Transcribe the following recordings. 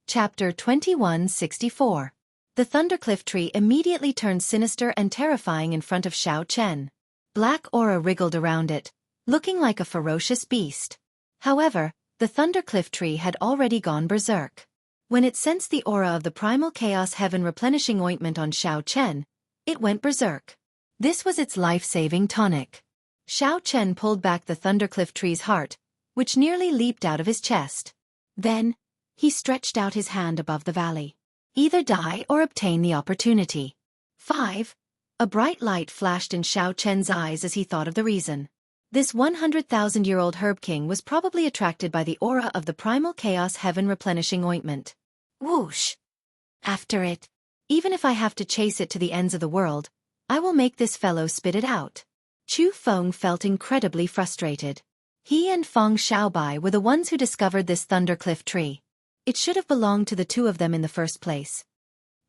Chapter 2164. The Thundercliff tree immediately turned sinister and terrifying in front of Xiao Chen. Black aura wriggled around it, looking like a ferocious beast. However, the Thundercliff tree had already gone berserk. When it sensed the aura of the primal chaos heaven replenishing ointment on Xiao Chen, it went berserk. This was its life-saving tonic. Xiao Chen pulled back the Thundercliff tree's heart, which nearly leaped out of his chest. Then, he stretched out his hand above the valley. Either die or obtain the opportunity. 5. A bright light flashed in Xiao Chen's eyes as he thought of the reason. This 100,000-year-old herb king was probably attracted by the aura of the primal chaos heaven replenishing ointment. Whoosh! After it. Even if I have to chase it to the ends of the world, I will make this fellow spit it out. Chu Feng felt incredibly frustrated. He and Feng Xiaobai were the ones who discovered this Thundercliff tree. It should have belonged to the two of them in the first place.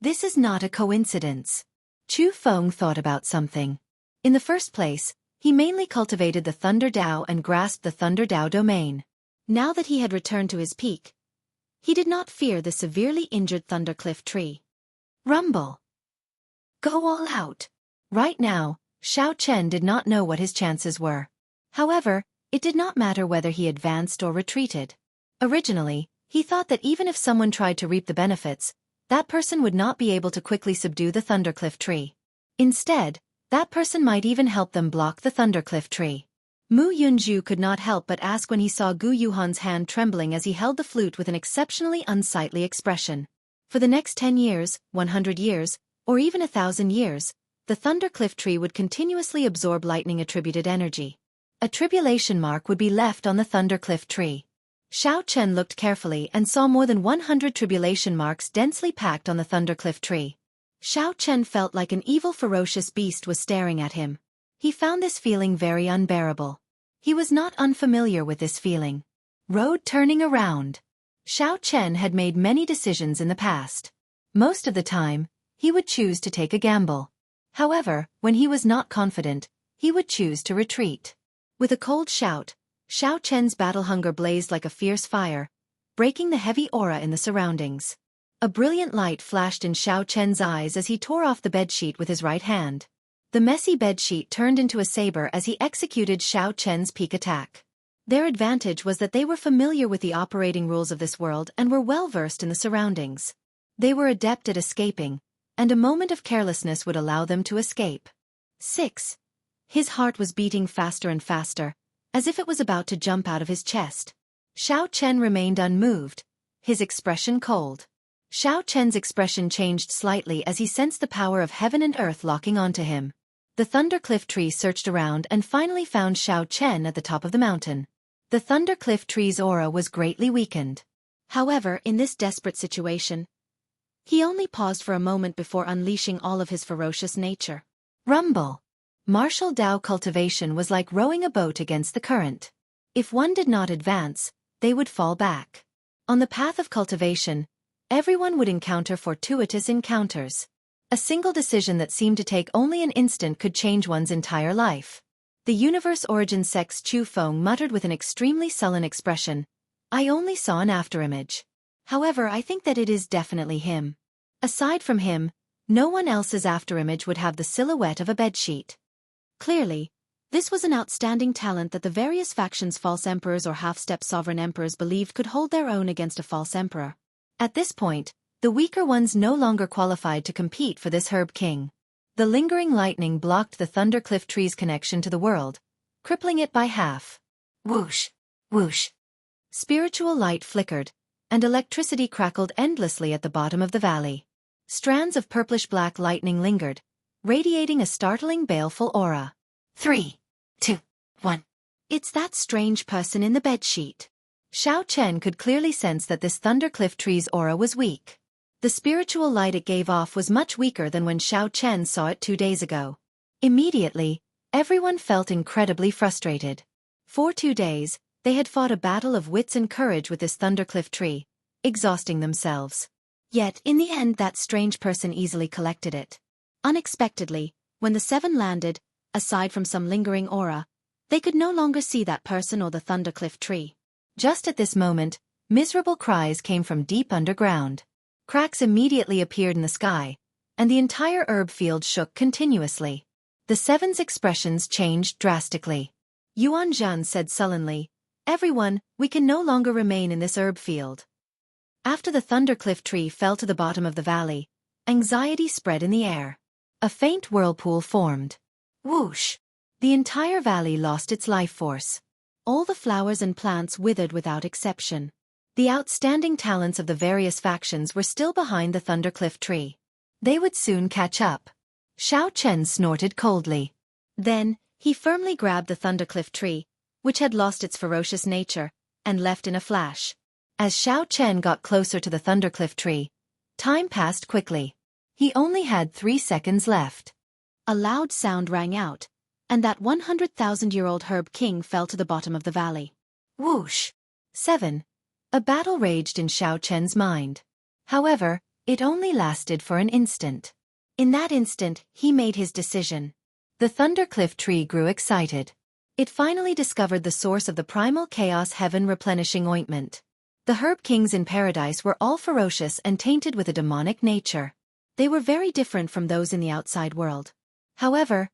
This is not a coincidence. Chu Feng thought about something. In the first place, he mainly cultivated the Thunder Dao and grasped the Thunder Dao domain. Now that he had returned to his peak, he did not fear the severely injured Thundercliff tree. Rumble. Go all out. Right now, Xiao Chen did not know what his chances were. However, it did not matter whether he advanced or retreated. Originally, he thought that even if someone tried to reap the benefits, that person would not be able to quickly subdue the Thundercliff tree. Instead, that person might even help them block the Thundercliff tree. Mu Yunju could not help but ask when he saw Gu Yuhan's hand trembling as he held the flute with an exceptionally unsightly expression. For the next 10 years, 100 years, or even 1,000 years, the Thundercliff tree would continuously absorb lightning-attributed energy. A tribulation mark would be left on the Thundercliff tree. Xiao Chen looked carefully and saw more than 100 tribulation marks densely packed on the Thundercliff tree. Xiao Chen felt like an evil ferocious beast was staring at him. He found this feeling very unbearable. He was not unfamiliar with this feeling. Road turning around. Xiao Chen had made many decisions in the past. Most of the time, he would choose to take a gamble. However, when he was not confident, he would choose to retreat. With a cold shout, Xiao Chen's battle hunger blazed like a fierce fire, breaking the heavy aura in the surroundings. A brilliant light flashed in Xiao Chen's eyes as he tore off the bedsheet with his right hand. The messy bedsheet turned into a saber as he executed Xiao Chen's peak attack. Their advantage was that they were familiar with the operating rules of this world and were well versed in the surroundings. They were adept at escaping, and a moment of carelessness would allow them to escape. 6. His heart was beating faster and faster, as if it was about to jump out of his chest. Xiao Chen remained unmoved, his expression cold. Xiao Chen's expression changed slightly as he sensed the power of heaven and earth locking onto him. The Thundercliff tree searched around and finally found Xiao Chen at the top of the mountain. The Thundercliff tree's aura was greatly weakened. However, in this desperate situation, he only paused for a moment before unleashing all of his ferocious nature. Rumble. Martial Dao cultivation was like rowing a boat against the current. If one did not advance, they would fall back. On the path of cultivation, everyone would encounter fortuitous encounters. A single decision that seemed to take only an instant could change one's entire life. The Universe Origin Sect's Chu Feng muttered with an extremely sullen expression, "I only saw an afterimage. However, I think that it is definitely him. Aside from him, no one else's afterimage would have the silhouette of a bedsheet." Clearly, this was an outstanding talent that the various factions' false emperors or half-step sovereign emperors believed could hold their own against a false emperor. At this point, the weaker ones no longer qualified to compete for this herb king. The lingering lightning blocked the Thundercliff tree's connection to the world, crippling it by half. Whoosh! Whoosh! Spiritual light flickered, and electricity crackled endlessly at the bottom of the valley. Strands of purplish-black lightning lingered, radiating a startling baleful aura. 3, 2, 1. It's that strange person in the bedsheet. Xiao Chen could clearly sense that this Thundercliff tree's aura was weak. The spiritual light it gave off was much weaker than when Xiao Chen saw it 2 days ago. Immediately, everyone felt incredibly frustrated. For 2 days, they had fought a battle of wits and courage with this Thundercliff tree, exhausting themselves. Yet, in the end, that strange person easily collected it. Unexpectedly, when the 7 landed, aside from some lingering aura, they could no longer see that person or the Thundercliff tree. Just at this moment, Miserable cries came from deep underground. Cracks immediately appeared in the sky, and the entire herb field shook continuously. The seven's expressions changed drastically. Yuan Zhan said sullenly, "Everyone, we can no longer remain in this herb field." After the thundercliff tree fell to the bottom of the valley, anxiety spread in the air. A faint whirlpool formed. Whoosh! The entire valley lost its life force. All the flowers and plants withered without exception. The outstanding talents of the various factions were still behind the thundercliff tree. They would soon catch up. Xiao Chen snorted coldly. Then, he firmly grabbed the thundercliff tree, which had lost its ferocious nature, and left in a flash. As Xiao Chen got closer to the thundercliff tree, time passed quickly. He only had 3 seconds left. A loud sound rang out, and that 100,000-year-old herb king fell to the bottom of the valley. Whoosh! 7. A battle raged in Xiao Chen's mind. However, it only lasted for an instant. In that instant, he made his decision. The thundercliff tree grew excited. It finally discovered the source of the primal chaos heaven replenishing ointment. The herb kings in paradise were all ferocious and tainted with a demonic nature. They were very different from those in the outside world. However,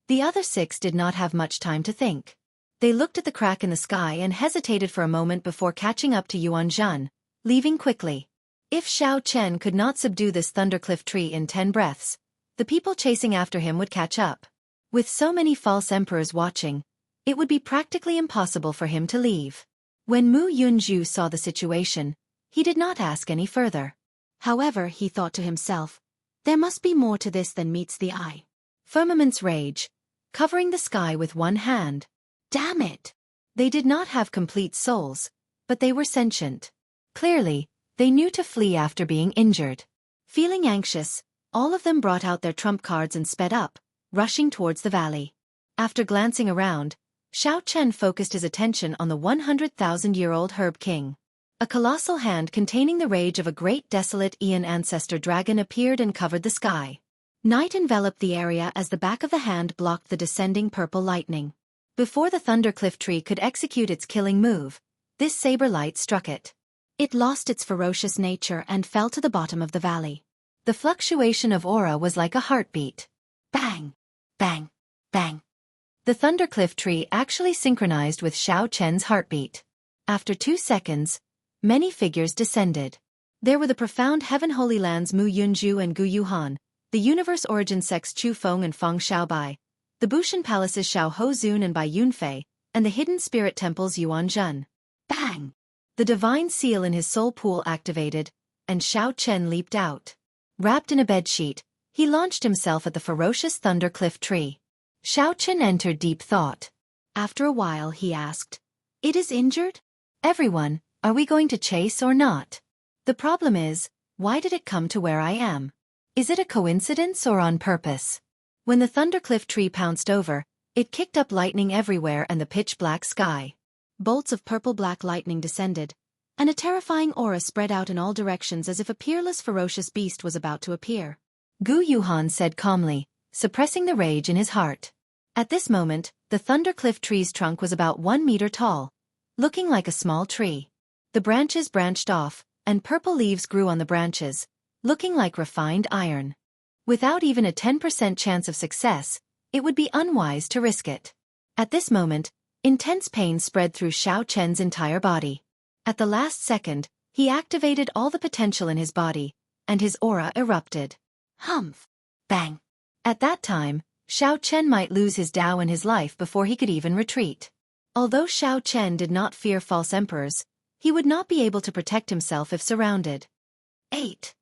the other 6 did not have much time to think. They looked at the crack in the sky and hesitated for a moment before catching up to Yuan Zhan, leaving quickly. If Xiao Chen could not subdue this thundercliff tree in 10 breaths, the people chasing after him would catch up. With so many false emperors watching, it would be practically impossible for him to leave. When Mu Yunju saw the situation, he did not ask any further. However, he thought to himself, there must be more to this than meets the eye. Firmament's rage, covering the sky with one hand. Damn it! They did not have complete souls, but they were sentient. Clearly, they knew to flee after being injured. Feeling anxious, all of them brought out their trump cards and sped up, rushing towards the valley. After glancing around, Xiao Chen focused his attention on the 100,000-year-old herb king. A colossal hand containing the rage of a great desolate Aeon ancestor dragon appeared and covered the sky. Night enveloped the area as the back of the hand blocked the descending purple lightning. Before the thundercliff tree could execute its killing move, this saber light struck it. It lost its ferocious nature and fell to the bottom of the valley. The fluctuation of aura was like a heartbeat. Bang! Bang! Bang! The thundercliff tree actually synchronized with Xiao Chen's heartbeat. After 2 seconds, many figures descended. There were the profound heaven holy lands Mu Yunju and Gu Yuhan, the universe origin sects Chu Feng and Feng Xiaobai, the Bushan palaces Xiao Hozun and Bai Yunfei, and the hidden spirit temples Yuan Zhen. Bang! The divine seal in his soul pool activated, and Xiao Chen leaped out. Wrapped in a bedsheet, he launched himself at the ferocious thundercliff tree. Xiao Chen entered deep thought. After a while he asked, "It is injured? Everyone, are we going to chase or not? The problem is, why did it come to where I am? Is it a coincidence or on purpose?" When the thundercliff tree pounced over, it kicked up lightning everywhere and the pitch-black sky. Bolts of purple-black lightning descended, and a terrifying aura spread out in all directions as if a peerless ferocious beast was about to appear. Gu Yuhan said calmly, suppressing the rage in his heart. At this moment, the thundercliff tree's trunk was about 1 meter tall, looking like a small tree. The branches branched off, and purple leaves grew on the branches, looking like refined iron. Without even a 10% chance of success, it would be unwise to risk it. At this moment, intense pain spread through Xiao Chen's entire body. At the last second, he activated all the potential in his body, and his aura erupted. Humph! Bang! At that time, Xiao Chen might lose his Tao and his life before he could even retreat. Although Xiao Chen did not fear false emperors, he would not be able to protect himself if surrounded. 8.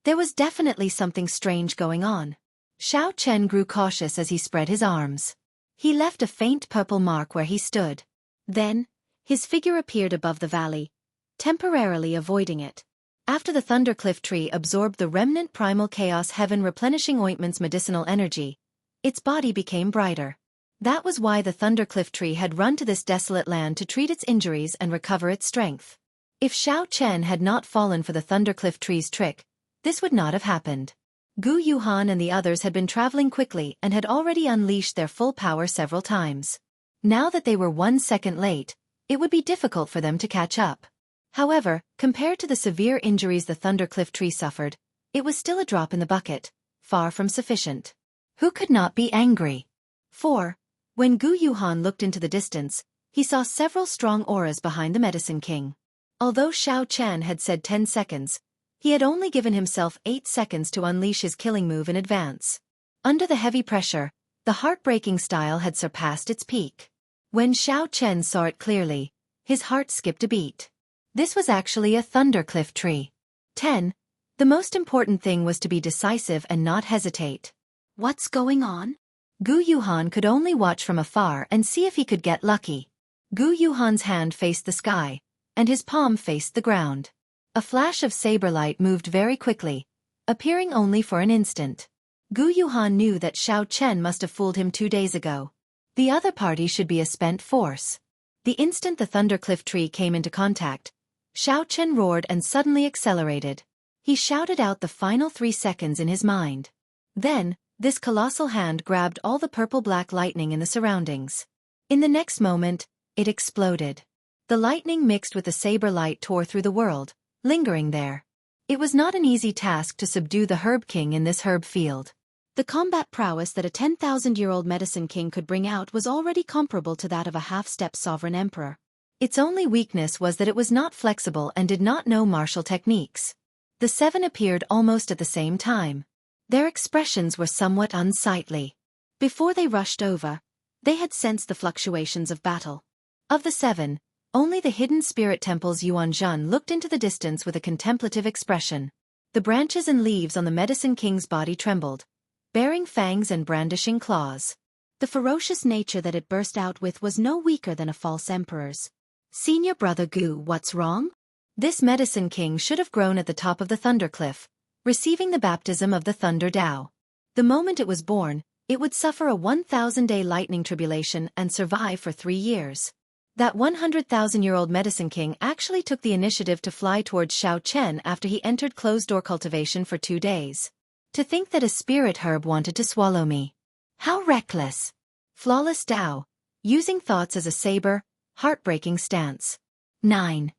There was definitely something strange going on. Xiao Chen grew cautious as he spread his arms. He left a faint purple mark where he stood. Then, his figure appeared above the valley, temporarily avoiding it. After the thundercliff tree absorbed the remnant primal chaos heaven replenishing ointment's medicinal energy, its body became brighter. That was why the thundercliff tree had run to this desolate land to treat its injuries and recover its strength. If Xiao Chen had not fallen for the thundercliff tree's trick, this would not have happened. Gu Yuhan and the others had been traveling quickly and had already unleashed their full power several times. Now that they were 1 second late, it would be difficult for them to catch up. However, compared to the severe injuries the Thundercliff tree suffered, it was still a drop in the bucket, far from sufficient. Who could not be angry? 4. When Gu Yuhan looked into the distance, he saw several strong auras behind the Medicine King. Although Xiao Chen had said 10 seconds, he had only given himself 8 seconds to unleash his killing move in advance. Under the heavy pressure, the heartbreaking style had surpassed its peak. When Xiao Chen saw it clearly, his heart skipped a beat. This was actually a Thundercliff tree. 10. The most important thing was to be decisive and not hesitate. What's going on? Gu Yuhan could only watch from afar and see if he could get lucky. Gu Yuhan's hand faced the sky, and his palm faced the ground. A flash of saber light moved very quickly, appearing only for an instant. Gu Yuhan knew that Xiao Chen must have fooled him 2 days ago. The other party should be a spent force. The instant the Thundercliff tree came into contact, Xiao Chen roared and suddenly accelerated. He shouted out the final 3 seconds in his mind. Then, this colossal hand grabbed all the purple-black lightning in the surroundings. In the next moment, it exploded. The lightning mixed with the saber light tore through the world, lingering there. It was not an easy task to subdue the Herb King in this herb field. The combat prowess that a 10,000-year-old Medicine King could bring out was already comparable to that of a half-step sovereign emperor. Its only weakness was that it was not flexible and did not know martial techniques. The 7 appeared almost at the same time. Their expressions were somewhat unsightly. Before they rushed over, they had sensed the fluctuations of battle. Of the 7, only the hidden spirit temple's Yuanzhan looked into the distance with a contemplative expression. The branches and leaves on the Medicine King's body trembled, bearing fangs and brandishing claws. The ferocious nature that it burst out with was no weaker than a false emperor's. Senior brother Gu, what's wrong? This Medicine King should have grown at the top of the Thundercliff, receiving the baptism of the Thunder Tao. The moment it was born, it would suffer a 1,000-day lightning tribulation and survive for 3 years. That 100,000-year-old Medicine King actually took the initiative to fly towards Xiao Chen after he entered closed-door cultivation for 2 days. To think that a spirit herb wanted to swallow me. How reckless! Flawless Tao, using thoughts as a saber, heartbreaking stance. 9.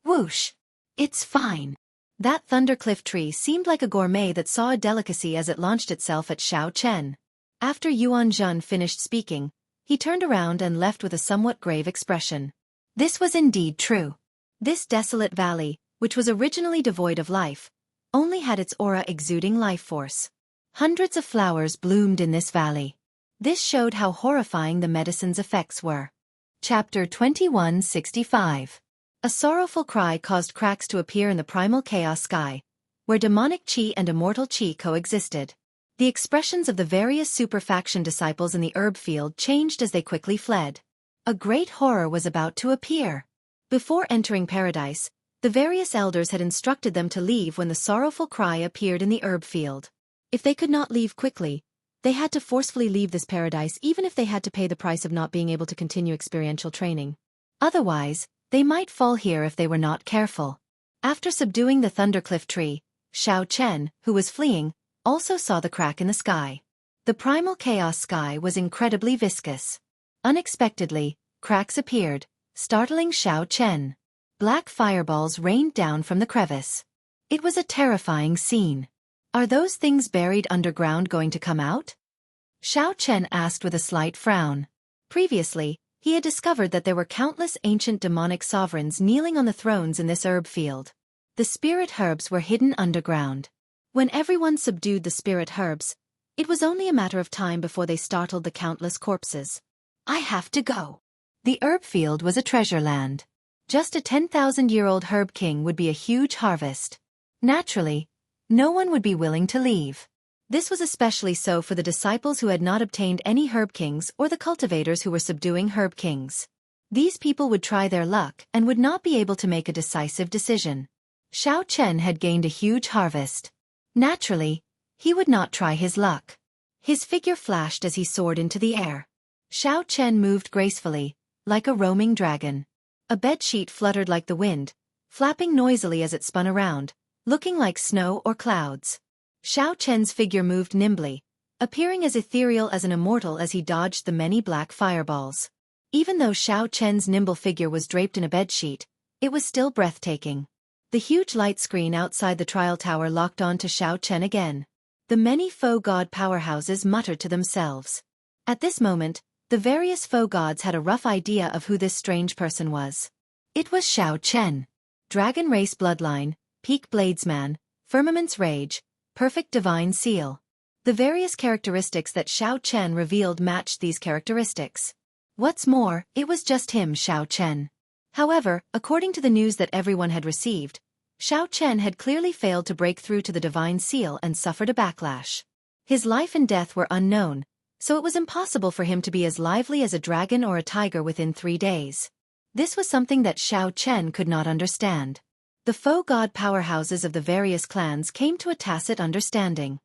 Whoosh! It's fine. That Thundercliff tree seemed like a gourmet that saw a delicacy as it launched itself at Xiao Chen. After Yuanzhan finished speaking, he turned around and left with a somewhat grave expression. This was indeed true. This desolate valley, which was originally devoid of life, only had its aura exuding life force. Hundreds of flowers bloomed in this valley. This showed how horrifying the medicine's effects were. Chapter 2165. A sorrowful cry caused cracks to appear in the primal chaos sky, where demonic chi and immortal chi coexisted. The expressions of the various super-faction disciples in the herb field changed as they quickly fled. A great horror was about to appear. Before entering paradise, the various elders had instructed them to leave when the sorrowful cry appeared in the herb field. If they could not leave quickly, they had to forcefully leave this paradise even if they had to pay the price of not being able to continue experiential training. Otherwise, they might fall here if they were not careful. After subduing the Thundercliff tree, Xiao Chen, who was fleeing, also saw the crack in the sky. The primal chaos sky was incredibly viscous. Unexpectedly, cracks appeared, startling Xiao Chen. Black fireballs rained down from the crevice. It was a terrifying scene. Are those things buried underground going to come out? Xiao Chen asked with a slight frown. Previously, he had discovered that there were countless ancient demonic sovereigns kneeling on the thrones in this herb field. The spirit herbs were hidden underground. When everyone subdued the spirit herbs, it was only a matter of time before they startled the countless corpses. I have to go. The herb field was a treasure land. Just a 10,000-year-old herb king would be a huge harvest. Naturally, no one would be willing to leave. This was especially so for the disciples who had not obtained any herb kings or the cultivators who were subduing herb kings. These people would try their luck and would not be able to make a decisive decision. Xiao Chen had gained a huge harvest. Naturally, he would not try his luck. His figure flashed as he soared into the air. Xiao Chen moved gracefully, like a roaming dragon. A bedsheet fluttered like the wind, flapping noisily as it spun around, looking like snow or clouds. Xiao Chen's figure moved nimbly, appearing as ethereal as an immortal as he dodged the many black fireballs. Even though Xiao Chen's nimble figure was draped in a bedsheet, It was still breathtaking. The huge light screen outside the trial tower locked on to Xiao Chen again. The many faux god powerhouses muttered to themselves. At this moment, the various faux gods had a rough idea of who this strange person was. It was Xiao Chen. Dragon race bloodline, peak bladesman, firmament's rage, perfect divine seal. The various characteristics that Xiao Chen revealed matched these characteristics. What's more, it was just him, Xiao Chen. However, according to the news that everyone had received, Xiao Chen had clearly failed to break through to the divine seal and suffered a backlash. His life and death were unknown, so it was impossible for him to be as lively as a dragon or a tiger within 3 days. This was something that Xiao Chen could not understand. The faux god powerhouses of the various clans came to a tacit understanding.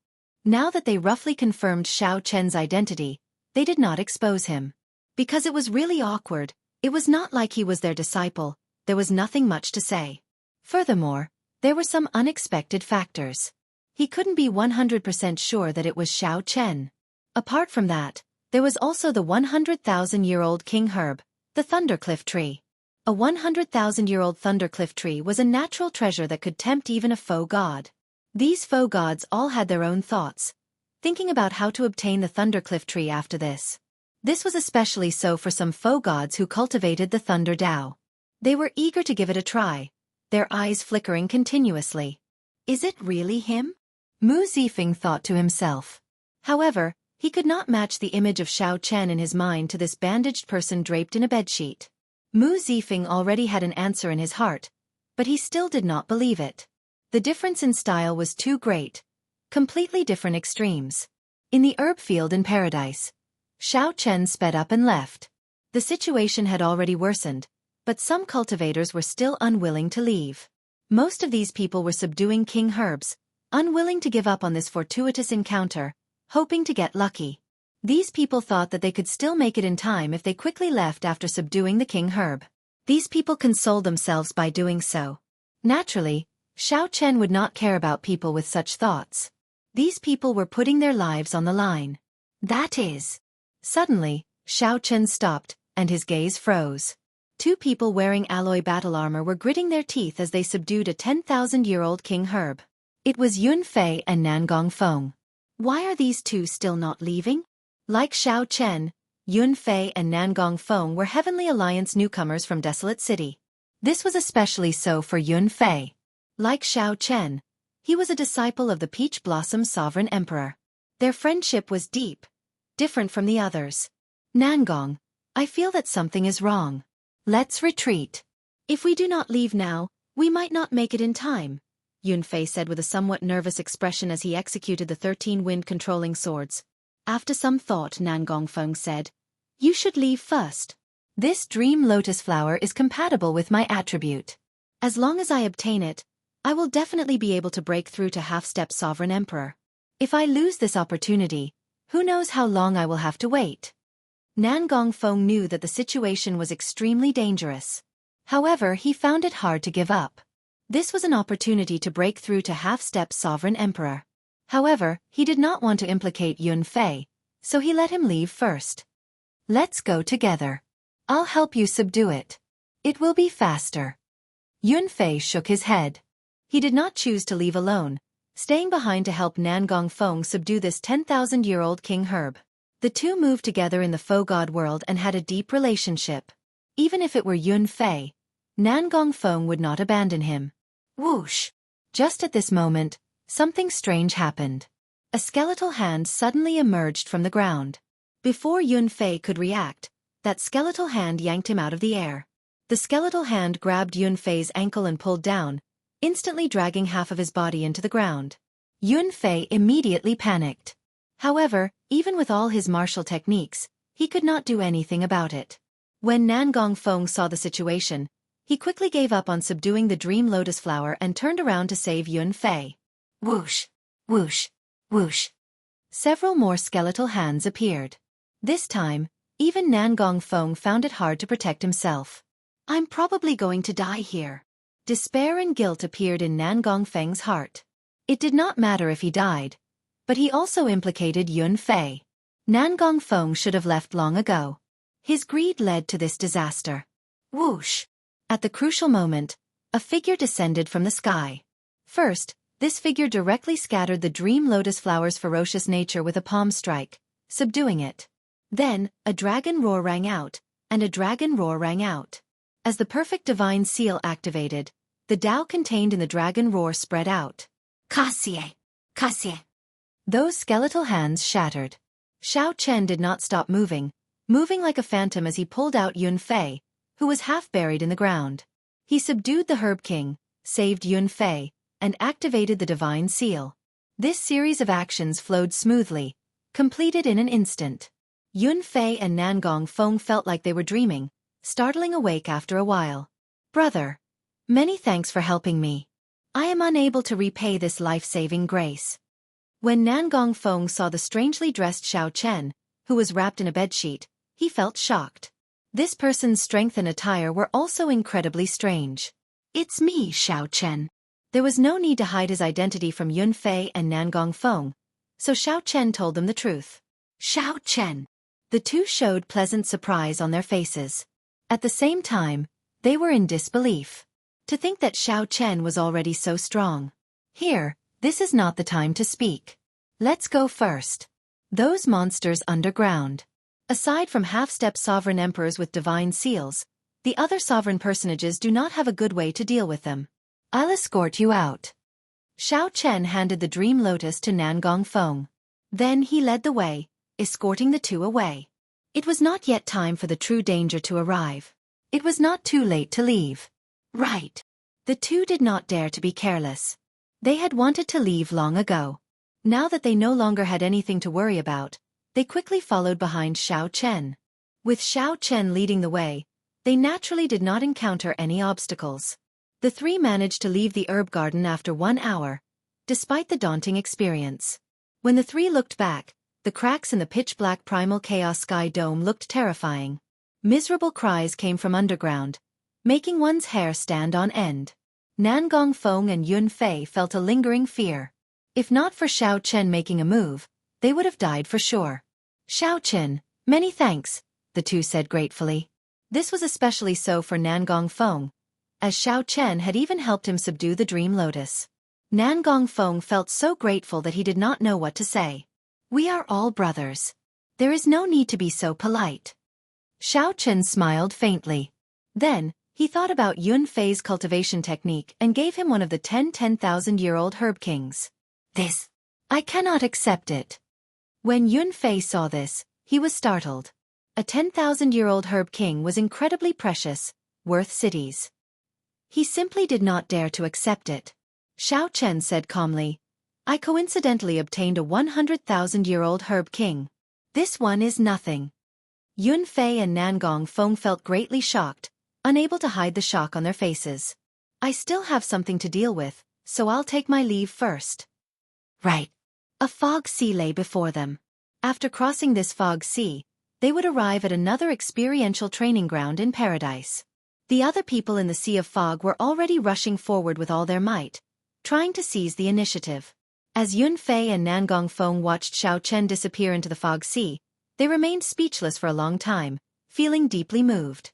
Now that they roughly confirmed Xiao Chen's identity, they did not expose him. Because it was really awkward, it was not like he was their disciple, there was nothing much to say. Furthermore, there were some unexpected factors. He couldn't be 100% sure that it was Xiao Chen. Apart from that, there was also the 100,000-year-old king herb, the Thundercliff tree. A 100,000-year-old Thundercliff tree was a natural treasure that could tempt even a faux god. These faux gods all had their own thoughts, thinking about how to obtain the Thundercliff tree after this. This was especially so for some faux gods who cultivated the Thunder Dao. They were eager to give it a try, their eyes flickering continuously. Is it really him? Mu Zifeng thought to himself. However, he could not match the image of Xiao Chen in his mind to this bandaged person draped in a bedsheet. Mu Zifeng already had an answer in his heart, but he still did not believe it. The difference in style was too great. Completely different extremes. In the herb field in paradise, Xiao Chen sped up and left. The situation had already worsened, but some cultivators were still unwilling to leave. Most of these people were subduing king herbs, unwilling to give up on this fortuitous encounter, hoping to get lucky. These people thought that they could still make it in time if they quickly left after subduing the king herb. These people consoled themselves by doing so. Naturally, Xiao Chen would not care about people with such thoughts. These people were putting their lives on the line. That is. Suddenly, Xiao Chen stopped, and his gaze froze. 2 people wearing alloy battle armor were gritting their teeth as they subdued a 10,000-year-old king herb. It was Yun Fei and Nangong Feng. Why are these 2 still not leaving? Like Xiao Chen, Yun Fei and Nangong Feng were Heavenly Alliance newcomers from Desolate City. This was especially so for Yun Fei. Like Xiao Chen, he was a disciple of the Peach Blossom Sovereign Emperor. Their friendship was deep, different from the others. Nangong, I feel that something is wrong. Let's retreat. If we do not leave now, we might not make it in time, Yun Fei said with a somewhat nervous expression as he executed the 13 wind-controlling swords. After some thought, Nangong Feng said, You should leave first. This dream lotus flower is compatible with my attribute. As long as I obtain it, I will definitely be able to break through to half-step Sovereign Emperor. If I lose this opportunity, who knows how long I will have to wait. Nangong Feng knew that the situation was extremely dangerous. However, he found it hard to give up. This was an opportunity to break through to half-step Sovereign Emperor. However, he did not want to implicate Yun Fei, so he let him leave first. Let's go together. I'll help you subdue it. It will be faster. Yun Fei shook his head. He did not choose to leave alone, staying behind to help Nangong Feng subdue this 10,000-year-old king herb. The 2 moved together in the faux god world and had a deep relationship. Even if it were Yun Fei, Nangong Feng would not abandon him. Whoosh! Just at this moment, something strange happened. A skeletal hand suddenly emerged from the ground. Before Yun Fei could react, that skeletal hand yanked him out of the air. The skeletal hand grabbed Yun Fei's ankle and pulled down, instantly dragging half of his body into the ground. Yun Fei immediately panicked. However, even with all his martial techniques, he could not do anything about it. When Nangong Feng saw the situation, he quickly gave up on subduing the dream lotus flower and turned around to save Yun Fei. Whoosh! Whoosh! Whoosh! Several more skeletal hands appeared. This time, even Nangong Feng found it hard to protect himself. I'm probably going to die here. Despair and guilt appeared in Nangong Feng's heart. It did not matter if he died, but he also implicated Yun Fei. Nangong Feng should have left long ago. His greed led to this disaster. Whoosh! At the crucial moment, a figure descended from the sky. First, this figure directly scattered the dream lotus flower's ferocious nature with a palm strike, subduing it. Then, a dragon roar rang out, and a dragon roar rang out. As the perfect divine seal activated, the Tao contained in the dragon roar spread out. Cassie! Cassie! Those skeletal hands shattered. Xiao Chen did not stop moving like a phantom as he pulled out Yun Fei, who was half buried in the ground. He subdued the Herb King, saved Yun Fei, and activated the divine seal. This series of actions flowed smoothly, completed in an instant. Yun Fei and Nangong Feng felt like they were dreaming, startling awake after a while. Brother, many thanks for helping me. I am unable to repay this life-saving grace. When Nangong Feng saw the strangely dressed Xiao Chen, who was wrapped in a bedsheet, he felt shocked. This person's strength and attire were also incredibly strange. It's me, Xiao Chen. There was no need to hide his identity from Yun Fei and Nangong Feng, so Xiao Chen told them the truth. Xiao Chen. The two showed pleasant surprise on their faces. At the same time, they were in disbelief. To think that Xiao Chen was already so strong. Here, this is not the time to speak. Let's go first. Those monsters underground. Aside from half-step sovereign emperors with divine seals, the other sovereign personages do not have a good way to deal with them. I'll escort you out. Xiao Chen handed the dream lotus to Nangong Feng. Then he led the way, escorting the two away. It was not yet time for the true danger to arrive. It was not too late to leave. Right. The two did not dare to be careless. They had wanted to leave long ago. Now that they no longer had anything to worry about, they quickly followed behind Xiao Chen. With Xiao Chen leading the way, they naturally did not encounter any obstacles. The three managed to leave the herb garden after 1 hour, despite the daunting experience. When the three looked back, the cracks in the pitch-black primal chaos sky dome looked terrifying. Miserable cries came from underground, making one's hair stand on end. Nangong Feng and Yun Fei felt a lingering fear. If not for Xiao Chen making a move, they would have died for sure. Xiao Chen, many thanks, the two said gratefully. This was especially so for Nangong Feng, as Xiao Chen had even helped him subdue the dream lotus. Nangong Feng felt so grateful that he did not know what to say. We are all brothers. There is no need to be so polite. Xiao Chen smiled faintly. Then, he thought about Yun Fei's cultivation technique and gave him one of the 10,000-year-old herb kings. This. I cannot accept it. When Yun Fei saw this, he was startled. A 10,000-year-old herb king was incredibly precious, worth cities. He simply did not dare to accept it. Xiao Chen said calmly, I coincidentally obtained a 100,000-year-old herb king. This one is nothing. Yun Fei and Nangong Feng felt greatly shocked, unable to hide the shock on their faces. I still have something to deal with, so I'll take my leave first. Right. A fog sea lay before them. After crossing this fog sea, they would arrive at another experiential training ground in paradise. The other people in the sea of fog were already rushing forward with all their might, trying to seize the initiative. As Yun Fei and Nangong Feng watched Xiao Chen disappear into the fog sea, they remained speechless for a long time, feeling deeply moved.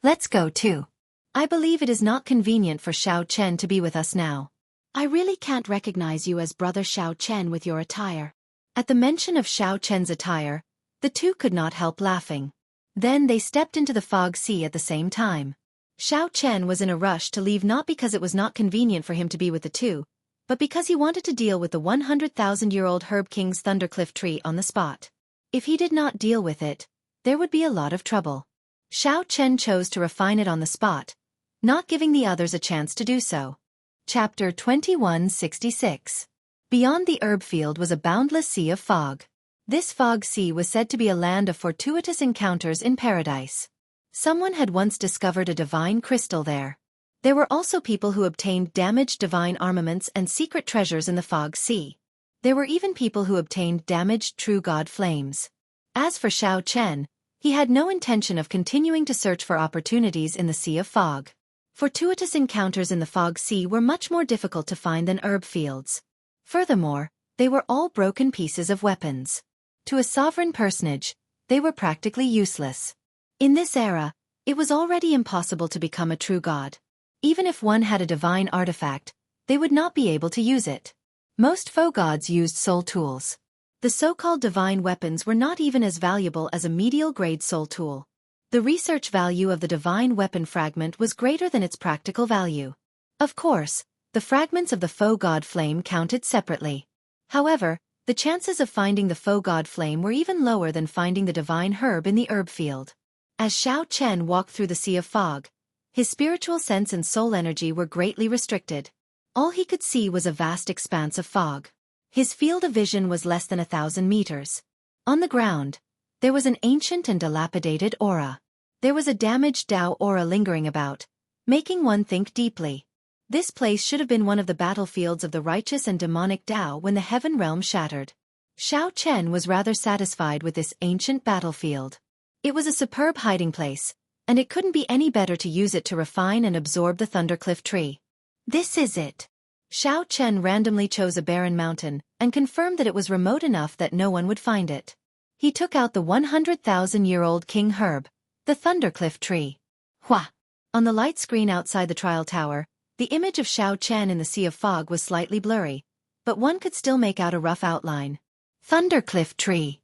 Let's go too. I believe it is not convenient for Xiao Chen to be with us now. I really can't recognize you as Brother Xiao Chen with your attire. At the mention of Xiao Chen's attire, the two could not help laughing. Then they stepped into the fog sea at the same time. Xiao Chen was in a rush to leave not because it was not convenient for him to be with the two, but because he wanted to deal with the 100,000-year-old Herb King's Thundercliff tree on the spot. If he did not deal with it, there would be a lot of trouble. Xiao Chen chose to refine it on the spot, not giving the others a chance to do so. Chapter 2166. Beyond the herb field was a boundless sea of fog. This fog sea was said to be a land of fortuitous encounters in paradise. Someone had once discovered a divine crystal there. There were also people who obtained damaged divine armaments and secret treasures in the fog sea. There were even people who obtained damaged true god flames. As for Xiao Chen, he had no intention of continuing to search for opportunities in the sea of fog. Fortuitous encounters in the fog sea were much more difficult to find than herb fields. Furthermore, they were all broken pieces of weapons. To a sovereign personage, they were practically useless. In this era, It was already impossible to become a true god. Even if one had a divine artifact, they would not be able to use it. Most faux gods used soul tools. The so-called divine weapons were not even as valuable as a medial-grade soul tool. The research value of the divine weapon fragment was greater than its practical value. Of course, the fragments of the faux god flame counted separately. However, the chances of finding the faux god flame were even lower than finding the divine herb in the herb field. As Xiao Chen walked through the sea of fog, his spiritual sense and soul energy were greatly restricted. All he could see was a vast expanse of fog. His field of vision was less than 1,000 meters. On the ground, there was an ancient and dilapidated aura. There was a damaged Dao aura lingering about, making one think deeply. This place should have been one of the battlefields of the righteous and demonic Dao when the heaven realm shattered. Xiao Chen was rather satisfied with this ancient battlefield. It was a superb hiding place, and it couldn't be any better to use it to refine and absorb the Thundercliff tree. This is it. Xiao Chen randomly chose a barren mountain, and confirmed that it was remote enough that no one would find it. He took out the 100,000-year-old king herb, the Thundercliff tree. Hua! On the light screen outside the trial tower, the image of Xiao Chen in the sea of fog was slightly blurry, but one could still make out a rough outline. Thundercliff tree.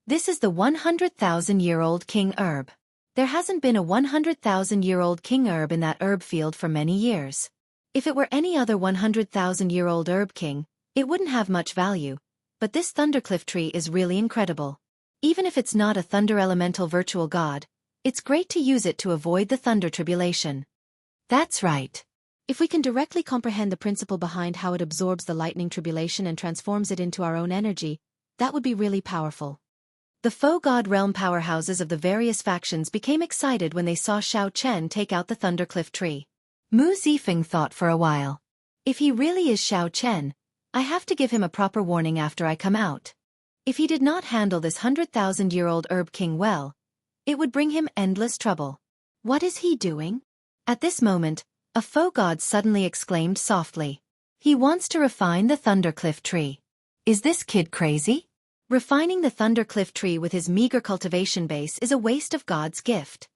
This is the 100,000-year-old king herb. There hasn't been a 100,000-year-old king herb in that herb field for many years. If it were any other 100,000-year-old herb king, it wouldn't have much value, but this Thundercliff tree is really incredible. Even if it's not a thunder elemental virtual god, it's great to use it to avoid the thunder tribulation. That's right. If we can directly comprehend the principle behind how it absorbs the lightning tribulation and transforms it into our own energy, that would be really powerful. The faux god realm powerhouses of the various factions became excited when they saw Xiao Chen take out the Thundercliff tree. Mu Zifeng thought for a while. If he really is Xiao Chen, I have to give him a proper warning after I come out. If he did not handle this 100,000-year-old herb king well, it would bring him endless trouble. What is he doing? At this moment, a faux god suddenly exclaimed softly. He wants to refine the Thundercliff tree. Is this kid crazy? Refining the Thundercliff tree with his meager cultivation base is a waste of God's gift.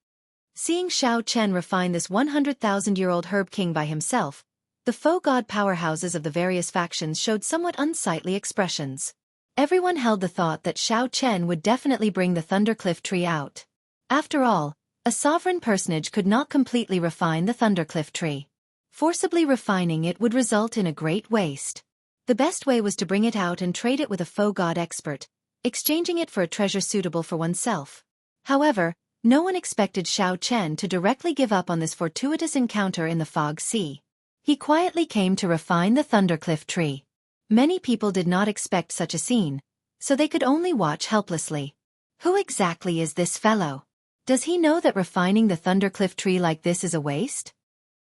Seeing Xiao Chen refine this 100,000-year-old herb king by himself, the faux god powerhouses of the various factions showed somewhat unsightly expressions. Everyone held the thought that Xiao Chen would definitely bring the Thundercliff tree out. After all, a sovereign personage could not completely refine the Thundercliff tree. Forcibly refining it would result in a great waste. The best way was to bring it out and trade it with a faux god expert, exchanging it for a treasure suitable for oneself. However, no one expected Xiao Chen to directly give up on this fortuitous encounter in the fog sea. He quietly came to refine the Thundercliff tree. Many people did not expect such a scene, so they could only watch helplessly. Who exactly is this fellow? Does he know that refining the Thundercliff tree like this is a waste?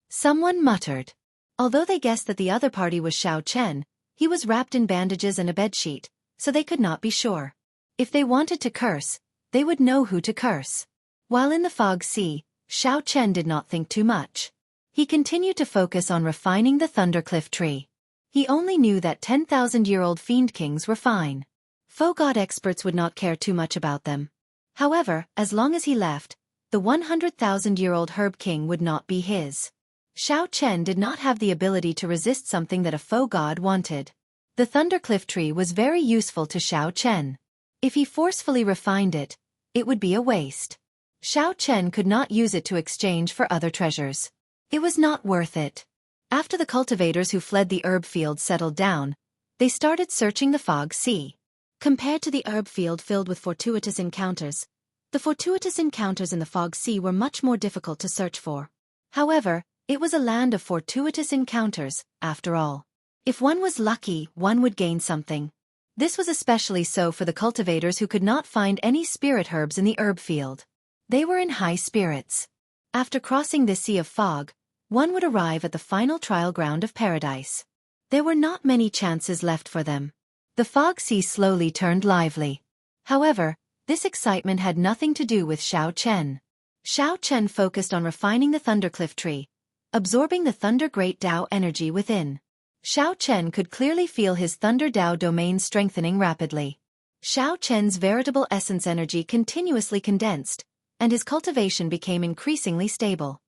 Someone muttered. Although they guessed that the other party was Xiao Chen, he was wrapped in bandages and a bedsheet, so they could not be sure. If they wanted to curse, they would know who to curse. While in the fog sea, Xiao Chen did not think too much. He continued to focus on refining the Thundercliff tree. He only knew that 10,000-year-old fiend kings were fine. Faux god experts would not care too much about them. However, as long as he left, the 100,000-year-old herb king would not be his. Xiao Chen did not have the ability to resist something that a faux god wanted. The Thundercliff tree was very useful to Xiao Chen. If he forcefully refined it, it would be a waste. Xiao Chen could not use it to exchange for other treasures. It was not worth it. After the cultivators who fled the herb field settled down, they started searching the fog sea. Compared to the herb field filled with fortuitous encounters, the fortuitous encounters in the fog sea were much more difficult to search for. However, it was a land of fortuitous encounters, after all. If one was lucky, one would gain something. This was especially so for the cultivators who could not find any spirit herbs in the herb field. They were in high spirits. After crossing this sea of fog, one would arrive at the final trial ground of paradise. There were not many chances left for them. The fog sea slowly turned lively. However, this excitement had nothing to do with Xiao Chen. Xiao Chen focused on refining the Thundercliff tree, absorbing the Thunder Great Dao energy within. Xiao Chen could clearly feel his Thunder Dao domain strengthening rapidly. Xiao Chen's veritable essence energy continuously condensed, and his cultivation became increasingly stable.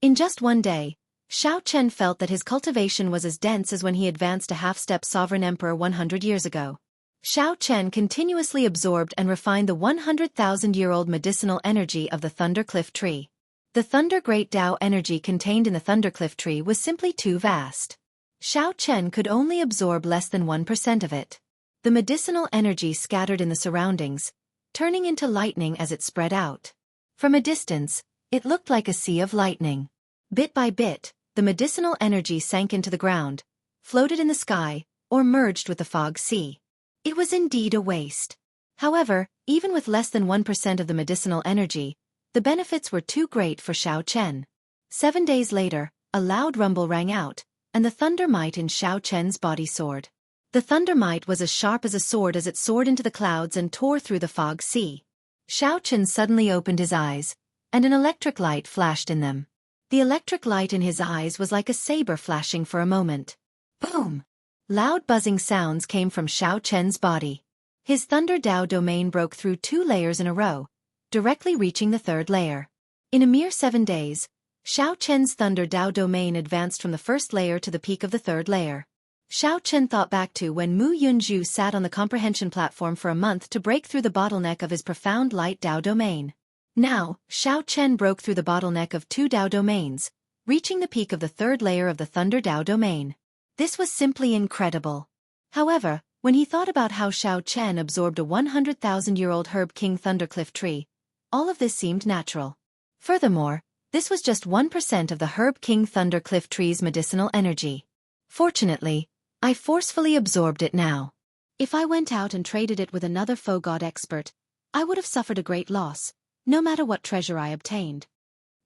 In just one day, Xiao Chen felt that his cultivation was as dense as when he advanced a half-step sovereign emperor 100 years ago. Xiao Chen continuously absorbed and refined the 100,000-year-old medicinal energy of the Thundercliff tree. The Thunder Great Tao energy contained in the Thundercliff tree was simply too vast. Xiao Chen could only absorb less than 1% of it. The medicinal energy scattered in the surroundings, turning into lightning as it spread out. From a distance, it looked like a sea of lightning. Bit by bit, the medicinal energy sank into the ground, floated in the sky, or merged with the fog sea. It was indeed a waste. However, even with less than 1% of the medicinal energy, the benefits were too great for Xiao Chen. 7 days later, a loud rumble rang out, and the thunder might in Xiao Chen's body soared. The thunder might was as sharp as a sword as it soared into the clouds and tore through the fog sea. Xiao Chen suddenly opened his eyes, and an electric light flashed in them. The electric light in his eyes was like a saber flashing for a moment. Boom! Loud buzzing sounds came from Xiao Chen's body. His Thunder Dao domain broke through 2 layers in a row, directly reaching the 3rd layer. In a mere 7 days, Xiao Chen's Thunder Dao domain advanced from the 1st layer to the peak of the 3rd layer. Xiao Chen thought back to when Mu Yunzhu sat on the comprehension platform for a month to break through the bottleneck of his profound light Dao domain. Now, Xiao Chen broke through the bottleneck of 2 Dao domains, reaching the peak of the 3rd layer of the Thunder Dao domain. This was simply incredible. However, when he thought about how Xiao Chen absorbed a 100,000-year-old Herb King Thundercliff tree, all of this seemed natural. Furthermore, this was just 1% of the Herb King Thundercliff tree's medicinal energy. Fortunately, I forcefully absorbed it now. If I went out and traded it with another foe god expert, I would have suffered a great loss, no matter what treasure I obtained.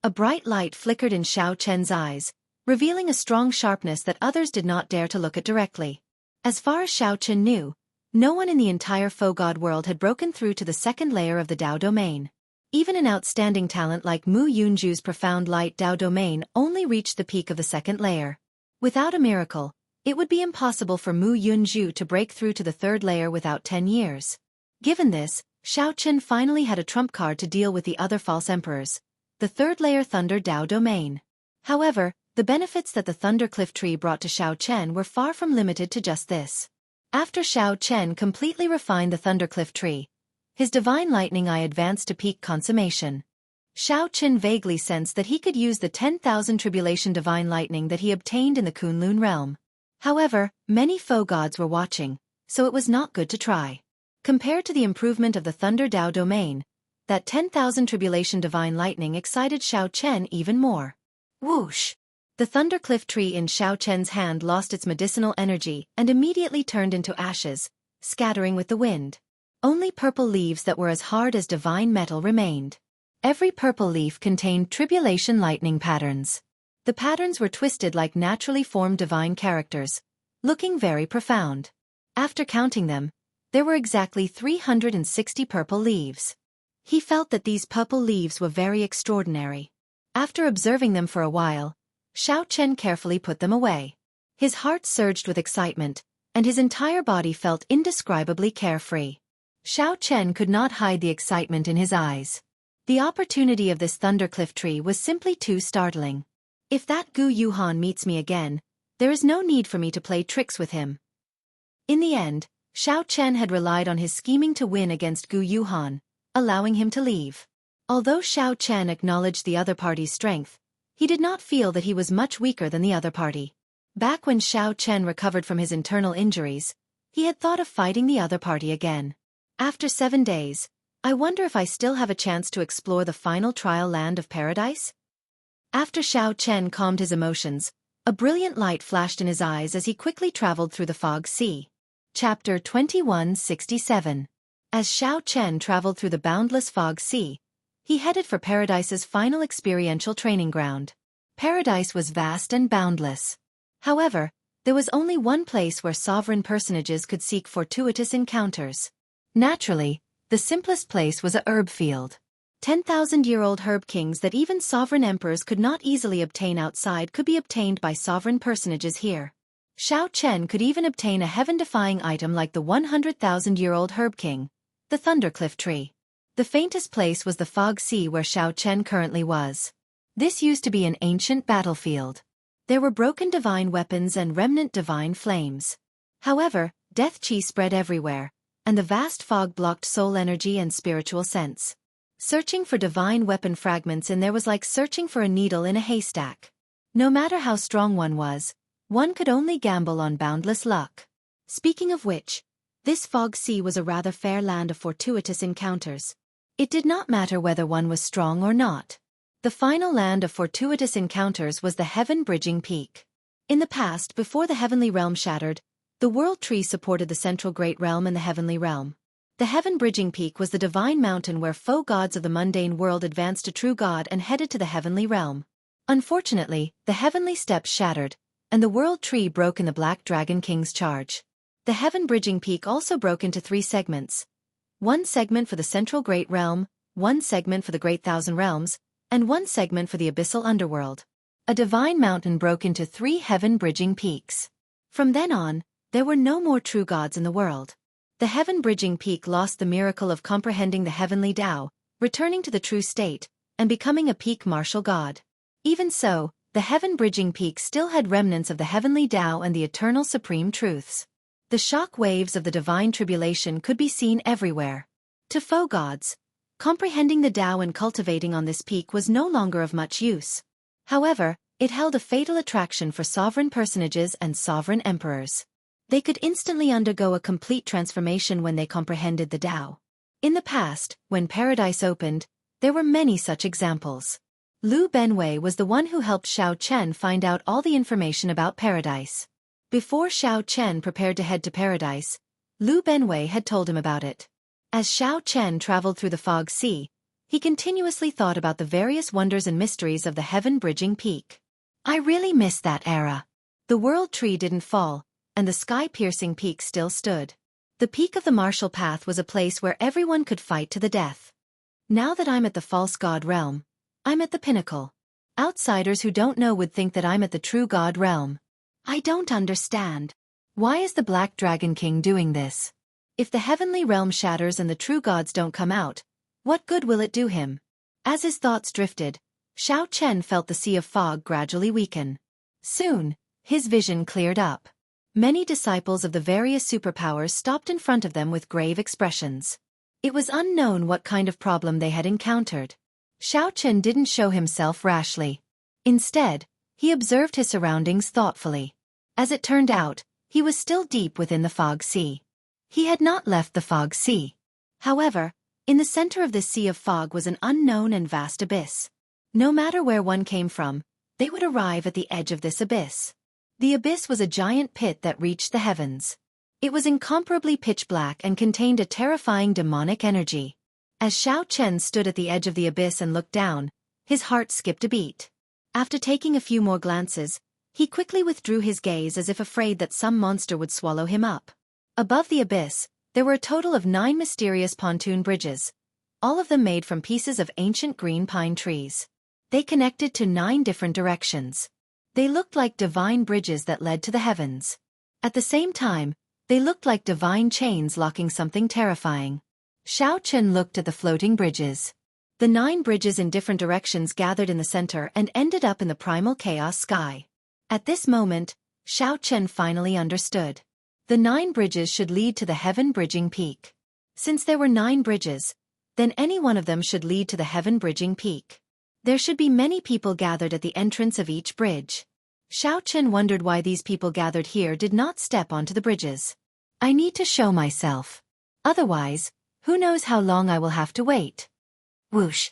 A bright light flickered in Xiao Chen's eyes, revealing a strong sharpness that others did not dare to look at directly. As far as Xiao Chen knew, no one in the entire foe god world had broken through to the 2nd layer of the Dao domain. Even an outstanding talent like Mu Yunzhu's profound light Dao domain only reached the peak of the 2nd layer. Without a miracle, it would be impossible for Mu Yunzhu to break through to the 3rd layer without 10 years. Given this, Xiao Chen finally had a trump card to deal with the other false emperors, the 3rd layer Thunder Dao domain. However, the benefits that the Thundercliff tree brought to Xiao Chen were far from limited to just this. After Xiao Chen completely refined the Thundercliff tree, his divine lightning eye advanced to peak consummation. Xiao Chen vaguely sensed that he could use the 10,000 tribulation divine lightning that he obtained in the Kunlun realm. However, many foe gods were watching, so it was not good to try. Compared to the improvement of the Thunder Dao domain, that 10,000 tribulation divine lightning excited Xiao Chen even more. Whoosh! The Thundercliff tree in Xiao Chen's hand lost its medicinal energy and immediately turned into ashes, scattering with the wind. Only purple leaves that were as hard as divine metal remained. Every purple leaf contained tribulation lightning patterns. The patterns were twisted like naturally formed divine characters, looking very profound. After counting them, there were exactly 360 purple leaves. He felt that these purple leaves were very extraordinary. After observing them for a while, Xiao Chen carefully put them away. His heart surged with excitement, and his entire body felt indescribably carefree. Xiao Chen could not hide the excitement in his eyes. The opportunity of this Thundercliff tree was simply too startling. If that Gu Yuhan meets me again, there is no need for me to play tricks with him. In the end, Xiao Chen had relied on his scheming to win against Gu Yuhan, allowing him to leave. Although Xiao Chen acknowledged the other party's strength, he did not feel that he was much weaker than the other party. Back when Xiao Chen recovered from his internal injuries, he had thought of fighting the other party again. After 7 days, I wonder if I still have a chance to explore the final trial land of paradise? After Xiao Chen calmed his emotions, a brilliant light flashed in his eyes as he quickly traveled through the fog sea. Chapter 2167. As Xiao Chen traveled through the boundless fog sea, he headed for Paradise's final experiential training ground. Paradise was vast and boundless. However, there was only one place where sovereign personages could seek fortuitous encounters. Naturally, the simplest place was a herb field. 10,000-year-old herb kings that even sovereign emperors could not easily obtain outside could be obtained by sovereign personages here. Xiao Chen could even obtain a heaven-defying item like the 100,000-year-old herb king, the Thundercliff tree. The faintest place was the fog sea where Xiao Chen currently was. This used to be an ancient battlefield. There were broken divine weapons and remnant divine flames. However, death chi spread everywhere, and the vast fog blocked soul energy and spiritual sense. Searching for divine weapon fragments in there was like searching for a needle in a haystack. No matter how strong one could only gamble on boundless luck. Speaking of which, this fog sea was a rather fair land of fortuitous encounters. It did not matter whether one was strong or not. The final land of fortuitous encounters was the heaven-bridging peak. In the past, before the heavenly realm shattered, the world tree supported the central great realm and the heavenly realm. The heaven-bridging peak was the divine mountain where foe gods of the mundane world advanced to true God and headed to the heavenly realm. Unfortunately, the heavenly steps shattered, and the world tree broke in the Black Dragon King's charge. The heaven-bridging peak also broke into 3 segments. One segment for the central great realm, one segment for the great thousand realms, and one segment for the abyssal underworld. A divine mountain broke into 3 heaven-bridging peaks. From then on, there were no more true gods in the world. The heaven-bridging peak lost the miracle of comprehending the heavenly Tao, returning to the true state, and becoming a peak martial god. Even so, the heaven-bridging peak still had remnants of the heavenly Tao and the eternal supreme truths. The shock waves of the divine tribulation could be seen everywhere. To foe gods, comprehending the Tao and cultivating on this peak was no longer of much use. However, it held a fatal attraction for sovereign personages and sovereign emperors. They could instantly undergo a complete transformation when they comprehended the Tao. In the past, when paradise opened, there were many such examples. Lu Benwei was the one who helped Xiao Chen find out all the information about paradise. Before Xiao Chen prepared to head to paradise, Lu Benwei had told him about it. As Xiao Chen traveled through the fog sea, he continuously thought about the various wonders and mysteries of the heaven-bridging peak. I really miss that era. The world tree didn't fall, and the sky-piercing peak still stood. The peak of the martial path was a place where everyone could fight to the death. Now that I'm at the false god realm, I'm at the pinnacle. Outsiders who don't know would think that I'm at the true god realm. I don't understand. Why is the Black Dragon King doing this? If the heavenly realm shatters and the true gods don't come out, what good will it do him? As his thoughts drifted, Xiao Chen felt the sea of fog gradually weaken. Soon, his vision cleared up. Many disciples of the various superpowers stopped in front of them with grave expressions. It was unknown what kind of problem they had encountered. Xiao Chen didn't show himself rashly. Instead, he observed his surroundings thoughtfully. As it turned out, he was still deep within the fog sea. He had not left the fog sea. However, in the center of this sea of fog was an unknown and vast abyss. No matter where one came from, they would arrive at the edge of this abyss. The abyss was a giant pit that reached the heavens. It was incomparably pitch black and contained a terrifying demonic energy. As Xiao Chen stood at the edge of the abyss and looked down, his heart skipped a beat. After taking a few more glances, he quickly withdrew his gaze as if afraid that some monster would swallow him up. Above the abyss, there were a total of 9 mysterious pontoon bridges, all of them made from pieces of ancient green pine trees. They connected to 9 different directions. They looked like divine bridges that led to the heavens. At the same time, they looked like divine chains locking something terrifying. Xiao Chen looked at the floating bridges. The 9 bridges in different directions gathered in the center and ended up in the primal chaos sky. At this moment, Xiao Chen finally understood. The 9 bridges should lead to the heaven-bridging peak. Since there were 9 bridges, then any one of them should lead to the heaven-bridging peak. There should be many people gathered at the entrance of each bridge. Xiao Chen wondered why these people gathered here did not step onto the bridges. I need to show myself. Otherwise, who knows how long I will have to wait. Whoosh!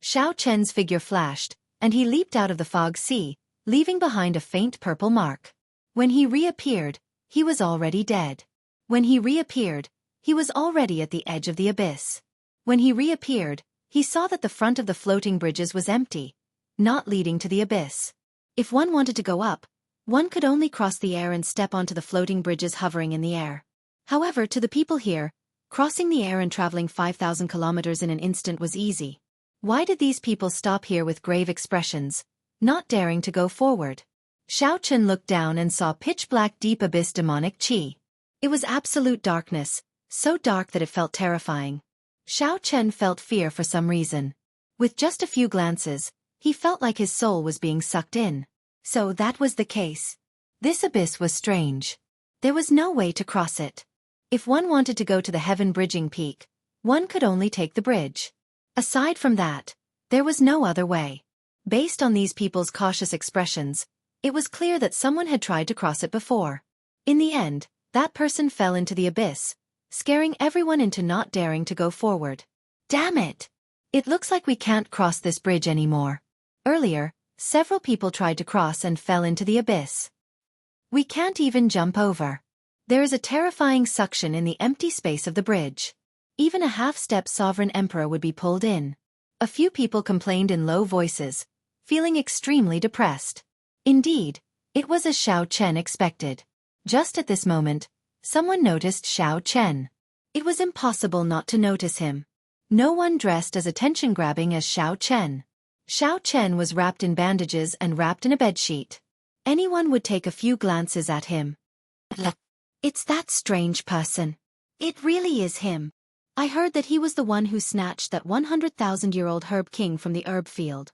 Xiao Chen's figure flashed, and he leaped out of the fog sea, leaving behind a faint purple mark. When he reappeared, he was already dead. When he reappeared, he was already at the edge of the abyss. When he reappeared, he saw that the front of the floating bridges was empty, not leading to the abyss. If one wanted to go up, one could only cross the air and step onto the floating bridges hovering in the air. However, to the people here, crossing the air and traveling 5,000 kilometers in an instant was easy. Why did these people stop here with grave expressions, not daring to go forward? Xiao Chen looked down and saw pitch-black deep abyss demonic chi. It was absolute darkness, so dark that it felt terrifying. Xiao Chen felt fear for some reason. With just a few glances, he felt like his soul was being sucked in. So that was the case. This abyss was strange. There was no way to cross it. If one wanted to go to the heaven-bridging peak, one could only take the bridge. Aside from that, there was no other way. Based on these people's cautious expressions, it was clear that someone had tried to cross it before. In the end, that person fell into the abyss, scaring everyone into not daring to go forward. Damn it! It looks like we can't cross this bridge anymore. Earlier, several people tried to cross and fell into the abyss. We can't even jump over. There is a terrifying suction in the empty space of the bridge. Even a half-step sovereign emperor would be pulled in. A few people complained in low voices, feeling extremely depressed. Indeed, it was as Xiao Chen expected. Just at this moment, someone noticed Xiao Chen. It was impossible not to notice him. No one dressed as attention-grabbing as Xiao Chen. Xiao Chen was wrapped in bandages and wrapped in a bedsheet. Anyone would take a few glances at him. It's that strange person. It really is him. I heard that he was the one who snatched that 100,000-year-old herb king from the herb field.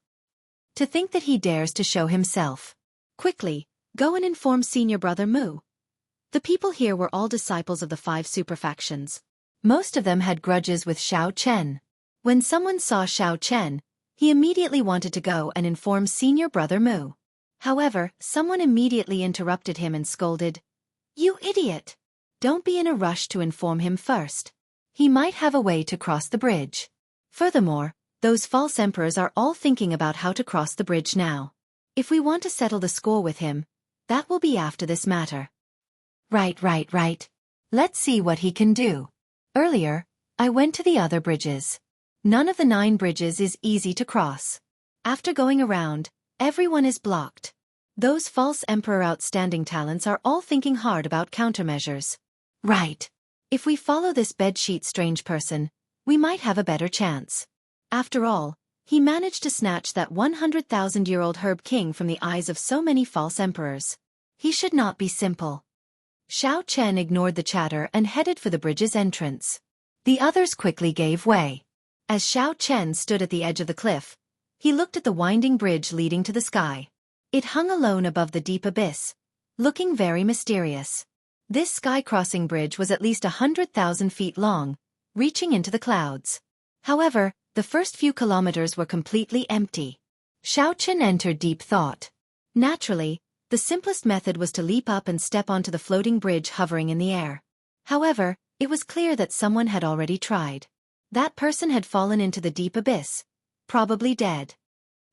To think that he dares to show himself. Quickly, go and inform senior brother Mu. The people here were all disciples of the 5 superfactions. Most of them had grudges with Xiao Chen. When someone saw Xiao Chen, he immediately wanted to go and inform senior brother Mu. However, someone immediately interrupted him and scolded, "You idiot! Don't be in a rush to inform him first. He might have a way to cross the bridge. Furthermore, those false emperors are all thinking about how to cross the bridge now. If we want to settle the score with him, that will be after this matter." Right. Let's see what he can do. Earlier, I went to the other bridges. None of the 9 bridges is easy to cross. After going around, everyone is blocked. Those false emperor outstanding talents are all thinking hard about countermeasures. Right. If we follow this bedsheet strange person, we might have a better chance. After all, he managed to snatch that 100,000-year-old herb king from the eyes of so many false emperors. He should not be simple. Xiao Chen ignored the chatter and headed for the bridge's entrance. The others quickly gave way. As Xiao Chen stood at the edge of the cliff, he looked at the winding bridge leading to the sky. It hung alone above the deep abyss, looking very mysterious. This sky-crossing bridge was at least 100,000 feet long, reaching into the clouds. However, the first few kilometers were completely empty. Xiao Chen entered deep thought. Naturally, the simplest method was to leap up and step onto the floating bridge hovering in the air. However, it was clear that someone had already tried. That person had fallen into the deep abyss, probably dead.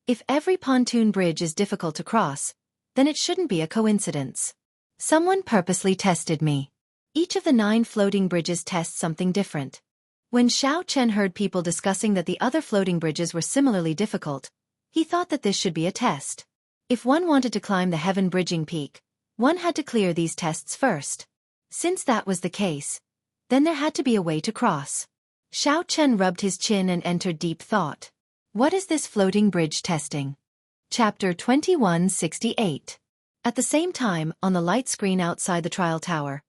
If every pontoon bridge is difficult to cross, then it shouldn't be a coincidence. Someone purposely tested me. Each of the 9 floating bridges tests something different. When Xiao Chen heard people discussing that the other floating bridges were similarly difficult, he thought that this should be a test. If one wanted to climb the heaven-bridging peak, one had to clear these tests first. Since that was the case, then there had to be a way to cross. Xiao Chen rubbed his chin and entered deep thought. What is this floating bridge testing? Chapter 2168. At the same time, on the light screen outside the trial tower,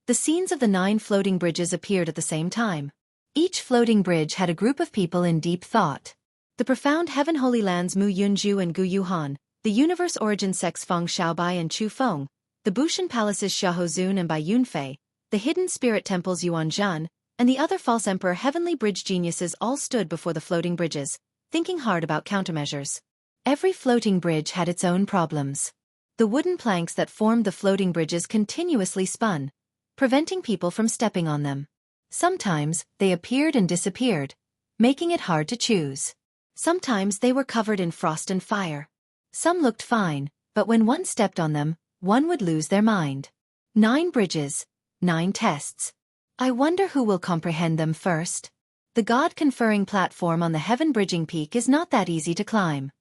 the scenes of the 9 floating bridges appeared at the same time. Each floating bridge had a group of people in deep thought. The profound heaven holy lands Mu Yunju and Gu Yuhan, the universe origin sects Feng Xiaobai and Chu Feng, the Bushan palaces Xiahozun and Bai Yunfei, the hidden spirit temples Yuanzhan, and the other false emperor heavenly bridge geniuses all stood before the floating bridges, thinking hard about countermeasures. Every floating bridge had its own problems. The wooden planks that formed the floating bridges continuously spun, preventing people from stepping on them. Sometimes, they appeared and disappeared, making it hard to choose. Sometimes they were covered in frost and fire. Some looked fine, but when one stepped on them, one would lose their mind. 9 bridges, 9 tests. I wonder who will comprehend them first. The God-conferring platform on the heaven-bridging peak is not that easy to climb.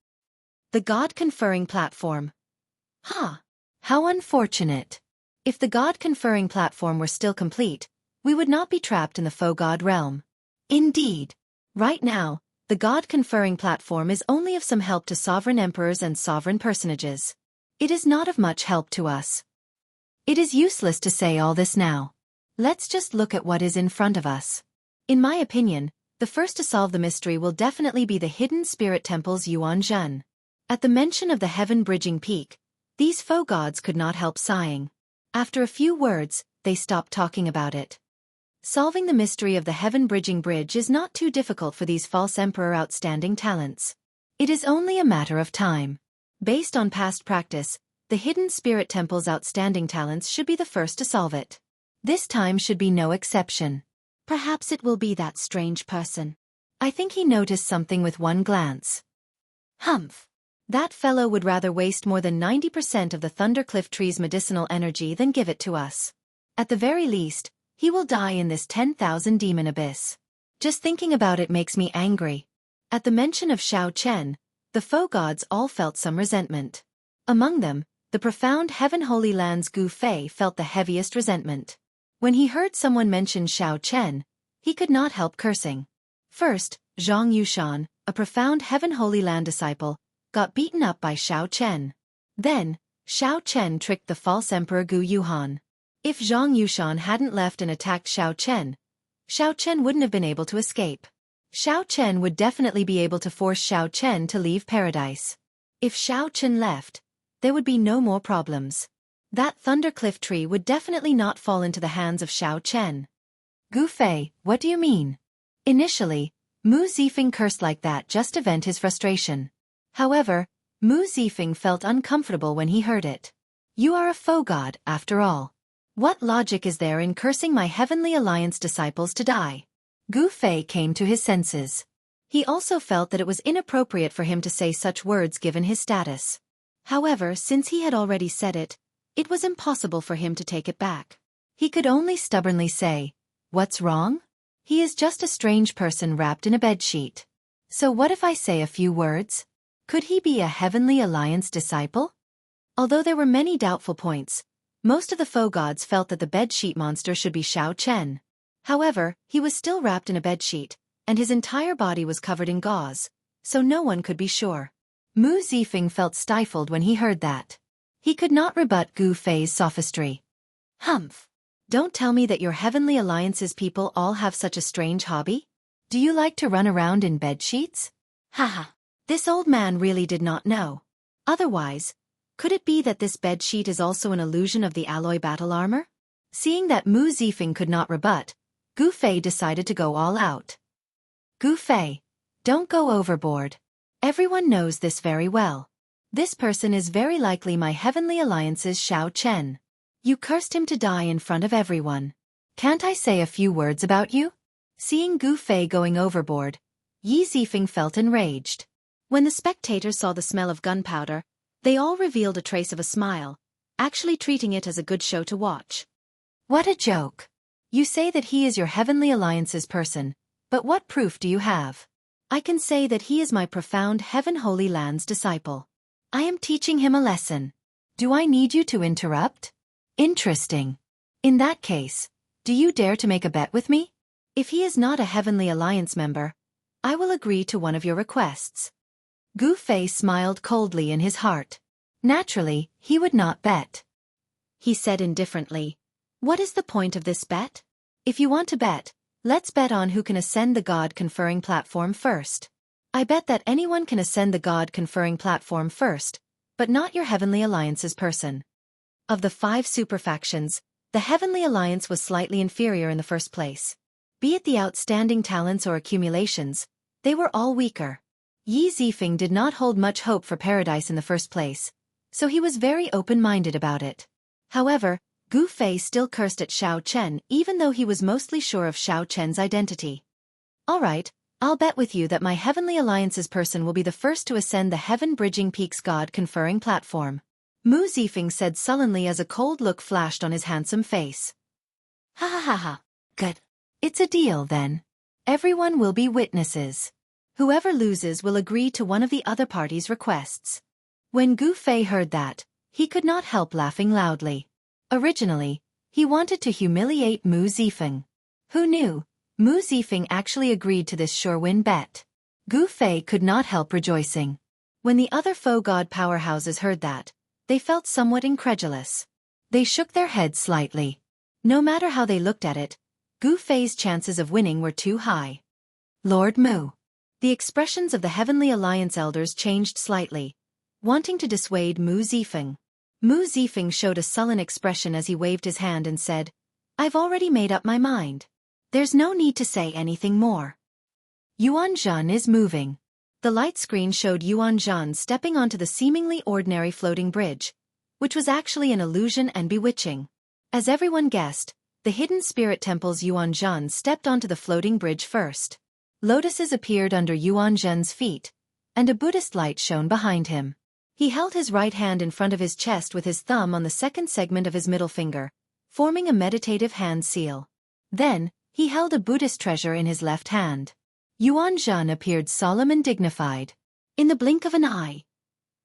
The God-conferring platform. How unfortunate. If the God-conferring platform were still complete, we would not be trapped in the faux God realm. Indeed. Right now, the God-conferring platform is only of some help to sovereign emperors and sovereign personages. It is not of much help to us. It is useless to say all this now. Let's just look at what is in front of us. In my opinion, the The first to solve the mystery will definitely be the hidden spirit temple's Yuan. At the mention of the heaven-bridging peak, these faux gods could not help sighing. After a few words, they stopped talking about it. Solving the mystery of the heaven-bridging bridge is not too difficult for these false emperor outstanding talents. It is only a matter of time. Based on past practice, the hidden spirit temple's outstanding talents should be the first to solve it. This time should be no exception. Perhaps it will be that strange person. I think he noticed something with one glance. Humph. That fellow would rather waste more than 90% of the Thundercliff tree's medicinal energy than give it to us. At the very least, he will die in this 10,000 demon abyss. Just thinking about it makes me angry. At the mention of Xiao Chen, the faux gods all felt some resentment. Among them, the profound Heaven Holy Land's Gu Fei felt the heaviest resentment. When he heard someone mention Xiao Chen, he could not help cursing. First, Zhang Yushan, a profound Heaven Holy Land disciple, got beaten up by Xiao Chen. Then, Xiao Chen tricked the false emperor Gu Yuhan. If Zhang Yushan hadn't left and attacked Xiao Chen wouldn't have been able to escape. Xiao Chen would definitely be able to force Xiao Chen to leave paradise. If Xiao Chen left, there would be no more problems. That Thundercliff tree would definitely not fall into the hands of Xiao Chen. Gu Fei, what do you mean? Initially, Mu Zifeng cursed like that just to vent his frustration. However, Mu Zifeng felt uncomfortable when he heard it. You are a faux god, after all. What logic is there in cursing my Heavenly Alliance disciples to die? Gu Fei came to his senses. He also felt that it was inappropriate for him to say such words given his status. However, since he had already said it, it was impossible for him to take it back. He could only stubbornly say, "What's wrong? He is just a strange person wrapped in a bedsheet. So what if I say a few words? Could he be a Heavenly Alliance disciple?" Although there were many doubtful points, most of the faux gods felt that the bedsheet monster should be Xiao Chen. However, he was still wrapped in a bedsheet, and his entire body was covered in gauze, so no one could be sure. Mu Zifeng felt stifled when he heard that. He could not rebut Gu Fei's sophistry. Humph! Don't tell me that your Heavenly Alliance's people all have such a strange hobby? Do you like to run around in bedsheets? Haha! This old man really did not know. Otherwise, could it be that this bedsheet is also an illusion of the alloy battle armor? Seeing that Mu Zifeng could not rebut, Gu Fei decided to go all out. Gu Fei, don't go overboard. Everyone knows this very well. This person is very likely my Heavenly Alliance's Xiao Chen. You cursed him to die in front of everyone. Can't I say a few words about you? Seeing Gu Fei going overboard, Yi Zifeng felt enraged. When the spectators saw the smell of gunpowder, they all revealed a trace of a smile, actually treating it as a good show to watch. What a joke! You say that he is your Heavenly Alliance's person, but what proof do you have? I can say that he is my profound Heaven Holy Land's disciple. I am teaching him a lesson. Do I need you to interrupt? Interesting. In that case, do you dare to make a bet with me? If he is not a Heavenly Alliance member, I will agree to one of your requests. Gu Fei smiled coldly in his heart. Naturally, he would not bet. He said indifferently, "What is the point of this bet? If you want to bet, let's bet on who can ascend the God-conferring platform first. I bet that anyone can ascend the God-conferring platform first, but not your Heavenly Alliance's person." Of the 5 superfactions, the Heavenly Alliance was slightly inferior in the first place. Be it the outstanding talents or accumulations, they were all weaker. Yi Zifeng did not hold much hope for paradise in the first place, so he was very open-minded about it. However, Gu Fei still cursed at Xiao Chen even though he was mostly sure of Xiao Chen's identity. Alright, I'll bet with you that my Heavenly Alliance's person will be the first to ascend the heaven-bridging peaks God-conferring platform. Mu Zifeng said sullenly as a cold look flashed on his handsome face. Ha ha ha ha. Good. It's a deal then. Everyone will be witnesses. Whoever loses will agree to one of the other party's requests. When Gu Fei heard that, he could not help laughing loudly. Originally, he wanted to humiliate Mu Zifeng. Who knew? Mu Zifeng actually agreed to this sure-win bet. Gu Fei could not help rejoicing. When the other faux god powerhouses heard that, they felt somewhat incredulous. They shook their heads slightly. No matter how they looked at it, Gu Fei's chances of winning were too high. Lord Mu. The expressions of the Heavenly Alliance elders changed slightly, wanting to dissuade Mu Zifeng. Mu Zifeng showed a sullen expression as he waved his hand and said, "I've already made up my mind. There's no need to say anything more." Yuan Zhan is moving. The light screen showed Yuan Zhan stepping onto the seemingly ordinary floating bridge, which was actually an illusion and bewitching. As everyone guessed, the hidden spirit temple's Yuan Zhan stepped onto the floating bridge first. Lotuses appeared under Yuan Zhan's feet, and a Buddhist light shone behind him. He held his right hand in front of his chest with his thumb on the second segment of his middle finger, forming a meditative hand seal. Then, he held a Buddhist treasure in his left hand. Yuan Zhan appeared solemn and dignified. In the blink of an eye,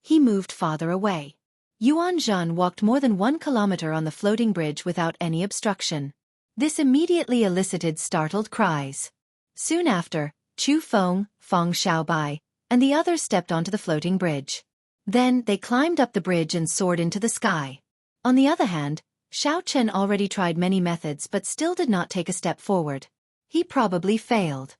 he moved farther away. Yuan Zhan walked more than 1 kilometer on the floating bridge without any obstruction. This immediately elicited startled cries. Soon after, Chu Feng, Feng Xiaobai, and the others stepped onto the floating bridge. Then, they climbed up the bridge and soared into the sky. On the other hand, Xiao Chen already tried many methods but still did not take a step forward. He probably failed.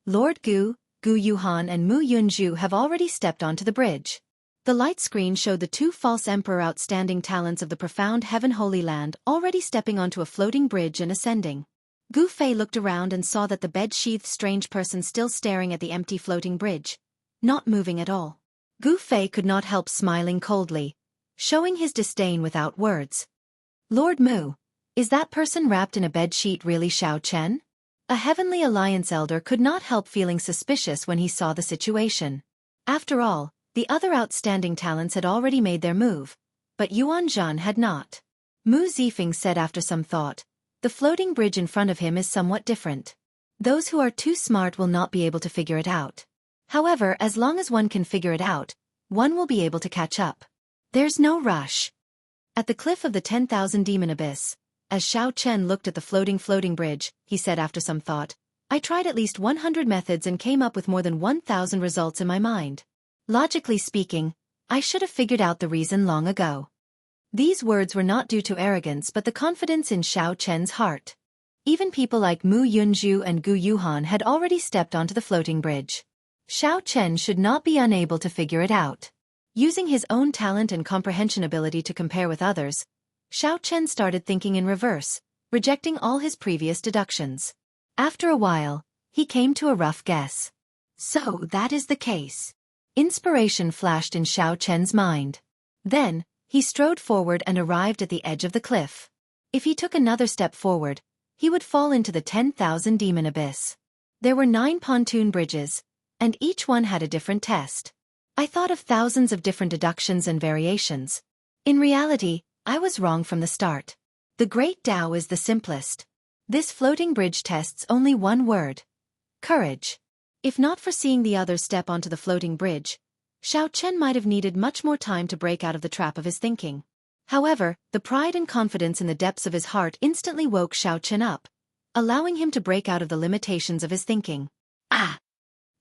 Lord Gu, Gu Yuhan and Mu Yunju have already stepped onto the bridge. The light screen showed the 2 false emperor outstanding talents of the profound Heaven Holy Land already stepping onto a floating bridge and ascending. Gu Fei looked around and saw that the bed-sheathed strange person still staring at the empty floating bridge, not moving at all. Gu Fei could not help smiling coldly, showing his disdain without words. "Lord Mu, is that person wrapped in a bedsheet really Xiao Chen?" A Heavenly Alliance elder could not help feeling suspicious when he saw the situation. After all, the other outstanding talents had already made their move, but Yuan Zhan had not. Mu Zifeng said after some thought, "The floating bridge in front of him is somewhat different. Those who are too smart will not be able to figure it out. However, as long as one can figure it out, one will be able to catch up. There's no rush." At the cliff of the 10,000 Demon Abyss, as Xiao Chen looked at the floating bridge, he said after some thought, "I tried at least 100 methods and came up with more than 1,000 results in my mind. Logically speaking, I should have figured out the reason long ago." These words were not due to arrogance but the confidence in Xiao Chen's heart. Even people like Mu Yunju and Gu Yuhan had already stepped onto the floating bridge. Xiao Chen should not be unable to figure it out. Using his own talent and comprehension ability to compare with others, Xiao Chen started thinking in reverse, rejecting all his previous deductions. After a while, he came to a rough guess. So that is the case. Inspiration flashed in Xiao Chen's mind. Then, he strode forward and arrived at the edge of the cliff. If he took another step forward, he would fall into the 10,000 Demon Abyss. There were 9 pontoon bridges, and each one had a different test. I thought of thousands of different deductions and variations. In reality, I was wrong from the start. The Great Tao is the simplest. This floating bridge tests only one word: courage. If not for seeing the others step onto the floating bridge, Xiao Chen might have needed much more time to break out of the trap of his thinking. However, the pride and confidence in the depths of his heart instantly woke Xiao Chen up, allowing him to break out of the limitations of his thinking. "Ah!"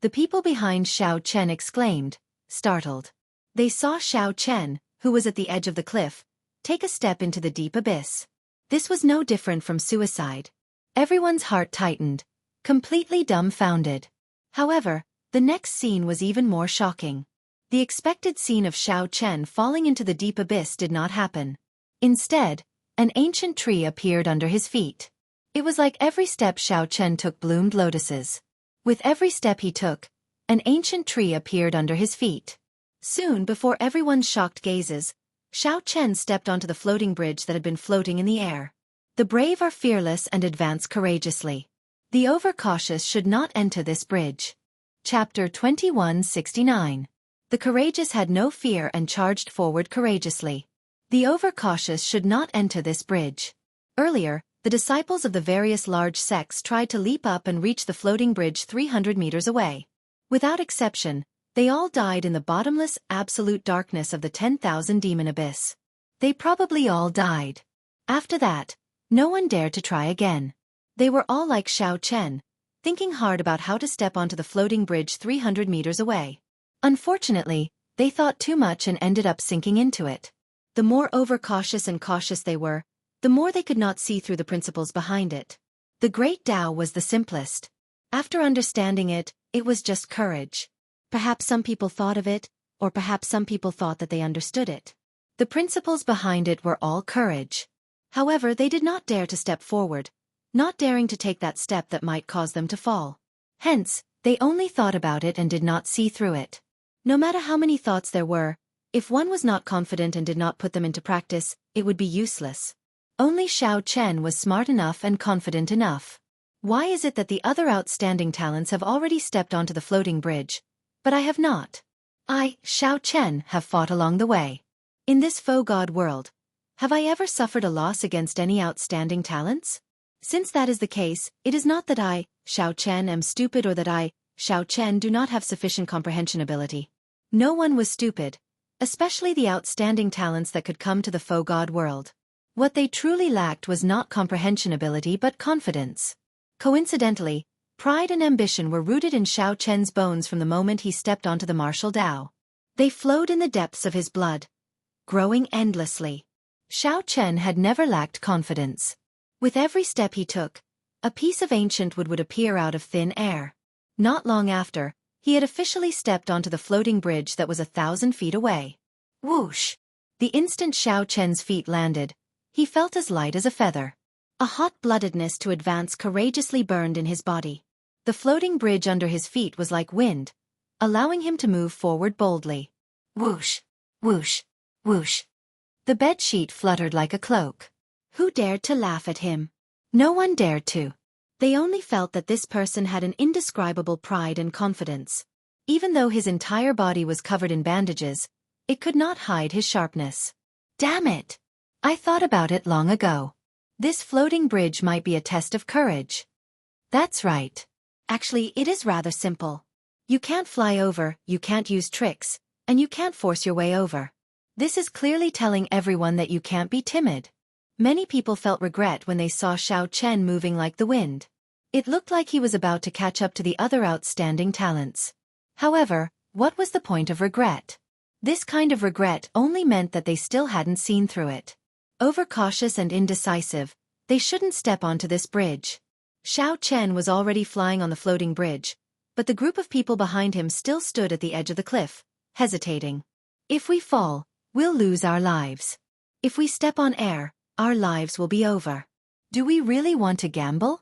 The people behind Xiao Chen exclaimed, startled. They saw Xiao Chen, who was at the edge of the cliff, take a step into the deep abyss. This was no different from suicide. Everyone's heart tightened, completely dumbfounded. However, the next scene was even more shocking. The expected scene of Xiao Chen falling into the deep abyss did not happen. Instead, an ancient tree appeared under his feet. It was like every step Xiao Chen took bloomed lotuses. With every step he took, an ancient tree appeared under his feet. Soon before everyone's shocked gazes, Xiao Chen stepped onto the floating bridge that had been floating in the air. The brave are fearless and advance courageously. The overcautious should not enter this bridge. Chapter 2169. The courageous had no fear and charged forward courageously. The overcautious should not enter this bridge. Earlier, the disciples of the various large sects tried to leap up and reach the floating bridge 300 meters away. Without exception, they all died in the bottomless, absolute darkness of the 10,000 Demon Abyss. They probably all died. After that, no one dared to try again. They were all like Xiao Chen, thinking hard about how to step onto the floating bridge 300 meters away. Unfortunately, they thought too much and ended up sinking into it. The more overcautious and cautious they were, the more they could not see through the principles behind it. The Great Tao was the simplest. After understanding it, it was just courage. Perhaps some people thought of it, or perhaps some people thought that they understood it. The principles behind it were all courage. However, they did not dare to step forward, not daring to take that step that might cause them to fall. Hence, they only thought about it and did not see through it. No matter how many thoughts there were, if one was not confident and did not put them into practice, it would be useless. Only Xiao Chen was smart enough and confident enough. Why is it that the other outstanding talents have already stepped onto the floating bridge, but I have not? I, Xiao Chen, have fought along the way. In this faux god world, have I ever suffered a loss against any outstanding talents? Since that is the case, it is not that I, Xiao Chen, am stupid or that I, Xiao Chen, do not have sufficient comprehension ability. No one was stupid, especially the outstanding talents that could come to the faux god world. What they truly lacked was not comprehension ability but confidence. Coincidentally, pride and ambition were rooted in Xiao Chen's bones from the moment he stepped onto the martial Tao. They flowed in the depths of his blood, growing endlessly. Xiao Chen had never lacked confidence. With every step he took, a piece of ancient wood would appear out of thin air. Not long after, he had officially stepped onto the floating bridge that was 1,000 feet away. Whoosh! The instant Xiao Chen's feet landed, he felt as light as a feather. A hot-bloodedness to advance courageously burned in his body. The floating bridge under his feet was like wind, allowing him to move forward boldly. Whoosh! Whoosh! Whoosh! The bedsheet fluttered like a cloak. Who dared to laugh at him? No one dared to. They only felt that this person had an indescribable pride and confidence. Even though his entire body was covered in bandages, it could not hide his sharpness. Damn it! I thought about it long ago. This floating bridge might be a test of courage. That's right. Actually, it is rather simple. You can't fly over, you can't use tricks, and you can't force your way over. This is clearly telling everyone that you can't be timid. Many people felt regret when they saw Xiao Chen moving like the wind. It looked like he was about to catch up to the other outstanding talents. However, what was the point of regret? This kind of regret only meant that they still hadn't seen through it. Overcautious and indecisive, they shouldn't step onto this bridge. Xiao Chen was already flying on the floating bridge, but the group of people behind him still stood at the edge of the cliff, hesitating. If we fall, we'll lose our lives. If we step on air, our lives will be over. Do we really want to gamble?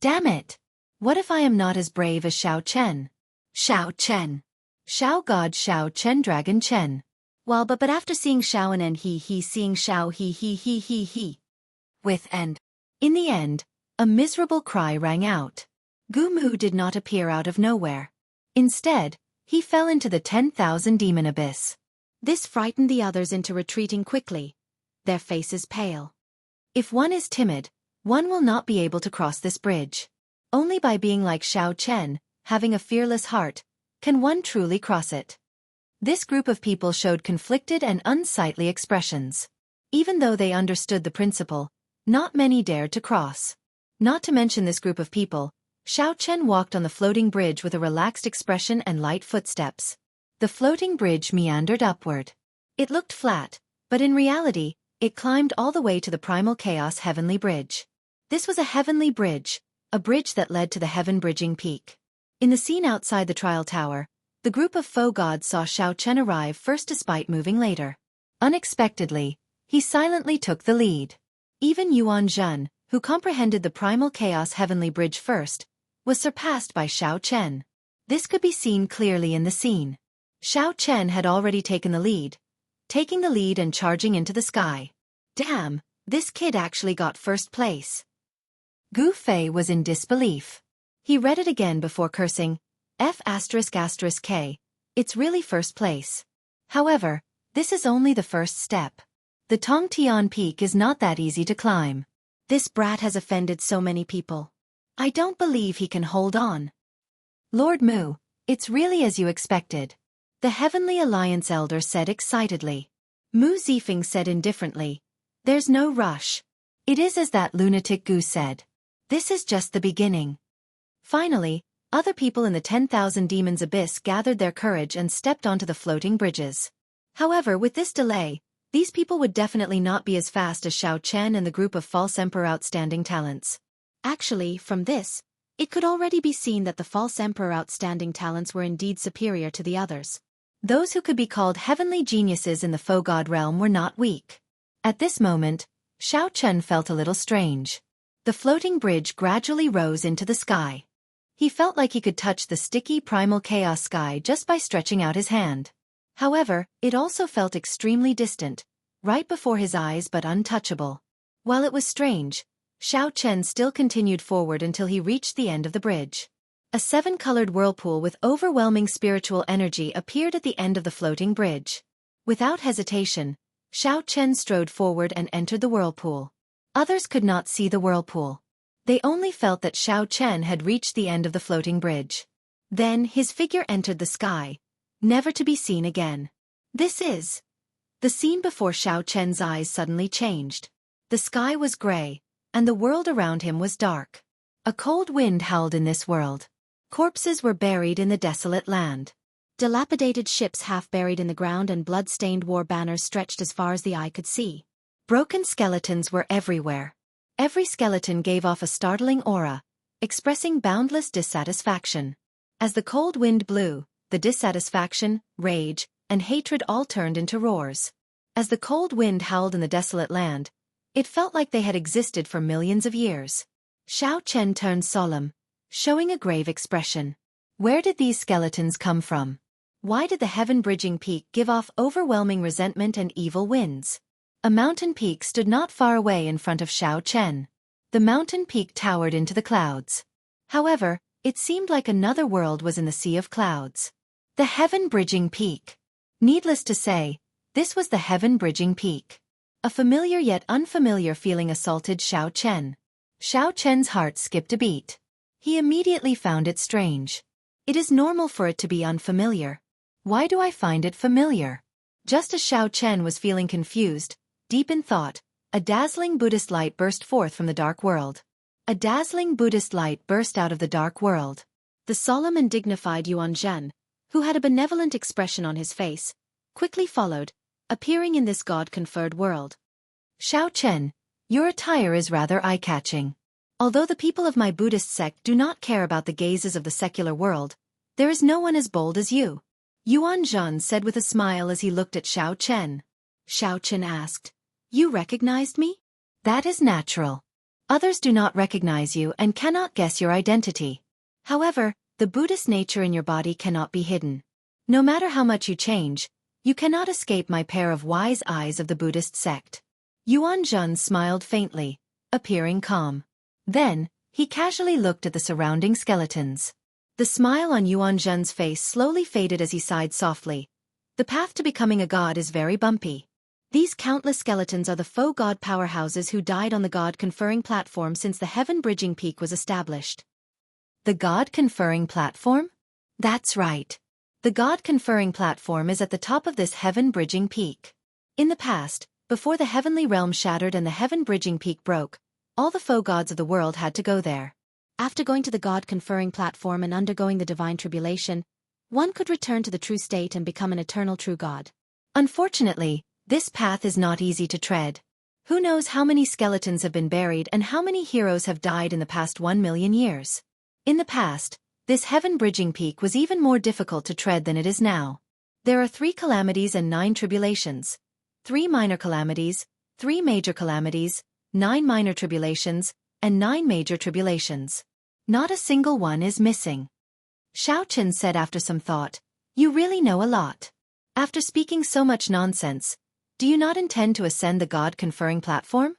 Damn it! What if I am not as brave as Xiao Chen? Xiao Chen. Xiao God Xiao Chen Dragon Chen. Well, but after seeing Xiao and he seeing Xiao he. In the end, a miserable cry rang out. Gu Mu did not appear out of nowhere. Instead, he fell into the 10,000 demon abyss. This frightened the others into retreating quickly, their faces pale. If one is timid, one will not be able to cross this bridge. Only by being like Xiao Chen, having a fearless heart, can one truly cross it. This group of people showed conflicted and unsightly expressions. Even though they understood the principle, not many dared to cross. Not to mention this group of people, Xiao Chen walked on the floating bridge with a relaxed expression and light footsteps. The floating bridge meandered upward. It looked flat, but in reality, it climbed all the way to the Primal Chaos Heavenly Bridge. This was a heavenly bridge, a bridge that led to the heaven-bridging peak. In the scene outside the trial tower, the group of faux gods saw Xiao Chen arrive first despite moving later. Unexpectedly, he silently took the lead. Even Yuan Zhen, who comprehended the Primal Chaos Heavenly Bridge first, was surpassed by Xiao Chen. This could be seen clearly in the scene. Xiao Chen had already taken the lead, taking the lead and charging into the sky. Damn, this kid actually got first place. Gu Fei was in disbelief. He read it again before cursing, F***K, it's really first place. However, this is only the first step. The Tongtian Peak is not that easy to climb. This brat has offended so many people. I don't believe he can hold on. Lord Mu, it's really as you expected. The Heavenly Alliance Elder said excitedly. Mu Zifeng said indifferently, there's no rush. It is as that lunatic Gu said. This is just the beginning. Finally, other people in the 10,000 Demons Abyss gathered their courage and stepped onto the floating bridges. However, with this delay, these people would definitely not be as fast as Xiao Chen and the group of false emperor outstanding talents. Actually, from this, It could already be seen that the false emperor's outstanding talents were indeed superior to the others. Those who could be called heavenly geniuses in the faux god realm were not weak. At this moment, Xiao Chen felt a little strange. The floating bridge gradually rose into the sky. He felt like he could touch the sticky primal chaos sky just by stretching out his hand. However, it also felt extremely distant, right before his eyes but untouchable. While it was strange, Xiao Chen still continued forward until he reached the end of the bridge. A 7-colored whirlpool with overwhelming spiritual energy appeared at the end of the floating bridge. Without hesitation, Xiao Chen strode forward and entered the whirlpool. Others could not see the whirlpool. They only felt that Xiao Chen had reached the end of the floating bridge. Then his figure entered the sky, never to be seen again. This is... The scene before Xiao Chen's eyes suddenly changed. The sky was gray, and the world around him was dark. A cold wind howled in this world. Corpses were buried in the desolate land. Dilapidated ships half buried in the ground and blood-stained war banners stretched as far as the eye could see. Broken skeletons were everywhere. Every skeleton gave off a startling aura, expressing boundless dissatisfaction. As the cold wind blew, the dissatisfaction, rage, and hatred all turned into roars. As the cold wind howled in the desolate land, it felt like they had existed for millions of years. Xiao Chen turned solemn, showing a grave expression. Where did these skeletons come from? Why did the heaven-bridging peak give off overwhelming resentment and evil winds? A mountain peak stood not far away in front of Xiao Chen. The mountain peak towered into the clouds. However, it seemed like another world was in the sea of clouds. The heaven-bridging peak. Needless to say, this was the heaven-bridging peak. A familiar yet unfamiliar feeling assaulted Xiao Chen. Xiao Chen's heart skipped a beat. He immediately found it strange. It is normal for it to be unfamiliar. Why do I find it familiar? Just as Xiao Chen was feeling confused, deep in thought, a dazzling Buddhist light burst forth from the dark world. A dazzling Buddhist light burst out of the dark world. The solemn and dignified Yuan Zhen, who had a benevolent expression on his face, quickly followed, appearing in this God-conferred world. Xiao Chen, your attire is rather eye-catching. Although the people of my Buddhist sect do not care about the gazes of the secular world, there is no one as bold as you. Yuan Zhen said with a smile as he looked at Xiao Chen. Xiao Chen asked, "You recognized me?" That is natural. Others do not recognize you and cannot guess your identity. However, the Buddhist nature in your body cannot be hidden. No matter how much you change, you cannot escape my pair of wise eyes of the Buddhist sect. Yuan Zhen smiled faintly, appearing calm. Then, he casually looked at the surrounding skeletons. The smile on Yuan Zhen's face slowly faded as he sighed softly. The path to becoming a god is very bumpy. These countless skeletons are the faux god powerhouses who died on the god-conferring platform since the heaven-bridging peak was established. The god-conferring platform? That's right. The god-conferring platform is at the top of this heaven-bridging peak. In the past, before the heavenly realm shattered and the heaven-bridging peak broke, all the faux gods of the world had to go there. After going to the god-conferring platform and undergoing the divine tribulation, one could return to the true state and become an eternal true god. Unfortunately, this path is not easy to tread. Who knows how many skeletons have been buried and how many heroes have died in the past 1,000,000 years. In the past, this heaven-bridging peak was even more difficult to tread than it is now. There are 3 calamities and 9 tribulations. 3 minor calamities, 3 major calamities, 9 minor tribulations, and 9 major tribulations. Not a single one is missing. Xiao Chen said after some thought, "You really know a lot. After speaking so much nonsense, do you not intend to ascend the god-conferring platform?"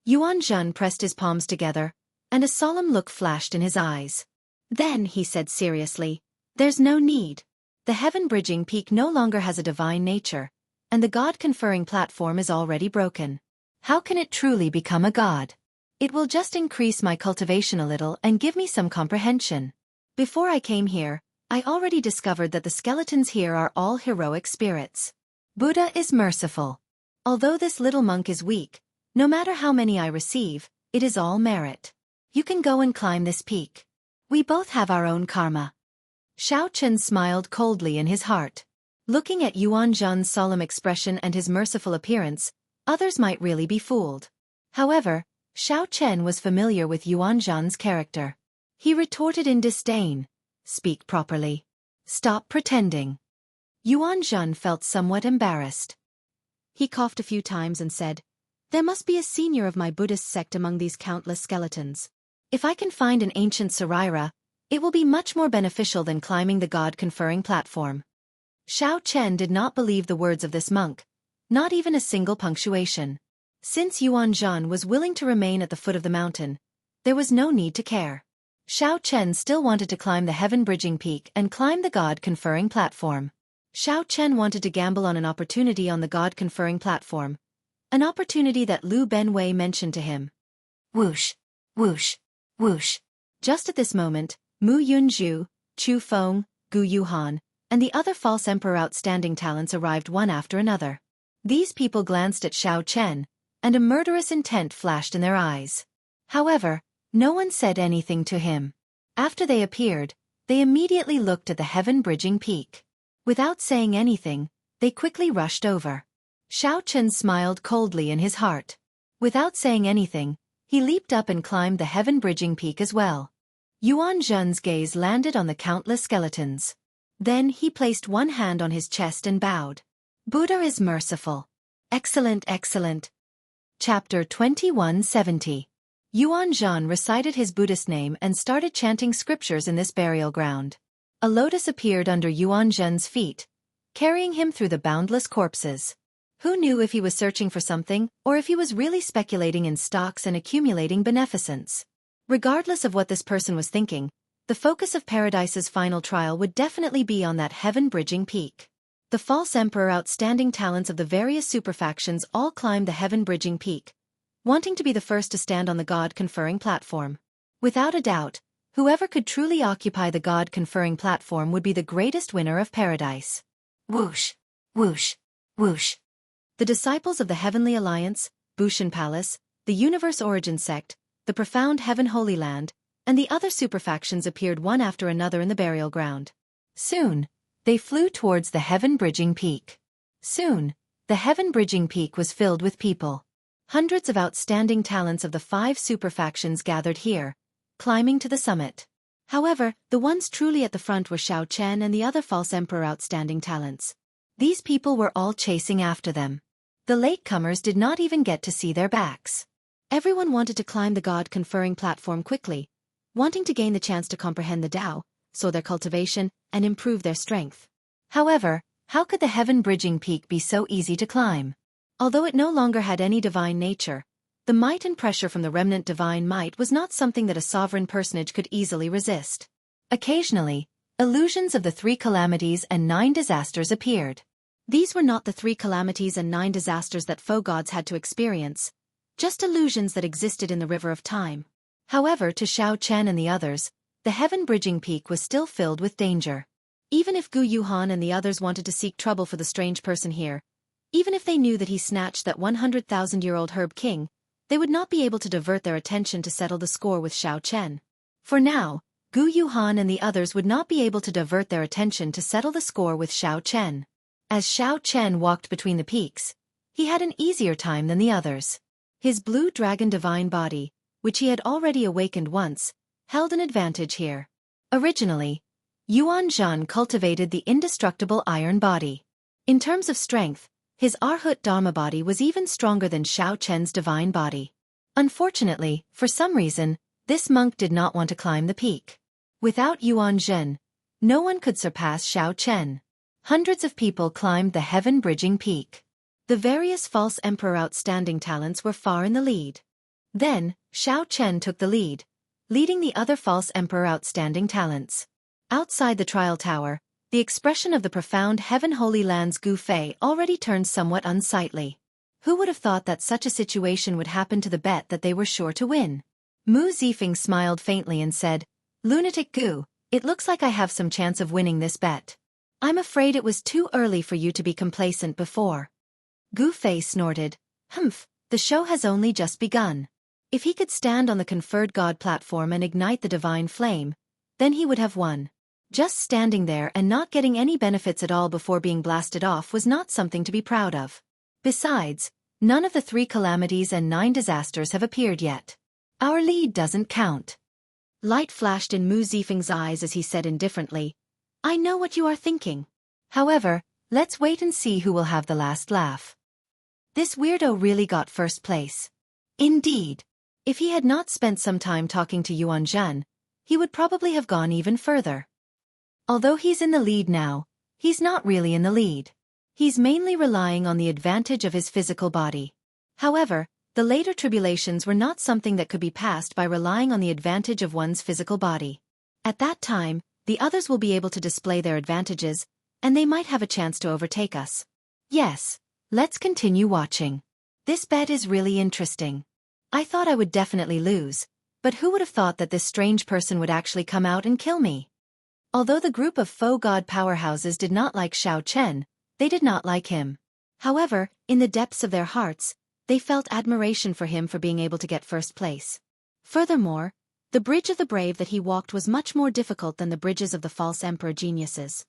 Yuan Zhen pressed his palms together, and a solemn look flashed in his eyes. Then he said seriously, "There's no need. The heaven-bridging peak no longer has a divine nature, and the god-conferring platform is already broken. How can it truly become a god? It will just increase my cultivation a little and give me some comprehension. Before I came here, I already discovered that the skeletons here are all heroic spirits. Buddha is merciful. Although this little monk is weak, no matter how many I receive, it is all merit. You can go and climb this peak. We both have our own karma." Xiao Chen smiled coldly in his heart. Looking at Yuan Zhen's solemn expression and his merciful appearance, others might really be fooled. However, Xiao Chen was familiar with Yuan Zhen's character. He retorted in disdain. Speak properly. Stop pretending. Yuan Zhen felt somewhat embarrassed. He coughed a few times and said, "There must be a senior of my Buddhist sect among these countless skeletons. If I can find an ancient Saraira, it will be much more beneficial than climbing the god-conferring platform." Xiao Chen did not believe the words of this monk, not even a single punctuation. Since Yuan Zhen was willing to remain at the foot of the mountain, there was no need to care. Xiao Chen still wanted to climb the heaven-bridging peak and climb the god-conferring platform. Xiao Chen wanted to gamble on an opportunity on the god-conferring platform, an opportunity that Lu Benwei mentioned to him. Whoosh, whoosh, whoosh. Just at this moment, Mu Yunzhu, Chu Feng, Gu Yuhan, and the other false emperor outstanding talents arrived one after another. These people glanced at Xiao Chen, and a murderous intent flashed in their eyes. However, no one said anything to him. After they appeared, they immediately looked at the heaven-bridging peak. Without saying anything, they quickly rushed over. Xiao Chen smiled coldly in his heart. Without saying anything, he leaped up and climbed the heaven-bridging peak as well. Yuan Zhen's gaze landed on the countless skeletons. Then he placed one hand on his chest and bowed. Buddha is merciful. Excellent, excellent. Chapter 2170. Yuan Zhen recited his Buddhist name and started chanting scriptures in this burial ground. A lotus appeared under Yuan Zhen's feet, carrying him through the boundless corpses. Who knew if he was searching for something or if he was really speculating in stocks and accumulating beneficence? Regardless of what this person was thinking, the focus of Paradise's final trial would definitely be on that heaven-bridging peak. The false emperor outstanding talents of the various superfactions all climbed the heaven-bridging peak, wanting to be the first to stand on the god-conferring platform. Without a doubt, whoever could truly occupy the god-conferring platform would be the greatest winner of Paradise. Whoosh, whoosh, whoosh. The disciples of the Heavenly Alliance, Bushan Palace, the Universe Origin Sect, the Profound Heaven Holy Land, and the other superfactions appeared one after another in the burial ground. Soon, they flew towards the heaven-bridging peak. Soon, the heaven-bridging peak was filled with people. Hundreds of outstanding talents of the 5 superfactions gathered here, climbing to the summit. However, the ones truly at the front were Xiao Chen and the other false emperor outstanding talents. These people were all chasing after them. The latecomers did not even get to see their backs. Everyone wanted to climb the god-conferring platform quickly, wanting to gain the chance to comprehend the Tao, sow their cultivation, and improve their strength. However, how could the heaven-bridging peak be so easy to climb? Although it no longer had any divine nature, the might and pressure from the remnant divine might was not something that a sovereign personage could easily resist. Occasionally, illusions of the 3 calamities and 9 disasters appeared. These were not the 3 calamities and 9 disasters that foe gods had to experience, just illusions that existed in the river of time. However, to Xiao Chen and the others, the heaven-bridging peak was still filled with danger. Even if Gu Yuhan and the others wanted to seek trouble for the strange person here, even if they knew that he snatched that 100,000-year-old herb king, they would not be able to divert their attention to settle the score with Xiao Chen. For now, Gu Yuhan and the others would not be able to divert their attention to settle the score with Xiao Chen. As Xiao Chen walked between the peaks, he had an easier time than the others. His blue dragon divine body, which he had already awakened once, held an advantage here. Originally, Yuan Zhen cultivated the indestructible iron body. In terms of strength, his Arhat Dharma body was even stronger than Xiao Chen's divine body. Unfortunately, for some reason, this monk did not want to climb the peak. Without Yuan Zhen, no one could surpass Xiao Chen. Hundreds of people climbed the heaven-bridging peak. The various false emperor outstanding talents were far in the lead. Then, Xiao Chen took the lead, leading the other false emperor outstanding talents. Outside the trial tower, the expression of the profound heaven holy land's Gu Fei already turned somewhat unsightly. Who would have thought that such a situation would happen to the bet that they were sure to win? Mu Zifeng smiled faintly and said, "Lunatic Gu, it looks like I have some chance of winning this bet. I'm afraid it was too early for you to be complacent before." Gu Fei snorted, "Humph, the show has only just begun. If he could stand on the conferred god platform and ignite the divine flame, then he would have won. Just standing there and not getting any benefits at all before being blasted off was not something to be proud of. Besides, none of the 3 calamities and 9 disasters have appeared yet. Our lead doesn't count." Light flashed in Mu Zifeng's eyes as he said indifferently, "I know what you are thinking. However, let's wait and see who will have the last laugh." This weirdo really got first place. Indeed. If he had not spent some time talking to Yuan Zhen, he would probably have gone even further. Although he's in the lead now, he's not really in the lead. He's mainly relying on the advantage of his physical body. However, the later tribulations were not something that could be passed by relying on the advantage of one's physical body. At that time, the others will be able to display their advantages, and they might have a chance to overtake us. Yes, let's continue watching. This bet is really interesting. I thought I would definitely lose, but who would have thought that this strange person would actually come out and kill me? Although the group of faux god powerhouses did not like Xiao Chen, they did not like him. However, in the depths of their hearts, they felt admiration for him for being able to get first place. Furthermore, the bridge of the brave that he walked was much more difficult than the bridges of the false emperor geniuses.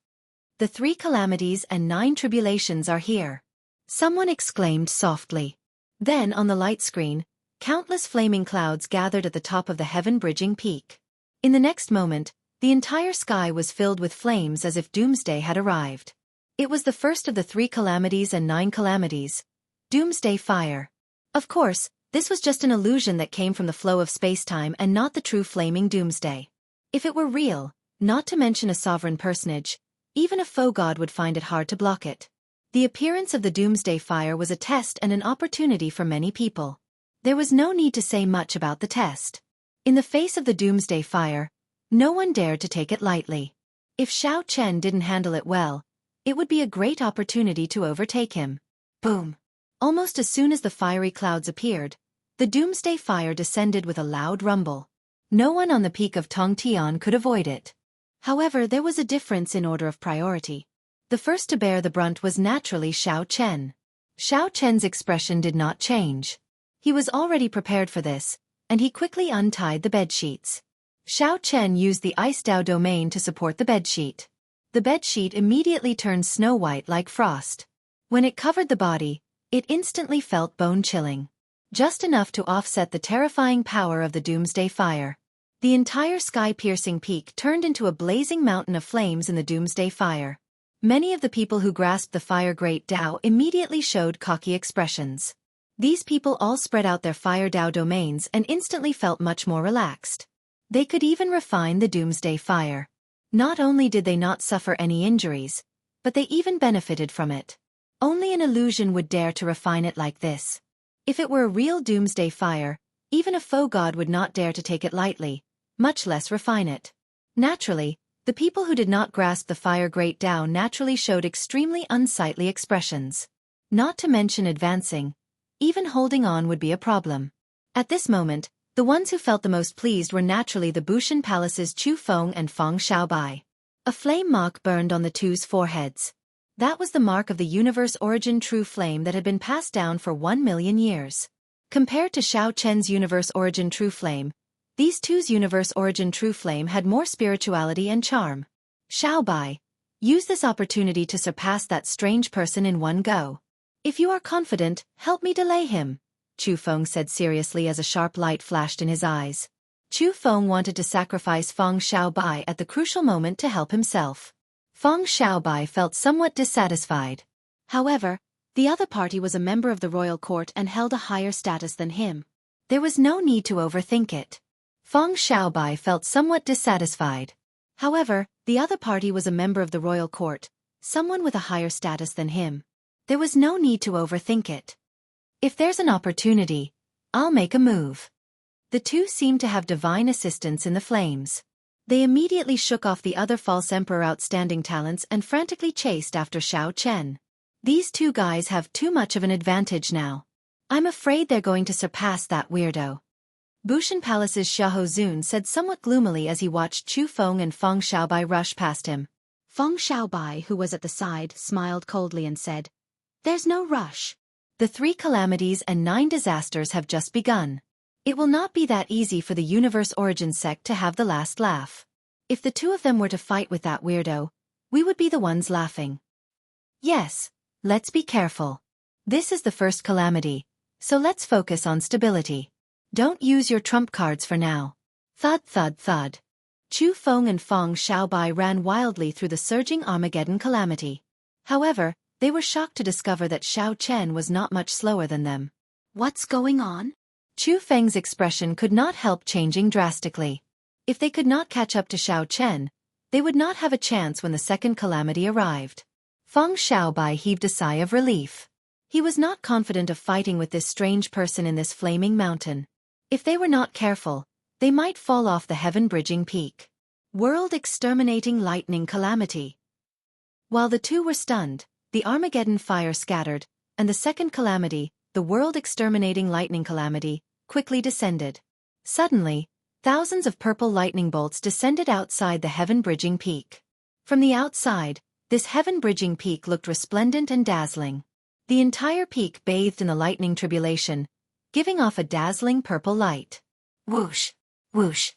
The 3 calamities and 9 tribulations are here. Someone exclaimed softly. Then on the light screen, countless flaming clouds gathered at the top of the heaven-bridging peak. In the next moment, the entire sky was filled with flames as if doomsday had arrived. It was the first of the 3 calamities and 9 calamities. Doomsday fire. Of course, this was just an illusion that came from the flow of space-time and not the true flaming doomsday. If it were real, not to mention a sovereign personage, even a faux god would find it hard to block it. The appearance of the doomsday fire was a test and an opportunity for many people. There was no need to say much about the test. In the face of the doomsday fire, no one dared to take it lightly. If Xiao Chen didn't handle it well, it would be a great opportunity to overtake him. Boom! Almost as soon as the fiery clouds appeared, the doomsday fire descended with a loud rumble. No one on the peak of Tongtian could avoid it. However, there was a difference in order of priority. The first to bear the brunt was naturally Xiao Chen. Xiao Chen's expression did not change. He was already prepared for this, and he quickly untied the bedsheets. Xiao Chen used the Ice Dao domain to support the bedsheet. The bedsheet immediately turned snow-white like frost. When it covered the body, it instantly felt bone-chilling. Just enough to offset the terrifying power of the doomsday fire. The entire sky-piercing peak turned into a blazing mountain of flames in the doomsday fire. Many of the people who grasped the fire great Dao immediately showed cocky expressions. These people all spread out their fire Dao domains and instantly felt much more relaxed. They could even refine the doomsday fire. Not only did they not suffer any injuries, but they even benefited from it. Only an illusion would dare to refine it like this. If it were a real doomsday fire, even a faux god would not dare to take it lightly, much less refine it. Naturally, the people who did not grasp the fire great Dao naturally showed extremely unsightly expressions. Not to mention advancing, even holding on would be a problem. At this moment, the ones who felt the most pleased were naturally the Bushan Palace's Chu Feng and Feng Xiaobai. A flame mark burned on the two's foreheads. That was the mark of the universe origin true flame that had been passed down for 1 million years. Compared to Xiao Chen's universe origin true flame, these two's universe origin true flame had more spirituality and charm. Xiaobai, use this opportunity to surpass that strange person in one go. If you are confident, help me delay him, Chu Feng said seriously as a sharp light flashed in his eyes. Chu Feng wanted to sacrifice Feng Xiaobai at the crucial moment to help himself. Feng Xiaobai felt somewhat dissatisfied. However, the other party was a member of the royal court and held a higher status than him. There was no need to overthink it. Feng Xiaobai felt somewhat dissatisfied. However, the other party was a member of the royal court, someone with a higher status than him. There was no need to overthink it. If there's an opportunity, I'll make a move. The two seemed to have divine assistance in the flames. They immediately shook off the other false emperor outstanding talents and frantically chased after Xiao Chen. These two guys have too much of an advantage now. I'm afraid they're going to surpass that weirdo. Bushan Palace's Xiahou Zun said somewhat gloomily as he watched Chu Feng and Feng Xiaobai rush past him. Feng Xiaobai, who was at the side, smiled coldly and said, "There's no rush. The 3 calamities and 9 disasters have just begun. It will not be that easy for the Universe Origin sect to have the last laugh. If the two of them were to fight with that weirdo, we would be the ones laughing. Yes, let's be careful. This is the first calamity, so let's focus on stability. Don't use your trump cards for now." Thud thud thud. Chu Feng and Feng Xiaobai ran wildly through the surging Armageddon calamity. However, they were shocked to discover that Xiao Chen was not much slower than them. What's going on? Chu Feng's expression could not help changing drastically. If they could not catch up to Xiao Chen, they would not have a chance when the second calamity arrived. Feng Xiaobai heaved a sigh of relief. He was not confident of fighting with this strange person in this flaming mountain. If they were not careful, they might fall off the heaven-bridging peak. World-exterminating lightning calamity. While the two were stunned, the Armageddon fire scattered, and the second calamity, the world-exterminating lightning calamity, quickly descended. Suddenly, thousands of purple lightning bolts descended outside the heaven-bridging peak. From the outside, this heaven-bridging peak looked resplendent and dazzling. The entire peak bathed in the lightning tribulation, giving off a dazzling purple light. Whoosh! Whoosh!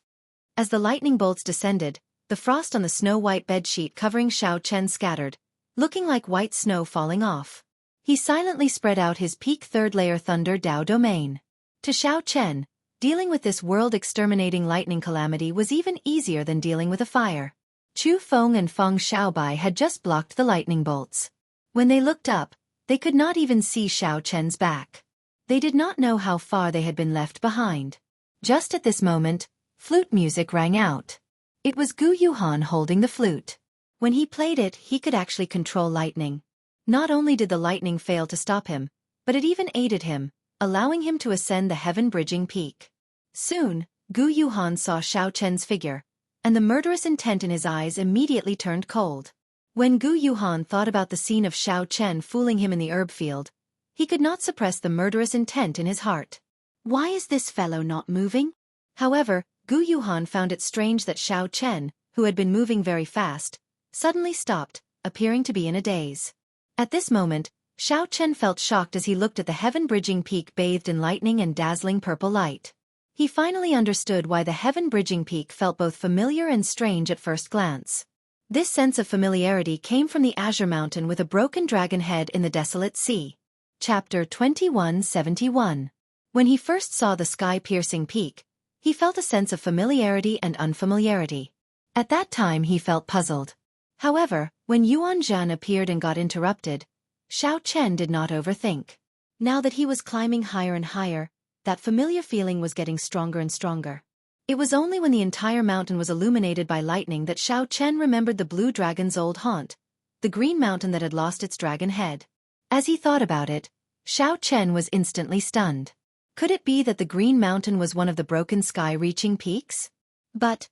As the lightning bolts descended, the frost on the snow-white bedsheet covering Xiao Chen scattered, looking like white snow falling off. He silently spread out his peak third-layer Thunder Dao domain. To Xiao Chen, dealing with this world-exterminating lightning calamity was even easier than dealing with a fire. Chu Feng and Feng Xiaobai had just blocked the lightning bolts. When they looked up, they could not even see Xiao Chen's back. They did not know how far they had been left behind. Just at this moment, flute music rang out. It was Gu Yuhan holding the flute. When he played it, he could actually control lightning. Not only did the lightning fail to stop him, but it even aided him, allowing him to ascend the heaven-bridging peak. Soon, Gu Yuhan saw Xiao Chen's figure, and the murderous intent in his eyes immediately turned cold. When Gu Yuhan thought about the scene of Xiao Chen fooling him in the herb field, he could not suppress the murderous intent in his heart. Why is this fellow not moving? However, Gu Yuhan found it strange that Xiao Chen, who had been moving very fast, suddenly stopped, appearing to be in a daze. At this moment, Xiao Chen felt shocked as he looked at the heaven-bridging peak bathed in lightning and dazzling purple light. He finally understood why the heaven-bridging peak felt both familiar and strange at first glance. This sense of familiarity came from the Azure Mountain with a broken dragon head in the desolate sea. Chapter 2171. When he first saw the sky-piercing peak, he felt a sense of familiarity and unfamiliarity. At that time he felt puzzled. However, when Yuan Zhan appeared and got interrupted, Xiao Chen did not overthink. Now that he was climbing higher and higher, that familiar feeling was getting stronger and stronger. It was only when the entire mountain was illuminated by lightning that Xiao Chen remembered the blue dragon's old haunt, the green mountain that had lost its dragon head. As he thought about it, Xiao Chen was instantly stunned. Could it be that the green mountain was one of the broken sky-reaching peaks? But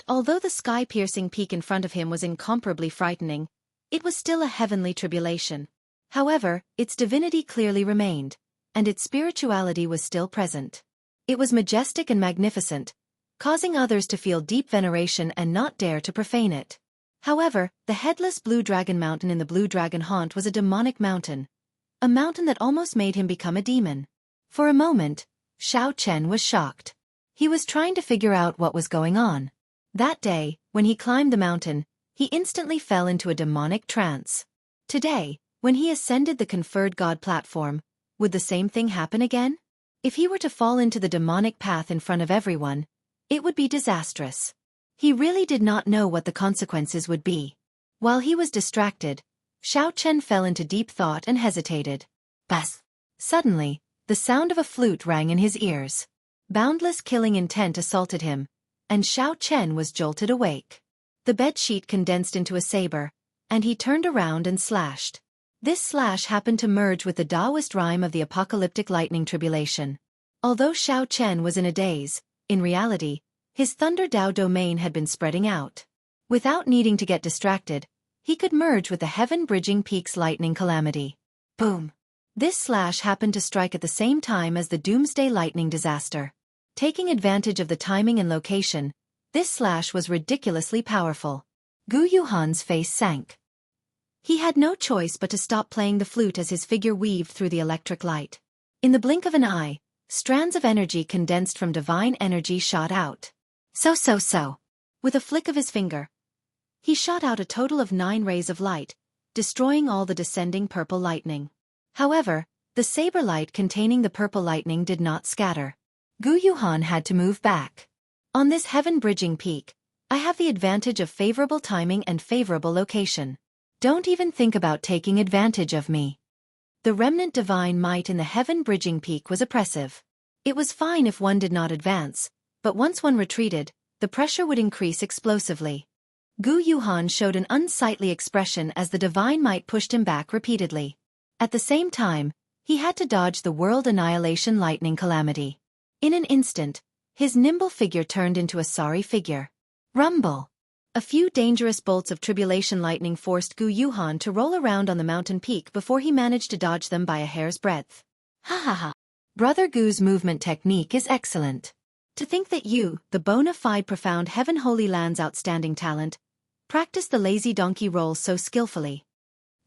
although the sky-piercing peak in front of him was incomparably frightening, it was still a heavenly tribulation. However, its divinity clearly remained, and its spirituality was still present. It was majestic and magnificent, causing others to feel deep veneration and not dare to profane it. However, the headless Blue Dragon Mountain in the Blue Dragon Haunt was a demonic mountain, a mountain that almost made him become a demon. For a moment, Xiao Chen was shocked. He was trying to figure out what was going on. That day, when he climbed the mountain, he instantly fell into a demonic trance. Today, when he ascended the conferred god platform, would the same thing happen again? If he were to fall into the demonic path in front of everyone, it would be disastrous. He really did not know what the consequences would be. While he was distracted, Xiao Chen fell into deep thought and hesitated. Buzz! Suddenly, the sound of a flute rang in his ears. Boundless killing intent assaulted him, and Xiao Chen was jolted awake. The bedsheet condensed into a saber, and he turned around and slashed. This slash happened to merge with the Taoist rhyme of the apocalyptic lightning tribulation. Although Xiao Chen was in a daze, in reality, his Thunder Dao domain had been spreading out. Without needing to get distracted, he could merge with the heaven-bridging peak's lightning calamity. Boom! This slash happened to strike at the same time as the doomsday lightning disaster. Taking advantage of the timing and location, this slash was ridiculously powerful. Gu Yuhan's face sank. He had no choice but to stop playing the flute as his figure weaved through the electric light. In the blink of an eye, strands of energy condensed from divine energy shot out. So. With a flick of his finger, he shot out a total of 9 rays of light, destroying all the descending purple lightning. However, the saber light containing the purple lightning did not scatter. Gu Yuhan had to move back. On this heaven-bridging peak, I have the advantage of favorable timing and favorable location. Don't even think about taking advantage of me. The remnant divine might in the heaven-bridging peak was oppressive. It was fine if one did not advance, but once one retreated, the pressure would increase explosively. Gu Yuhan showed an unsightly expression as the divine might pushed him back repeatedly. At the same time, he had to dodge the world annihilation lightning calamity. In an instant, his nimble figure turned into a sorry figure. Rumble! A few dangerous bolts of tribulation lightning forced Gu Yuhan to roll around on the mountain peak before he managed to dodge them by a hair's breadth. Ha ha ha! Brother Gu's movement technique is excellent. To think that you, the bona fide profound Heaven Holy Land's outstanding talent, practiced the lazy donkey roll so skillfully.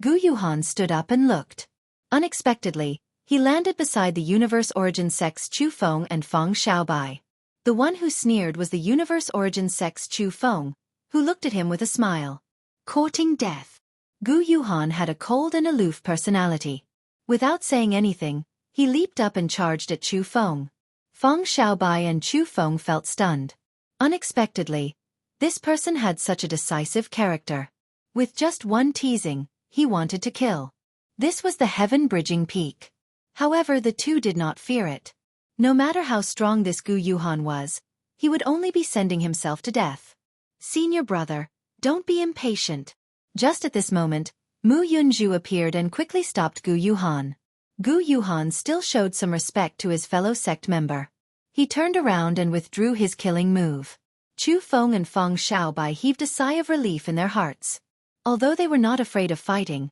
Gu Yuhan stood up and looked. Unexpectedly, he landed beside the Universe Origin Sect's Chu Feng and Feng Xiaobai. The one who sneered was the Universe Origin Sect's Chu Feng, who looked at him with a smile. Courting death. Gu Yuhan had a cold and aloof personality. Without saying anything, he leaped up and charged at Chu Feng. Feng Xiaobai and Chu Feng felt stunned. Unexpectedly, this person had such a decisive character. With just one teasing, he wanted to kill. This was the heaven-bridging peak. However, the two did not fear it. No matter how strong this Gu Yuhan was, he would only be sending himself to death. Senior brother, don't be impatient. Just at this moment, Mu Yunju appeared and quickly stopped Gu Yuhan. Gu Yuhan still showed some respect to his fellow sect member. He turned around and withdrew his killing move. Chu Feng and Feng Xiaobai heaved a sigh of relief in their hearts. Although they were not afraid of fighting,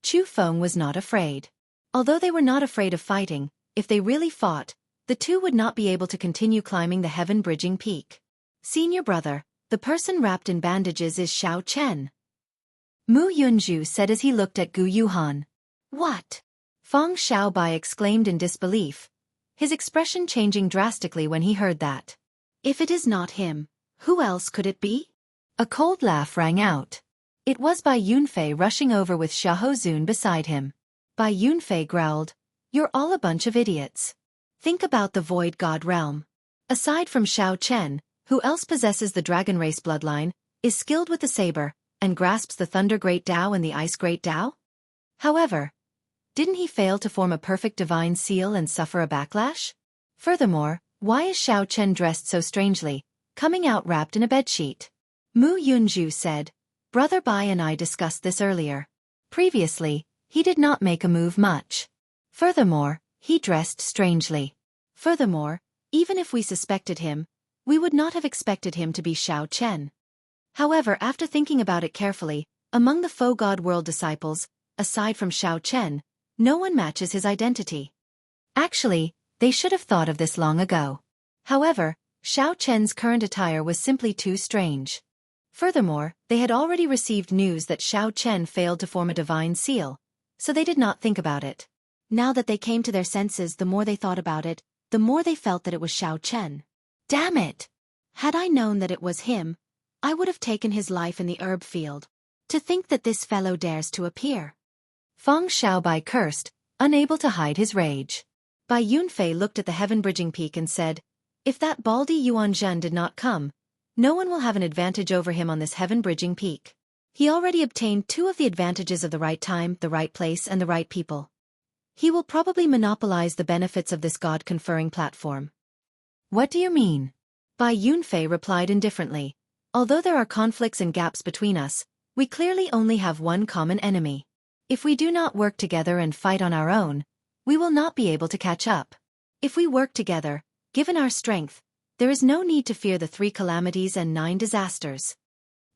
Chu Feng was not afraid. Although they were not afraid of fighting, if they really fought, the two would not be able to continue climbing the heaven-bridging peak. Senior brother, the person wrapped in bandages is Xiao Chen. Mu Yunju said as he looked at Gu Yuhan. What? Feng Xiaobai exclaimed in disbelief, his expression changing drastically when he heard that. If it is not him, who else could it be? A cold laugh rang out. It was Bai Yunfei rushing over with Xiahou beside him. Bai Yunfei growled, "You're all a bunch of idiots. Think about the Void God realm. Aside from Xiao Chen, who else possesses the dragon race bloodline, is skilled with the saber, and grasps the Thunder Great Tao and the Ice Great Tao? However, didn't he fail to form a perfect divine seal and suffer a backlash? Furthermore, why is Xiao Chen dressed so strangely, coming out wrapped in a bedsheet?" Mu Yunju said, "Brother Bai and I discussed this earlier. Previously, he did not make a move much. Furthermore, he dressed strangely. Furthermore, even if we suspected him, we would not have expected him to be Xiao Chen. However, after thinking about it carefully, among the Faux God World disciples, aside from Xiao Chen, no one matches his identity. Actually, they should have thought of this long ago. However, Xiao Chen's current attire was simply too strange. Furthermore, they had already received news that Xiao Chen failed to form a divine seal, so they did not think about it. Now that they came to their senses, the more they thought about it, the more they felt that it was Xiao Chen. Damn it! Had I known that it was him, I would have taken his life in the herb field. To think that this fellow dares to appear. Feng Xiaobai cursed, unable to hide his rage. Bai Yunfei looked at the heaven-bridging peak and said, "If that baldy Yuan Zhen did not come, no one will have an advantage over him on this heaven-bridging peak. He already obtained 2 of the advantages of the right time, the right place, and the right people. He will probably monopolize the benefits of this God-conferring platform." What do you mean? Bai Yunfei replied indifferently. Although there are conflicts and gaps between us, we clearly only have one common enemy. If we do not work together and fight on our own, we will not be able to catch up. If we work together, given our strength, there is no need to fear the 3 calamities and 9 disasters.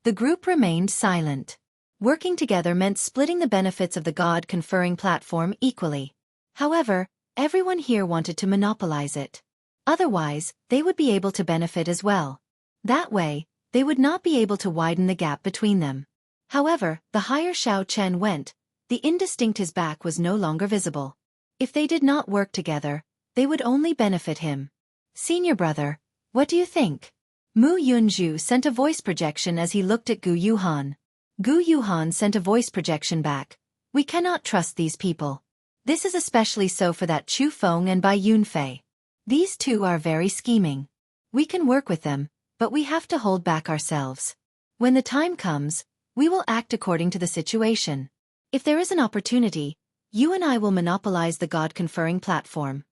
The group remained silent. Working together meant splitting the benefits of the God-conferring platform equally. However, everyone here wanted to monopolize it. Otherwise, they would be able to benefit as well. That way, they would not be able to widen the gap between them. However, the higher Xiao Chen went, the indistinct his back was no longer visible. If they did not work together, they would only benefit him. Senior brother, what do you think? Mu Yunju sent a voice projection as he looked at Gu Yuhan. Gu Yuhan sent a voice projection back. We cannot trust these people. This is especially so for that Chu Feng and Bai Yunfei. These two are very scheming. We can work with them, but we have to hold back ourselves. When the time comes, we will act according to the situation. If there is an opportunity, you and I will monopolize the God-conferring platform.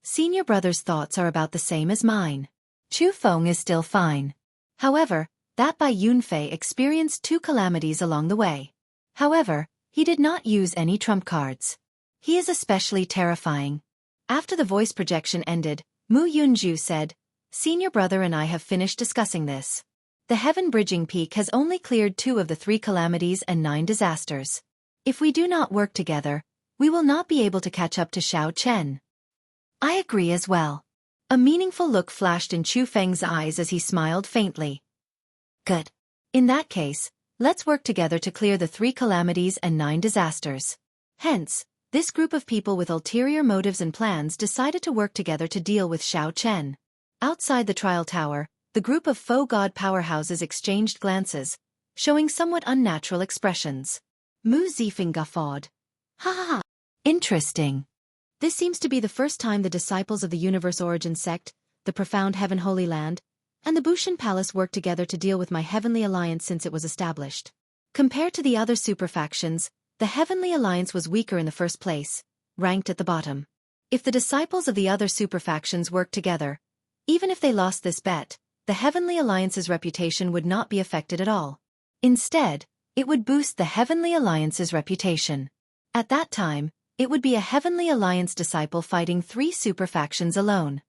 Senior brother's thoughts are about the same as mine. Chu Feng is still fine. However, that Bai Yunfei experienced two calamities along the way. However, he did not use any trump cards. He is especially terrifying. After the voice projection ended, Mu Yunju said, "Senior brother and I have finished discussing this. The heaven-bridging peak has only cleared 2 of the 3 calamities and 9 disasters. If we do not work together, we will not be able to catch up to Xiao Chen." I agree as well. A meaningful look flashed in Chu Feng's eyes as he smiled faintly. Good. In that case, let's work together to clear the 3 calamities and 9 disasters. Hence, this group of people with ulterior motives and plans decided to work together to deal with Xiao Chen. Outside the trial tower, the group of faux god powerhouses exchanged glances, showing somewhat unnatural expressions. Mu Zifeng guffawed. Ha ha ha. Interesting. This seems to be the first time the disciples of the Universe Origin sect, the Profound Heaven Holy Land, and the Bushan Palace worked together to deal with my Heavenly Alliance since it was established. Compared to the other superfactions, the Heavenly Alliance was weaker in the first place, ranked at the bottom. If the disciples of the other superfactions worked together, even if they lost this bet, the Heavenly Alliance's reputation would not be affected at all. Instead, it would boost the Heavenly Alliance's reputation. At that time, it would be a Heavenly Alliance disciple fighting 3 superfactions alone.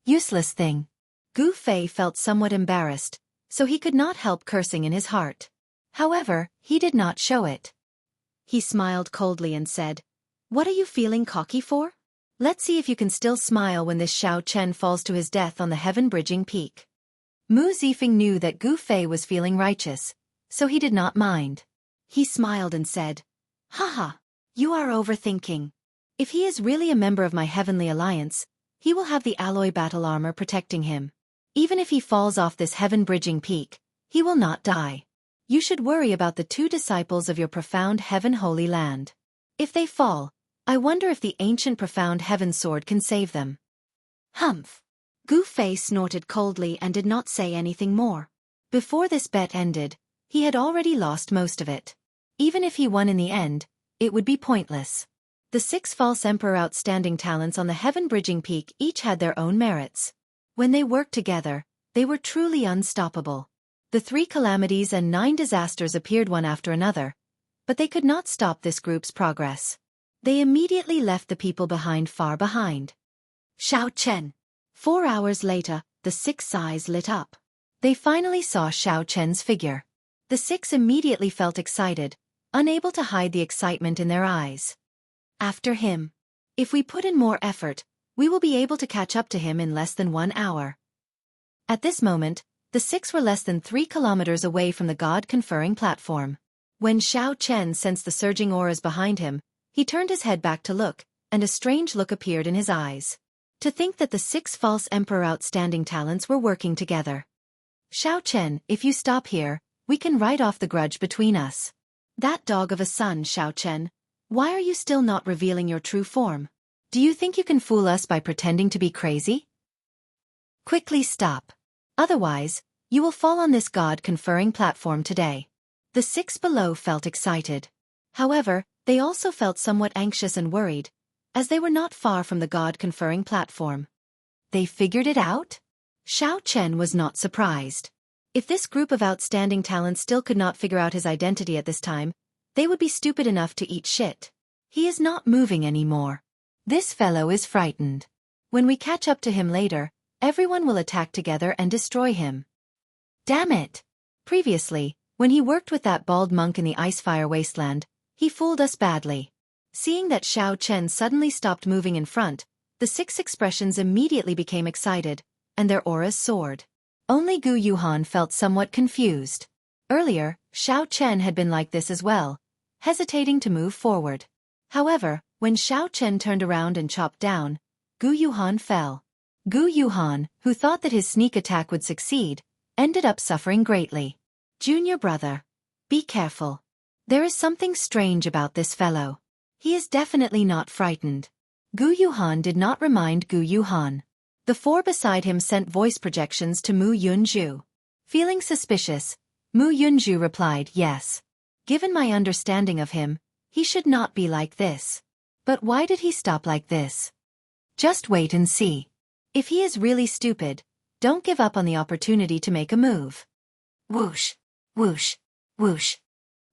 Useless thing. Gu Fei felt somewhat embarrassed, so he could not help cursing in his heart. However, he did not show it. He smiled coldly and said, "What are you feeling cocky for? Let's see if you can still smile when this Xiao Chen falls to his death on the heaven-bridging peak." Mu Zifeng knew that Gu Fei was feeling righteous, so he did not mind. He smiled and said, "Haha, you are overthinking. If he is really a member of my Heavenly Alliance, he will have the alloy battle armor protecting him. Even if he falls off this heaven-bridging peak, he will not die. You should worry about the 2 disciples of your Profound Heaven Holy Land. If they fall, I wonder if the ancient Profound Heaven Sword can save them." Humph. Gu Fei snorted coldly and did not say anything more. Before this bet ended, he had already lost most of it. Even if he won in the end, it would be pointless. The 6 false emperor outstanding talents on the heaven-bridging peak each had their own merits. When they worked together, they were truly unstoppable. The 3 calamities and 9 disasters appeared one after another, but they could not stop this group's progress. They immediately left the people behind far behind. Xiao Chen. 4 hours later, the 6 eyes lit up. They finally saw Xiao Chen's figure. The 6 immediately felt excited, unable to hide the excitement in their eyes. After him. If we put in more effort, we will be able to catch up to him in less than 1 hour. At this moment, the 6 were less than 3 kilometers away from the God-conferring platform. When Xiao Chen sensed the surging auras behind him, he turned his head back to look, and a strange look appeared in his eyes. To think that the 6 false emperor outstanding talents were working together. "Xiao Chen, if you stop here, we can write off the grudge between us. That dog of a son, Xiao Chen, why are you still not revealing your true form? Do you think you can fool us by pretending to be crazy? Quickly stop. Otherwise, you will fall on this God-conferring platform today." The 6 below felt excited. However, they also felt somewhat anxious and worried, as they were not far from the God-conferring platform. They figured it out? Xiao Chen was not surprised. If this group of outstanding talents still could not figure out his identity at this time, they would be stupid enough to eat shit. He is not moving anymore. This fellow is frightened. When we catch up to him later, everyone will attack together and destroy him. Damn it! Previously, when he worked with that bald monk in the Icefire Wasteland, he fooled us badly. Seeing that Xiao Chen suddenly stopped moving in front, the 6 expressions immediately became excited, and their auras soared. Only Gu Yuhan felt somewhat confused. Earlier, Xiao Chen had been like this as well, hesitating to move forward. However, when Xiao Chen turned around and chopped down, Gu Yuhan fell. Gu Yuhan, who thought that his sneak attack would succeed, ended up suffering greatly. Junior brother, be careful. There is something strange about this fellow. He is definitely not frightened. Gu Yuhan did not remind Gu Yuhan. The four beside him sent voice projections to Mu Yunju. Feeling suspicious, Mu Yunju replied, "Yes. Given my understanding of him, he should not be like this. But why did he stop like this? Just wait and see. If he is really stupid, don't give up on the opportunity to make a move." Whoosh, whoosh, whoosh.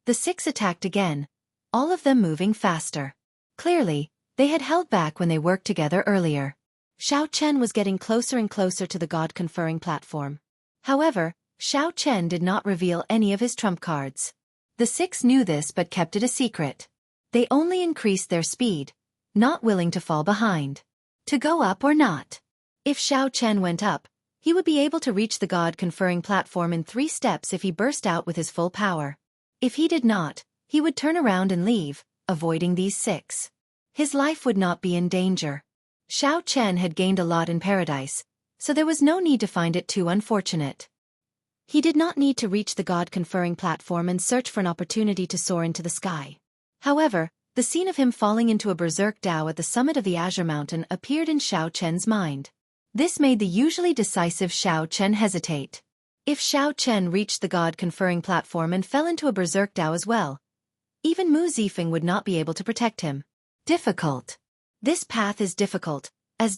The six attacked again, all of them moving faster. Clearly, they had held back when they worked together earlier. Xiao Chen was getting closer and closer to the god-conferring platform. However, Xiao Chen did not reveal any of his trump cards. The six knew this but kept it a secret. They only increased their speed, not willing to fall behind. To go up or not. If Xiao Chen went up, he would be able to reach the god-conferring platform in 3 steps if he burst out with his full power. If he did not, he would turn around and leave, avoiding these 6. His life would not be in danger. Xiao Chen had gained a lot in paradise, so there was no need to find it too unfortunate. He did not need to reach the god-conferring platform and search for an opportunity to soar into the sky. However, the scene of him falling into a berserk Dao at the summit of the Azure Mountain appeared in Xiao Chen's mind. This made the usually decisive Xiao Chen hesitate. If Xiao Chen reached the god-conferring platform and fell into a berserk Dao as well, even Mu Zifeng would not be able to protect him. Difficult. This path is difficult as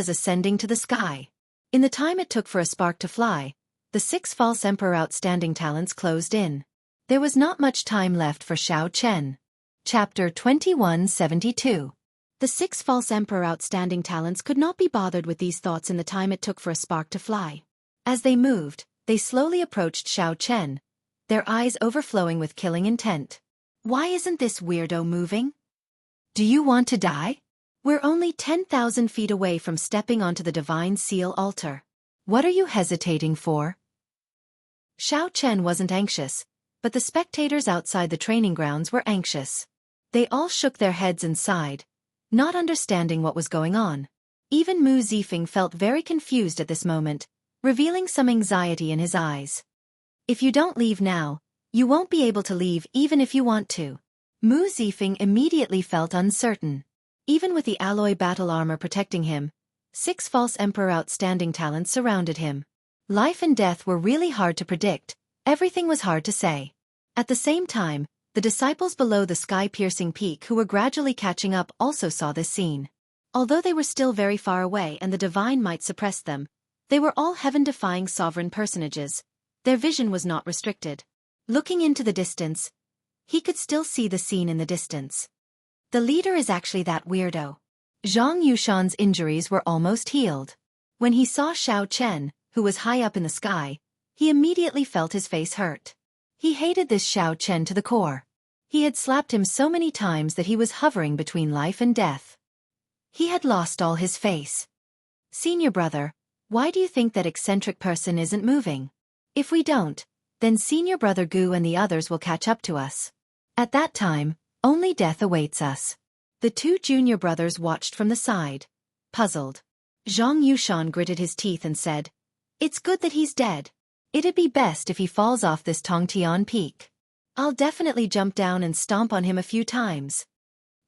ascending to the sky. In the time it took for a spark to fly, the 6 false emperor outstanding talents closed in. There was not much time left for Xiao Chen. Chapter 2172. The 6 false emperor outstanding talents could not be bothered with these thoughts in the time it took for a spark to fly. As they moved, they slowly approached Xiao Chen, their eyes overflowing with killing intent. Why isn't this weirdo moving? Do you want to die? We're only 10,000 feet away from stepping onto the divine seal altar. What are you hesitating for? Xiao Chen wasn't anxious, but the spectators outside the training grounds were anxious. They all shook their heads and sighed, not understanding what was going on. Even Mu Zifeng felt very confused at this moment, revealing some anxiety in his eyes. If you don't leave now, you won't be able to leave even if you want to. Mu Zifeng immediately felt uncertain. Even with the alloy battle armor protecting him, 6 false emperor outstanding talents surrounded him. Life and death were really hard to predict, everything was hard to say. At the same time, the disciples below the sky-piercing peak who were gradually catching up also saw this scene. Although they were still very far away and the divine might suppress them, they were all heaven-defying sovereign personages. Their vision was not restricted. Looking into the distance, he could still see the scene in the distance. The leader is actually that weirdo. Zhang Yushan's injuries were almost healed. When he saw Xiao Chen, who was high up in the sky, he immediately felt his face hurt. He hated this Xiao Chen to the core. He had slapped him so many times that he was hovering between life and death. He had lost all his face. Senior brother, why do you think that eccentric person isn't moving? If we don't, then senior brother Gu and the others will catch up to us. At that time, only death awaits us. The 2 junior brothers watched from the side, puzzled. Zhang Yushan gritted his teeth and said, "It's good that he's dead. It'd be best if he falls off this Tongtian peak. I'll definitely jump down and stomp on him a few times."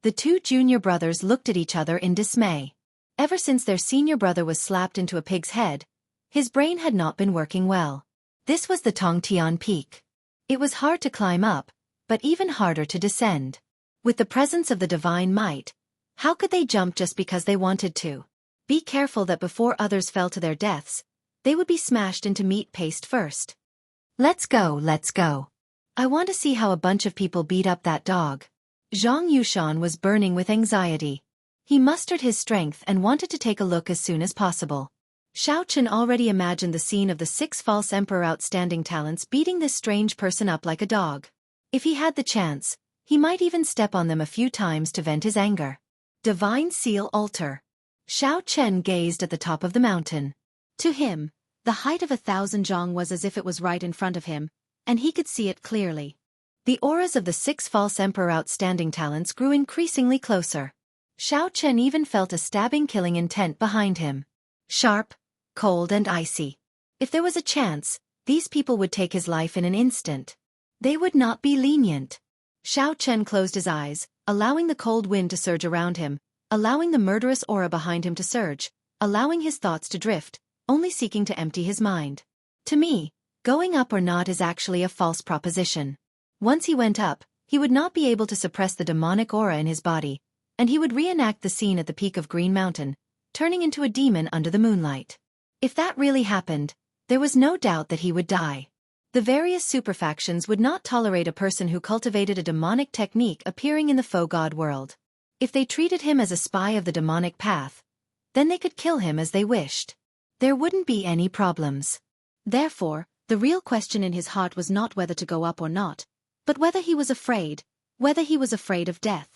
The 2 junior brothers looked at each other in dismay. Ever since their senior brother was slapped into a pig's head, his brain had not been working well. This was the Tongtian peak. It was hard to climb up, but even harder to descend. With the presence of the divine might, how could they jump just because they wanted to? Be careful that before others fell to their deaths, they would be smashed into meat paste first. Let's go, let's go. I want to see how a bunch of people beat up that dog. Zhang Yushan was burning with anxiety. He mustered his strength and wanted to take a look as soon as possible. Xiao Chen already imagined the scene of the 6 false emperor outstanding talents beating this strange person up like a dog. If he had the chance, he might even step on them a few times to vent his anger. Divine Seal Altar. Xiao Chen gazed at the top of the mountain. To him, the height of 1,000 zhang was as if it was right in front of him, and he could see it clearly. The auras of the 6 false emperor outstanding talents grew increasingly closer. Xiao Chen even felt a stabbing killing intent behind him. Sharp, cold and icy. If there was a chance, these people would take his life in an instant. They would not be lenient. Xiao Chen closed his eyes, allowing the cold wind to surge around him, allowing the murderous aura behind him to surge, allowing his thoughts to drift, only seeking to empty his mind. To me, going up or not is actually a false proposition. Once he went up, he would not be able to suppress the demonic aura in his body, and he would reenact the scene at the peak of Green Mountain, turning into a demon under the moonlight. If that really happened, there was no doubt that he would die. The various superfactions would not tolerate a person who cultivated a demonic technique appearing in the faux god world. If they treated him as a spy of the demonic path, then they could kill him as they wished. There wouldn't be any problems. Therefore, the real question in his heart was not whether to go up or not, but whether he was afraid of death.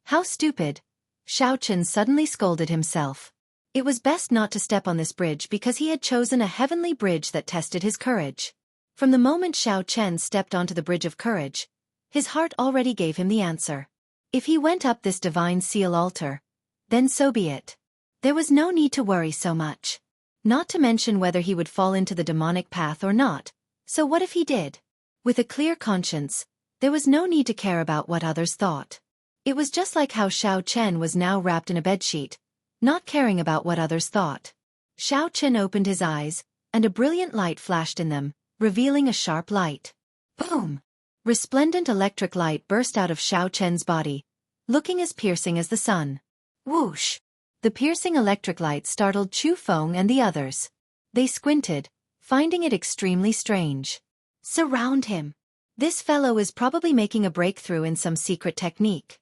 How stupid! Xiao Chen suddenly scolded himself. It was best not to step on this bridge because he had chosen a heavenly bridge that tested his courage. From the moment Xiao Chen stepped onto the bridge of courage, his heart already gave him the answer. If he went up this divine seal altar, then so be it. There was no need to worry so much. Not to mention whether he would fall into the demonic path or not, so what if he did? With a clear conscience, there was no need to care about what others thought. It was just like how Xiao Chen was now wrapped in a bedsheet, not caring about what others thought. Xiao Chen opened his eyes, and a brilliant light flashed in them, revealing a sharp light. Boom! Resplendent electric light burst out of Xiao Chen's body, looking as piercing as the sun. Whoosh! The piercing electric light startled Chu Feng and the others. They squinted, finding it extremely strange. Surround him. This fellow is probably making a breakthrough in some secret technique.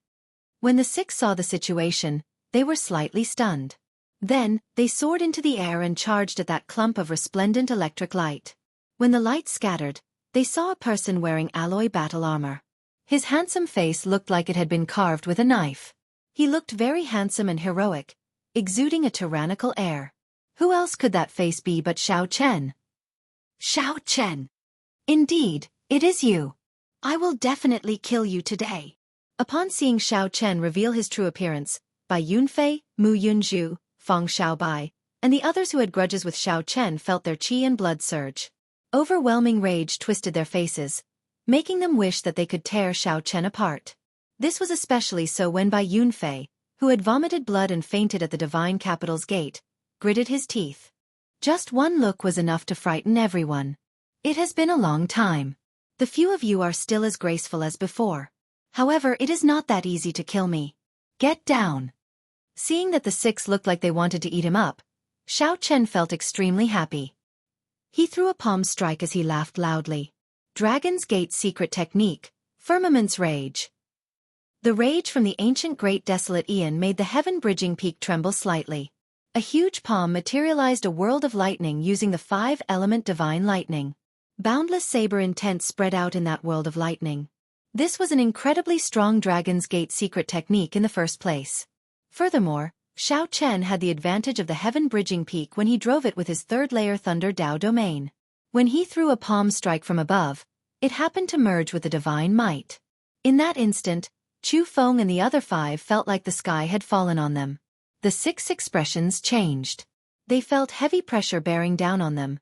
When the six saw the situation, they were slightly stunned. Then, they soared into the air and charged at that clump of resplendent electric light. When the light scattered, they saw a person wearing alloy battle armor. His handsome face looked like it had been carved with a knife. He looked very handsome and heroic, exuding a tyrannical air. Who else could that face be but Xiao Chen? Xiao Chen! Indeed, it is you. I will definitely kill you today. Upon seeing Xiao Chen reveal his true appearance, Bai Yunfei, Mu Yunzhu, Fang Xiaobai, and the others who had grudges with Xiao Chen felt their qi and blood surge. Overwhelming rage twisted their faces, making them wish that they could tear Xiao Chen apart. This was especially so when Bai Yunfei, who had vomited blood and fainted at the divine capital's gate, gritted his teeth. Just one look was enough to frighten everyone. It has been a long time. The few of you are still as graceful as before. However, it is not that easy to kill me. Get down. Seeing that the six looked like they wanted to eat him up, Xiao Chen felt extremely happy. He threw a palm strike as he laughed loudly. Dragon's Gate secret technique, Firmament's Rage. The rage from the ancient great desolate Aeon made the heaven-bridging peak tremble slightly. A huge palm materialized a world of lightning using the five-element divine lightning. Boundless saber intent spread out in that world of lightning. This was an incredibly strong Dragon's Gate secret technique in the first place. Furthermore, Xiao Chen had the advantage of the heaven-bridging peak when he drove it with his third-layer Thunder Dao domain. When he threw a palm strike from above, it happened to merge with the divine might. In that instant, Chu Feng and the other five felt like the sky had fallen on them. The six expressions changed. They felt heavy pressure bearing down on them,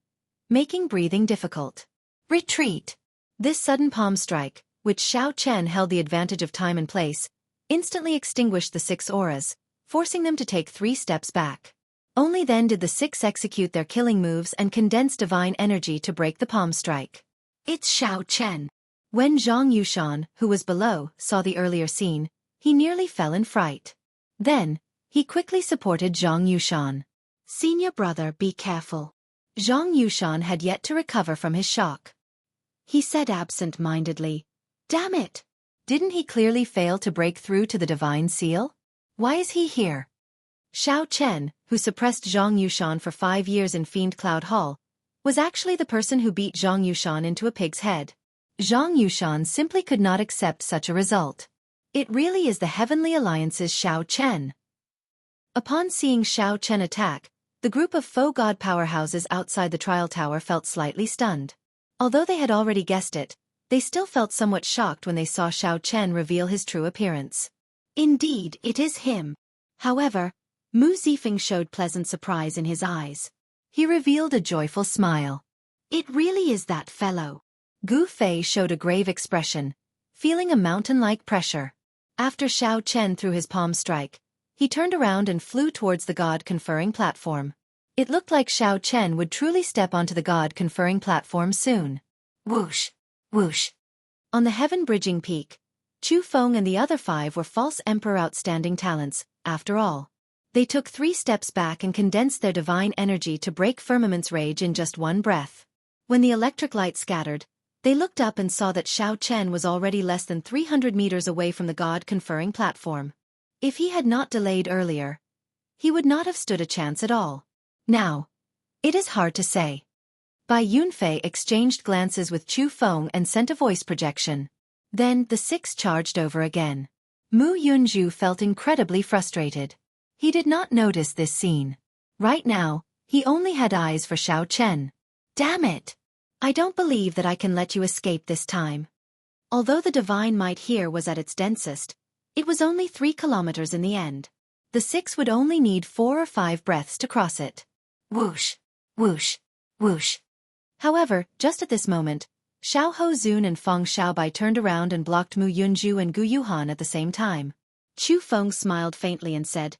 making breathing difficult. Retreat! This sudden palm strike, which Xiao Chen held the advantage of time and place, instantly extinguished the six auras, forcing them to take 3 steps back. Only then did the six execute their killing moves and condense divine energy to break the palm strike. It's Xiao Chen. When Zhang Yushan, who was below, saw the earlier scene, he nearly fell in fright. Then, he quickly supported Zhang Yushan. Senior brother, be careful. Zhang Yushan had yet to recover from his shock. He said absent-mindedly, "Damn it! Didn't he clearly fail to break through to the divine seal? Why is he here?" Xiao Chen, who suppressed Zhang Yushan for 5 years in Fiend Cloud Hall, was actually the person who beat Zhang Yushan into a pig's head. Zhang Yushan simply could not accept such a result. It really is the Heavenly Alliance's Xiao Chen. Upon seeing Xiao Chen attack, the group of faux god powerhouses outside the trial tower felt slightly stunned. Although they had already guessed it, they still felt somewhat shocked when they saw Xiao Chen reveal his true appearance. Indeed, it is him. However, Mu Zifeng showed pleasant surprise in his eyes. He revealed a joyful smile. It really is that fellow. Gu Fei showed a grave expression, feeling a mountain-like pressure. After Xiao Chen threw his palm strike, He turned around and flew towards the God-conferring platform. It looked like Xiao Chen would truly step onto the God-conferring platform soon. Whoosh! Whoosh! On the heaven-bridging peak, Chu Feng and the other 5 were false emperor outstanding talents, after all. They took 3 steps back and condensed their divine energy to break firmament's rage in just one breath. When the electric light scattered, they looked up and saw that Xiao Chen was already less than 300 meters away from the God-conferring platform. If he had not delayed earlier, he would not have stood a chance at all. Now, it is hard to say. Bai Yunfei exchanged glances with Chu Feng and sent a voice projection. Then the 6 charged over again. Mu Yunju felt incredibly frustrated. He did not notice this scene. Right now, he only had eyes for Xiao Chen. Damn it! I don't believe that I can let you escape this time. Although the divine might here was at its densest, it was only 3 kilometers in the end. The 6 would only need 4 or 5 breaths to cross it. Whoosh! Whoosh! Whoosh! However, just at this moment, Xiao Hozun and Feng Xiaobai turned around and blocked Mu Yunju and Gu Yuhan at the same time. Chu Feng smiled faintly and said,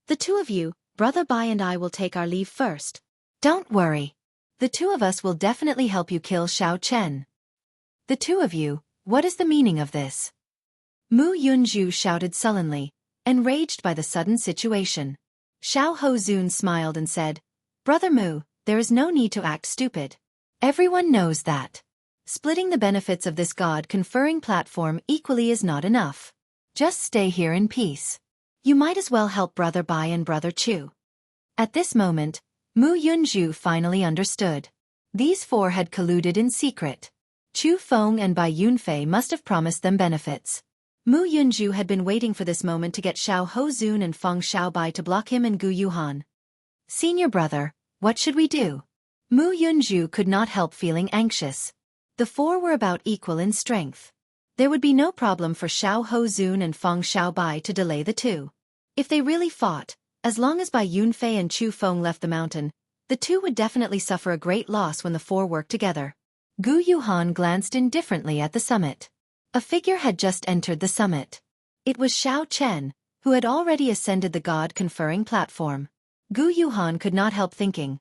"The 2 of you, Brother Bai and I will take our leave first. Don't worry. The 2 of us will definitely help you kill Xiao Chen." "The 2 of you, what is the meaning of this?" Mu Yunju shouted sullenly, enraged by the sudden situation. Xiao Hozun smiled and said, "Brother Mu, there is no need to act stupid. Everyone knows that. Splitting the benefits of this God-conferring platform equally is not enough. Just stay here in peace. You might as well help Brother Bai and Brother Chu." At this moment, Mu Yunju finally understood. These 4 had colluded in secret. Chu Feng and Bai Yunfei must have promised them benefits. Mu Yunju had been waiting for this moment to get Xiao Hozun and Feng Xiaobai to block him and Gu Yuhan. "Senior brother, what should we do?" Mu Yunju could not help feeling anxious. The 4 were about equal in strength. There would be no problem for Xiao Hozun and Feng Xiaobai to delay the 2. If they really fought, as long as Bai Yunfei and Chu Feng left the mountain, the 2 would definitely suffer a great loss when the 4 worked together. Gu Yuhan glanced indifferently at the summit. A figure had just entered the summit. It was Xiao Chen, who had already ascended the God-conferring platform. Gu Yuhan could not help thinking,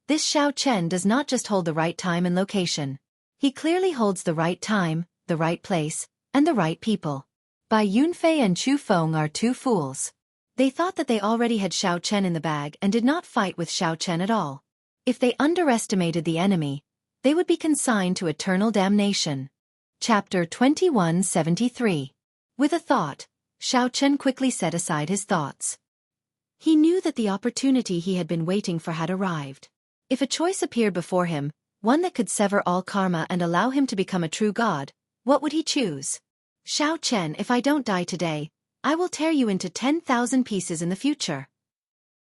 this Xiao Chen does not just hold the right time and location. He clearly holds the right time, the right place, and the right people. Bai Yunfei and Chu Feng are 2 fools. They thought that they already had Xiao Chen in the bag and did not fight with Xiao Chen at all. If they underestimated the enemy, they would be consigned to eternal damnation. Chapter 2173. With a thought, Xiao Chen quickly set aside his thoughts. He knew that the opportunity he had been waiting for had arrived. If a choice appeared before him, one that could sever all karma and allow him to become a true god, what would he choose? "Xiao Chen, if I don't die today, I will tear you into 10,000 pieces in the future."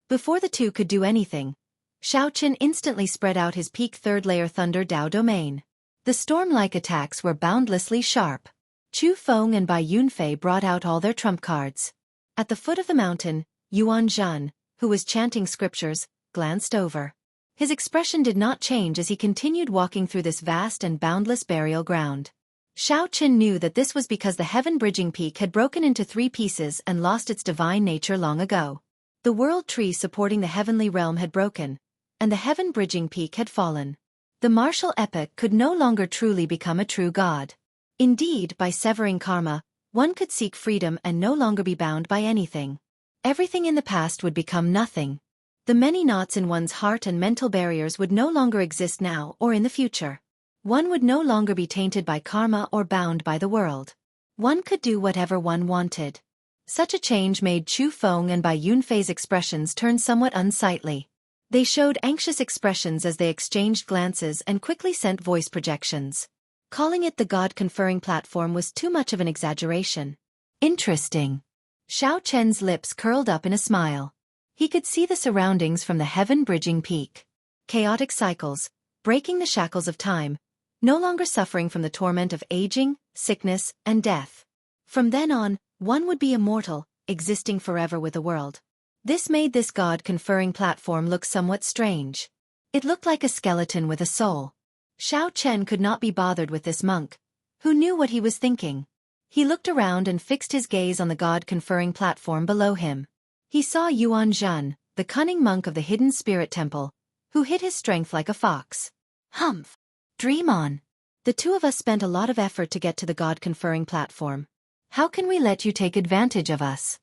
Before the 2 could do anything, Xiao Chen instantly spread out his peak 3rd-layer Thunder Dao domain. The storm-like attacks were boundlessly sharp. Chu Feng and Bai Yunfei brought out all their trump cards. At the foot of the mountain, Yuan Zhan, who was chanting scriptures, glanced over. His expression did not change as he continued walking through this vast and boundless burial ground. Xiao Chen knew that this was because the heaven-bridging peak had broken into 3 pieces and lost its divine nature long ago. The world tree supporting the heavenly realm had broken, and the heaven-bridging peak had fallen. The martial epic could no longer truly become a true god. Indeed, by severing karma, one could seek freedom and no longer be bound by anything. Everything in the past would become nothing. The many knots in one's heart and mental barriers would no longer exist now or in the future. One would no longer be tainted by karma or bound by the world. One could do whatever one wanted. Such a change made Chu Feng and Bai Yunfei's expressions turn somewhat unsightly. They showed anxious expressions as they exchanged glances and quickly sent voice projections. Calling it the God-conferring platform was too much of an exaggeration. Interesting. Xiao Chen's lips curled up in a smile. He could see the surroundings from the heaven-bridging peak. Chaotic cycles, breaking the shackles of time, no longer suffering from the torment of aging, sickness, and death. From then on, one would be immortal, existing forever with the world. This made this God-conferring platform look somewhat strange. It looked like a skeleton with a soul. Xiao Chen could not be bothered with this monk, who knew what he was thinking. He looked around and fixed his gaze on the God-conferring platform below him. He saw Yuan Zhan, the cunning monk of the hidden spirit temple, who hid his strength like a fox. Humph! Dream on. The two of us spent a lot of effort to get to the God-conferring platform. How can we let you take advantage of us?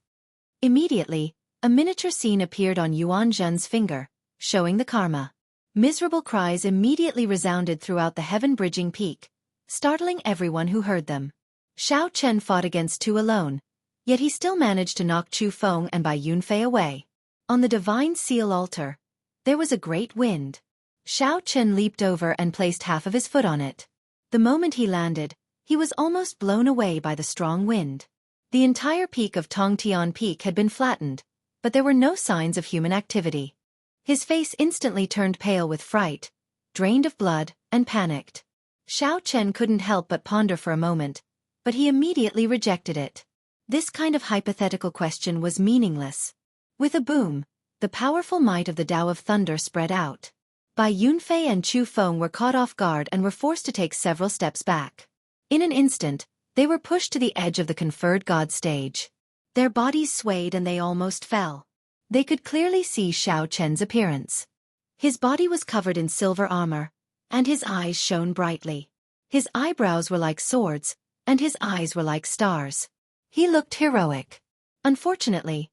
Immediately, a miniature scene appeared on Yuan Zhan's finger, showing the karma. Miserable cries immediately resounded throughout the heaven-bridging peak, startling everyone who heard them. Xiao Chen fought against two alone, yet he still managed to knock Chu Feng and Bai Yunfei away. On the divine seal altar, there was a great wind. Xiao Chen leaped over and placed half of his foot on it. The moment he landed, he was almost blown away by the strong wind. The entire peak of Tongtian Peak had been flattened, but there were no signs of human activity. His face instantly turned pale with fright, drained of blood, and panicked. Xiao Chen couldn't help but ponder for a moment, but he immediately rejected it. This kind of hypothetical question was meaningless. With a boom, the powerful might of the Tao of Thunder spread out. Bai Yunfei and Chu Feng were caught off guard and were forced to take several steps back. In an instant, they were pushed to the edge of the conferred god stage. Their bodies swayed and they almost fell. They could clearly see Xiao Chen's appearance. His body was covered in silver armor, and his eyes shone brightly. His eyebrows were like swords, and his eyes were like stars. He looked heroic. Unfortunately,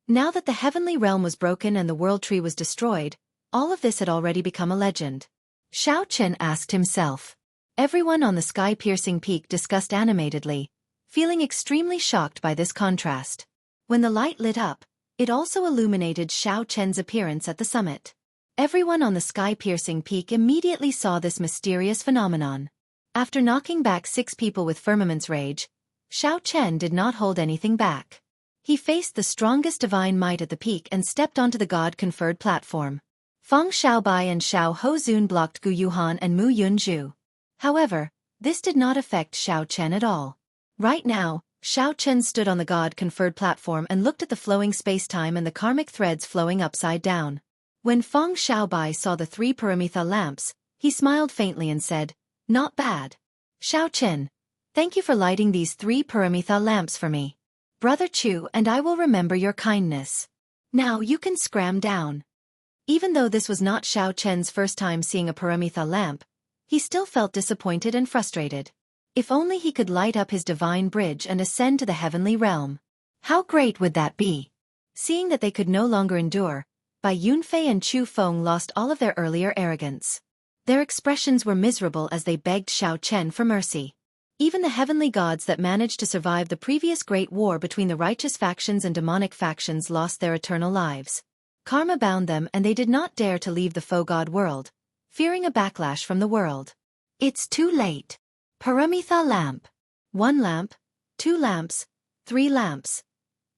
now that the heavenly realm was broken and the world tree was destroyed, all of this had already become a legend. Xiao Chen asked himself. Everyone on the sky-piercing peak discussed animatedly, feeling extremely shocked by this contrast. When the light lit up, it also illuminated Xiao Chen's appearance at the summit. Everyone on the sky-piercing peak immediately saw this mysterious phenomenon. After knocking back 6 people with Firmament's Rage, Xiao Chen did not hold anything back. He faced the strongest divine might at the peak and stepped onto the god-conferred platform. Feng Xiaobai and Xiao Hozun blocked Gu Yuhan and Mu Yunzhu. However, this did not affect Xiao Chen at all. Right now, Xiao Chen stood on the god-conferred platform and looked at the flowing space-time and the karmic threads flowing upside down. When Feng Xiaobai saw the 3 Paramitha lamps, he smiled faintly and said, "Not bad. Xiao Chen, thank you for lighting these 3 Paramitha lamps for me. Brother Chu and I will remember your kindness. Now you can scram down." Even though this was not Xiao Chen's first time seeing a Paramitha lamp, he still felt disappointed and frustrated. If only he could light up his divine bridge and ascend to the heavenly realm. How great would that be? Seeing that they could no longer endure, Bai Yunfei and Chu Feng lost all of their earlier arrogance. Their expressions were miserable as they begged Xiao Chen for mercy. Even the heavenly gods that managed to survive the previous great war between the righteous factions and demonic factions lost their eternal lives. Karma bound them and they did not dare to leave the faux god world, fearing a backlash from the world. It's too late. Paramitha lamp. 1 lamp, 2 lamps, 3 lamps.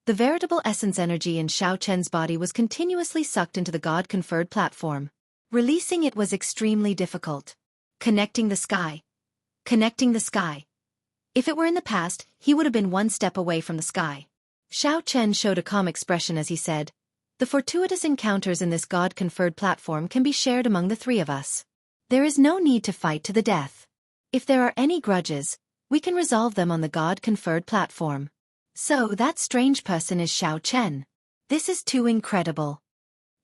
The veritable essence energy in Xiao Chen's body was continuously sucked into the god-conferred platform. Releasing it was extremely difficult. Connecting the sky. Connecting the sky. If it were in the past, he would have been 1 step away from the sky. Xiao Chen showed a calm expression as he said, "The fortuitous encounters in this god-conferred platform can be shared among the 3 of us. There is no need to fight to the death. If there are any grudges, we can resolve them on the god-conferred platform. So that strange person is Xiao Chen. This is too incredible.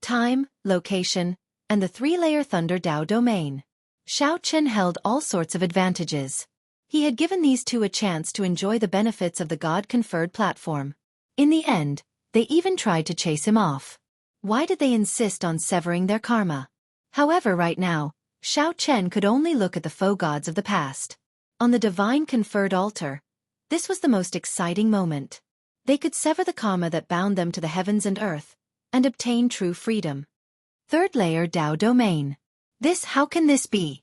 Time, location, and the 3-layer Thunder Dao domain. Xiao Chen held all sorts of advantages. He had given these 2 a chance to enjoy the benefits of the god-conferred platform. In the end, they even tried to chase him off. Why did they insist on severing their karma? However, right now, Xiao Chen could only look at the faux gods of the past. On the divine conferred altar, this was the most exciting moment. They could sever the karma that bound them to the heavens and earth, and obtain true freedom. 3rd layer Dao domain. How can this be?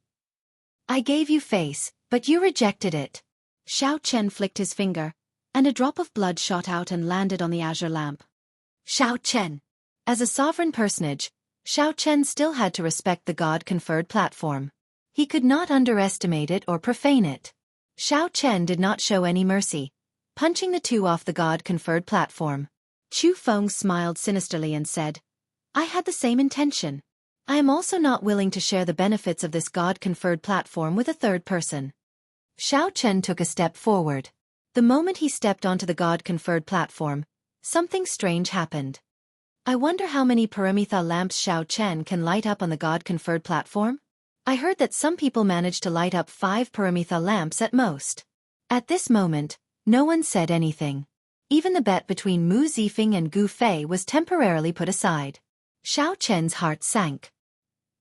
I gave you face, but you rejected it. Xiao Chen flicked his finger, and a drop of blood shot out and landed on the azure lamp. Xiao Chen. As a sovereign personage, Xiao Chen still had to respect the god-conferred platform. He could not underestimate it or profane it. Xiao Chen did not show any mercy, punching the 2 off the god-conferred platform. Chu Feng smiled sinisterly and said, "I had the same intention. I am also not willing to share the benefits of this god-conferred platform with a 3rd person." Xiao Chen took a step forward. The moment he stepped onto the god-conferred platform, something strange happened. I wonder how many Paramitha lamps Xiao Chen can light up on the God-conferred platform? I heard that some people manage to light up 5 Paramitha lamps at most. At this moment, no one said anything. Even the bet between Mu Zifeng and Gu Fei was temporarily put aside. Xiao Chen's heart sank.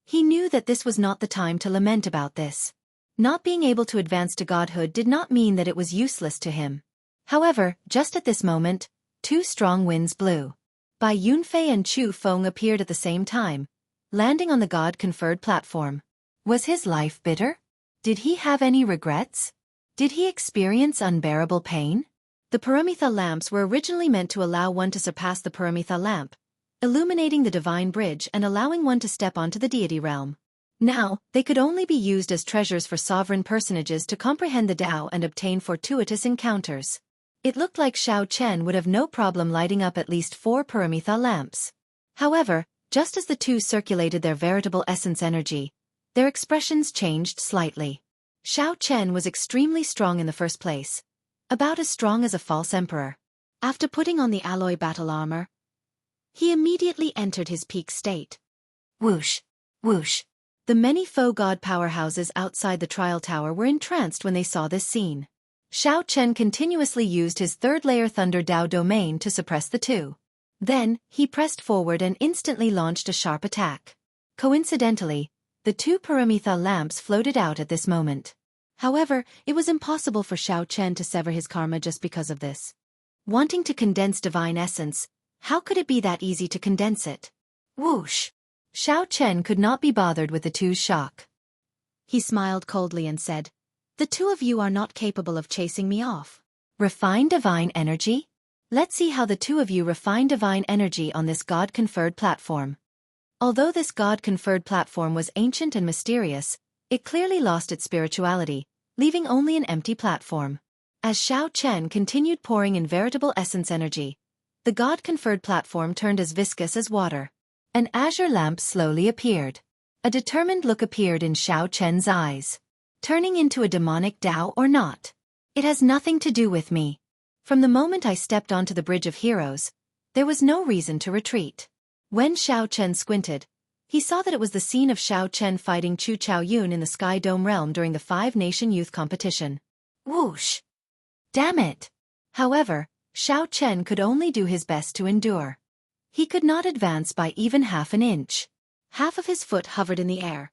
He knew that this was not the time to lament about this. Not being able to advance to godhood did not mean that it was useless to him. However, just at this moment, 2 strong winds blew. Bai Yunfei and Chu Feng appeared at the same time, landing on the God-conferred platform. Was his life bitter? Did he have any regrets? Did he experience unbearable pain? The Paramitha lamps were originally meant to allow one to surpass the Paramitha lamp, illuminating the divine bridge and allowing one to step onto the deity realm. Now, they could only be used as treasures for sovereign personages to comprehend the Tao and obtain fortuitous encounters. It looked like Xiao Chen would have no problem lighting up at least 4 Paramitha lamps. However, just as the 2 circulated their veritable essence energy, their expressions changed slightly. Xiao Chen was extremely strong in the first place, about as strong as a false emperor. After putting on the alloy battle armor, he immediately entered his peak state. Whoosh! Whoosh! The many faux god powerhouses outside the trial tower were entranced when they saw this scene. Xiao Chen continuously used his 3rd-layer Thunder Dao domain to suppress the 2. Then, he pressed forward and instantly launched a sharp attack. Coincidentally, the 2 Paramitha lamps floated out at this moment. However, it was impossible for Xiao Chen to sever his karma just because of this. Wanting to condense divine essence, how could it be that easy to condense it? Whoosh! Xiao Chen could not be bothered with the 2's shock. He smiled coldly and said, "The 2 of you are not capable of chasing me off. Refine divine energy? Let's see how the 2 of you refine divine energy on this God-conferred platform." Although this God-conferred platform was ancient and mysterious, it clearly lost its spirituality, leaving only an empty platform. As Xiao Chen continued pouring in veritable essence energy, the God-conferred platform turned as viscous as water. An azure lamp slowly appeared. A determined look appeared in Xiao Chen's eyes. Turning into a demonic Tao or not? It has nothing to do with me. From the moment I stepped onto the Bridge of Heroes, there was no reason to retreat. When Xiao Chen squinted, he saw that it was the scene of Xiao Chen fighting Chu Chaoyun in the Sky Dome realm during the 5-nation youth competition. Whoosh! Damn it! However, Xiao Chen could only do his best to endure. He could not advance by even half an inch. Half of his foot hovered in the air,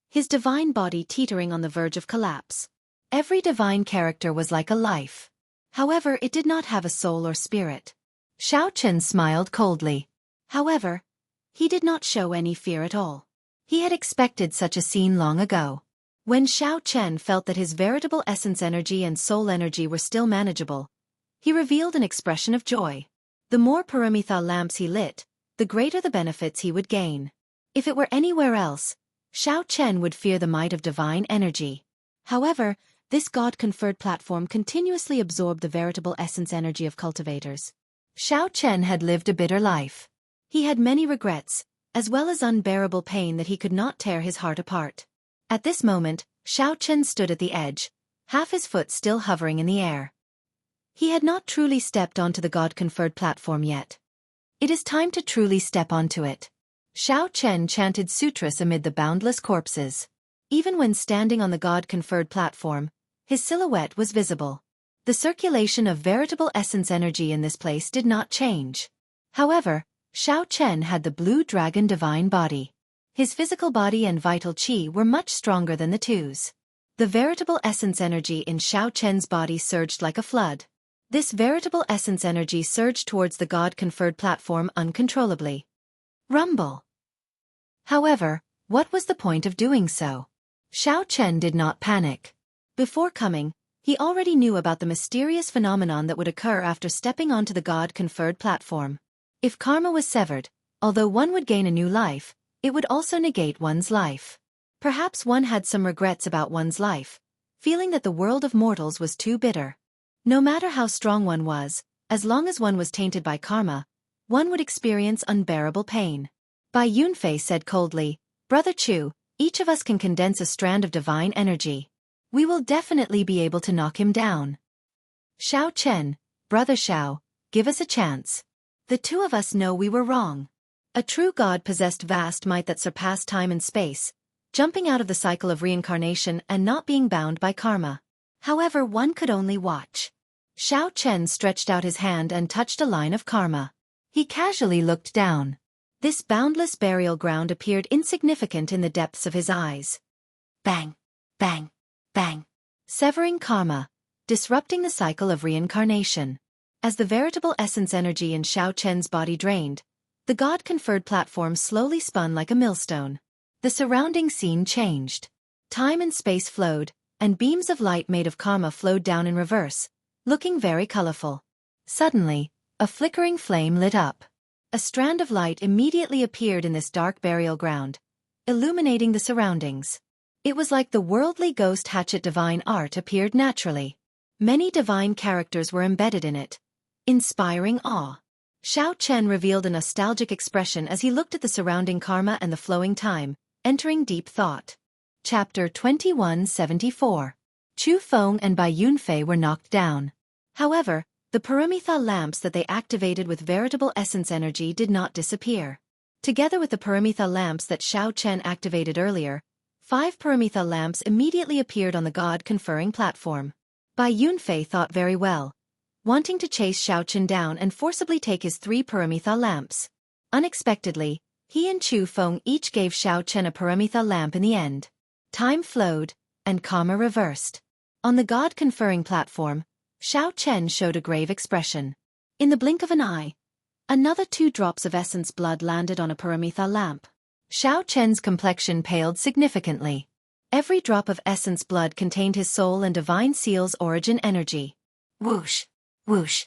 his divine body teetering on the verge of collapse. Every divine character was like a life. However, it did not have a soul or spirit. Xiao Chen smiled coldly. However, he did not show any fear at all. He had expected such a scene long ago. When Xiao Chen felt that his veritable essence energy and soul energy were still manageable, he revealed an expression of joy. The more Paramitha lamps he lit, the greater the benefits he would gain. If it were anywhere else, Xiao Chen would fear the might of divine energy. However, this God-conferred platform continuously absorbed the veritable essence energy of cultivators. Xiao Chen had lived a bitter life. He had many regrets, as well as unbearable pain that he could not tear his heart apart. At this moment, Xiao Chen stood at the edge, half his foot still hovering in the air. He had not truly stepped onto the God-conferred platform yet. It is time to truly step onto it. Xiao Chen chanted sutras amid the boundless corpses. Even when standing on the God-conferred platform, his silhouette was visible. The circulation of veritable essence energy in this place did not change. However, Xiao Chen had the blue dragon divine body. His physical body and vital qi were much stronger than the 2's. The veritable essence energy in Xiao Chen's body surged like a flood. This veritable essence energy surged towards the God-conferred platform uncontrollably. Rumble! However, what was the point of doing so? Xiao Chen did not panic. Before coming, he already knew about the mysterious phenomenon that would occur after stepping onto the God-conferred platform. If karma was severed, although one would gain a new life, it would also negate one's life. Perhaps one had some regrets about one's life, feeling that the world of mortals was too bitter. No matter how strong one was, as long as one was tainted by karma, one would experience unbearable pain. Bai Yunfei said coldly, "Brother Chu, each of us can condense a strand of divine energy. We will definitely be able to knock him down. Xiao Chen, Brother Xiao, give us a chance." The two of us know we were wrong. A true god possessed vast might that surpassed time and space, jumping out of the cycle of reincarnation and not being bound by karma. However, one could only watch. Xiao Chen stretched out his hand and touched a line of karma. He casually looked down. This boundless burial ground appeared insignificant in the depths of his eyes. Bang! Bang! Bang! Severing karma, disrupting the cycle of reincarnation. As the veritable essence energy in Xiao Chen's body drained, the god-conferred platform slowly spun like a millstone. The surrounding scene changed. Time and space flowed, and beams of light made of karma flowed down in reverse, looking very colorful. Suddenly, a flickering flame lit up. A strand of light immediately appeared in this dark burial ground, illuminating the surroundings. It was like the worldly ghost hatchet divine art appeared naturally. Many divine characters were embedded in it, inspiring awe. Xiao Chen revealed a nostalgic expression as he looked at the surrounding karma and the flowing time, entering deep thought. Chapter 2174. Chu Feng and Bai Yunfei were knocked down. However, the Paramitha lamps that they activated with veritable essence energy did not disappear. Together with the Paramitha lamps that Xiao Chen activated earlier, 5 Paramitha lamps immediately appeared on the god-conferring platform. Bai Yunfei thought very well, wanting to chase Xiao Chen down and forcibly take his 3 Paramitha lamps. Unexpectedly, he and Chu Feng each gave Xiao Chen a Paramitha lamp in the end. Time flowed, and karma reversed. On the god-conferring platform, Xiao Chen showed a grave expression. In the blink of an eye, another 2 drops of essence blood landed on a Paramitha lamp. Xiao Chen's complexion paled significantly. Every drop of essence blood contained his soul and divine seal's origin energy. Whoosh! Whoosh!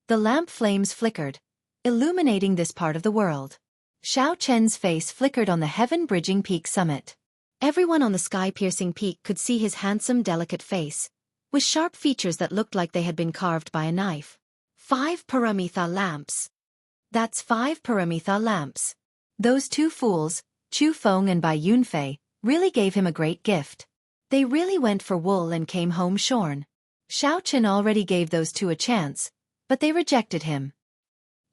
The lamp flames flickered, illuminating this part of the world. Xiao Chen's face flickered on the heaven-bridging peak summit. Everyone on the sky-piercing peak could see his handsome, delicate face, with sharp features that looked like they had been carved by a knife. 5 Paramitha lamps. That's 5 Paramitha lamps. Those 2 fools, Chu Feng and Bai Yunfei, really gave him a great gift. They really went for wool and came home shorn. Xiao Chen already gave those 2 a chance, but they rejected him.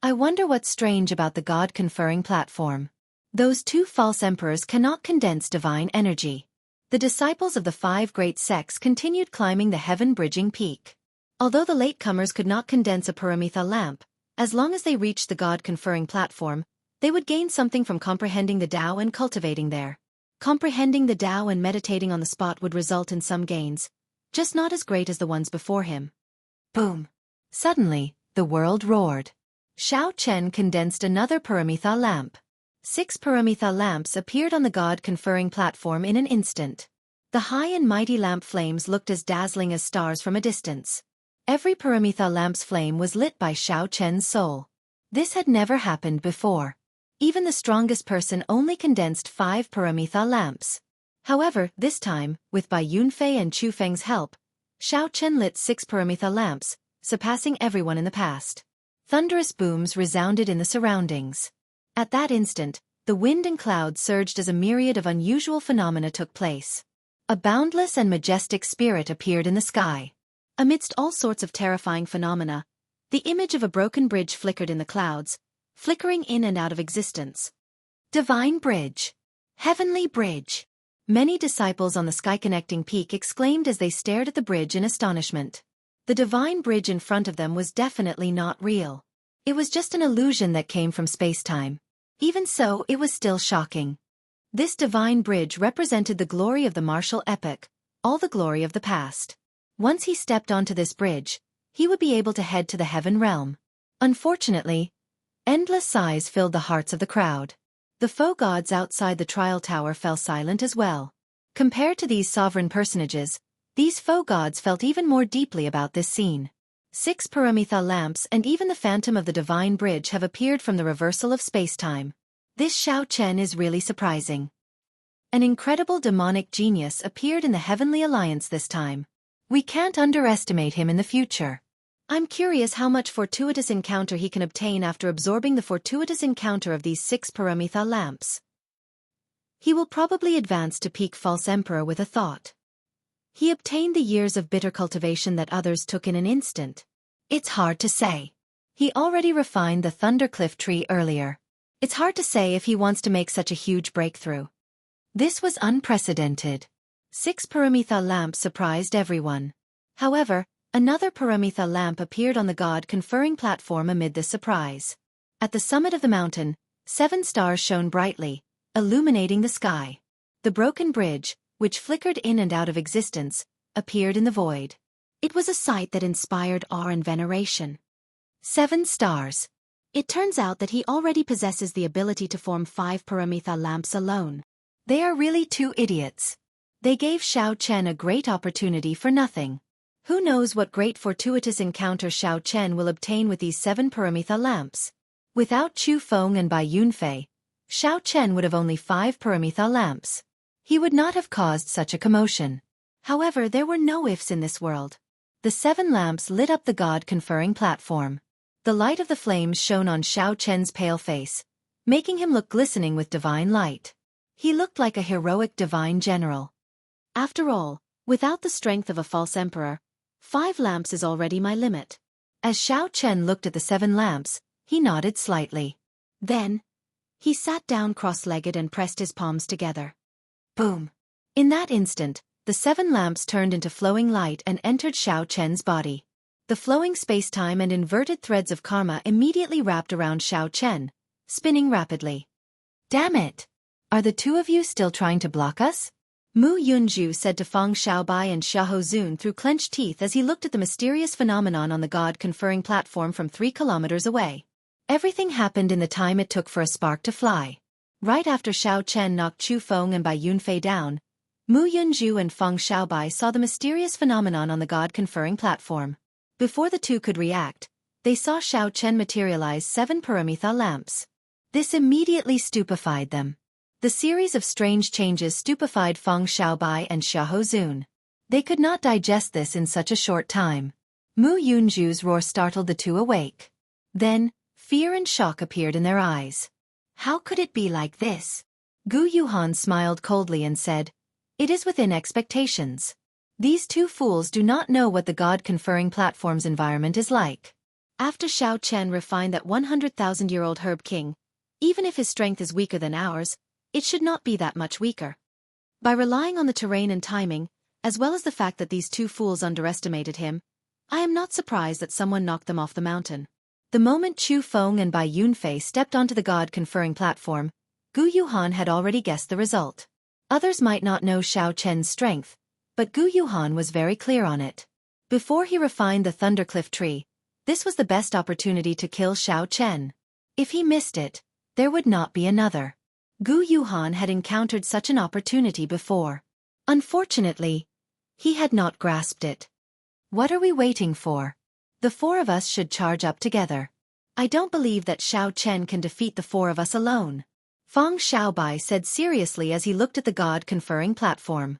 I wonder what's strange about the god-conferring platform. Those 2 false emperors cannot condense divine energy. The disciples of the 5 great sects continued climbing the heaven-bridging peak. Although the latecomers could not condense a Paramitha lamp, as long as they reached the god-conferring platform, they would gain something from comprehending the Tao and cultivating there. Comprehending the Tao and meditating on the spot would result in some gains, just not as great as the ones before him. Boom! Suddenly, the world roared. Xiao Chen condensed another Paramitha lamp. 6 Paramitha lamps appeared on the god-conferring platform in an instant. The high and mighty lamp flames looked as dazzling as stars from a distance. Every Paramitha lamp's flame was lit by Xiao Chen's soul. This had never happened before. Even the strongest person only condensed 5 Paramitha lamps. However, this time, with Bai Yunfei and Chu Feng's help, Xiao Chen lit 6 Paramitha lamps, surpassing everyone in the past. Thunderous booms resounded in the surroundings. At that instant, the wind and clouds surged as a myriad of unusual phenomena took place. A boundless and majestic spirit appeared in the sky. Amidst all sorts of terrifying phenomena, the image of a broken bridge flickered in the clouds, flickering in and out of existence. Divine Bridge! Heavenly Bridge! Many disciples on the sky-connecting peak exclaimed as they stared at the bridge in astonishment. The divine bridge in front of them was definitely not real. It was just an illusion that came from space-time. Even so, it was still shocking. This divine bridge represented the glory of the martial epoch, all the glory of the past. Once he stepped onto this bridge, he would be able to head to the heaven realm. Unfortunately, endless sighs filled the hearts of the crowd. The faux gods outside the trial tower fell silent as well. Compared to these sovereign personages, these faux gods felt even more deeply about this scene. 6 Paramitha lamps and even the phantom of the divine bridge have appeared from the reversal of space-time. This Xiao Chen is really surprising. An incredible demonic genius appeared in the Heavenly Alliance this time. We can't underestimate him in the future. I'm curious how much fortuitous encounter he can obtain after absorbing the fortuitous encounter of these 6 Paramitha lamps. He will probably advance to peak false emperor with a thought. He obtained the years of bitter cultivation that others took in an instant. It's hard to say. He already refined the Thundercliff tree earlier. It's hard to say if he wants to make such a huge breakthrough. This was unprecedented. 6 Paramitha lamps surprised everyone. However, another Paramitha lamp appeared on the god-conferring platform amid this surprise. At the summit of the mountain, 7 stars shone brightly, illuminating the sky. The broken bridge, which flickered in and out of existence, appeared in the void. It was a sight that inspired awe and veneration. 7 stars. It turns out that he already possesses the ability to form 5 Paramitha lamps alone. They are really 2 idiots. They gave Xiao Chen a great opportunity for nothing. Who knows what great fortuitous encounter Xiao Chen will obtain with these 7 Paramitha lamps. Without Chu Feng and Bai Yunfei, Xiao Chen would have only 5 Paramitha lamps. He would not have caused such a commotion. However, there were no ifs in this world. The 7 lamps lit up the god-conferring platform. The light of the flames shone on Xiao Chen's pale face, making him look glistening with divine light. He looked like a heroic divine general. After all, without the strength of a false emperor, 5 lamps is already my limit. As Xiao Chen looked at the 7 lamps, he nodded slightly. Then, he sat down cross-legged and pressed his palms together. Boom! In that instant, the 7 lamps turned into flowing light and entered Xiao Chen's body. The flowing space-time and inverted threads of karma immediately wrapped around Xiao Chen, spinning rapidly. Damn it! Are the 2 of you still trying to block us? Mu Yunju said to Fang Xiaobai and Xiahou Zun through clenched teeth as he looked at the mysterious phenomenon on the god-conferring platform from 3 kilometers away. Everything happened in the time it took for a spark to fly. Right after Xiao Chen knocked Chu Feng and Bai Yunfei down, Mu Yunju and Fang Xiaobai saw the mysterious phenomenon on the god-conferring platform. Before the 2 could react, they saw Xiao Chen materialize 7 Paramitha lamps. This immediately stupefied them. The series of strange changes stupefied Fang Xiaobai and Xiahou Zun. They could not digest this in such a short time. Mu Yunju's roar startled the 2 awake. Then, fear and shock appeared in their eyes. How could it be like this? Gu Yuhan smiled coldly and said, "It is within expectations. These 2 fools do not know what the god-conferring platform's environment is like." After Xiao Chen refined that 100,000-year-old herb king, even if his strength is weaker than ours, it should not be that much weaker. By relying on the terrain and timing, as well as the fact that these 2 fools underestimated him, I am not surprised that someone knocked them off the mountain. The moment Chu Feng and Bai Yunfei stepped onto the god-conferring platform, Gu Yuhan had already guessed the result. Others might not know Xiao Chen's strength, but Gu Yuhan was very clear on it. Before he refined the Thundercliff tree, this was the best opportunity to kill Xiao Chen. If he missed it, there would not be another. Gu Yuhan had encountered such an opportunity before. Unfortunately, he had not grasped it. What are we waiting for? The 4 of us should charge up together. I don't believe that Xiao Chen can defeat the 4 of us alone. Fang Xiaobai said seriously as he looked at the god-conferring platform.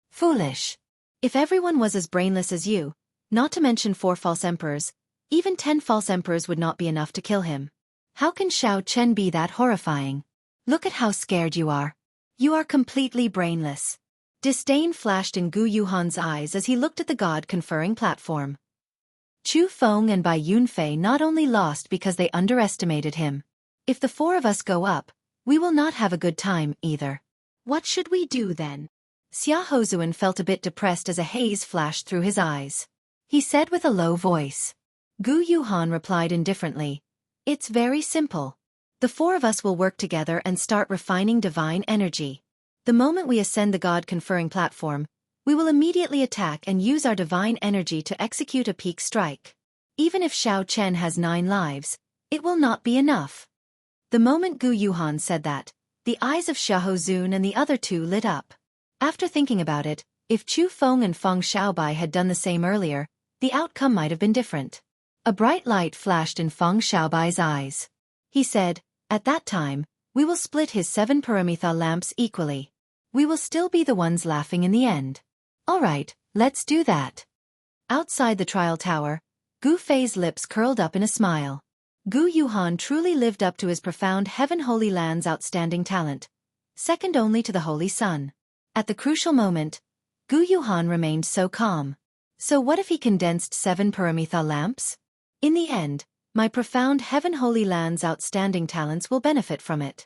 Foolish. If everyone was as brainless as you, not to mention 4 false emperors, even 10 false emperors would not be enough to kill him. How can Xiao Chen be that horrifying? Look at how scared you are. You are completely brainless. Disdain flashed in Gu Yuhan's eyes as he looked at the god-conferring platform. Chu Feng and Bai Yunfei not only lost because they underestimated him. If the 4 of us go up, we will not have a good time either. What should we do then? Xiahou Zun felt a bit depressed as a haze flashed through his eyes. He said with a low voice. Gu Yuhan replied indifferently, "It's very simple. The 4 of us will work together and start refining divine energy. The moment we ascend the god-conferring platform, we will immediately attack and use our divine energy to execute a peak strike. Even if Xiao Chen has 9 lives, it will not be enough." The moment Gu Yuhan said that, the eyes of Xiahou Zun and the other 2 lit up. After thinking about it, if Chu Feng and Fang Xiaobai had done the same earlier, the outcome might have been different. A bright light flashed in Fang Xiaobai's eyes. He said, "At that time, we will split his 7 Paramitha lamps equally. We will still be the ones laughing in the end." "All right, let's do that." Outside the trial tower, Gu Fei's lips curled up in a smile. Gu Yuhan truly lived up to his profound Heaven Holy Land's outstanding talent, second only to the Holy Sun. At the crucial moment, Gu Yuhan remained so calm. So what if he condensed 7 Paramitha lamps? In the end, My profound Heaven Holy Land's outstanding talents will benefit from it.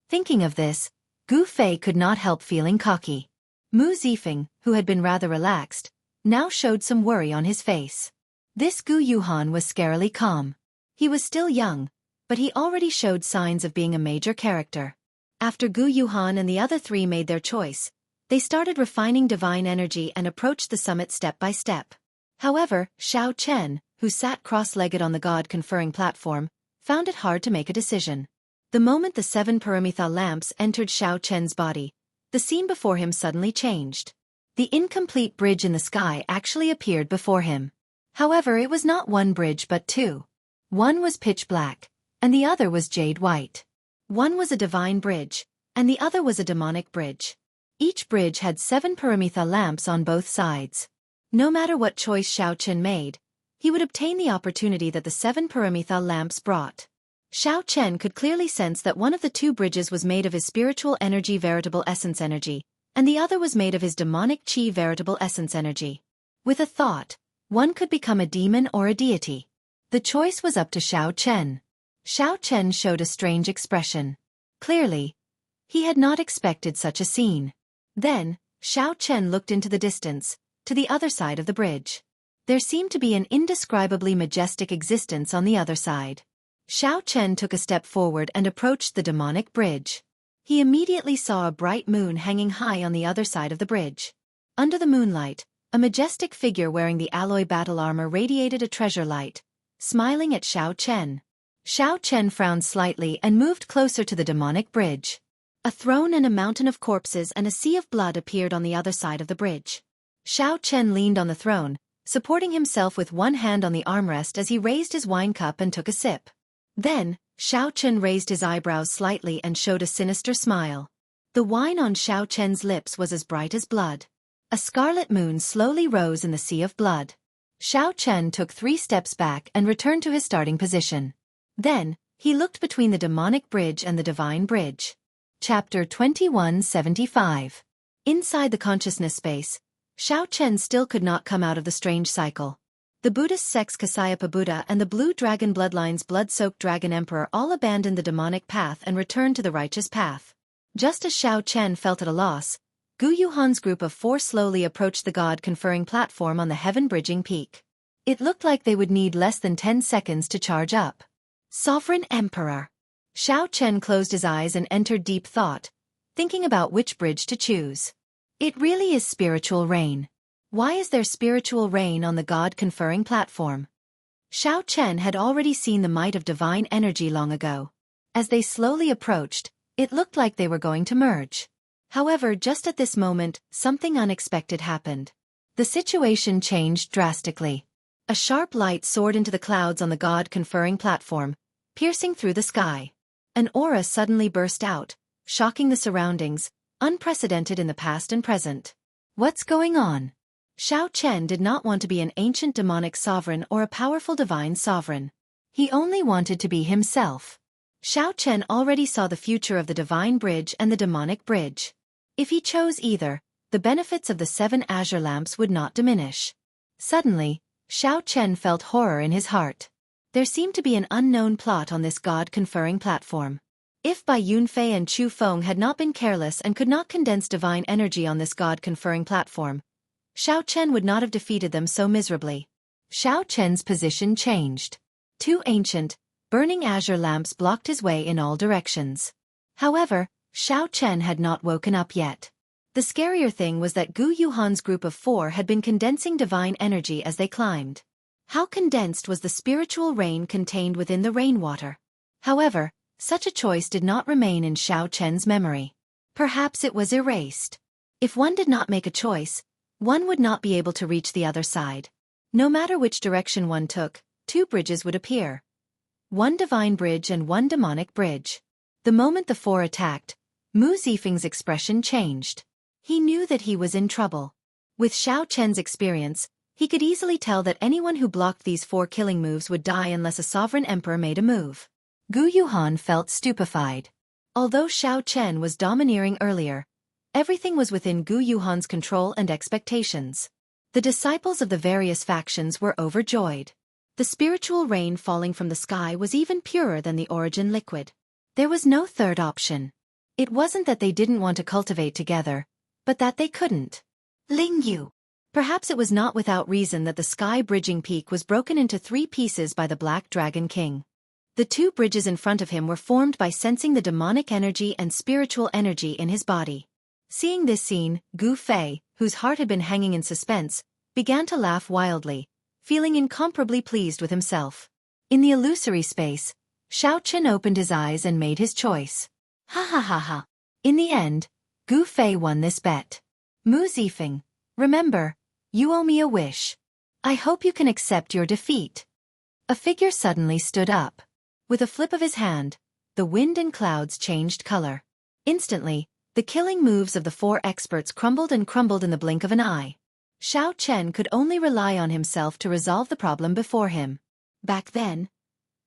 Thinking of this, Gu Fei could not help feeling cocky. Mu Zifeng, who had been rather relaxed, now showed some worry on his face. This Gu Yuhan was scarily calm. He was still young, but he already showed signs of being a major character. After Gu Yuhan and the other three made their choice, they started refining divine energy and approached the summit step by step. However, Xiao Chen, who sat cross-legged on the god-conferring platform, found it hard to make a decision. The moment the 7 paramethal lamps entered Xiao Chen's body, the scene before him suddenly changed. The incomplete bridge in the sky actually appeared before him. However, it was not one bridge but two. One was pitch black, and the other was jade white. One was a divine bridge, and the other was a demonic bridge. Each bridge had 7 paramethal lamps on both sides. No matter what choice Xiao Chen made, he would obtain the opportunity that the 7 paramethal lamps brought. Xiao Chen could clearly sense that one of the two bridges was made of his spiritual energy veritable essence energy, and the other was made of his demonic qi veritable essence energy. With a thought, one could become a demon or a deity. The choice was up to Xiao Chen. Xiao Chen showed a strange expression. Clearly, he had not expected such a scene. Then, Xiao Chen looked into the distance, to the other side of the bridge. There seemed to be an indescribably majestic existence on the other side. Xiao Chen took a step forward and approached the demonic bridge. He immediately saw a bright moon hanging high on the other side of the bridge. Under the moonlight, a majestic figure wearing the alloy battle armor radiated a treasure light, smiling at Xiao Chen. Xiao Chen frowned slightly and moved closer to the demonic bridge. A throne and a mountain of corpses and a sea of blood appeared on the other side of the bridge. Xiao Chen leaned on the throne, supporting himself with one hand on the armrest as he raised his wine cup and took a sip. Then, Xiao Chen raised his eyebrows slightly and showed a sinister smile. The wine on Xiao Chen's lips was as bright as blood. A scarlet moon slowly rose in the sea of blood. Xiao Chen took 3 steps back and returned to his starting position. Then, he looked between the demonic bridge and the divine bridge. Chapter 2175. Inside the consciousness space, Xiao Chen still could not come out of the strange cycle. The Buddhist sects Kasyapa Buddha and the Blue Dragon Bloodline's blood-soaked Dragon Emperor all abandoned the demonic path and returned to the righteous path. Just as Xiao Chen felt at a loss, Gu Yuhan's group of 4 slowly approached the god-conferring platform on the heaven-bridging peak. It looked like they would need less than 10 seconds to charge up. Sovereign Emperor. Xiao Chen closed his eyes and entered deep thought, thinking about which bridge to choose. It really is spiritual rain. Why is there spiritual rain on the god-conferring platform? Xiao Chen had already seen the might of divine energy long ago. As they slowly approached, it looked like they were going to merge. However, just at this moment, something unexpected happened. The situation changed drastically. A sharp light soared into the clouds on the god-conferring platform, piercing through the sky. An aura suddenly burst out, shocking the surroundings, unprecedented in the past and present. What's going on? Xiao Chen did not want to be an ancient demonic sovereign or a powerful divine sovereign. He only wanted to be himself. Xiao Chen already saw the future of the divine bridge and the demonic bridge. If he chose either, the benefits of the 7 azure lamps would not diminish. Suddenly, Xiao Chen felt horror in his heart. There seemed to be an unknown plot on this god-conferring platform. If Bai Yunfei and Chu Feng had not been careless and could not condense divine energy on this god-conferring platform, Xiao Chen would not have defeated them so miserably. Xiao Chen's position changed. 2 ancient, burning azure lamps blocked his way in all directions. However, Xiao Chen had not woken up yet. The scarier thing was that Gu Yuhan's group of 4 had been condensing divine energy as they climbed. How condensed was the spiritual rain contained within the rainwater? However, such a choice did not remain in Xiao Chen's memory. Perhaps it was erased. If one did not make a choice, one would not be able to reach the other side. No matter which direction one took, 2 bridges would appear. 1 divine bridge and 1 demonic bridge. The moment the 4 attacked, Mu Zifeng's expression changed. He knew that he was in trouble. With Xiao Chen's experience, he could easily tell that anyone who blocked these 4 killing moves would die unless a sovereign emperor made a move. Gu Yuhan felt stupefied. Although Xiao Chen was domineering earlier, everything was within Gu Yuhan's control and expectations. The disciples of the various factions were overjoyed. The spiritual rain falling from the sky was even purer than the origin liquid. There was no third option. It wasn't that they didn't want to cultivate together, but that they couldn't. Lingyu. Perhaps it was not without reason that the sky-bridging peak was broken into 3 pieces by the Black Dragon King. The 2 bridges in front of him were formed by sensing the demonic energy and spiritual energy in his body. Seeing this scene, Gu Fei, whose heart had been hanging in suspense, began to laugh wildly, feeling incomparably pleased with himself. In the illusory space, Xiao Chen opened his eyes and made his choice. Ha ha ha ha. In the end, Gu Fei won this bet. Mu Zifeng, remember, you owe me a wish. I hope you can accept your defeat. A figure suddenly stood up. With a flip of his hand, the wind and clouds changed color. Instantly, the killing moves of the 4 experts crumbled and crumbled in the blink of an eye. Xiao Chen could only rely on himself to resolve the problem before him. Back then,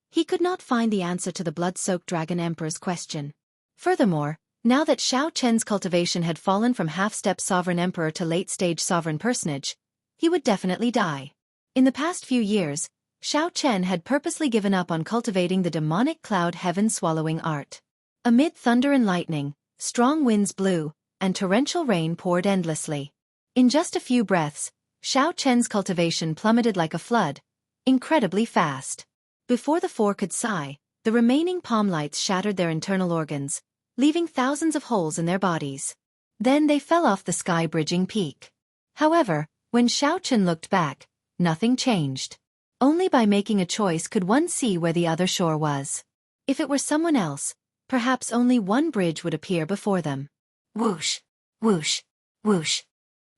he could not find the answer to the blood-soaked Dragon Emperor's question. Furthermore, now that Xiao Chen's cultivation had fallen from half-step sovereign emperor to late-stage sovereign personage, he would definitely die. In the past few years, Xiao Chen had purposely given up on cultivating the demonic cloud heaven-swallowing art. Amid thunder and lightning, strong winds blew, and torrential rain poured endlessly. In just a few breaths, Xiao Chen's cultivation plummeted like a flood, incredibly fast. Before the 4 could sigh, the remaining palm lights shattered their internal organs, leaving thousands of holes in their bodies. Then they fell off the sky-bridging peak. However, when Xiao Chen looked back, nothing changed. Only by making a choice could one see where the other shore was. If it were someone else, perhaps only one bridge would appear before them. Whoosh, whoosh, whoosh.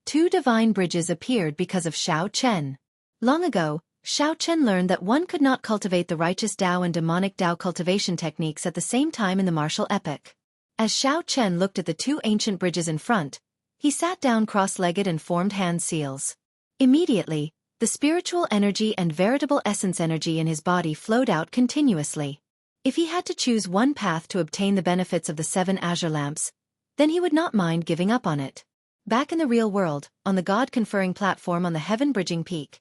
2 divine bridges appeared because of Xiao Chen. Long ago, Xiao Chen learned that one could not cultivate the righteous Tao and demonic Tao cultivation techniques at the same time in the martial epic. As Xiao Chen looked at the 2 ancient bridges in front, he sat down cross-legged and formed hand seals. Immediately, the spiritual energy and veritable essence energy in his body flowed out continuously. If he had to choose one path to obtain the benefits of the 7 azure lamps, then he would not mind giving up on it. Back in the real world, on the God-conferring platform on the heaven-bridging peak.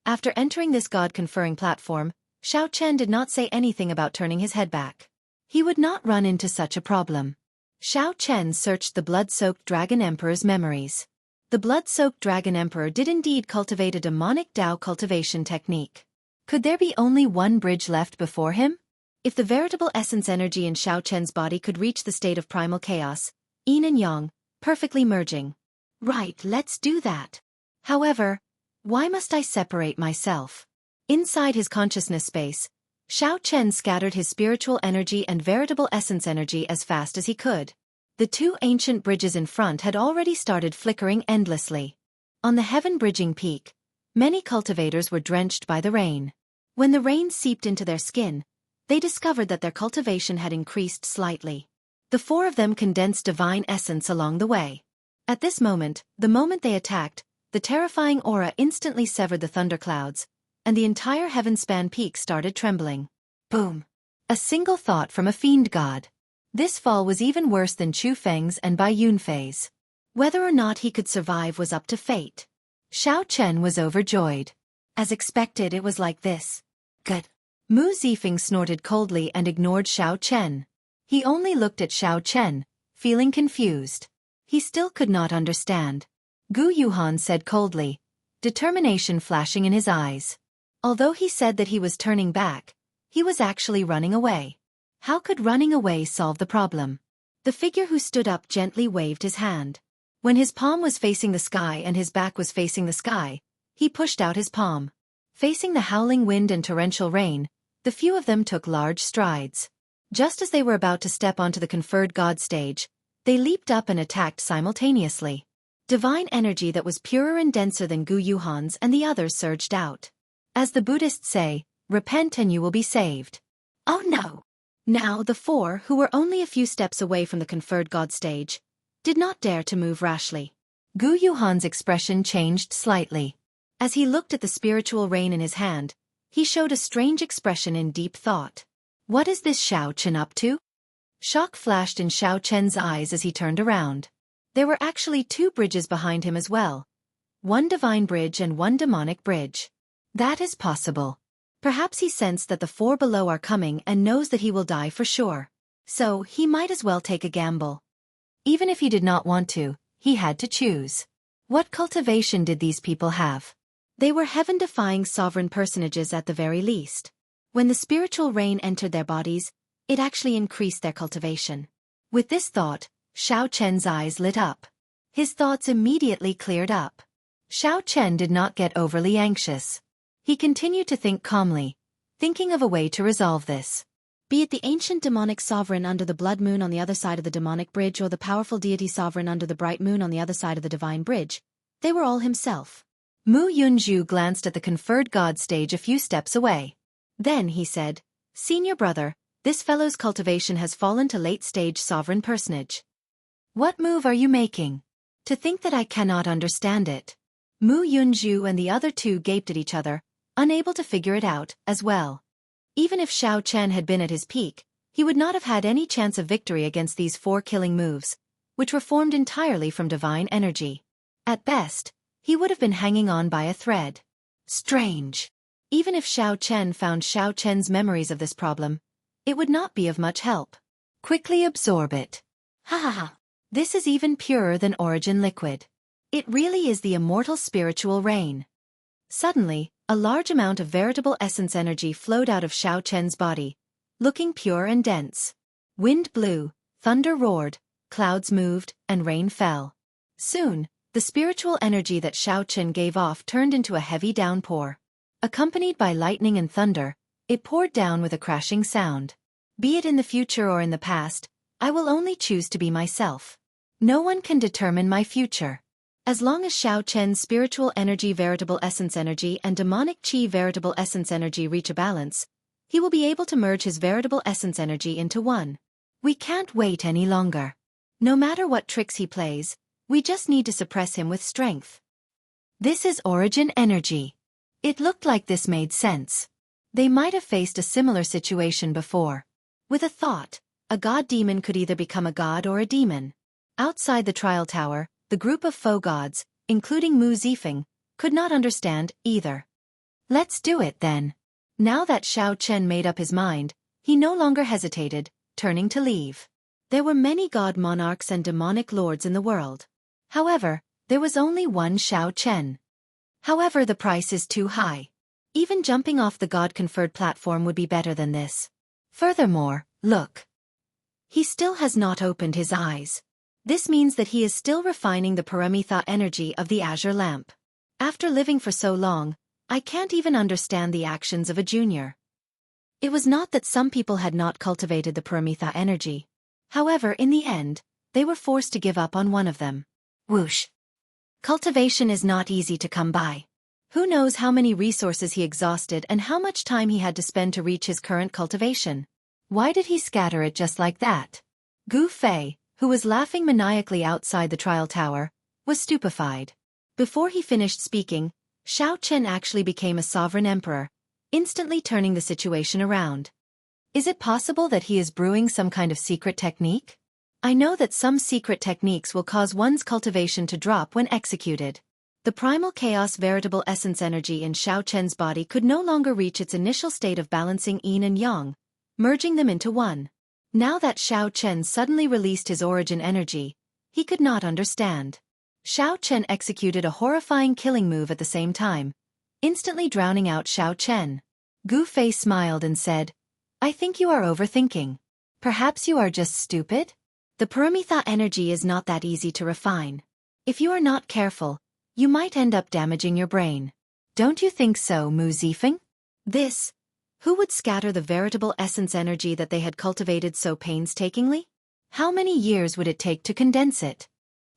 After entering this God-conferring platform, Xiao Chen did not say anything about turning his head back. He would not run into such a problem. Xiao Chen searched the blood-soaked Dragon Emperor's memories. The blood-soaked Dragon Emperor did indeed cultivate a demonic Tao cultivation technique. Could there be only one bridge left before him? If the veritable essence energy in Xiao Chen's body could reach the state of primal chaos, yin and yang, perfectly merging. Right, let's do that. However, why must I separate myself? Inside his consciousness space, Xiao Chen scattered his spiritual energy and veritable essence energy as fast as he could. The 2 ancient bridges in front had already started flickering endlessly. On the heaven-bridging peak, many cultivators were drenched by the rain. When the rain seeped into their skin, they discovered that their cultivation had increased slightly. The 4 of them condensed divine essence along the way. At this moment, the moment they attacked, the terrifying aura instantly severed the thunderclouds, and the entire heaven-span peak started trembling. Boom! A single thought from a fiend god. This fall was even worse than Chu Feng's and Bai Yunfei's. Whether or not he could survive was up to fate. Xiao Chen was overjoyed. As expected, it was like this. Good. Mu Zifeng snorted coldly and ignored Xiao Chen. He only looked at Xiao Chen, feeling confused. He still could not understand. Gu Yuhan said coldly, determination flashing in his eyes. Although he said that he was turning back, he was actually running away. How could running away solve the problem? The figure who stood up gently waved his hand. When his palm was facing the sky and his back was facing the sky, he pushed out his palm. Facing the howling wind and torrential rain, the few of them took large strides. Just as they were about to step onto the conferred god stage, they leaped up and attacked simultaneously. Divine energy that was purer and denser than Gu Yuhan's and the others surged out. As the Buddhists say, repent and you will be saved. Oh no! Now the 4, who were only a few steps away from the conferred god stage, did not dare to move rashly. Gu Yuhan's expression changed slightly. As he looked at the spiritual rain in his hand, he showed a strange expression in deep thought. What is this Xiao Chen up to? Shock flashed in Xiao Chen's eyes as he turned around. There were actually 2 bridges behind him as well. One divine bridge and one demonic bridge. That is possible. Perhaps he sensed that the four below are coming and knows that he will die for sure. So, he might as well take a gamble. Even if he did not want to, he had to choose. What cultivation did these people have? They were heaven-defying sovereign personages at the very least. When the spiritual rain entered their bodies, it actually increased their cultivation. With this thought, Xiao Chen's eyes lit up. His thoughts immediately cleared up. Xiao Chen did not get overly anxious. He continued to think calmly, thinking of a way to resolve this. Be it the ancient demonic sovereign under the blood moon on the other side of the demonic bridge or the powerful deity sovereign under the bright moon on the other side of the divine bridge, they were all himself. Mu Yunzhu glanced at the conferred god stage a few steps away. Then he said, "Senior brother, this fellow's cultivation has fallen to late-stage sovereign personage. What move are you making? To think that I cannot understand it." Mu Yunzhu and the other two gaped at each other, unable to figure it out, as well. Even if Xiao Chen had been at his peak, he would not have had any chance of victory against these four killing moves, which were formed entirely from divine energy. At best, he would have been hanging on by a thread. Strange. Even if Xiao Chen found Xiao Chen's memories of this problem, it would not be of much help. Quickly absorb it. Ha ha ha. This is even purer than origin liquid. It really is the immortal spiritual rain. Suddenly, a large amount of veritable essence energy flowed out of Xiao Chen's body, looking pure and dense. Wind blew, thunder roared, clouds moved, and rain fell. Soon, the spiritual energy that Xiao Chen gave off turned into a heavy downpour. Accompanied by lightning and thunder, it poured down with a crashing sound. Be it in the future or in the past, I will only choose to be myself. No one can determine my future. As long as Xiao Chen's spiritual energy, veritable essence energy, and demonic qi veritable essence energy reach a balance, he will be able to merge his veritable essence energy into one. We can't wait any longer. No matter what tricks he plays, we just need to suppress him with strength. This is origin energy. It looked like this made sense. They might have faced a similar situation before. With a thought, a god demon could either become a god or a demon. Outside the trial tower, the group of faux gods, including Mu Zifeng, could not understand either. Let's do it then. Now that Xiao Chen made up his mind, he no longer hesitated, turning to leave. There were many god monarchs and demonic lords in the world. However, there was only one Xiao Chen. However, the price is too high. Even jumping off the god-conferred platform would be better than this. Furthermore, look. He still has not opened his eyes. This means that he is still refining the Paramitha energy of the azure lamp. After living for so long, I can't even understand the actions of a junior. It was not that some people had not cultivated the Paramitha energy. However, in the end, they were forced to give up on one of them. Whoosh. Cultivation is not easy to come by. Who knows how many resources he exhausted and how much time he had to spend to reach his current cultivation. Why did he scatter it just like that? Gu Fei, who was laughing maniacally outside the trial tower, was stupefied. Before he finished speaking, Xiao Chen actually became a sovereign emperor, instantly turning the situation around. Is it possible that he is brewing some kind of secret technique? I know that some secret techniques will cause one's cultivation to drop when executed. The primal chaos veritable essence energy in Xiao Chen's body could no longer reach its initial state of balancing yin and yang, merging them into one. Now that Xiao Chen suddenly released his origin energy, he could not understand. Xiao Chen executed a horrifying killing move at the same time, instantly drowning out Xiao Chen. Gu Fei smiled and said, "I think you are overthinking. Perhaps you are just stupid? The Paramitha energy is not that easy to refine. If you are not careful, you might end up damaging your brain. Don't you think so, Mu Zifeng?" Who would scatter the veritable essence energy that they had cultivated so painstakingly? How many years would it take to condense it?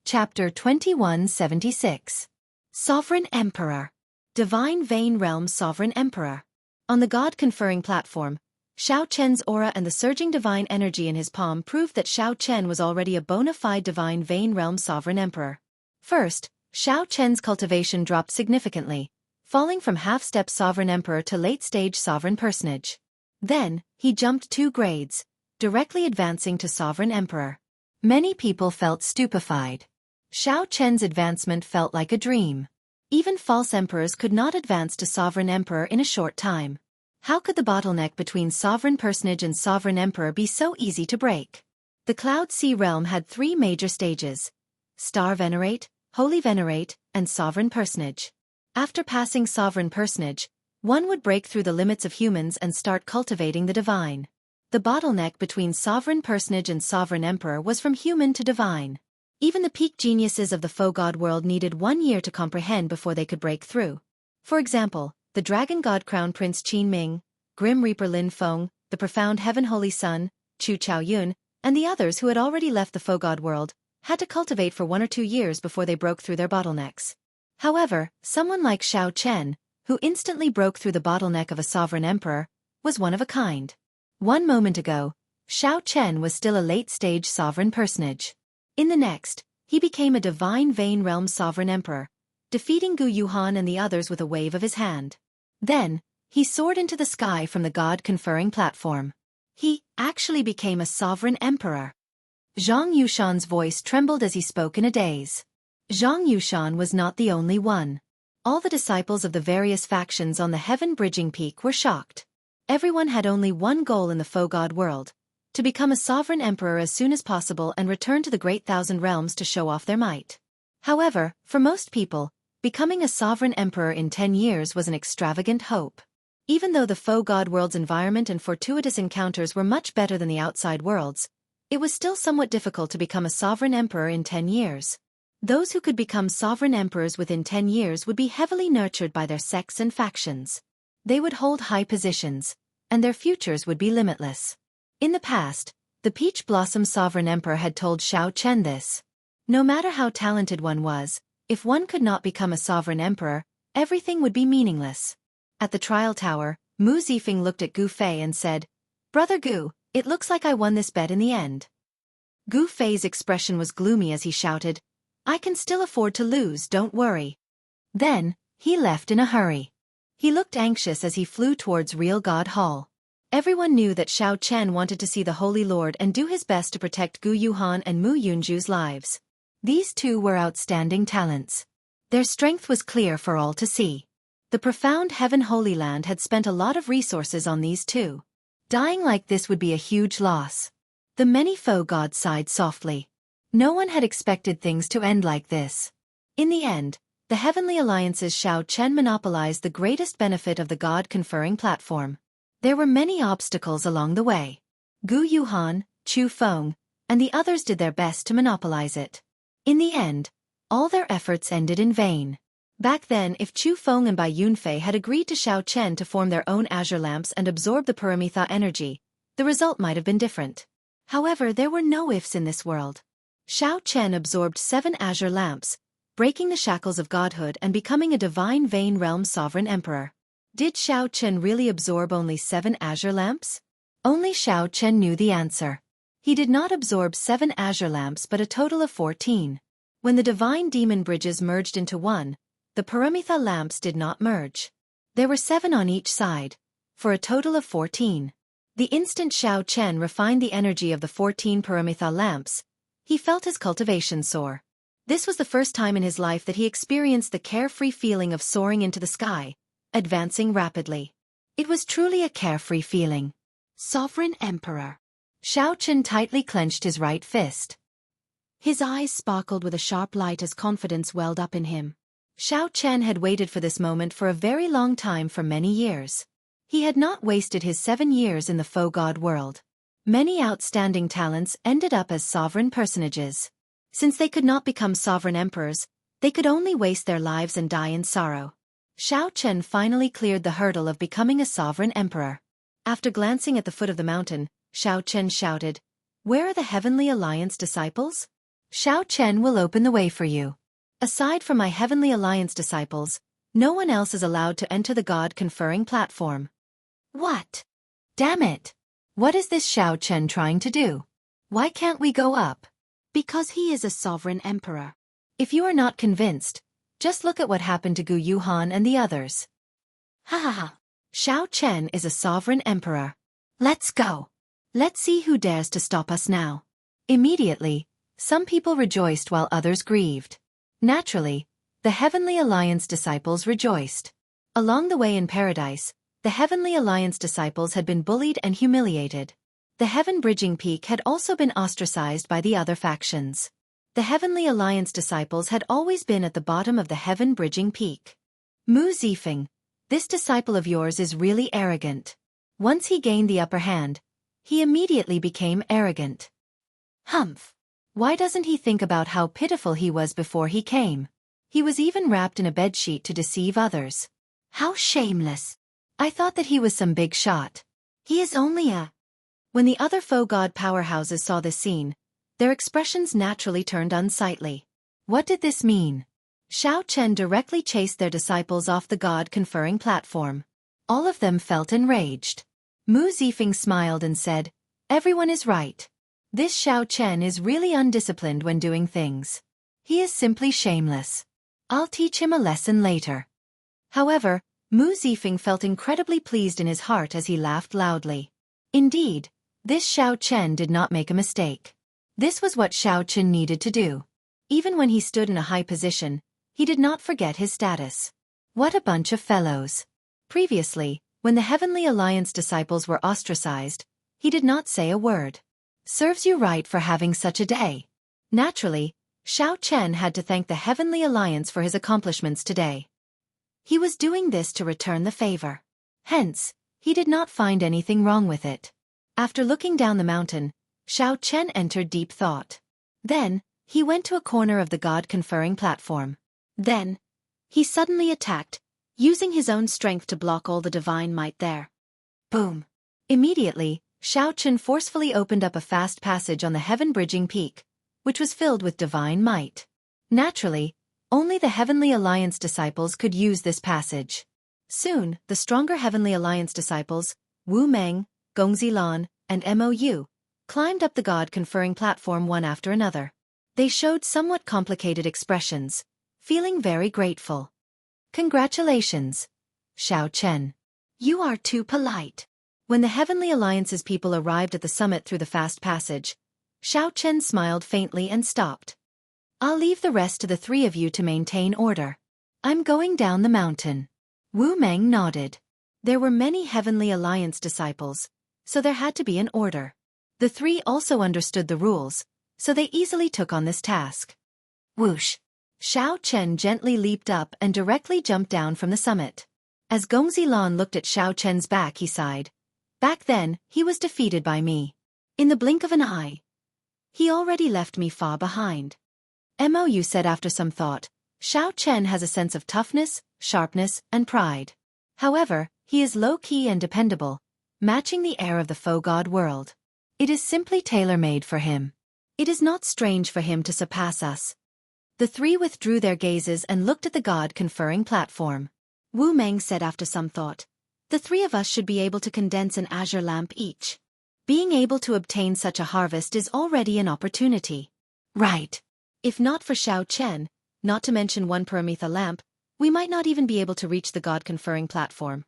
Chapter 2176. Sovereign Emperor. Divine Vein Realm Sovereign Emperor. On the God-conferring platform, Xiao Chen's aura and the surging divine energy in his palm proved that Xiao Chen was already a bona fide divine vein realm sovereign emperor. First, Xiao Chen's cultivation dropped significantly, falling from half-step sovereign emperor to late-stage sovereign personage. Then, he jumped 2 grades, directly advancing to sovereign emperor. Many people felt stupefied. Xiao Chen's advancement felt like a dream. Even false emperors could not advance to sovereign emperor in a short time. How could the bottleneck between sovereign personage and sovereign emperor be so easy to break? The Cloud Sea realm had 3 major stages: Star Venerate, Holy Venerate, and Sovereign Personage. After passing Sovereign Personage, one would break through the limits of humans and start cultivating the divine. The bottleneck between Sovereign Personage and Sovereign Emperor was from human to divine. Even the peak geniuses of the faux god world needed 1 year to comprehend before they could break through. For example, the Dragon God Crown Prince Qin Ming, Grim Reaper Lin Feng, the Profound Heaven Holy Sun, Chu Chaoyun, and the others who had already left the faux god world, had to cultivate for 1 or 2 years before they broke through their bottlenecks. However, someone like Xiao Chen, who instantly broke through the bottleneck of a sovereign emperor, was one of a kind. 1 moment ago, Xiao Chen was still a late-stage sovereign personage. In the next, he became a divine Vein Realm sovereign emperor, defeating Gu Yuhan and the others with a wave of his hand. Then, he soared into the sky from the god-conferring platform. He actually became a sovereign emperor. Zhang Yushan's voice trembled as he spoke in a daze. Zhang Yushan was not the only one. All the disciples of the various factions on the heaven-bridging peak were shocked. Everyone had only one goal in the faux god world: to become a sovereign emperor as soon as possible and return to the Great Thousand Realms to show off their might. However, for most people, becoming a sovereign emperor in 10 years was an extravagant hope. Even though the faux god world's environment and fortuitous encounters were much better than the outside worlds, it was still somewhat difficult to become a sovereign emperor in 10 years. Those who could become sovereign emperors within 10 years would be heavily nurtured by their sects and factions. They would hold high positions, and their futures would be limitless. In the past, the Peach Blossom Sovereign Emperor had told Xiao Chen this. No matter how talented one was, if one could not become a sovereign emperor, everything would be meaningless. At the trial tower, Mu Zifeng looked at Gu Fei and said, "Brother Gu, it looks like I won this bet in the end." Gu Fei's expression was gloomy as he shouted, "I can still afford to lose, don't worry." Then, he left in a hurry. He looked anxious as he flew towards Real God Hall. Everyone knew that Xiao Chen wanted to see the Holy Lord and do his best to protect Gu Yuhan and Mu Yunju's lives. These two were outstanding talents. Their strength was clear for all to see. The profound Heaven Holy Land had spent a lot of resources on these two. Dying like this would be a huge loss. The many faux gods sighed softly. No one had expected things to end like this. In the end, the Heavenly Alliance's Xiao Chen monopolized the greatest benefit of the god-conferring platform. There were many obstacles along the way. Gu Yuhan, Chu Feng, and the others did their best to monopolize it. In the end, all their efforts ended in vain. Back then, if Chu Feng and Bai Yunfei had agreed to Xiao Chen to form their own azure lamps and absorb the Paramitha energy, the result might have been different. However, there were no ifs in this world. Xiao Chen absorbed 7 azure lamps, breaking the shackles of godhood and becoming a divine Vein Realm sovereign emperor. Did Xiao Chen really absorb only 7 azure lamps? Only Xiao Chen knew the answer. He did not absorb 7 azure lamps but a total of 14. When the divine demon bridges merged into one, the Paramitha lamps did not merge. There were 7 on each side, for a total of 14. The instant Xiao Chen refined the energy of the 14 Paramitha lamps, he felt his cultivation soar. This was the first time in his life that he experienced the carefree feeling of soaring into the sky, advancing rapidly. It was truly a carefree feeling. Sovereign Emperor. Xiao Chen tightly clenched his right fist. His eyes sparkled with a sharp light as confidence welled up in him. Xiao Chen had waited for this moment for a very long time, for many years. He had not wasted his 7 years in the faux god world. Many outstanding talents ended up as sovereign personages. Since they could not become sovereign emperors, they could only waste their lives and die in sorrow. Xiao Chen finally cleared the hurdle of becoming a sovereign emperor. After glancing at the foot of the mountain, Xiao Chen shouted, "Where are the Heavenly Alliance disciples? Xiao Chen will open the way for you. Aside from my Heavenly Alliance disciples, no one else is allowed to enter the god-conferring platform." What? Damn it! What is this Xiao Chen trying to do? Why can't we go up? Because he is a sovereign emperor. If you are not convinced, just look at what happened to Gu Yuhan and the others. Ha ha ha! Xiao Chen is a sovereign emperor. Let's go! Let's see who dares to stop us now. Immediately, some people rejoiced while others grieved. Naturally, the Heavenly Alliance disciples rejoiced. Along the way in paradise, The Heavenly Alliance disciples had been bullied and humiliated. The Heaven-bridging peak had also been ostracized by the other factions. The Heavenly Alliance disciples had always been at the bottom of the Heaven-bridging peak. Mu Zifeng, this disciple of yours is really arrogant. Once he gained the upper hand, he immediately became arrogant. Humph! Why doesn't he think about how pitiful he was before he came? He was even wrapped in a bedsheet to deceive others. How shameless! I thought that he was some big shot. He is only a... When the other faux god powerhouses saw this scene, their expressions naturally turned unsightly. What did this mean? Xiao Chen directly chased their disciples off the god-conferring platform. All of them felt enraged. Mu Zifeng smiled and said, "Everyone is right. This Xiao Chen is really undisciplined when doing things. He is simply shameless. I'll teach him a lesson later." However, Mu Zifeng felt incredibly pleased in his heart as he laughed loudly. Indeed, this Xiao Chen did not make a mistake. This was what Xiao Chen needed to do. Even when he stood in a high position, he did not forget his status. What a bunch of fellows. Previously, when the Heavenly Alliance disciples were ostracized, he did not say a word. Serves you right for having such a day. Naturally, Xiao Chen had to thank the Heavenly Alliance for his accomplishments today. He was doing this to return the favor. Hence, he did not find anything wrong with it. After looking down the mountain, Xiao Chen entered deep thought. Then, he went to a corner of the god-conferring platform. Then, he suddenly attacked, using his own strength to block all the divine might there. Boom! Immediately, Xiao Chen forcefully opened up a fast passage on the heaven-bridging peak, which was filled with divine might. Naturally, only the Heavenly Alliance disciples could use this passage. Soon, the stronger Heavenly Alliance disciples, Wu Meng, Gongzi Lan, and Mou, climbed up the god-conferring platform one after another. They showed somewhat complicated expressions, feeling very grateful. Congratulations, Xiao Chen. You are too polite. When the Heavenly Alliance's people arrived at the summit through the fast passage, Xiao Chen smiled faintly and stopped. I'll leave the rest to the three of you to maintain order. I'm going down the mountain. Wu Meng nodded. There were many Heavenly Alliance disciples, so there had to be an order. The three also understood the rules, so they easily took on this task. Whoosh! Xiao Chen gently leaped up and directly jumped down from the summit. As Gongzi Lan looked at Xiao Chen's back, he sighed. Back then, he was defeated by me. In the blink of an eye. He already left me far behind. Mou said after some thought, Xiao Chen has a sense of toughness, sharpness, and pride. However, he is low-key and dependable, matching the air of the faux god world. It is simply tailor-made for him. It is not strange for him to surpass us. The three withdrew their gazes and looked at the god-conferring platform. Wu Meng said after some thought, the three of us should be able to condense an azure lamp each. Being able to obtain such a harvest is already an opportunity. Right. If not for Xiao Chen, not to mention one Paramitha lamp, we might not even be able to reach the god-conferring platform.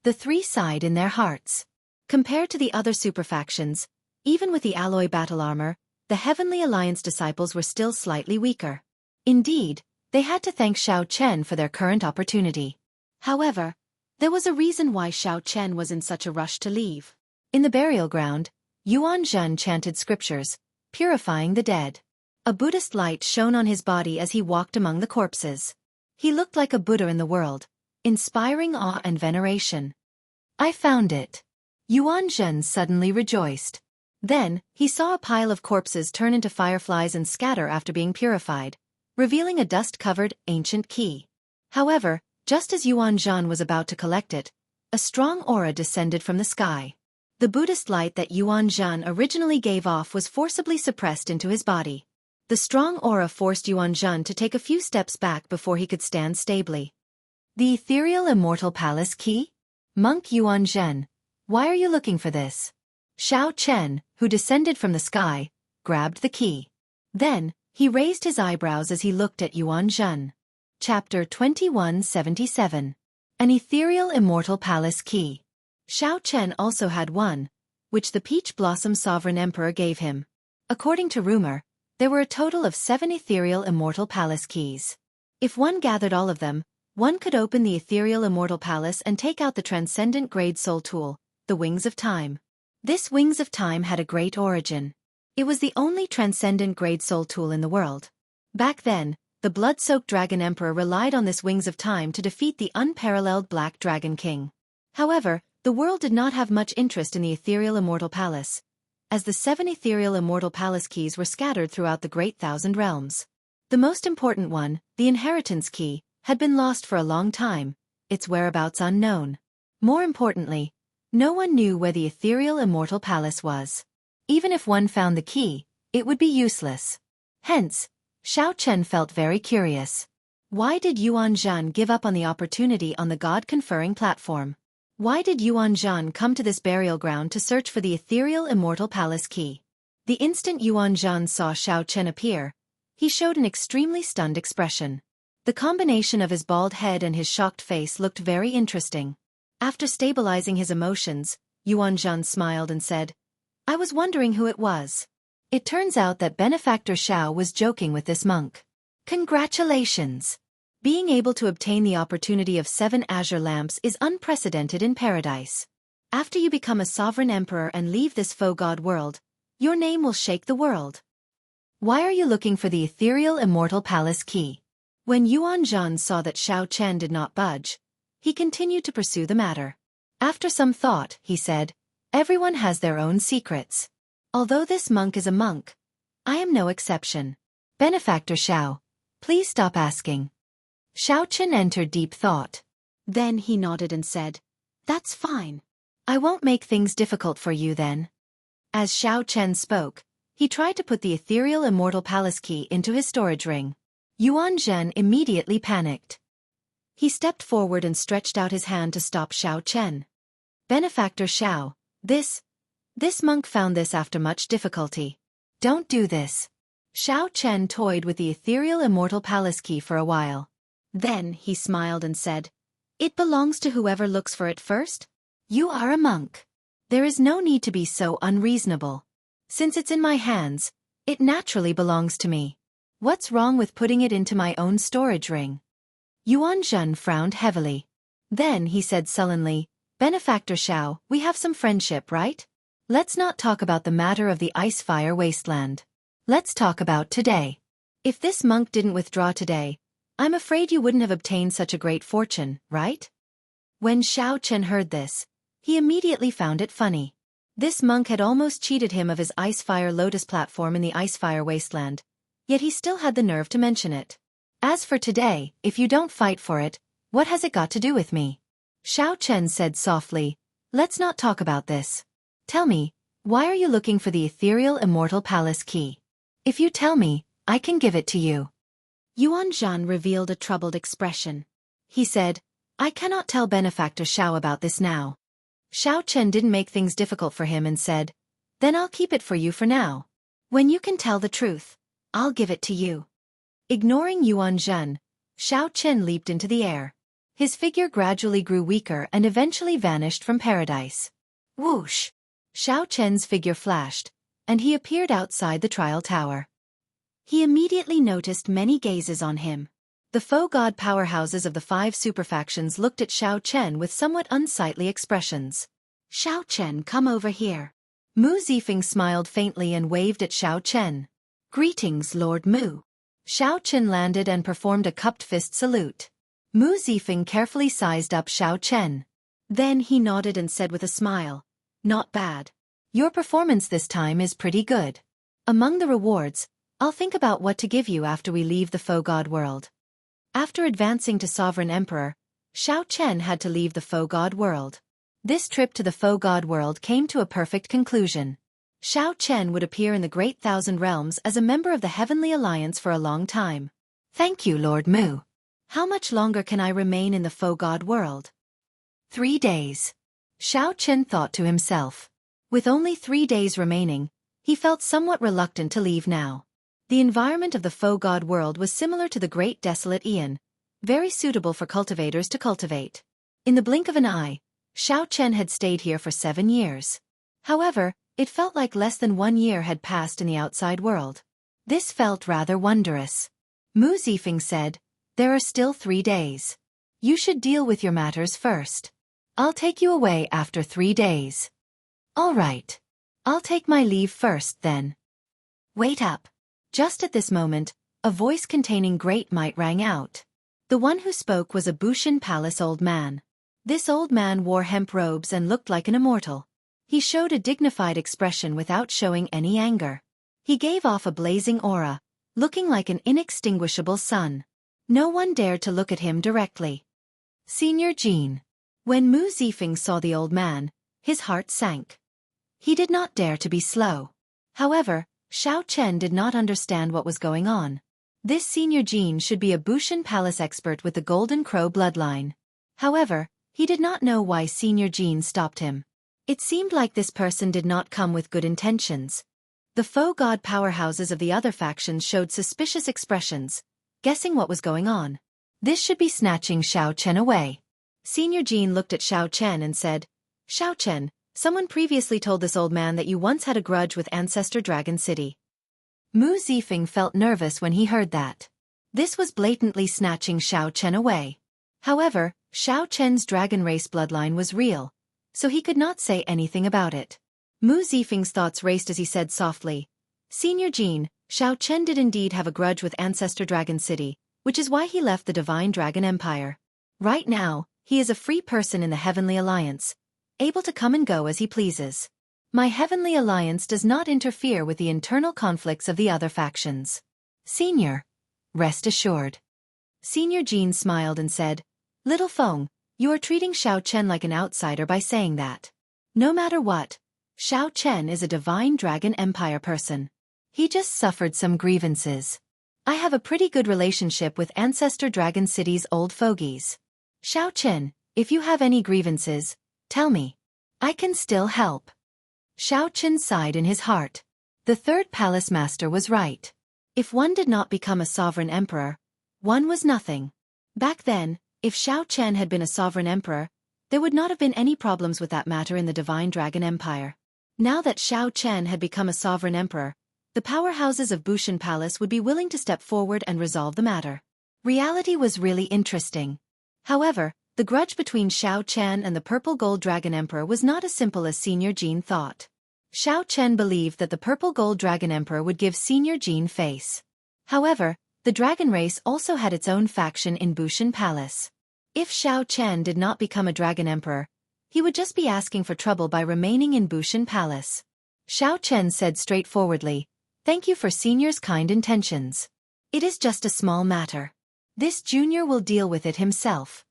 The three sighed in their hearts. Compared to the other superfactions, even with the alloy battle armor, the Heavenly Alliance disciples were still slightly weaker. Indeed, they had to thank Xiao Chen for their current opportunity. However, there was a reason why Xiao Chen was in such a rush to leave. In the burial ground, Yuan Zhen chanted scriptures, purifying the dead. A Buddhist light shone on his body as he walked among the corpses. He looked like a Buddha in the world, inspiring awe and veneration. I found it. Yuan Zhen suddenly rejoiced. Then, he saw a pile of corpses turn into fireflies and scatter after being purified, revealing a dust-covered, ancient key. However, just as Yuan Zhen was about to collect it, a strong aura descended from the sky. The Buddhist light that Yuan Zhen originally gave off was forcibly suppressed into his body. The strong aura forced Yuan Zhen to take a few steps back before he could stand stably. The ethereal immortal palace key? Monk Yuan Zhen, why are you looking for this? Xiao Chen, who descended from the sky, grabbed the key. Then, he raised his eyebrows as he looked at Yuan Zhen. Chapter 2177. An ethereal immortal palace key. Xiao Chen also had one, which the Peach Blossom Sovereign Emperor gave him. According to rumor, there were a total of 7 ethereal immortal palace keys. If one gathered all of them, One could open the ethereal immortal palace and take out the transcendent grade soul tool, the Wings of Time. This Wings of Time had a great origin. It was the only transcendent grade soul tool in the world. Back then, the blood-soaked Dragon Emperor relied on this Wings of Time to defeat the unparalleled Black Dragon King. However, the world did not have much interest in the ethereal immortal palace, as the 7 ethereal immortal palace keys were scattered throughout the great thousand realms. The most important one, the inheritance key, had been lost for a long time, its whereabouts unknown. More importantly, no one knew where the ethereal immortal palace was. Even if one found the key, it would be useless. Hence, Xiao Chen felt very curious. Why did Yuan Zhan give up on the opportunity on the God-conferring platform? Why did Yuan Zhan come to this burial ground to search for the ethereal immortal palace key? The instant Yuan Zhan saw Xiao Chen appear, he showed an extremely stunned expression. The combination of his bald head and his shocked face looked very interesting. After stabilizing his emotions, Yuan Zhan smiled and said, "I was wondering who it was." It turns out that Benefactor Xiao was joking with this monk. Congratulations! Being able to obtain the opportunity of 7 azure lamps is unprecedented in paradise. After you become a sovereign emperor and leave this faux god world, your name will shake the world. Why are you looking for the ethereal immortal palace key? When Yuan Zhan saw that Xiao Chen did not budge, he continued to pursue the matter. After some thought, he said, "Everyone has their own secrets. Although this monk is a monk, I am no exception. Benefactor Xiao, please stop asking." Xiao Chen entered deep thought. Then he nodded and said, "That's fine. I won't make things difficult for you then." As Xiao Chen spoke, he tried to put the ethereal immortal palace key into his storage ring. Yuan Zhan immediately panicked. He stepped forward and stretched out his hand to stop Xiao Chen. "Benefactor Xiao, this monk found this after much difficulty. Don't do this." Xiao Chen toyed with the ethereal immortal palace key for a while. Then he smiled and said, "It belongs to whoever looks for it first. You are a monk. There is no need to be so unreasonable. Since it's in my hands, it naturally belongs to me. What's wrong with putting it into my own storage ring?" Yuan Zhan frowned heavily. Then he said sullenly, "Benefactor Xiao, we have some friendship, right? Let's not talk about the matter of the ice-fire wasteland. Let's talk about today. If this monk didn't withdraw today, I'm afraid you wouldn't have obtained such a great fortune, right?" When Xiao Chen heard this, he immediately found it funny. This monk had almost cheated him of his ice-fire lotus platform in the ice-fire wasteland, yet he still had the nerve to mention it. "As for today, if you don't fight for it, what has it got to do with me?" Xiao Chen said softly, "Let's not talk about this. Tell me, why are you looking for the ethereal immortal palace key? If you tell me, I can give it to you." Yuan Zhan revealed a troubled expression. He said, "I cannot tell Benefactor Xiao about this now." Xiao Chen didn't make things difficult for him and said, "Then I'll keep it for you for now. When you can tell the truth, I'll give it to you." Ignoring Yuan Zhan, Xiao Chen leaped into the air. His figure gradually grew weaker and eventually vanished from paradise. Whoosh! Xiao Chen's figure flashed, and he appeared outside the trial tower. He immediately noticed many gazes on him. The faux god powerhouses of the 5 superfactions looked at Xiao Chen with somewhat unsightly expressions. "Xiao Chen, come over here." Mu Zifeng smiled faintly and waved at Xiao Chen. "Greetings, Lord Mu." Xiao Chen landed and performed a cupped fist salute. Mu Zifeng carefully sized up Xiao Chen. Then he nodded and said with a smile, "Not bad. Your performance this time is pretty good. Among the rewards, I'll think about what to give you after we leave the faux god world." After advancing to Sovereign Emperor, Xiao Chen had to leave the faux god world. This trip to the faux god world came to a perfect conclusion. Xiao Chen would appear in the Great Thousand Realms as a member of the Heavenly Alliance for a long time. "Thank you, Lord Mu. How much longer can I remain in the faux god world?" 3 days. Xiao Chen thought to himself. With only 3 days remaining, he felt somewhat reluctant to leave now. The environment of the faux god world was similar to the Great Desolate Aeon, very suitable for cultivators to cultivate. In the blink of an eye, Xiao Chen had stayed here for 7 years. However, it felt like less than 1 year had passed in the outside world. This felt rather wondrous. Mu Zifeng said, "There are still 3 days. You should deal with your matters first. I'll take you away after 3 days. All right. I'll take my leave first then. Wait up. Just at this moment, a voice containing great might rang out. The one who spoke was a Bushan Palace old man. This old man wore hemp robes and looked like an immortal. He showed a dignified expression without showing any anger. He gave off a blazing aura, looking like an inextinguishable sun. No one dared to look at him directly. Senior Jean. When Mu Zifeng saw the old man, his heart sank. He did not dare to be slow. However, Xiao Chen did not understand what was going on. This Senior Jean should be a Bushan Palace expert with the Golden Crow bloodline. However, he did not know why Senior Jean stopped him. It seemed like this person did not come with good intentions. The faux god powerhouses of the other factions showed suspicious expressions, guessing what was going on. This should be snatching Xiao Chen away. Senior Jean looked at Xiao Chen and said, Xiao Chen, someone previously told this old man that you once had a grudge with Ancestor Dragon City. Mu Zifeng felt nervous when he heard that. This was blatantly snatching Xiao Chen away. However, Xiao Chen's dragon race bloodline was real, so he could not say anything about it. Mu Zifeng's thoughts raced as he said softly, Senior Jean, Xiao Chen did indeed have a grudge with Ancestor Dragon City, which is why he left the Divine Dragon Empire. Right now, he is a free person in the Heavenly Alliance, able to come and go as he pleases. My Heavenly Alliance does not interfere with the internal conflicts of the other factions. Senior. Rest assured. Senior Jean smiled and said, Little Feng, you are treating Xiao Chen like an outsider by saying that. No matter what, Xiao Chen is a Divine Dragon Empire person. He just suffered some grievances. I have a pretty good relationship with Ancestor Dragon City's old fogies. Xiao Chen, if you have any grievances, tell me. I can still help. Xiao Chen sighed in his heart. The third palace master was right. If one did not become a sovereign emperor, one was nothing. Back then, if Xiao Chen had been a sovereign emperor, there would not have been any problems with that matter in the Divine Dragon Empire. Now that Xiao Chen had become a sovereign emperor, the powerhouses of Bushan Palace would be willing to step forward and resolve the matter. Reality was really interesting. However, the grudge between Xiao Chen and the Purple Gold Dragon Emperor was not as simple as Senior Jean thought. Xiao Chen believed that the Purple Gold Dragon Emperor would give Senior Jean face. However, the dragon race also had its own faction in Bushan Palace. If Xiao Chen did not become a dragon emperor, he would just be asking for trouble by remaining in Bushan Palace. Xiao Chen said straightforwardly, Thank you for Senior's kind intentions. It is just a small matter. This junior will deal with it himself.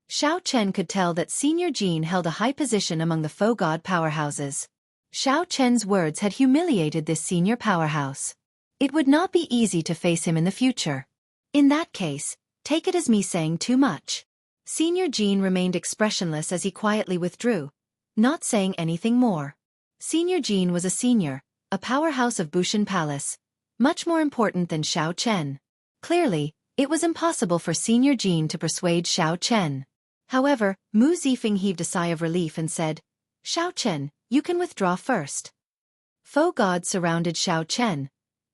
Xiao Chen could tell that Senior Jean held a high position among the faux god powerhouses. Xiao Chen's words had humiliated this senior powerhouse. It would not be easy to face him in the future. In that case, take it as me saying too much. Senior Jean remained expressionless as he quietly withdrew, not saying anything more. Senior Jean was a senior, a powerhouse of Bushan Palace, much more important than Xiao Chen. Clearly, it was impossible for Senior Jean to persuade Xiao Chen. However, Mu Zifeng heaved a sigh of relief and said, Xiao Chen, you can withdraw first. Faux gods surrounded Xiao Chen,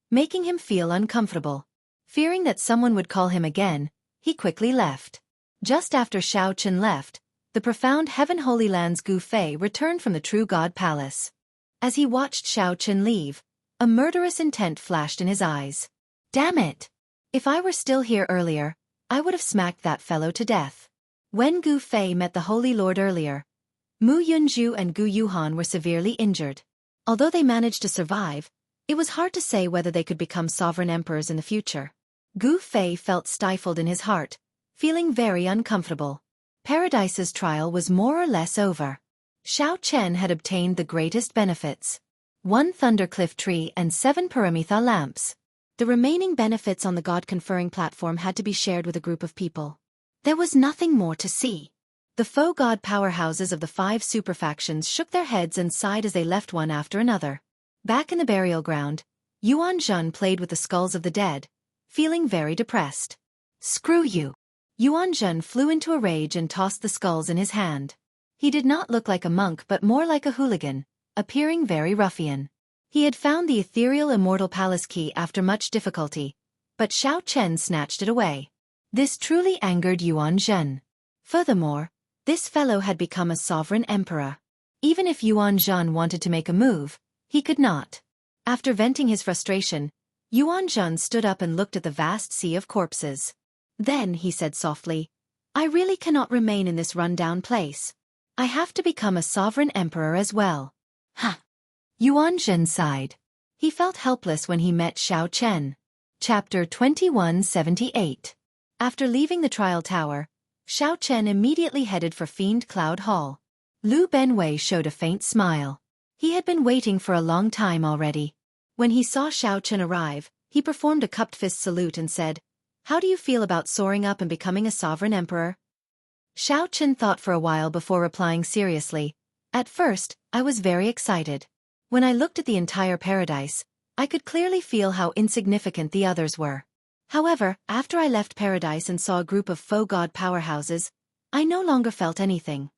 making him feel uncomfortable. Fearing that someone would call him again, he quickly left. Just after Xiao Chen left, the profound Heaven Holy Land's Gu Fei returned from the True God Palace. As he watched Xiao Chen leave, a murderous intent flashed in his eyes. Damn it! If I were still here earlier, I would have smacked that fellow to death. When Gu Fei met the Holy Lord earlier, Mu Yunzhu and Gu Yuhan were severely injured. Although they managed to survive, it was hard to say whether they could become sovereign emperors in the future. Gu Fei felt stifled in his heart, feeling very uncomfortable. Paradise's trial was more or less over. Xiao Chen had obtained the greatest benefits. 1 Thundercliff tree and 7 Paramitha lamps. The remaining benefits on the God-conferring platform had to be shared with a group of people. There was nothing more to see. The faux god powerhouses of the 5 superfactions shook their heads and sighed as they left one after another. Back in the burial ground, Yuan Zhen played with the skulls of the dead, feeling very depressed. Screw you! Yuan Zhen flew into a rage and tossed the skulls in his hand. He did not look like a monk but more like a hooligan, appearing very ruffian. He had found the ethereal immortal palace key after much difficulty, but Xiao Chen snatched it away. This truly angered Yuan Zhen. Furthermore, this fellow had become a sovereign emperor. Even if Yuan Zhan wanted to make a move, he could not. After venting his frustration, Yuan Zhan stood up and looked at the vast sea of corpses. Then he said softly, "I really cannot remain in this run-down place. I have to become a sovereign emperor as well." "Huh." Yuan Zhan sighed. He felt helpless when he met Xiao Chen. Chapter 2178. After leaving the trial tower, Xiao Chen immediately headed for Fiend Cloud Hall. Lu Benwei showed a faint smile. He had been waiting for a long time already. When he saw Xiao Chen arrive, he performed a cupped fist salute and said, "How do you feel about soaring up and becoming a sovereign emperor?" Xiao Chen thought for a while before replying seriously. "At first, I was very excited. When I looked at the entire paradise, I could clearly feel how insignificant the others were. However, after I left paradise and saw a group of faux god powerhouses, I no longer felt anything."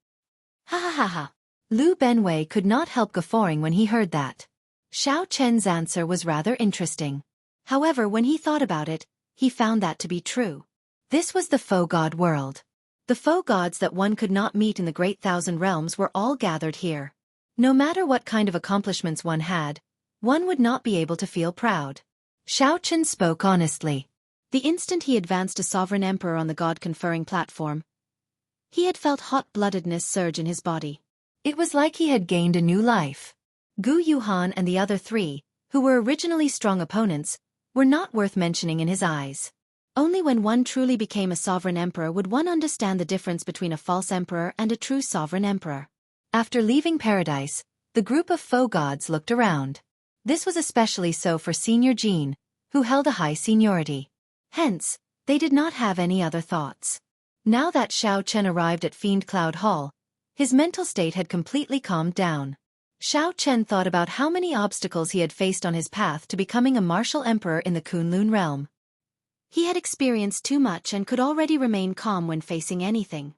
Ha ha ha ha. Lu Benwei could not help guffawing when he heard that. Xiao Chen's answer was rather interesting. However, when he thought about it, he found that to be true. This was the faux god world. The faux gods that one could not meet in the Great Thousand Realms were all gathered here. No matter what kind of accomplishments one had, one would not be able to feel proud. Xiao Chen spoke honestly. The instant he advanced to sovereign emperor on the god-conferring platform, he had felt hot-bloodedness surge in his body. It was like he had gained a new life. Gu Yuhan and the other three, who were originally strong opponents, were not worth mentioning in his eyes. Only when one truly became a sovereign emperor would one understand the difference between a false emperor and a true sovereign emperor. After leaving paradise, the group of faux gods looked around. This was especially so for Senior Jean, who held a high seniority. Hence, they did not have any other thoughts. Now that Xiao Chen arrived at Fiend Cloud Hall, his mental state had completely calmed down. Xiao Chen thought about how many obstacles he had faced on his path to becoming a martial emperor in the Kunlun realm. He had experienced too much and could already remain calm when facing anything.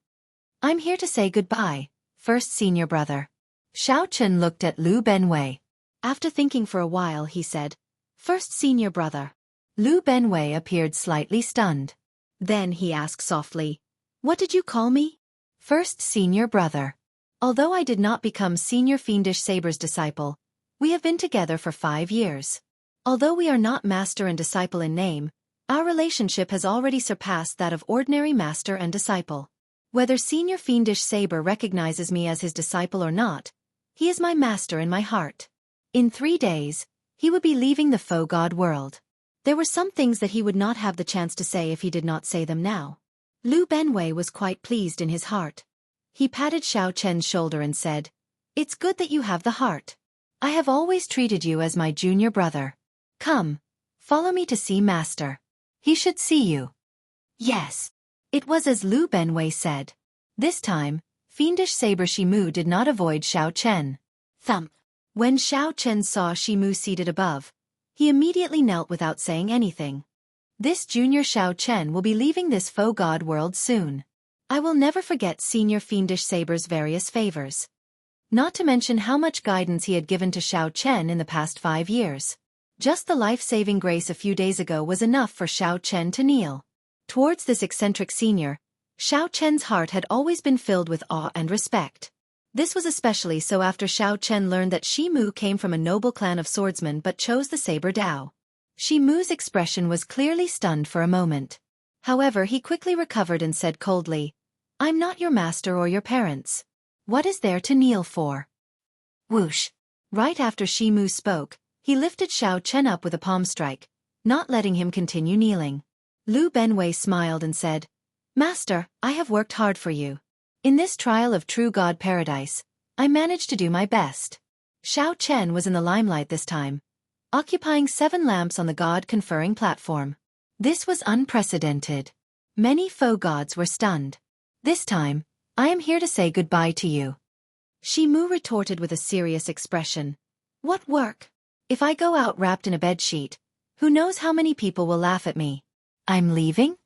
"I'm here to say goodbye, first senior brother." Xiao Chen looked at Lu Benwei. After thinking for a while, he said, "First senior brother." Lu Benwei appeared slightly stunned. Then he asked softly, "What did you call me?" "First senior brother. Although I did not become Senior Fiendish Saber's disciple, we have been together for 5 years. Although we are not master and disciple in name, our relationship has already surpassed that of ordinary master and disciple. Whether Senior Fiendish Saber recognizes me as his disciple or not, he is my master in my heart. In 3 days, he would be leaving the faux god world. There were some things that he would not have the chance to say if he did not say them now." Lu Benwei was quite pleased in his heart. He patted Xiao Chen's shoulder and said, "It's good that you have the heart. I have always treated you as my junior brother. Come, follow me to see Master. He should see you." Yes. It was as Lu Benwei said. This time, Fiendish Saber Shimu did not avoid Xiao Chen. Thump. When Xiao Chen saw Shimu seated above, he immediately knelt without saying anything. "This junior Xiao Chen will be leaving this faux god world soon. I will never forget Senior Fiendish Saber's various favors. Not to mention how much guidance he had given to Xiao Chen in the past 5 years. Just the life-saving grace a few days ago was enough for Xiao Chen to kneel." Towards this eccentric senior, Xiao Chen's heart had always been filled with awe and respect. This was especially so after Xiao Chen learned that Shimu came from a noble clan of swordsmen but chose the saber Dao. Shimu's expression was clearly stunned for a moment. However, he quickly recovered and said coldly, "I'm not your master or your parents. What is there to kneel for?" Whoosh! Right after Shimu spoke, he lifted Xiao Chen up with a palm strike, not letting him continue kneeling. Lu Benwei smiled and said, "Master, I have worked hard for you. In this trial of true God paradise, I managed to do my best." Xiao Chen was in the limelight this time, occupying 7 lamps on the god-conferring platform. This was unprecedented. Many faux gods were stunned. "This time, I am here to say goodbye to you." Shimu retorted with a serious expression. "What work? If I go out wrapped in a bedsheet, who knows how many people will laugh at me? I'm leaving?"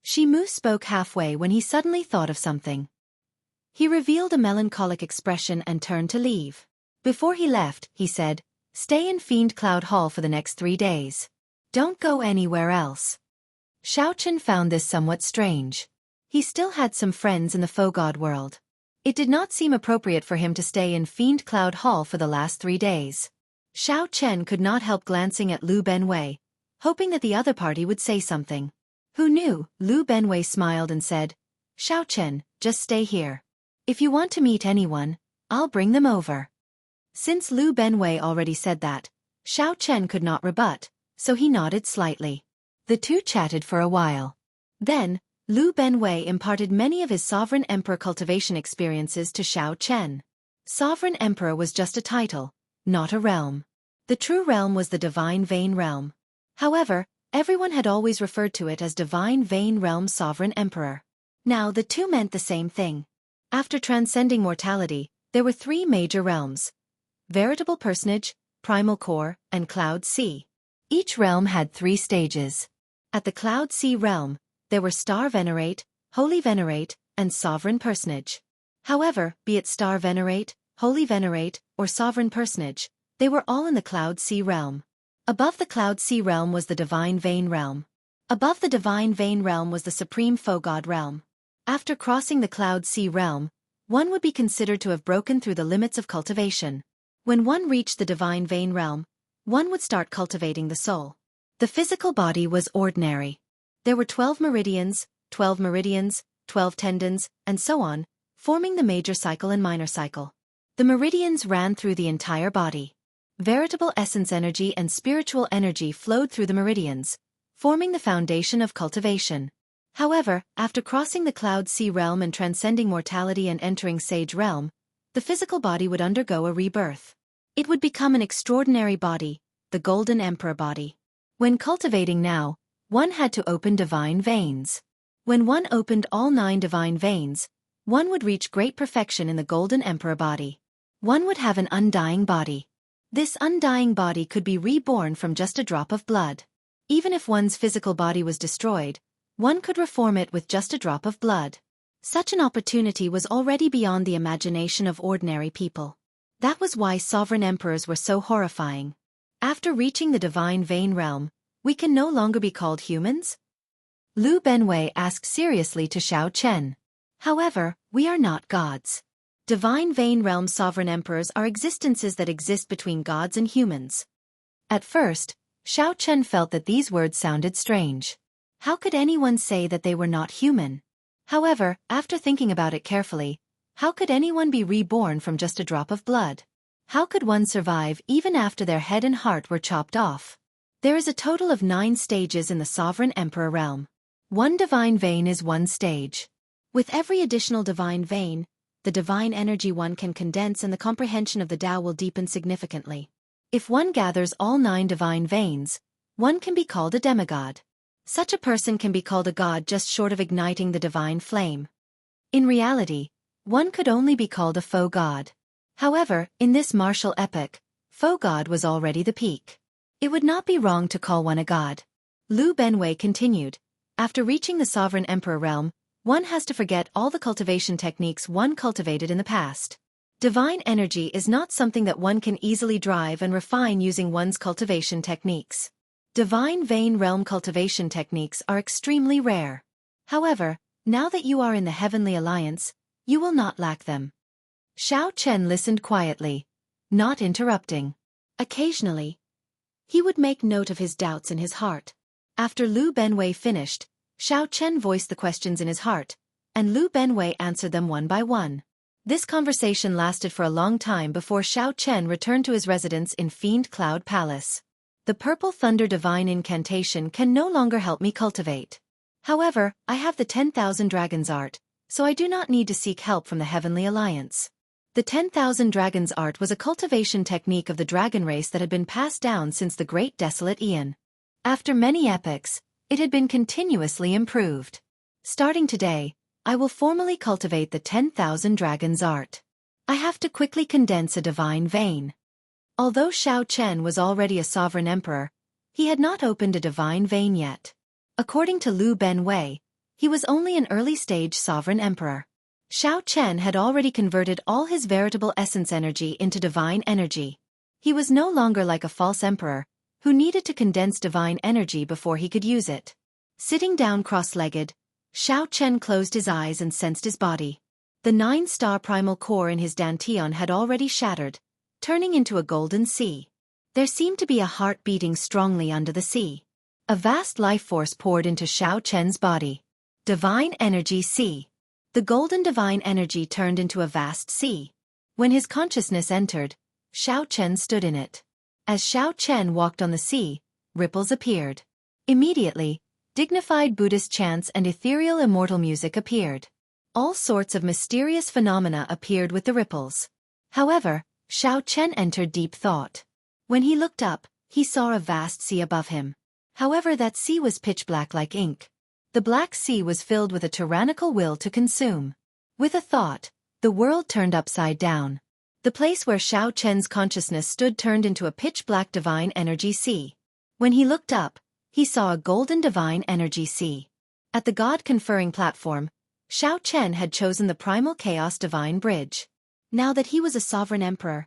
Shimu spoke halfway when he suddenly thought of something. He revealed a melancholic expression and turned to leave. Before he left, he said, "Stay in Fiend Cloud Hall for the next 3 days. Don't go anywhere else." Xiao Chen found this somewhat strange. He still had some friends in the faux god world. It did not seem appropriate for him to stay in Fiend Cloud Hall for the last 3 days. Xiao Chen could not help glancing at Lu Benwei, hoping that the other party would say something. Who knew? Lu Benwei smiled and said, Xiao Chen, just stay here. If you want to meet anyone, I'll bring them over. Since Lu Benwei already said that, Xiao Chen could not rebut, so he nodded slightly. The two chatted for a while. Then, Lu Benwei imparted many of his Sovereign Emperor cultivation experiences to Xiao Chen. Sovereign Emperor was just a title, not a realm. The true realm was the Divine Vein Realm. However, everyone had always referred to it as Divine Vein Realm Sovereign Emperor. Now the two meant the same thing. After transcending mortality, there were 3 major realms: Veritable Personage, Primal Core, and Cloud Sea. Each realm had 3 stages. At the Cloud Sea realm, there were Star Venerate, Holy Venerate, and Sovereign Personage. However, be it Star Venerate, Holy Venerate, or Sovereign Personage, they were all in the Cloud Sea realm. Above the Cloud Sea realm was the Divine Vein realm. Above the Divine Vein realm was the Supreme Faux God realm. After crossing the Cloud Sea realm, one would be considered to have broken through the limits of cultivation. When one reached the Divine Vein realm, one would start cultivating the soul. The physical body was ordinary. There were 12 meridians, 12 tendons, and so on, forming the major cycle and minor cycle. The meridians ran through the entire body. Veritable essence energy and spiritual energy flowed through the meridians, forming the foundation of cultivation. However, after crossing the Cloud Sea realm and transcending mortality and entering Sage realm, the physical body would undergo a rebirth. It would become an extraordinary body, the Golden Emperor body. When cultivating now, one had to open divine veins. When one opened all 9 divine veins, one would reach great perfection in the Golden Emperor body. One would have an undying body. This undying body could be reborn from just a drop of blood. Even if one's physical body was destroyed, one could reform it with just a drop of blood. Such an opportunity was already beyond the imagination of ordinary people. That was why sovereign emperors were so horrifying. After reaching the Divine Vein realm, we can no longer be called humans? Lu Benwei asked seriously to Xiao Chen. However, we are not gods. Divine Vein realm sovereign emperors are existences that exist between gods and humans. At first, Xiao Chen felt that these words sounded strange. How could anyone say that they were not human? However, after thinking about it carefully, how could anyone be reborn from just a drop of blood? How could one survive even after their head and heart were chopped off? There is a total of 9 stages in the Sovereign Emperor realm. 1 divine vein is 1 stage. With every additional divine vein, the divine energy one can condense and the comprehension of the Tao will deepen significantly. If one gathers all 9 divine veins, one can be called a demigod. Such a person can be called a god just short of igniting the divine flame. In reality, one could only be called a faux god. However, in this martial epoch, faux god was already the peak. It would not be wrong to call one a god. Lu Benwei continued, after reaching the Sovereign Emperor realm, one has to forget all the cultivation techniques one cultivated in the past. Divine energy is not something that one can easily drive and refine using one's cultivation techniques. Divine Vein realm cultivation techniques are extremely rare. However, now that you are in the Heavenly Alliance, you will not lack them. Xiao Chen listened quietly, not interrupting. Occasionally, he would make note of his doubts in his heart. After Lu Benwei finished, Xiao Chen voiced the questions in his heart, and Lu Benwei answered them one by one. This conversation lasted for a long time before Xiao Chen returned to his residence in Fiend Cloud Palace. The Purple Thunder Divine Incantation can no longer help me cultivate. However, I have the 10,000 Dragons Art, so I do not need to seek help from the Heavenly Alliance. The 10,000 Dragons Art was a cultivation technique of the dragon race that had been passed down since the Great Desolate Aeon. After many epochs, it had been continuously improved. Starting today, I will formally cultivate the 10,000 Dragons Art. I have to quickly condense a divine vein. Although Xiao Chen was already a sovereign emperor, he had not opened a divine vein yet. According to Lu Benwei, he was only an early-stage sovereign emperor. Xiao Chen had already converted all his veritable essence energy into divine energy. He was no longer like a false emperor, who needed to condense divine energy before he could use it. Sitting down cross-legged, Xiao Chen closed his eyes and sensed his body. The 9-star primal core in his dantian had already shattered, turning into a golden sea. There seemed to be a heart beating strongly under the sea. A vast life force poured into Xiao Chen's body. Divine Energy Sea. The golden divine energy turned into a vast sea. When his consciousness entered, Xiao Chen stood in it. As Xiao Chen walked on the sea, ripples appeared. Immediately, dignified Buddhist chants and ethereal immortal music appeared. All sorts of mysterious phenomena appeared with the ripples. However, Xiao Chen entered deep thought. When he looked up, he saw a vast sea above him. However, that sea was pitch black like ink. The black sea was filled with a tyrannical will to consume. With a thought, the world turned upside down. The place where Xiao Chen's consciousness stood turned into a pitch-black divine energy sea. When he looked up, he saw a golden divine energy sea. At the God-conferring platform, Xiao Chen had chosen the primal chaos divine bridge. Now that he was a sovereign emperor,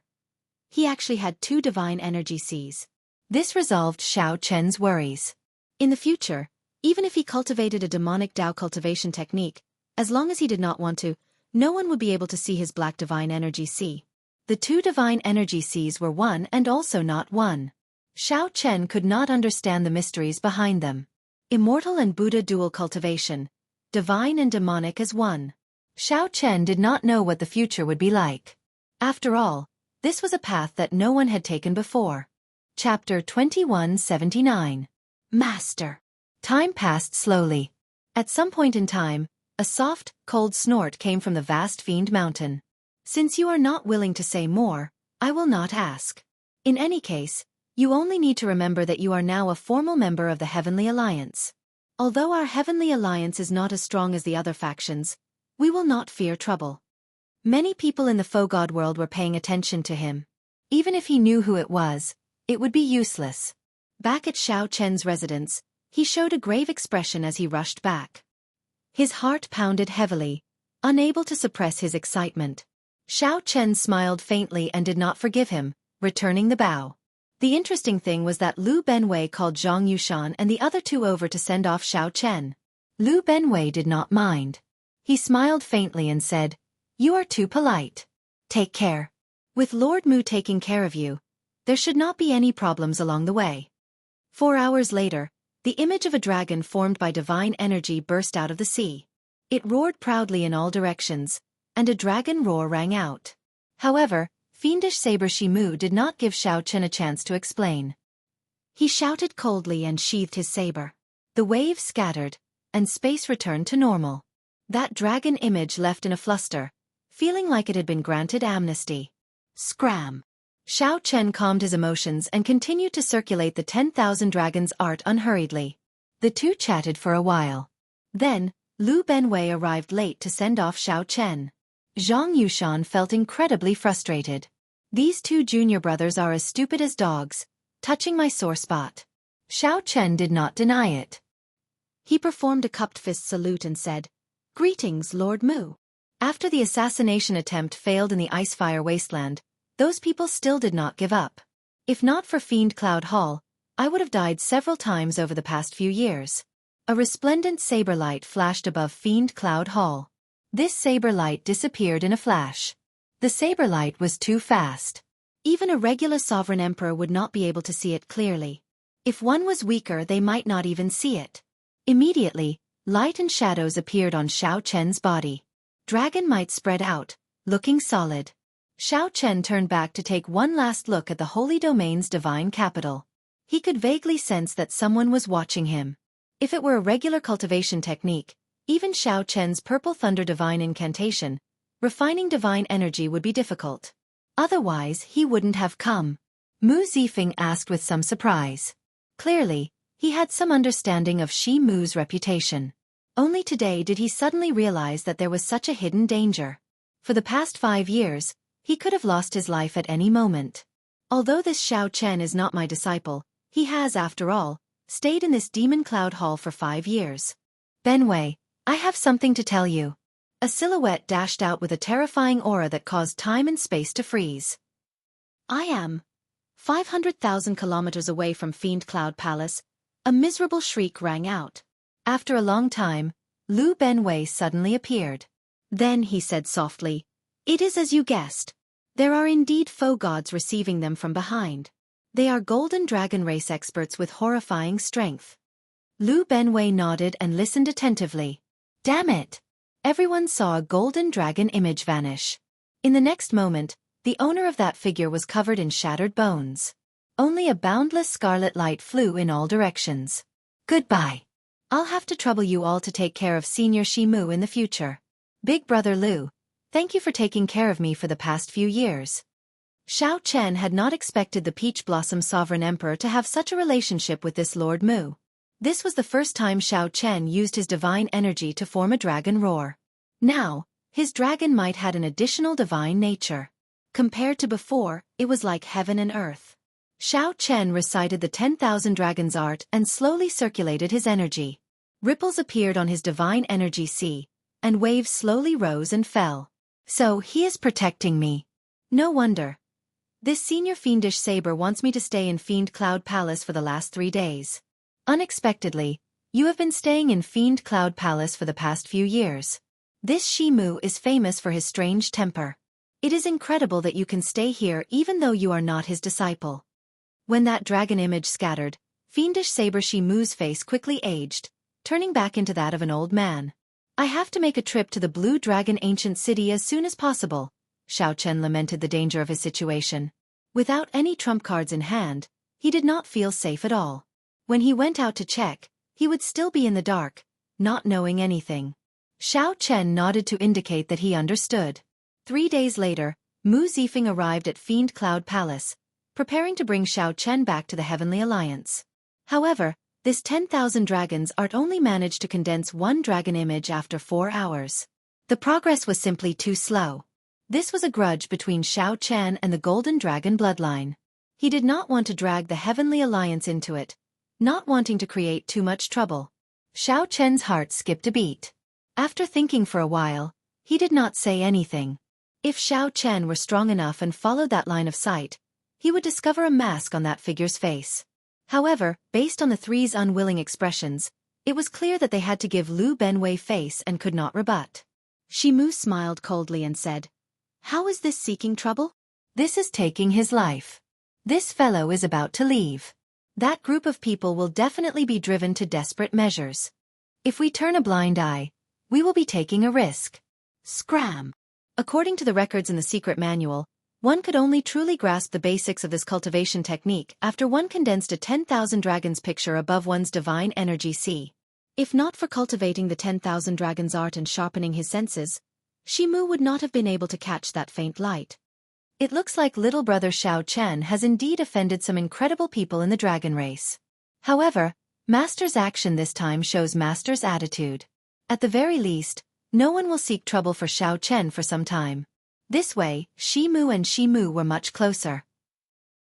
he actually had 2 divine energy seas. This resolved Xiao Chen's worries. In the future, even if he cultivated a demonic Tao cultivation technique, as long as he did not want to, no one would be able to see his black divine energy sea. The 2 divine energy seas were one and also not one. Xiao Chen could not understand the mysteries behind them. Immortal and Buddha dual cultivation, divine and demonic as one. Xiao Chen did not know what the future would be like. After all, this was a path that no one had taken before. Chapter 2179. Master. Time passed slowly. At some point in time, a soft, cold snort came from the vast fiend mountain. Since you are not willing to say more, I will not ask. In any case, you only need to remember that you are now a formal member of the Heavenly Alliance. Although our Heavenly Alliance is not as strong as the other factions, we will not fear trouble. Many people in the Fogod world were paying attention to him. Even if he knew who it was, it would be useless. Back at Xiao Chen's residence, he showed a grave expression as he rushed back. His heart pounded heavily, unable to suppress his excitement. Xiao Chen smiled faintly and did not forgive him, returning the bow. The interesting thing was that Lu Benwei called Zhang Yushan and the other 2 over to send off Xiao Chen. Lu Benwei did not mind. He smiled faintly and said, "You are too polite. Take care. With Lord Mu taking care of you, there should not be any problems along the way." 4 hours later, the image of a dragon formed by divine energy burst out of the sea. It roared proudly in all directions, and a dragon roar rang out. However, fiendish saber Shimu did not give Xiao Chen a chance to explain. He shouted coldly and sheathed his saber. The waves scattered, and space returned to normal. That dragon image left in a fluster, feeling like it had been granted amnesty. Scram! Xiao Chen calmed his emotions and continued to circulate the 10,000 dragons art unhurriedly. The 2 chatted for a while. Then, Lu Benwei arrived late to send off Xiao Chen. Zhang Yushan felt incredibly frustrated. These 2 junior brothers are as stupid as dogs, touching my sore spot. Xiao Chen did not deny it. He performed a cupped fist salute and said, "Greetings, Lord Mu." After the assassination attempt failed in the Icefire Wasteland, those people still did not give up. If not for Fiend Cloud Hall, I would have died several times over the past few years. A resplendent saber light flashed above Fiend Cloud Hall. This saber light disappeared in a flash. The saber light was too fast. Even a regular sovereign emperor would not be able to see it clearly. If one was weaker, they might not even see it. Immediately, light and shadows appeared on Xiao Chen's body. Dragon might spread out, looking solid. Xiao Chen turned back to take one last look at the Holy Domain's divine capital. He could vaguely sense that someone was watching him. If it were a regular cultivation technique, even Xiao Chen's Purple Thunder divine incantation, refining divine energy would be difficult. Otherwise, he wouldn't have come. Mu Zifeng asked with some surprise. Clearly, he had some understanding of Shi Mu's reputation. Only today did he suddenly realize that there was such a hidden danger. For the past 5 years, he could have lost his life at any moment. Although this Xiao Chen is not my disciple, he has, after all, stayed in this Demon Cloud Hall for 5 years. Benwei, I have something to tell you. A silhouette dashed out with a terrifying aura that caused time and space to freeze. I am 500,000 kilometers away from Fiend Cloud Palace. A miserable shriek rang out. After a long time, Lu Benwei suddenly appeared. Then he said softly, "It is as you guessed. There are indeed foe gods receiving them from behind. They are golden dragon race experts with horrifying strength." Lu Benwei nodded and listened attentively. Damn it! Everyone saw a golden dragon image vanish. In the next moment, the owner of that figure was covered in shattered bones. Only a boundless scarlet light flew in all directions. Goodbye. I'll have to trouble you all to take care of Senior Shimu in the future. Big Brother Lu, thank you for taking care of me for the past few years. Xiao Chen had not expected the Peach Blossom Sovereign Emperor to have such a relationship with this Lord Mu. This was the first time Xiao Chen used his divine energy to form a dragon roar. Now, his dragon might had an additional divine nature. Compared to before, it was like heaven and earth. Xiao Chen recited the 10,000 Dragons art and slowly circulated his energy. Ripples appeared on his divine energy sea, and waves slowly rose and fell. So he is protecting me. No wonder. This senior fiendish saber wants me to stay in Fiend Cloud Palace for the last 3 days. Unexpectedly, you have been staying in Fiend Cloud Palace for the past few years. This Shimu is famous for his strange temper. It is incredible that you can stay here even though you are not his disciple. When that dragon image scattered, fiendish saber Shimu's face quickly aged, turning back into that of an old man. I have to make a trip to the Blue Dragon Ancient City as soon as possible. Xiao Chen lamented the danger of his situation. Without any trump cards in hand, he did not feel safe at all. When he went out to check, he would still be in the dark, not knowing anything. Xiao Chen nodded to indicate that he understood. 3 days later, Mu Zifeng arrived at Fiend Cloud Palace, preparing to bring Xiao Chen back to the Heavenly Alliance. However, this 10,000 Dragons art only managed to condense one dragon image after 4 hours. The progress was simply too slow. This was a grudge between Xiao Chen and the Golden Dragon bloodline. He did not want to drag the Heavenly Alliance into it, not wanting to create too much trouble. Xiao Chen's heart skipped a beat. After thinking for a while, he did not say anything. If Xiao Chen were strong enough and followed that line of sight, he would discover a mask on that figure's face. However, based on the three's unwilling expressions, it was clear that they had to give Lu Benwei face and could not rebut. Shimu smiled coldly and said, "How is this seeking trouble? This is taking his life. This fellow is about to leave. That group of people will definitely be driven to desperate measures. If we turn a blind eye, we will be taking a risk." Scram! According to the records in the secret manual, one could only truly grasp the basics of this cultivation technique after one condensed a 10,000 dragons picture above one's divine energy sea. If not for cultivating the 10,000 dragons art and sharpening his senses, Shimu would not have been able to catch that faint light. It looks like little brother Xiao Chen has indeed offended some incredible people in the dragon race. However, Master's action this time shows Master's attitude. At the very least, no one will seek trouble for Xiao Chen for some time. This way, Shimu and Shimu were much closer.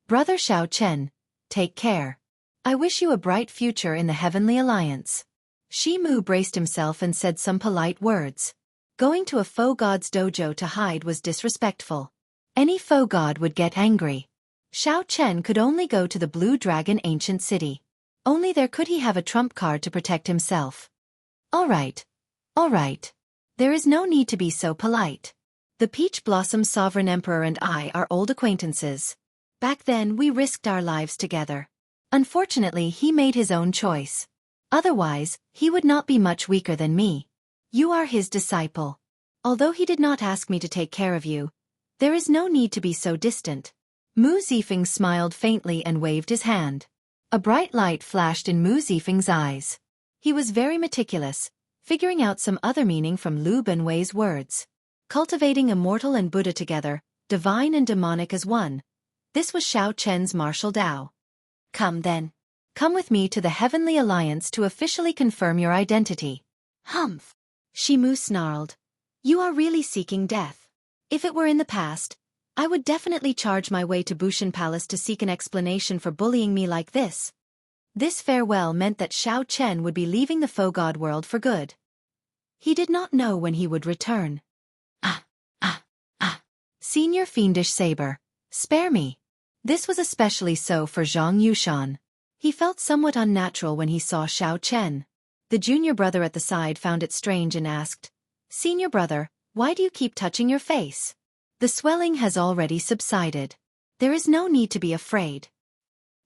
Brother Xiao Chen, take care. I wish you a bright future in the Heavenly Alliance. Shimu braced himself and said some polite words. Going to a foe god's dojo to hide was disrespectful. Any foe god would get angry. Xiao Chen could only go to the Blue Dragon Ancient City. Only there could he have a trump card to protect himself. All right. There is no need to be so polite. The Peach Blossom Sovereign Emperor and I are old acquaintances. Back then we risked our lives together. Unfortunately, he made his own choice. Otherwise, he would not be much weaker than me. You are his disciple. Although he did not ask me to take care of you, there is no need to be so distant. Mu Zifeng smiled faintly and waved his hand. A bright light flashed in Mu Zifeng's eyes. He was very meticulous, figuring out some other meaning from Lu Benwei's words. Cultivating immortal and Buddha together, divine and demonic as one. This was Xiao Chen's martial Tao. Come then. Come with me to the Heavenly Alliance to officially confirm your identity. Humph! Shimu snarled. You are really seeking death. If it were in the past, I would definitely charge my way to Bushan Palace to seek an explanation for bullying me like this. This farewell meant that Xiao Chen would be leaving the foe god world for good. He did not know when he would return. Senior Fiendish Saber, spare me. This was especially so for Zhang Yushan. He felt somewhat unnatural when he saw Xiao Chen. The junior brother at the side found it strange and asked, "Senior brother, why do you keep touching your face? The swelling has already subsided. There is no need to be afraid."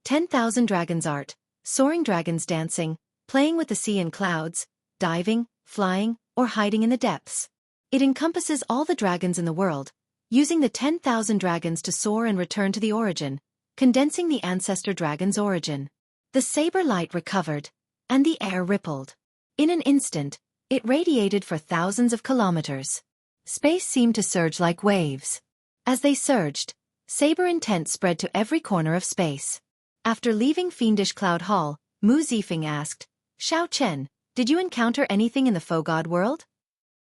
10,000 Dragons Art, soaring dragons dancing, playing with the sea and clouds, diving, flying, or hiding in the depths. It encompasses all the dragons in the world, using the 10,000 dragons to soar and return to the origin, condensing the ancestor dragon's origin. The saber light recovered, and the air rippled. In an instant, it radiated for thousands of kilometers. Space seemed to surge like waves. As they surged, saber intent spread to every corner of space. After leaving Fiendish Cloud Hall, Mu Zifeng asked, "Xiao Chen, did you encounter anything in the Faux God world?"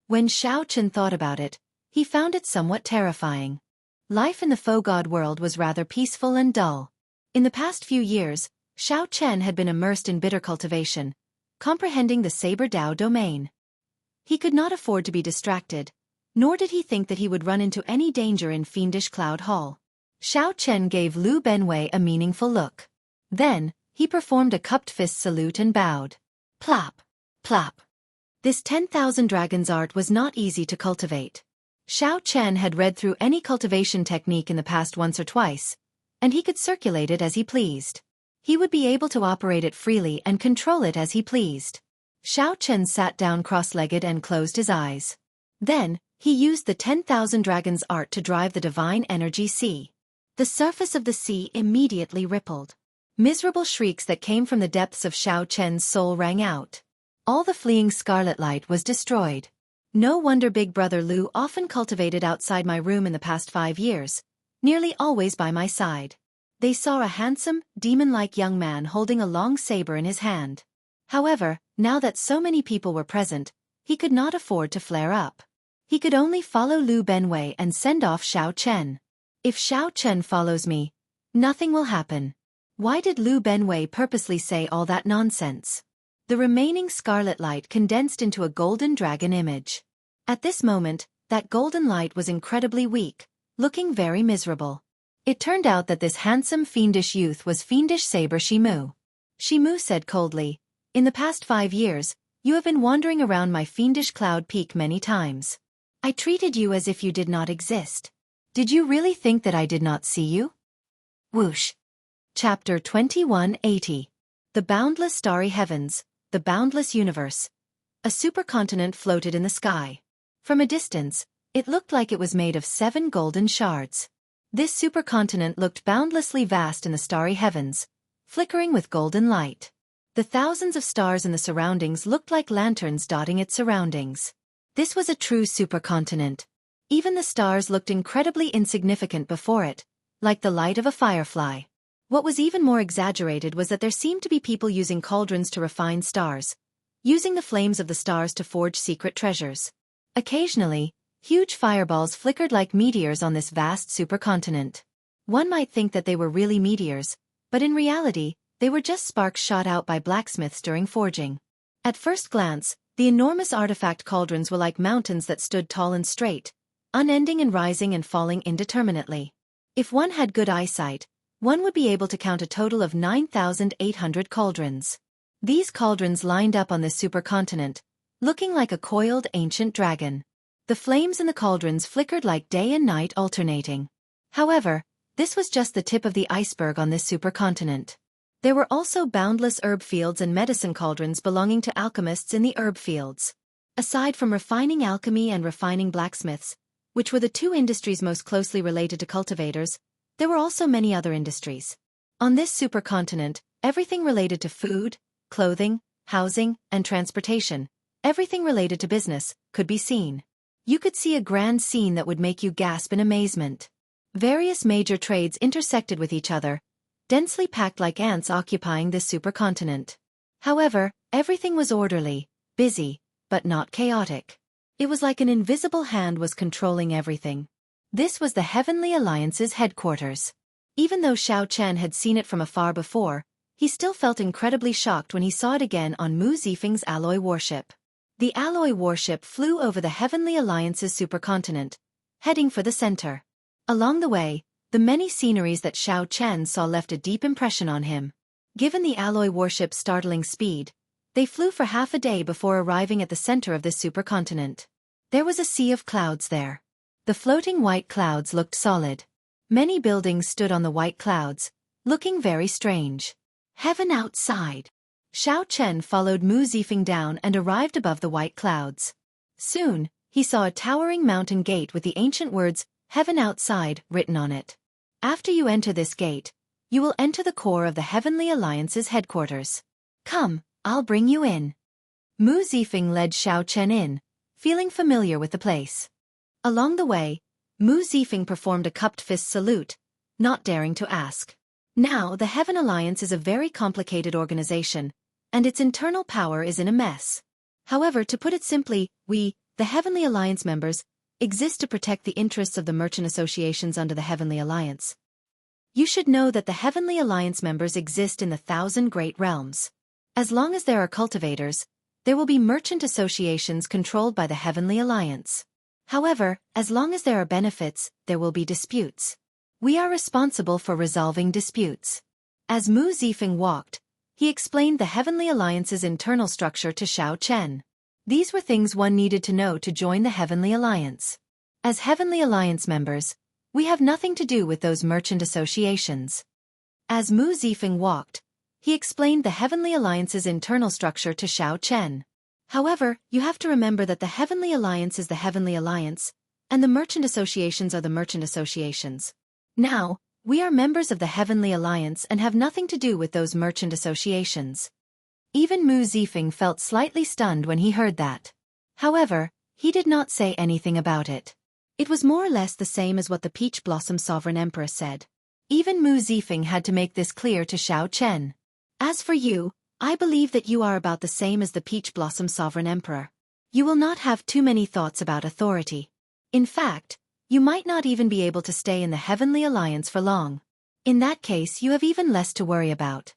When Xiao Chen thought about it, he found it somewhat terrifying. Life in the Faux God world was rather peaceful and dull. In the past few years, Xiao Chen had been immersed in bitter cultivation, comprehending the Saber Dao domain. He could not afford to be distracted, nor did he think that he would run into any danger in Fiendish Cloud Hall. Xiao Chen gave Lu Benwei a meaningful look. Then, he performed a cupped fist salute and bowed. Plop! Plop! This 10,000 Dragons Art was not easy to cultivate. Xiao Chen had read through any cultivation technique in the past once or twice, and he could circulate it as he pleased. He would be able to operate it freely and control it as he pleased. Xiao Chen sat down cross-legged and closed his eyes. Then, he used the 10,000 Dragons Art to drive the divine energy sea. The surface of the sea immediately rippled. Miserable shrieks that came from the depths of Xiao Chen's soul rang out. All the fleeing scarlet light was destroyed. No wonder Big Brother Lu often cultivated outside my room in the past 5 years, nearly always by my side. They saw a handsome, demon-like young man holding a long saber in his hand. However, now that so many people were present, he could not afford to flare up. He could only follow Lu Benwei and send off Xiao Chen. If Xiao Chen follows me, nothing will happen. Why did Lu Benwei purposely say all that nonsense? The remaining scarlet light condensed into a golden dragon image. At this moment, that golden light was incredibly weak, looking very miserable. It turned out that this handsome fiendish youth was Fiendish Saber Shimu. Shimu said coldly, "In the past 5 years, you have been wandering around my fiendish cloud peak many times. I treated you as if you did not exist. Did you really think that I did not see you?" Whoosh. Chapter 2180. The Boundless Starry Heavens, the Boundless Universe. A supercontinent floated in the sky. From a distance, it looked like it was made of 7 golden shards. This supercontinent looked boundlessly vast in the starry heavens, flickering with golden light. The thousands of stars in the surroundings looked like lanterns dotting its surroundings. This was a true supercontinent. Even the stars looked incredibly insignificant before it, like the light of a firefly. What was even more exaggerated was that there seemed to be people using cauldrons to refine stars, using the flames of the stars to forge secret treasures. Occasionally, huge fireballs flickered like meteors on this vast supercontinent. One might think that they were really meteors, but in reality, they were just sparks shot out by blacksmiths during forging. At first glance, the enormous artifact cauldrons were like mountains that stood tall and straight, unending and rising and falling indeterminately. If one had good eyesight, one would be able to count a total of 9,800 cauldrons. These cauldrons lined up on this supercontinent, looking like a coiled ancient dragon. The flames in the cauldrons flickered like day and night alternating. However, this was just the tip of the iceberg on this supercontinent. There were also boundless herb fields and medicine cauldrons belonging to alchemists in the herb fields. Aside from refining alchemy and refining blacksmiths, which were the 2 industries most closely related to cultivators, there were also many other industries. On this supercontinent, everything related to food, clothing, housing, and transportation, everything related to business, could be seen. You could see a grand scene that would make you gasp in amazement. Various major trades intersected with each other, densely packed like ants occupying this supercontinent. However, everything was orderly, busy, but not chaotic. It was like an invisible hand was controlling everything. This was the Heavenly Alliance's headquarters. Even though Xiao Chen had seen it from afar before, he still felt incredibly shocked when he saw it again on Mu Zifeng's alloy warship. The alloy warship flew over the Heavenly Alliance's supercontinent, heading for the center. Along the way, the many sceneries that Xiao Chen saw left a deep impression on him. Given the alloy warship's startling speed, They flew for half a day before arriving at the center of this supercontinent. There was a sea of clouds there. The floating white clouds looked solid. Many buildings stood on the white clouds, looking very strange. Heaven outside. Xiao Chen followed Mu Zifeng down and arrived above the white clouds. Soon, he saw a towering mountain gate with the ancient words, Heaven outside, written on it. After you enter this gate, you will enter the core of the Heavenly Alliance's headquarters. Come, I'll bring you in. Mu Zifeng led Xiao Chen in, feeling familiar with the place. Along the way, Mu Zifeng performed a cupped fist salute, not daring to ask. Now, the Heaven Alliance is a very complicated organization, and its internal power is in a mess. However, to put it simply, we, the Heavenly Alliance members, exist to protect the interests of the merchant associations under the Heavenly Alliance. You should know that the Heavenly Alliance members exist in the 1,000 Great Realms. As long as there are cultivators, there will be merchant associations controlled by the Heavenly Alliance. However, as long as there are benefits, there will be disputes. We are responsible for resolving disputes. As Mu Zifeng walked, he explained the Heavenly Alliance's internal structure to Xiao Chen. These were things one needed to know to join the Heavenly Alliance. As Heavenly Alliance members, we have nothing to do with those merchant associations. As Mu Zifeng walked, he explained the Heavenly Alliance's internal structure to Xiao Chen. However, you have to remember that the Heavenly Alliance is the Heavenly Alliance, and the merchant associations are the merchant associations. Now, we are members of the Heavenly Alliance and have nothing to do with those merchant associations. Even Mu Zifeng felt slightly stunned when he heard that. However, he did not say anything about it. It was more or less the same as what the Peach Blossom Sovereign Emperor said. Even Mu Zifeng had to make this clear to Xiao Chen. As for you, I believe that you are about the same as the Peach Blossom Sovereign Emperor. You will not have too many thoughts about authority. In fact, you might not even be able to stay in the Heavenly Alliance for long. In that case, you have even less to worry about.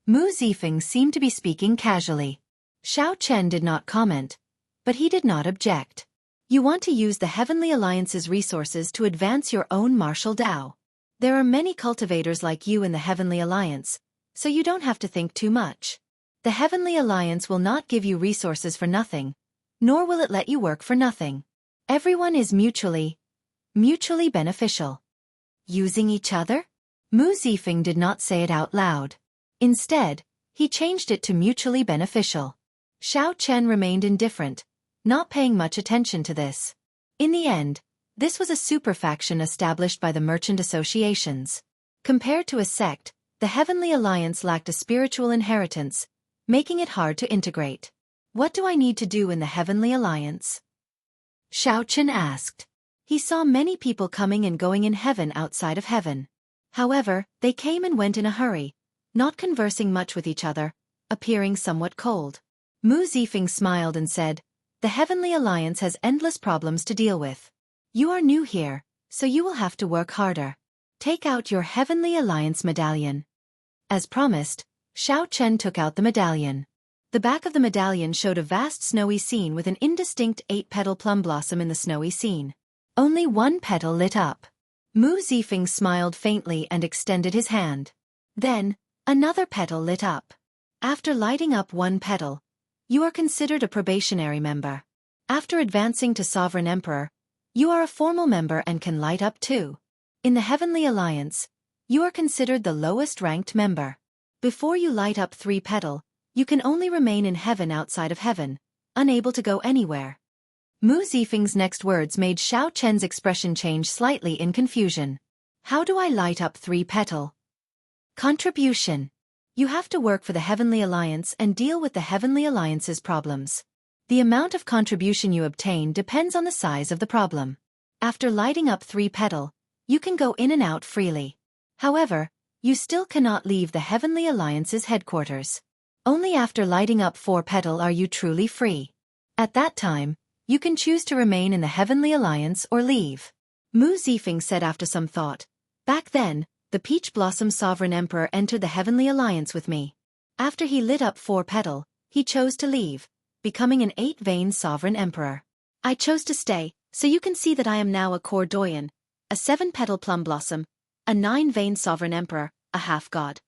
Mu Zifeng seemed to be speaking casually. Xiao Chen did not comment, but he did not object. You want to use the Heavenly Alliance's resources to advance your own martial Dao. There are many cultivators like you in the Heavenly Alliance, so you don't have to think too much. The Heavenly Alliance will not give you resources for nothing, nor will it let you work for nothing. Everyone is mutually beneficial. Using each other? Mu Zifeng did not say it out loud. Instead, he changed it to mutually beneficial. Xiao Chen remained indifferent, not paying much attention to this. In the end, this was a super faction established by the merchant associations. Compared to a sect, the Heavenly Alliance lacked a spiritual inheritance, making it hard to integrate. What do I need to do in the Heavenly Alliance? Xiao Chen asked. He saw many people coming and going in heaven outside of heaven. However, they came and went in a hurry, not conversing much with each other, appearing somewhat cold. Mu Zifeng smiled and said, The Heavenly Alliance has endless problems to deal with. You are new here, so you will have to work harder. Take out your Heavenly Alliance medallion. As promised, Xiao Chen took out the medallion. The back of the medallion showed a vast snowy scene with an indistinct 8-petal plum blossom in the snowy scene. Only one petal lit up. Mu Zifeng smiled faintly and extended his hand. Then, another petal lit up. After lighting up one petal, you are considered a probationary member. After advancing to Sovereign Emperor, you are a formal member and can light up too. In the Heavenly Alliance, you are considered the lowest-ranked member. Before you light up 3-petal, you can only remain in heaven outside of heaven, unable to go anywhere. Mu Zifeng's next words made Xiao Chen's expression change slightly in confusion. How do I light up 3-petal? Contribution. You have to work for the Heavenly Alliance and deal with the Heavenly Alliance's problems. The amount of contribution you obtain depends on the size of the problem. After lighting up 3-petal, you can go in and out freely. However, you still cannot leave the Heavenly Alliance's headquarters. Only after lighting up 4-petal are you truly free. At that time, you can choose to remain in the Heavenly Alliance or leave. Mu Zifeng said after some thought. Back then, the Peach Blossom Sovereign Emperor entered the Heavenly Alliance with me. After he lit up 4-petal, he chose to leave, becoming an 8-vein Sovereign Emperor. I chose to stay, so you can see that I am now a Core Doyen, a 7-petal Plum Blossom, a 9-vein Sovereign Emperor, a half-god.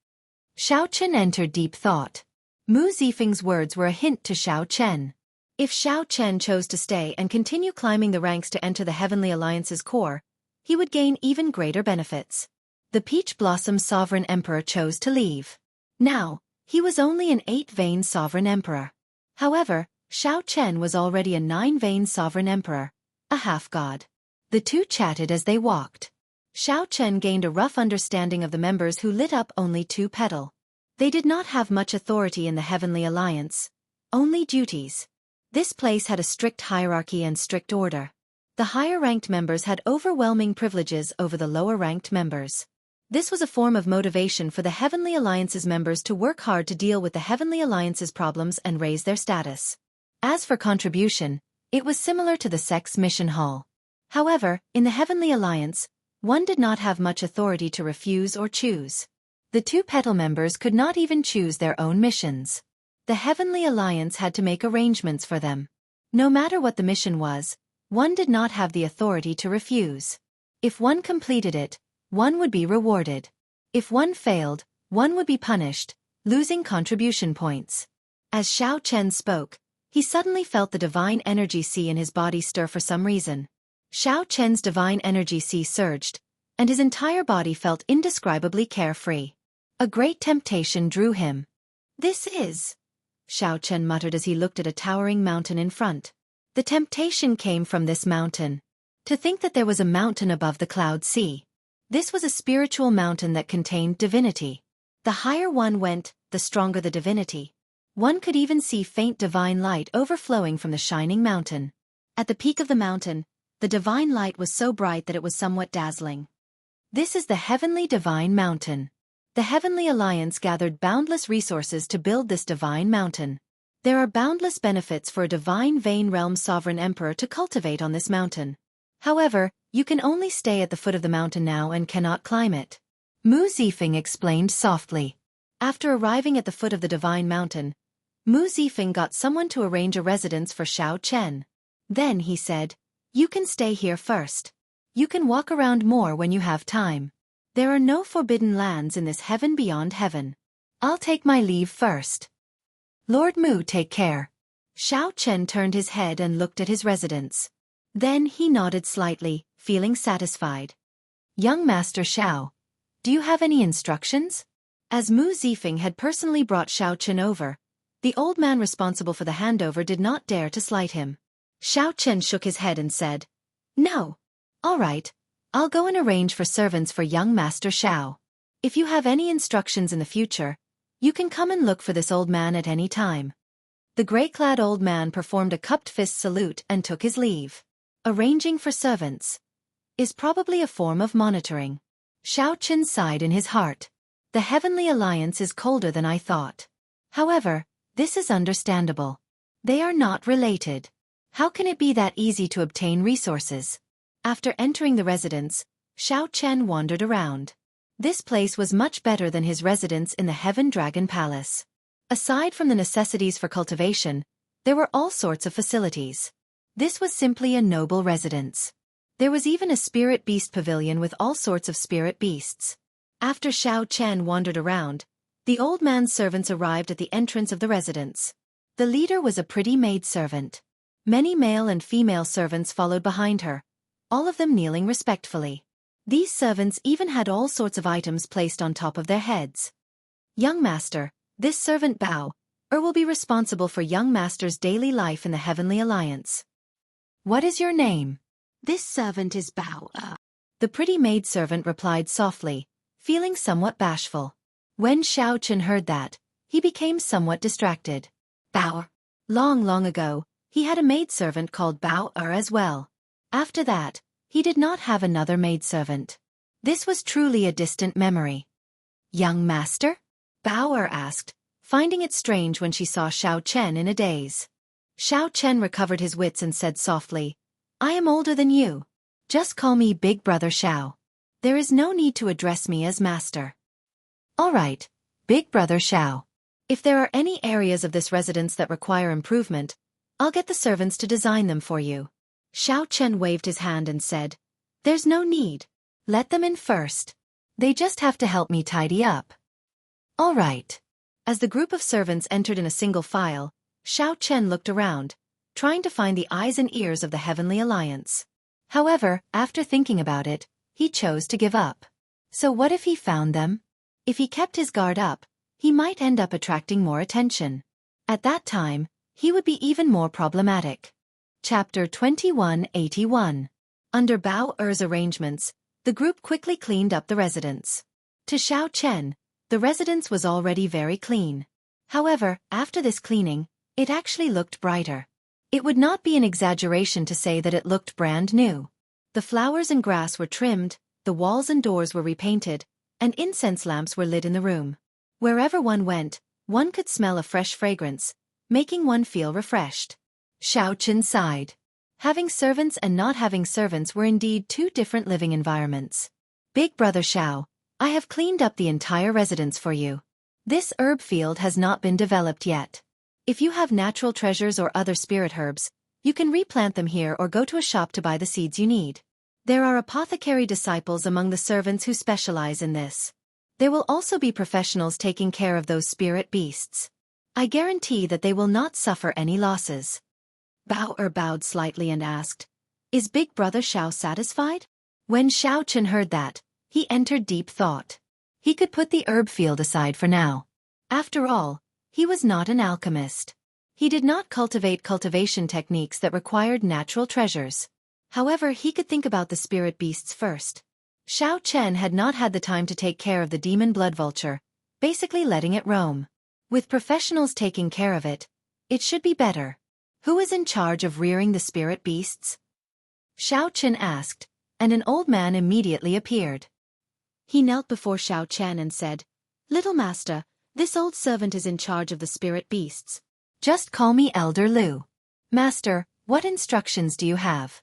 Xiao Chen entered deep thought. Mu Zifeng's words were a hint to Xiao Chen. If Xiao Chen chose to stay and continue climbing the ranks to enter the Heavenly Alliance's core, he would gain even greater benefits. The Peach Blossom Sovereign Emperor chose to leave. Now, he was only an 8-vein Sovereign Emperor. However, Xiao Chen was already a 9-vein Sovereign Emperor, a half-god. The two chatted as they walked. Xiao Chen gained a rough understanding of the members who lit up only 2 petal. They did not have much authority in the Heavenly Alliance, only duties. This place had a strict hierarchy and strict order. The higher-ranked members had overwhelming privileges over the lower-ranked members. This was a form of motivation for the Heavenly Alliance's members to work hard to deal with the Heavenly Alliance's problems and raise their status. As for contribution, it was similar to the Sex Mission Hall. However, in the Heavenly Alliance, one did not have much authority to refuse or choose. The 2-petal members could not even choose their own missions. The Heavenly Alliance had to make arrangements for them. No matter what the mission was, one did not have the authority to refuse. If one completed it, one would be rewarded. If one failed, one would be punished, losing contribution points. As Xiao Chen spoke, he suddenly felt the divine energy sea in his body stir for some reason. Xiao Chen's divine energy sea surged, and his entire body felt indescribably carefree. A great temptation drew him. "This is," Xiao Chen muttered as he looked at a towering mountain in front. The temptation came from this mountain. To think that there was a mountain above the cloud sea. This was a spiritual mountain that contained divinity. The higher one went, the stronger the divinity. One could even see faint divine light overflowing from the shining mountain. At the peak of the mountain, the divine light was so bright that it was somewhat dazzling. This is the Heavenly Divine Mountain. The Heavenly Alliance gathered boundless resources to build this divine mountain. There are boundless benefits for a divine vein realm sovereign emperor to cultivate on this mountain. However, you can only stay at the foot of the mountain now and cannot climb it. Mu Zifeng explained softly. After arriving at the foot of the divine mountain, Mu Zifeng got someone to arrange a residence for Xiao Chen. Then he said, "You can stay here first. You can walk around more when you have time. There are no forbidden lands in this heaven beyond heaven. I'll take my leave first." "Lord Mu, take care." Xiao Chen turned his head and looked at his residence. Then he nodded slightly, feeling satisfied. "Young Master Xiao, do you have any instructions?" As Mu Zifeng had personally brought Xiao Chen over, the old man responsible for the handover did not dare to slight him. Xiao Chen shook his head and said, "No. All right, I'll go and arrange for servants for young Master Xiao. If you have any instructions in the future, you can come and look for this old man at any time." The gray-clad old man performed a cupped fist salute and took his leave. Arranging for servants is probably a form of monitoring. Xiao Chen sighed in his heart. The Heavenly Alliance is colder than I thought. However, this is understandable. They are not related. How can it be that easy to obtain resources? After entering the residence, Xiao Chen wandered around. This place was much better than his residence in the Heaven Dragon Palace. Aside from the necessities for cultivation, there were all sorts of facilities. This was simply a noble residence. There was even a spirit beast pavilion with all sorts of spirit beasts. After Xiao Chen wandered around, the old man's servants arrived at the entrance of the residence. The leader was a pretty maidservant. Many male and female servants followed behind her, all of them kneeling respectfully. These servants even had all sorts of items placed on top of their heads. "Young master, this servant Bao will be responsible for young master's daily life in the Heavenly Alliance." "What is your name?" "This servant is Bao." The pretty maidservant replied softly, feeling somewhat bashful. When Xiao Chen heard that, he became somewhat distracted. Bao. Long ago, he had a maidservant called Bao as well. After that, he did not have another maidservant. This was truly a distant memory. "Young master?" Bao asked, finding it strange when she saw Xiao Chen in a daze. Xiao Chen recovered his wits and said softly, "I am older than you. Just call me Big Brother Xiao. There is no need to address me as master." "All right, Big Brother Xiao. If there are any areas of this residence that require improvement, I'll get the servants to design them for you." Xiao Chen waved his hand and said, "There's no need. Let them in first. They just have to help me tidy up." "All right." As the group of servants entered in a single file, Xiao Chen looked around, trying to find the eyes and ears of the Heavenly Alliance. However, after thinking about it, he chose to give up. So what if he found them? If he kept his guard up, he might end up attracting more attention. At that time, he would be even more problematic. Chapter 2181. Under Bao Er's arrangements, the group quickly cleaned up the residence. To Xiao Chen, the residence was already very clean. However, after this cleaning, it actually looked brighter. It would not be an exaggeration to say that it looked brand new. The flowers and grass were trimmed, the walls and doors were repainted, and incense lamps were lit in the room. Wherever one went, one could smell a fresh fragrance, making one feel refreshed. Xiao Chen sighed. Having servants and not having servants were indeed two different living environments. Big brother Xiao, I have cleaned up the entire residence for you. This herb field has not been developed yet. If you have natural treasures or other spirit herbs, you can replant them here or go to a shop to buy the seeds you need. There are apothecary disciples among the servants who specialize in this. There will also be professionals taking care of those spirit beasts. I guarantee that they will not suffer any losses. Bao Er bowed slightly and asked, "Is Big Brother Xiao satisfied?" When Xiao Chen heard that, he entered deep thought. He could put the herb field aside for now. After all, he was not an alchemist. He did not cultivate cultivation techniques that required natural treasures. However, he could think about the spirit beasts first. Xiao Chen had not had the time to take care of the demon blood vulture, basically letting it roam. With professionals taking care of it, it should be better. Who is in charge of rearing the spirit beasts? Xiao Chen asked, and an old man immediately appeared. He knelt before Xiao Chen and said, "Little master, this old servant is in charge of the spirit beasts. Just call me Elder Lu. Master, what instructions do you have?"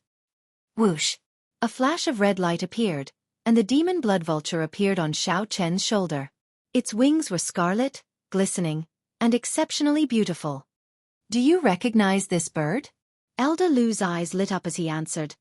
Whoosh! A flash of red light appeared, and the demon blood vulture appeared on Xiao Chen's shoulder. Its wings were scarlet, glistening, and exceptionally beautiful. "Do you recognize this bird?" Elder Lu's eyes lit up as he answered,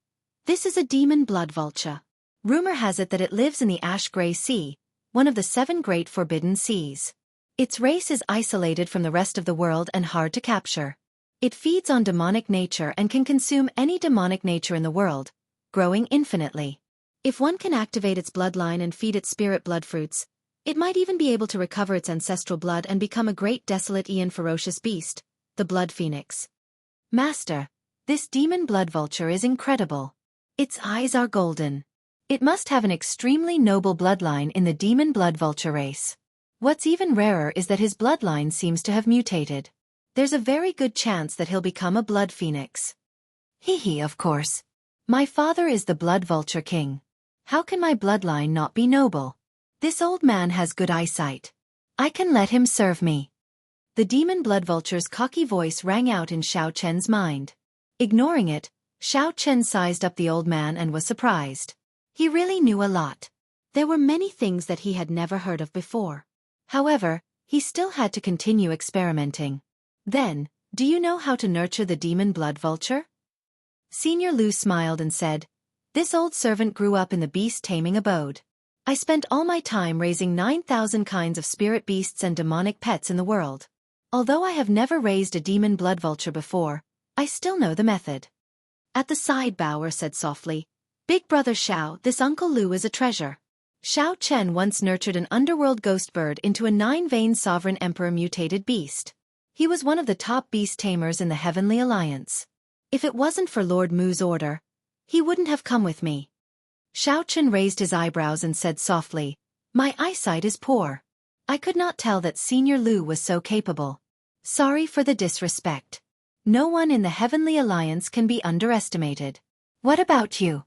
"This is a demon blood vulture. Rumor has it that it lives in the Ash-Gray Sea, one of the 7 great forbidden seas. Its race is isolated from the rest of the world and hard to capture. It feeds on demonic nature and can consume any demonic nature in the world, growing infinitely. If one can activate its bloodline and feed its spirit blood fruits, it might even be able to recover its ancestral blood and become a great desolate and ferocious beast, the Blood Phoenix. Master, this demon blood vulture is incredible. Its eyes are golden. It must have an extremely noble bloodline in the demon blood vulture race. What's even rarer is that his bloodline seems to have mutated. There's a very good chance that he'll become a blood phoenix." Hee, of course. My father is the blood vulture king. How can my bloodline not be noble? This old man has good eyesight. I can let him serve me. The demon blood vulture's cocky voice rang out in Xiao Chen's mind. Ignoring it, Xiao Chen sized up the old man and was surprised. He really knew a lot. There were many things that he had never heard of before. However, he still had to continue experimenting. Then, do you know how to nurture the demon blood vulture? Senior Lu smiled and said, "This old servant grew up in the beast-taming abode. I spent all my time raising 9,000 kinds of spirit beasts and demonic pets in the world. Although I have never raised a demon blood vulture before, I still know the method." At the side, Bauer said softly, "Big brother Xiao, this Uncle Lu is a treasure." Xiao Chen once nurtured an underworld ghost bird into a 9-veined sovereign emperor mutated beast. He was one of the top beast tamers in the Heavenly Alliance. If it wasn't for Lord Mu's order, he wouldn't have come with me. Xiao Chen raised his eyebrows and said softly, "My eyesight is poor. I could not tell that Senior Lu was so capable. Sorry for the disrespect. No one in the Heavenly Alliance can be underestimated. What about you?"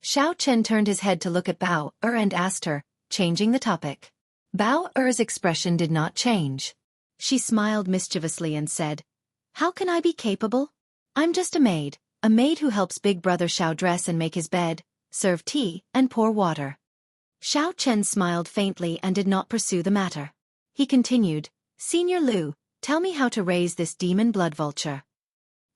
Xiao Chen turned his head to look at Bao Er and asked her, changing the topic. Bao Er's expression did not change. She smiled mischievously and said, "How can I be capable? I'm just a maid who helps Big Brother Xiao dress and make his bed, serve tea, and pour water." Xiao Chen smiled faintly and did not pursue the matter. He continued, "Senior Lu, tell me how to raise this demon blood vulture."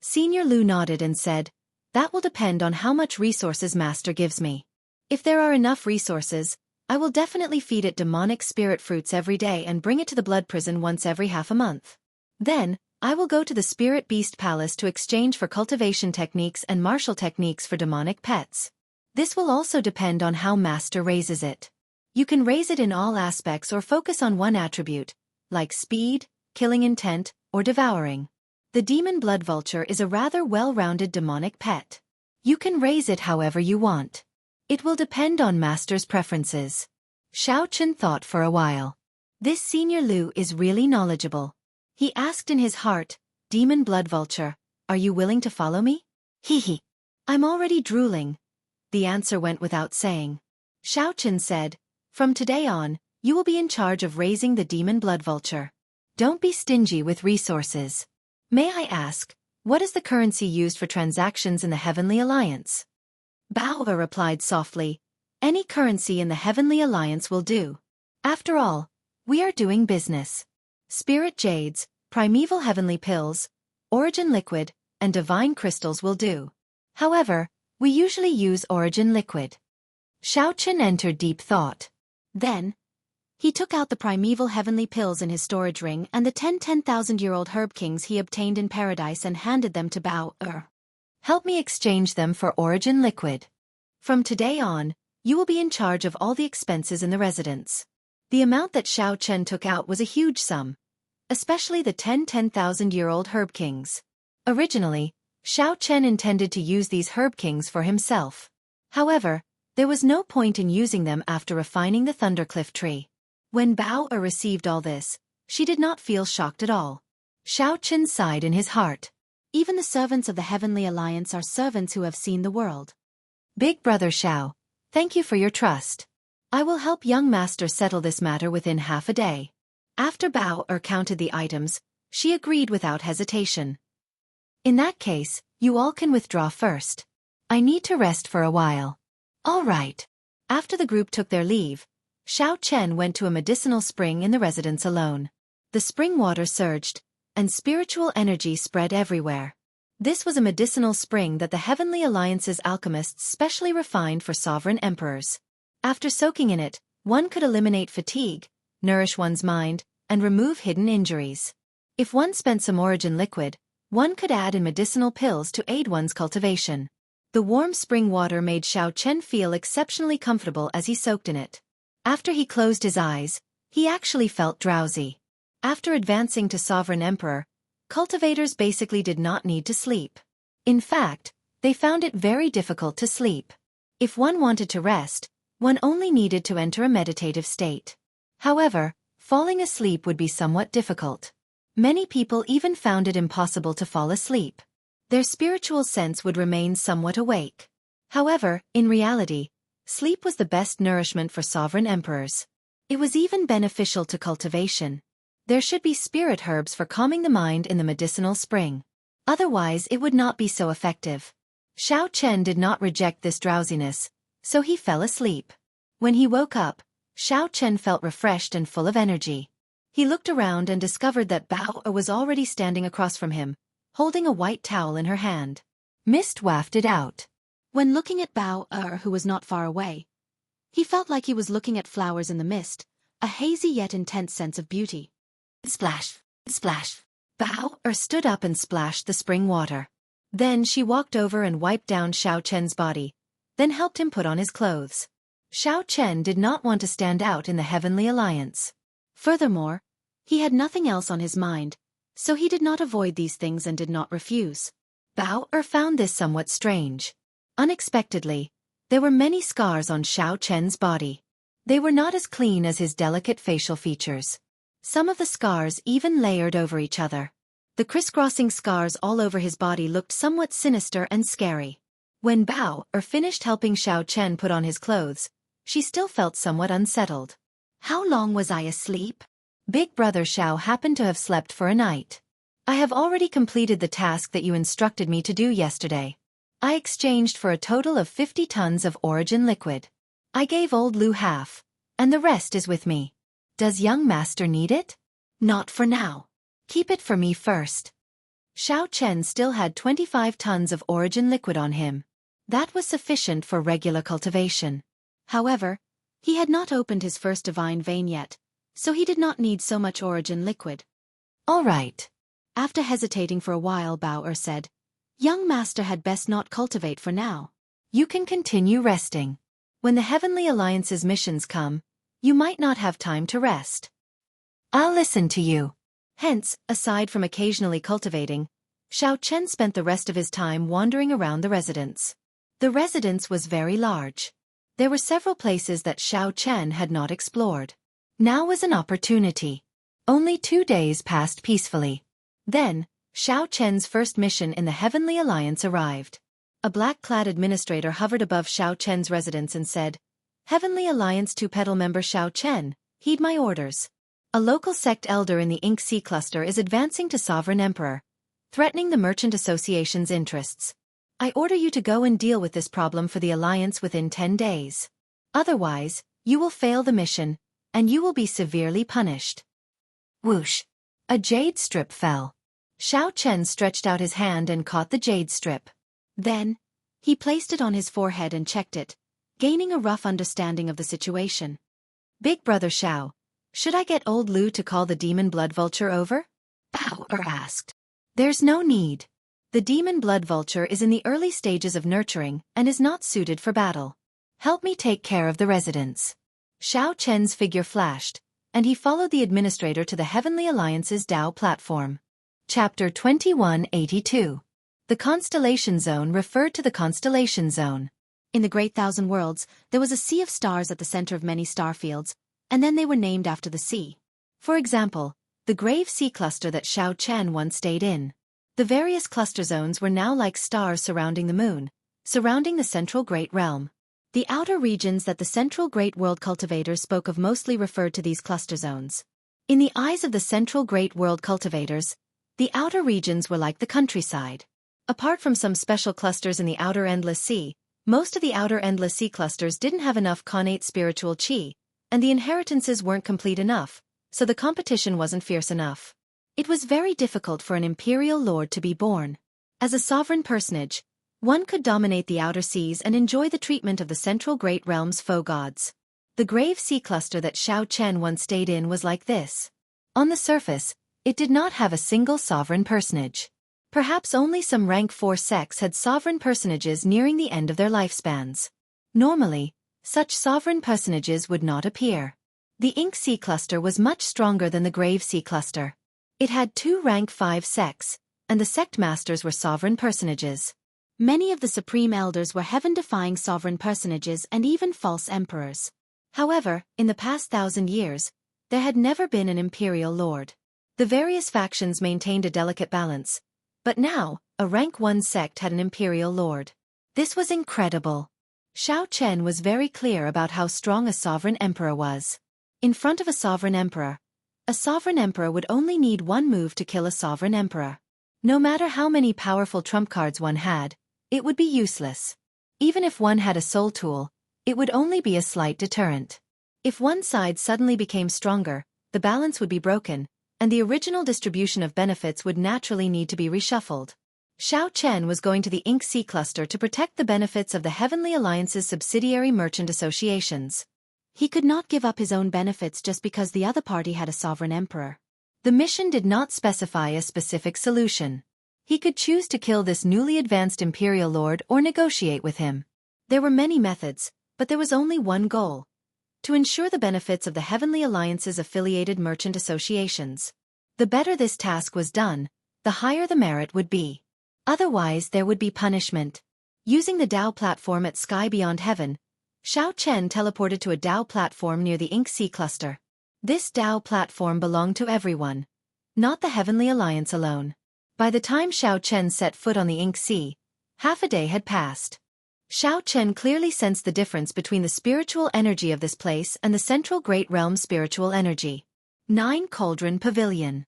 Senior Lu nodded and said, "That will depend on how much resources Master gives me. If there are enough resources, I will definitely feed it demonic spirit fruits every day and bring it to the blood prison once every half a month. Then, I will go to the Spirit Beast Palace to exchange for cultivation techniques and martial techniques for demonic pets. This will also depend on how Master raises it. You can raise it in all aspects or focus on one attribute, like speed, killing intent, or devouring. The demon blood vulture is a rather well-rounded demonic pet. You can raise it however you want. It will depend on Master's preferences. Xiao Chen thought for a while. This Senior Lu is really knowledgeable. He asked in his heart, Demon blood vulture, are you willing to follow me? Hee. I'm already drooling. The answer went without saying. Xiao Chen said, from today on, you will be in charge of raising the demon blood vulture. Don't be stingy with resources. May I ask, what is the currency used for transactions in the Heavenly Alliance? Bao replied softly, any currency in the Heavenly Alliance will do. After all, we are doing business. Spirit jades, primeval heavenly pills, origin liquid, and divine crystals will do. However, we usually use origin liquid. Xiao Chen entered deep thought. Then, he took out the primeval heavenly pills in his storage ring and the 10,000-year-old herb kings he obtained in paradise and handed them to Bao. Help me exchange them for origin liquid. From today on, you will be in charge of all the expenses in the residence. The amount that Xiao Chen took out was a huge sum, especially the 10,000-year-old herb kings. Originally, Xiao Chen intended to use these herb kings for himself. However, there was no point in using them after refining the Thundercliff tree. When Bao received all this, she did not feel shocked at all. Xiao Chen sighed in his heart. Even the servants of the Heavenly Alliance are servants who have seen the world. Big Brother Xiao, thank you for your trust. I will help young Master settle this matter within half a day. After Bao counted the items, she agreed without hesitation. In that case, you all can withdraw first. I need to rest for a while. All right. After the group took their leave, Xiao Chen went to a medicinal spring in the residence alone. The spring water surged, and spiritual energy spread everywhere. This was a medicinal spring that the Heavenly Alliance's alchemists specially refined for sovereign emperors. After soaking in it, one could eliminate fatigue, nourish one's mind, and remove hidden injuries. If one spent some origin liquid, one could add in medicinal pills to aid one's cultivation. The warm spring water made Xiao Chen feel exceptionally comfortable as he soaked in it. After he closed his eyes, he actually felt drowsy. After advancing to Sovereign Emperor, cultivators basically did not need to sleep. In fact, they found it very difficult to sleep. If one wanted to rest, one only needed to enter a meditative state. However, falling asleep would be somewhat difficult. Many people even found it impossible to fall asleep. Their spiritual sense would remain somewhat awake. However, in reality, sleep was the best nourishment for sovereign emperors. It was even beneficial to cultivation. There should be spirit herbs for calming the mind in the medicinal spring. Otherwise, it would not be so effective. Xiao Chen did not reject this drowsiness, so he fell asleep. When he woke up, Xiao Chen felt refreshed and full of energy. He looked around and discovered that Bao was already standing across from him, holding a white towel in her hand. Mist wafted out. When looking at Bao, who was not far away, he felt like he was looking at flowers in the mist, a hazy yet intense sense of beauty. Splash! Splash! Bao stood up and splashed the spring water. Then she walked over and wiped down Xiao Chen's body, then helped him put on his clothes. Xiao Chen did not want to stand out in the Heavenly Alliance. Furthermore, he had nothing else on his mind, so he did not avoid these things and did not refuse. Bao found this somewhat strange. Unexpectedly, there were many scars on Xiao Chen's body. They were not as clean as his delicate facial features. Some of the scars even layered over each other. The crisscrossing scars all over his body looked somewhat sinister and scary. When Bao finished helping Xiao Chen put on his clothes, she still felt somewhat unsettled. How long was I asleep? Big Brother Xiao happened to have slept for a night. I have already completed the task that you instructed me to do yesterday. I exchanged for a total of 50 tons of origin liquid. I gave old Lu half, and the rest is with me. Does young master need it? Not for now. Keep it for me first. Xiao Chen still had 25 tons of origin liquid on him. That was sufficient for regular cultivation. However, He had not opened his first divine vein yet, so he did not need so much origin liquid. All right. After hesitating for a while, Bao-Er said, "Young master had best not cultivate for now. You can continue resting. When the Heavenly Alliance's missions come, you might not have time to rest. I'll listen to you." Hence, aside from occasionally cultivating, Xiao Chen spent the rest of his time wandering around the residence. The residence was very large. There were several places that Xiao Chen had not explored. Now was an opportunity. Only 2 days passed peacefully. Then, Xiao Chen's first mission in the Heavenly Alliance arrived. A black-clad administrator hovered above Xiao Chen's residence and said, "Heavenly Alliance 2 Petal member Xiao Chen, heed my orders. A local sect elder in the Ink Sea cluster is advancing to Sovereign Emperor, threatening the Merchant Association's interests. I order you to go and deal with this problem for the Alliance within 10 days. Otherwise, you will fail the mission, and you will be severely punished." Whoosh! A jade strip fell. Xiao Chen stretched out his hand and caught the jade strip. Then, he placed it on his forehead and checked it, gaining a rough understanding of the situation. "Big Brother Xiao, should I get old Lu to call the demon blood vulture over?" Bao-Er asked. "There's no need. The demon blood vulture is in the early stages of nurturing and is not suited for battle. Help me take care of the residents." Xiao Chen's figure flashed, and he followed the administrator to the Heavenly Alliance's Dao platform. Chapter 2182. The Constellation Zone referred to the Constellation Zone. In the Great Thousand Worlds, there was a sea of stars at the center of many star fields, and then they were named after the sea. For example, the Grave Sea cluster that Xiao Chen once stayed in. The various cluster zones were now like stars surrounding the moon, surrounding the Central Great Realm. The outer regions that the Central Great World cultivators spoke of mostly referred to these cluster zones. In the eyes of the Central Great World cultivators, the outer regions were like the countryside. Apart from some special clusters in the outer Endless Sea, most of the outer Endless Sea clusters didn't have enough connate spiritual qi, and the inheritances weren't complete enough, so the competition wasn't fierce enough. It was very difficult for an imperial lord to be born. As a sovereign personage, one could dominate the outer seas and enjoy the treatment of the Central Great Realm's foe gods. The Grave Sea cluster that Xiao Chen once stayed in was like this. On the surface, it did not have a single sovereign personage. Perhaps only some rank 4 sects had sovereign personages nearing the end of their lifespans. Normally, such sovereign personages would not appear. The Ink Sea cluster was much stronger than the Grave Sea cluster. It had 2 rank 5 sects, and the sect masters were sovereign personages. Many of the supreme elders were heaven-defying sovereign personages and even false emperors. However, in the past 1,000 years, there had never been an imperial lord. The various factions maintained a delicate balance, but now, a rank 1 sect had an imperial lord. This was incredible. Xiao Chen was very clear about how strong a sovereign emperor was. In front of a sovereign emperor would only need one move to kill a sovereign emperor. No matter how many powerful trump cards one had, it would be useless. Even if one had a soul tool, it would only be a slight deterrent. If one side suddenly became stronger, the balance would be broken, and the original distribution of benefits would naturally need to be reshuffled. Xiao Chen was going to the Ink Sea cluster to protect the benefits of the Heavenly Alliance's subsidiary merchant associations. He could not give up his own benefits just because the other party had a sovereign emperor. The mission did not specify a specific solution. He could choose to kill this newly advanced imperial lord or negotiate with him. There were many methods, but there was only one goal: to ensure the benefits of the Heavenly Alliance's affiliated merchant associations. The better this task was done, the higher the merit would be. Otherwise there would be punishment. Using the Dao platform at Sky Beyond Heaven, Xiao Chen teleported to a Dao platform near the Ink Sea cluster. This Dao platform belonged to everyone, not the Heavenly Alliance alone. By the time Xiao Chen set foot on the Ink Sea, half a day had passed. Xiao Chen clearly sensed the difference between the spiritual energy of this place and the Central Great Realm's spiritual energy. 9 Cauldron Pavilion.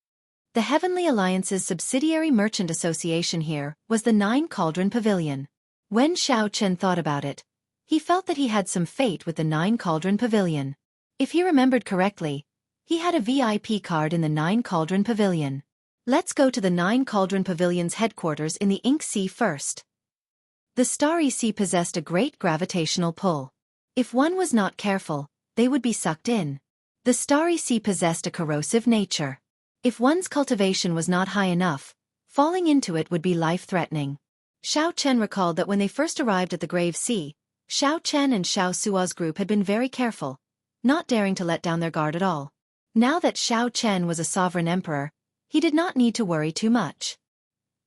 The Heavenly Alliance's subsidiary merchant association here was the 9 Cauldron Pavilion. When Xiao Chen thought about it, he felt that he had some fate with the 9 Cauldron Pavilion. If he remembered correctly, he had a VIP card in the 9 Cauldron Pavilion. Let's go to the 9 Cauldron Pavilion's headquarters in the Ink Sea first. The Starry Sea possessed a great gravitational pull. If one was not careful, they would be sucked in. The starry sea possessed a corrosive nature. If one's cultivation was not high enough, falling into it would be life-threatening. Xiao Chen recalled that when they first arrived at the Grave Sea, Xiao Chen and Xiao Suo's group had been very careful, not daring to let down their guard at all. Now that Xiao Chen was a sovereign emperor, he did not need to worry too much.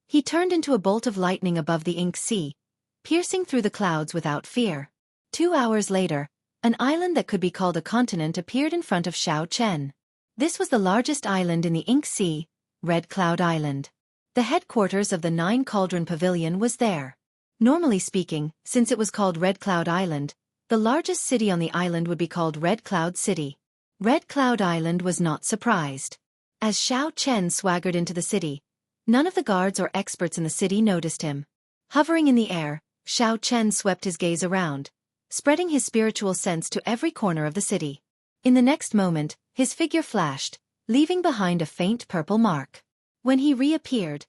He turned into a bolt of lightning above the ink sea, piercing through the clouds without fear. 2 hours later, an island that could be called a continent appeared in front of Xiao Chen. This was the largest island in the Ink Sea, Red Cloud Island. The headquarters of the Nine Cauldron Pavilion was there. Normally speaking, since it was called Red Cloud Island, the largest city on the island would be called Red Cloud City. Red Cloud Island was not surprised. As Xiao Chen swaggered into the city, none of the guards or experts in the city noticed him. Hovering in the air, Xiao Chen swept his gaze around, spreading his spiritual sense to every corner of the city. In the next moment, his figure flashed, leaving behind a faint purple mark. When he reappeared,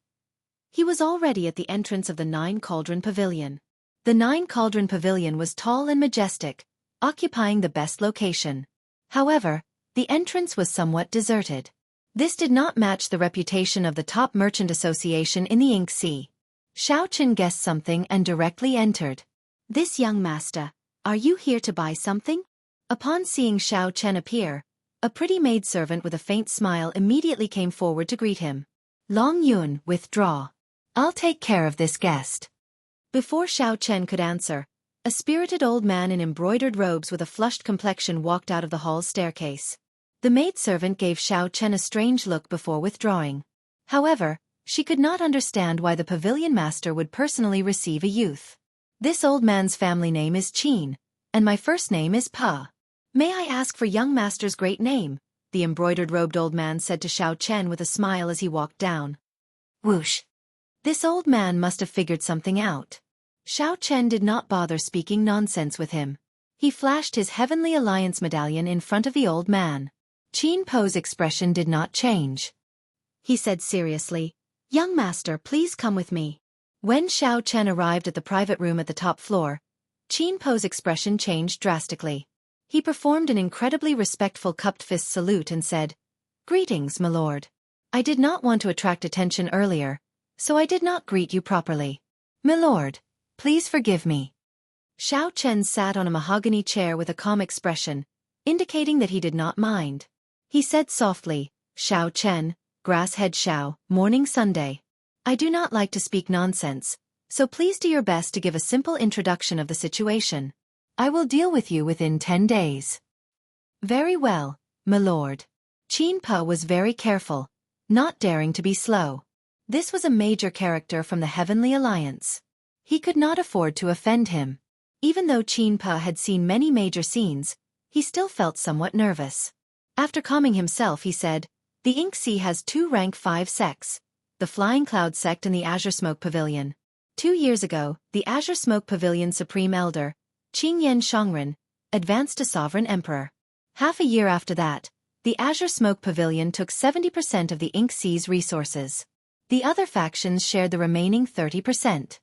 he was already at the entrance of the Nine Cauldron Pavilion. The Nine Cauldron Pavilion was tall and majestic, occupying the best location. However, the entrance was somewhat deserted. This did not match the reputation of the top merchant association in the Ink Sea. Xiao Chen guessed something and directly entered. "This young master, are you here to buy something?" Upon seeing Xiao Chen appear, a pretty maidservant with a faint smile immediately came forward to greet him. "Long Yun, withdraw. I'll take care of this guest." Before Xiao Chen could answer, a spirited old man in embroidered robes with a flushed complexion walked out of the hall's staircase. The maidservant gave Xiao Chen a strange look before withdrawing. However, she could not understand why the pavilion master would personally receive a youth. "This old man's family name is Qin, and my first name is Pa. May I ask for young master's great name?" the embroidered-robed old man said to Xiao Chen with a smile as he walked down. Whoosh! This old man must have figured something out. Xiao Chen did not bother speaking nonsense with him. He flashed his Heavenly Alliance medallion in front of the old man. Qin Po's expression did not change. He said seriously, "Young master, please come with me." When Xiao Chen arrived at the private room at the top floor, Qin Po's expression changed drastically. He performed an incredibly respectful cupped fist salute and said, "Greetings, my lord. I did not want to attract attention earlier, so I did not greet you properly. My lord, please forgive me." Xiao Chen sat on a mahogany chair with a calm expression, indicating that he did not mind. He said softly, "Xiao Chen, Grasshead Xiao, Morning Sunday. I do not like to speak nonsense, so please do your best to give a simple introduction of the situation. I will deal with you within 10 days. "Very well, my lord." Qin Po was very careful, not daring to be slow. This was a major character from the Heavenly Alliance. He could not afford to offend him. Even though Qin Po had seen many major scenes, he still felt somewhat nervous. After calming himself, he said, "The Ink Sea has 2 rank 5 sects, the Flying Cloud sect and the Azure Smoke Pavilion. 2 years ago, the Azure Smoke Pavilion's Supreme Elder, Qingyan Shongren, advanced to Sovereign Emperor. Half a year after that, the Azure Smoke Pavilion took 70% of the Ink Sea's resources. The other factions shared the remaining 30%.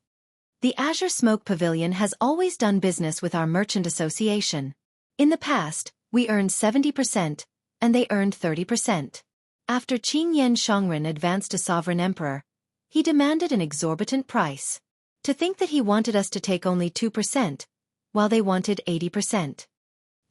The Azure Smoke Pavilion has always done business with our merchant association. In the past, we earned 70%, and they earned 30%. After Qingyan Shongren advanced to Sovereign Emperor, he demanded an exorbitant price. To think that he wanted us to take only 2%, while they wanted 80%.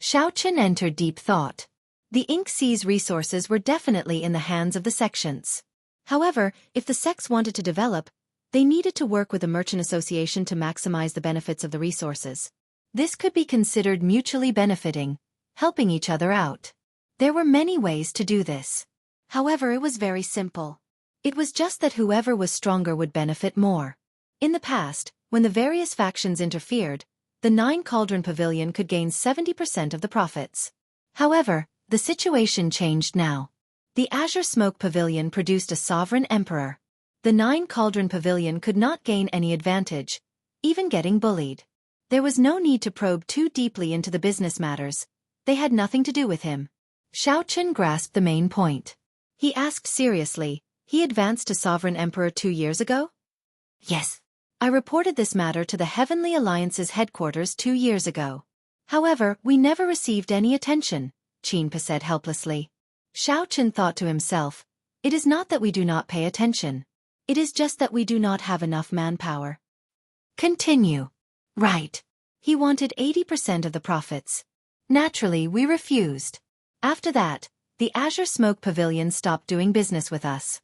Xiao Chen entered deep thought. The Ink Sea's resources were definitely in the hands of the sections. However, if the sects wanted to develop, they needed to work with the Merchant Association to maximize the benefits of the resources. This could be considered mutually benefiting, helping each other out. There were many ways to do this. However, it was very simple. It was just that whoever was stronger would benefit more. In the past, when the various factions interfered, the Nine Cauldron Pavilion could gain 70% of the profits. However, the situation changed now. The Azure Smoke Pavilion produced a sovereign emperor. The Nine Cauldron Pavilion could not gain any advantage, even getting bullied. There was no need to probe too deeply into the business matters. They had nothing to do with him. Xiao Chen grasped the main point. He asked seriously, "He advanced to Sovereign Emperor 2 years ago?" "Yes. I reported this matter to the Heavenly Alliance's headquarters 2 years ago. However, we never received any attention, Qinpe said helplessly. Xiao Chen thought to himself, it is not that we do not pay attention. It is just that we do not have enough manpower. Continue. Right. He wanted 80% of the profits. Naturally, we refused. After that, the Azure Smoke Pavilion stopped doing business with us.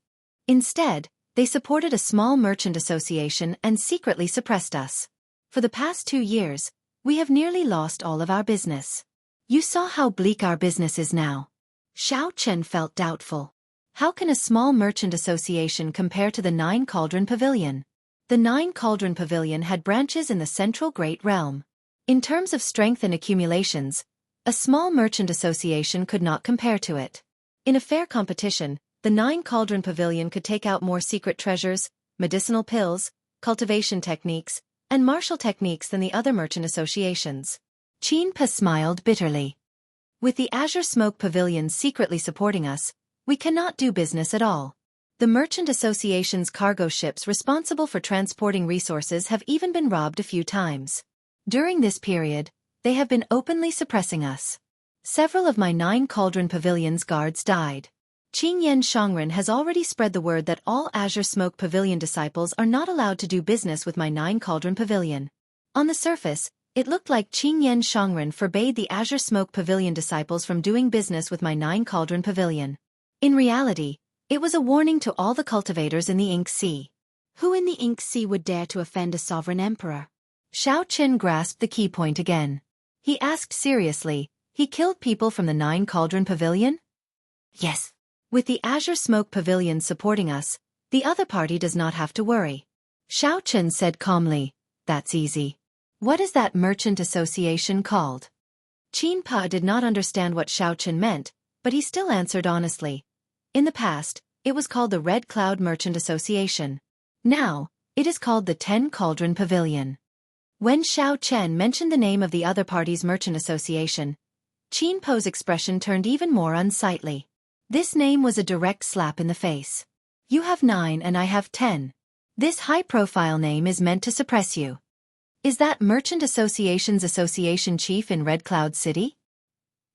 Instead, they supported a small merchant association and secretly suppressed us. For the past 2 years, we have nearly lost all of our business. You saw how bleak our business is now. Xiao Chen felt doubtful. How can a small merchant association compare to the Nine Cauldron Pavilion? The Nine Cauldron Pavilion had branches in the Central Great Realm. In terms of strength and accumulations, a small merchant association could not compare to it. In a fair competition, the Nine Cauldron Pavilion could take out more secret treasures, medicinal pills, cultivation techniques, and martial techniques than the other merchant associations. Qinpe smiled bitterly. With the Azure Smoke Pavilion secretly supporting us, we cannot do business at all. The Merchant Association's cargo ships responsible for transporting resources have even been robbed a few times. During this period, they have been openly suppressing us. Several of my Nine Cauldron Pavilion's guards died. Qingyan Shangren has already spread the word that all Azure Smoke Pavilion disciples are not allowed to do business with my Nine Cauldron Pavilion. On the surface, it looked like Qingyan Shangren forbade the Azure Smoke Pavilion disciples from doing business with my Nine Cauldron Pavilion. In reality, it was a warning to all the cultivators in the Ink Sea. Who in the Ink Sea would dare to offend a sovereign emperor? Xiao Chen grasped the key point again. He asked seriously, he killed people from the Nine Cauldron Pavilion? Yes. With the Azure Smoke Pavilion supporting us, the other party does not have to worry. Xiao Chen said calmly, that's easy. What is that merchant association called? Qinpe did not understand what Xiao Chen meant, but he still answered honestly. In the past, it was called the Red Cloud Merchant Association. Now, it is called the 10 Cauldron Pavilion. When Xiao Chen mentioned the name of the other party's merchant association, Qinpe's expression turned even more unsightly. This name was a direct slap in the face. You have 9 and I have 10. This high-profile name is meant to suppress you. Is that Merchant Association's association chief in Red Cloud City?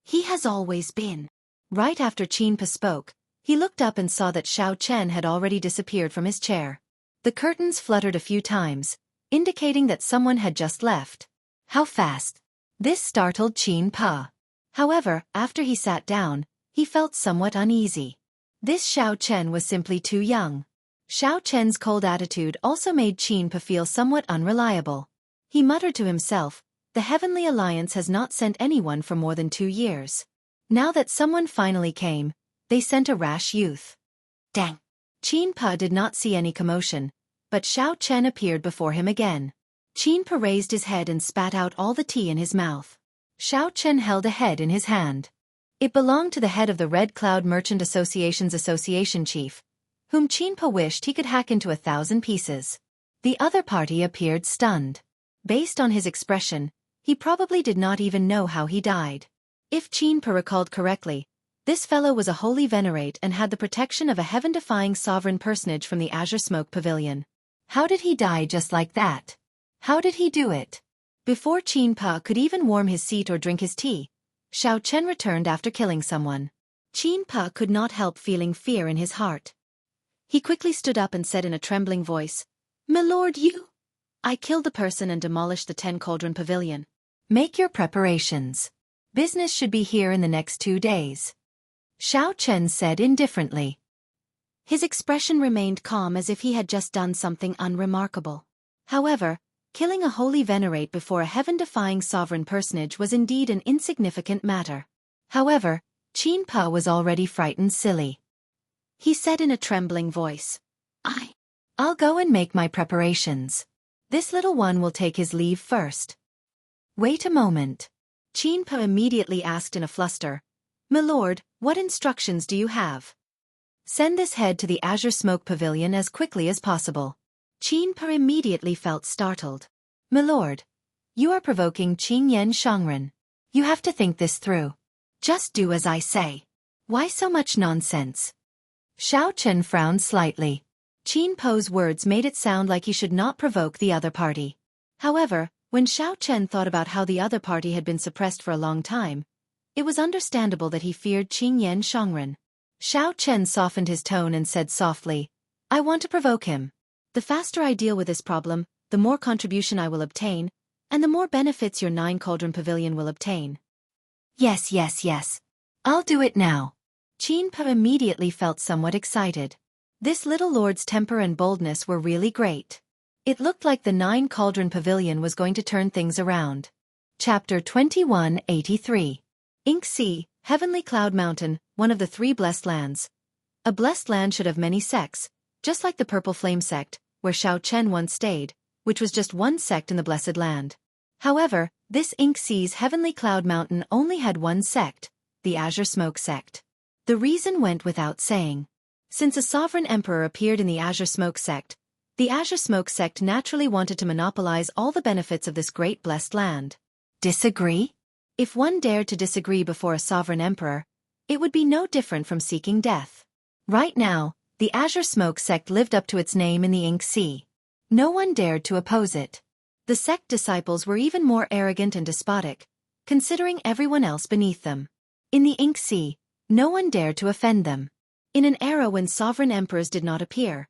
He has always been. Right after Qinpe spoke, he looked up and saw that Xiao Chen had already disappeared from his chair. The curtains fluttered a few times, indicating that someone had just left. How fast! This startled Qinpe. However, after he sat down, he felt somewhat uneasy. This Xiao Chen was simply too young. Xiao Chen's cold attitude also made Qinpe feel somewhat unreliable. He muttered to himself, the Heavenly Alliance has not sent anyone for more than 2 years. Now that someone finally came, they sent a rash youth. Dang! Qinpe did not see any commotion, but Xiao Chen appeared before him again. Qinpe raised his head and spat out all the tea in his mouth. Xiao Chen held a head in his hand. It belonged to the head of the Red Cloud Merchant Association's association chief, whom Qinpe wished he could hack into 1,000 pieces. The other party appeared stunned. Based on his expression, he probably did not even know how he died. If Qinpe recalled correctly, this fellow was a holy venerate and had the protection of a heaven-defying sovereign personage from the Azure Smoke Pavilion. How did he die just like that? How did he do it? Before Qinpe could even warm his seat or drink his tea, Xiao Chen returned after killing someone. Qinpe could not help feeling fear in his heart. He quickly stood up and said in a trembling voice, "My lord, I killed the person and demolished the 10 Cauldron Pavilion. Make your preparations. Business should be here in the next 2 days." Xiao Chen said indifferently. His expression remained calm as if he had just done something unremarkable. However, killing a holy venerate before a heaven-defying sovereign personage was indeed an insignificant matter. However, Qinpe was already frightened silly. He said in a trembling voice, I'll go and make my preparations. This little one will take his leave first." "Wait a moment." Qinpe immediately asked in a fluster, "My lord, what instructions do you have?" "Send this head to the Azure Smoke Pavilion as quickly as possible." Qinpe immediately felt startled. "My lord, you are provoking Qingyan Shangren. You have to think this through. Just do as I say. Why so much nonsense?" Xiao Chen frowned slightly. Qinpe's words made it sound like he should not provoke the other party. However, When Xiao Chen thought about how the other party had been suppressed for a long time, it was understandable that he feared Qingyan Shangren. Xiao Chen softened his tone and said softly, "I want to provoke him. The faster I deal with this problem, the more contribution I will obtain, and the more benefits your 9-cauldron pavilion will obtain." Yes. I'll do it now. Qin Pe immediately felt somewhat excited. This little lord's temper and boldness were really great. It looked like the 9-cauldron pavilion was going to turn things around. Chapter 2183. Ink Sea, Heavenly Cloud Mountain, one of the 3 blessed lands. A blessed land should have many sects, just like the Purple Flame sect, where Xiao Chen once stayed, which was just one sect in the blessed land. However, this Ink Sea's Heavenly Cloud Mountain only had one sect, the Azure Smoke sect. The reason went without saying. Since a sovereign emperor appeared in the Azure Smoke sect, the Azure Smoke sect naturally wanted to monopolize all the benefits of this great blessed land. Disagree? If one dared to disagree before a sovereign emperor, it would be no different from seeking death. Right now, the Azure Smoke sect lived up to its name in the Ink Sea. No one dared to oppose it. The sect disciples were even more arrogant and despotic, considering everyone else beneath them. In the Ink Sea, no one dared to offend them. In an era when sovereign emperors did not appear,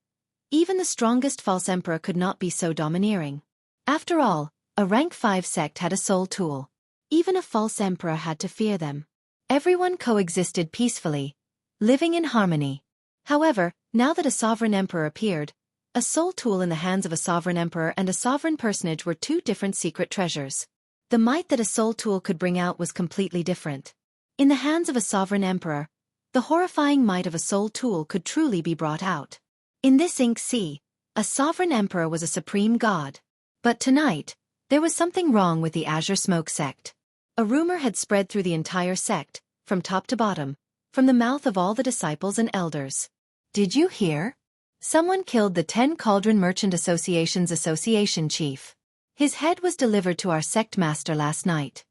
even the strongest false emperor could not be so domineering. After all, a rank 5 sect had a soul tool. Even a false emperor had to fear them. Everyone coexisted peacefully, living in harmony. However, now that a sovereign emperor appeared, a soul tool in the hands of a sovereign emperor and a sovereign personage were 2 different secret treasures. The might that a soul tool could bring out was completely different. In the hands of a sovereign emperor, the horrifying might of a soul tool could truly be brought out. In this Ink Sea, a sovereign emperor was a supreme god. But tonight, there was something wrong with the Azure Smoke sect. A rumor had spread through the entire sect, from top to bottom, from the mouth of all the disciples and elders. Did you hear? Someone killed the 10 Cauldron Merchant Association's association chief. His head was delivered to our sect master last night.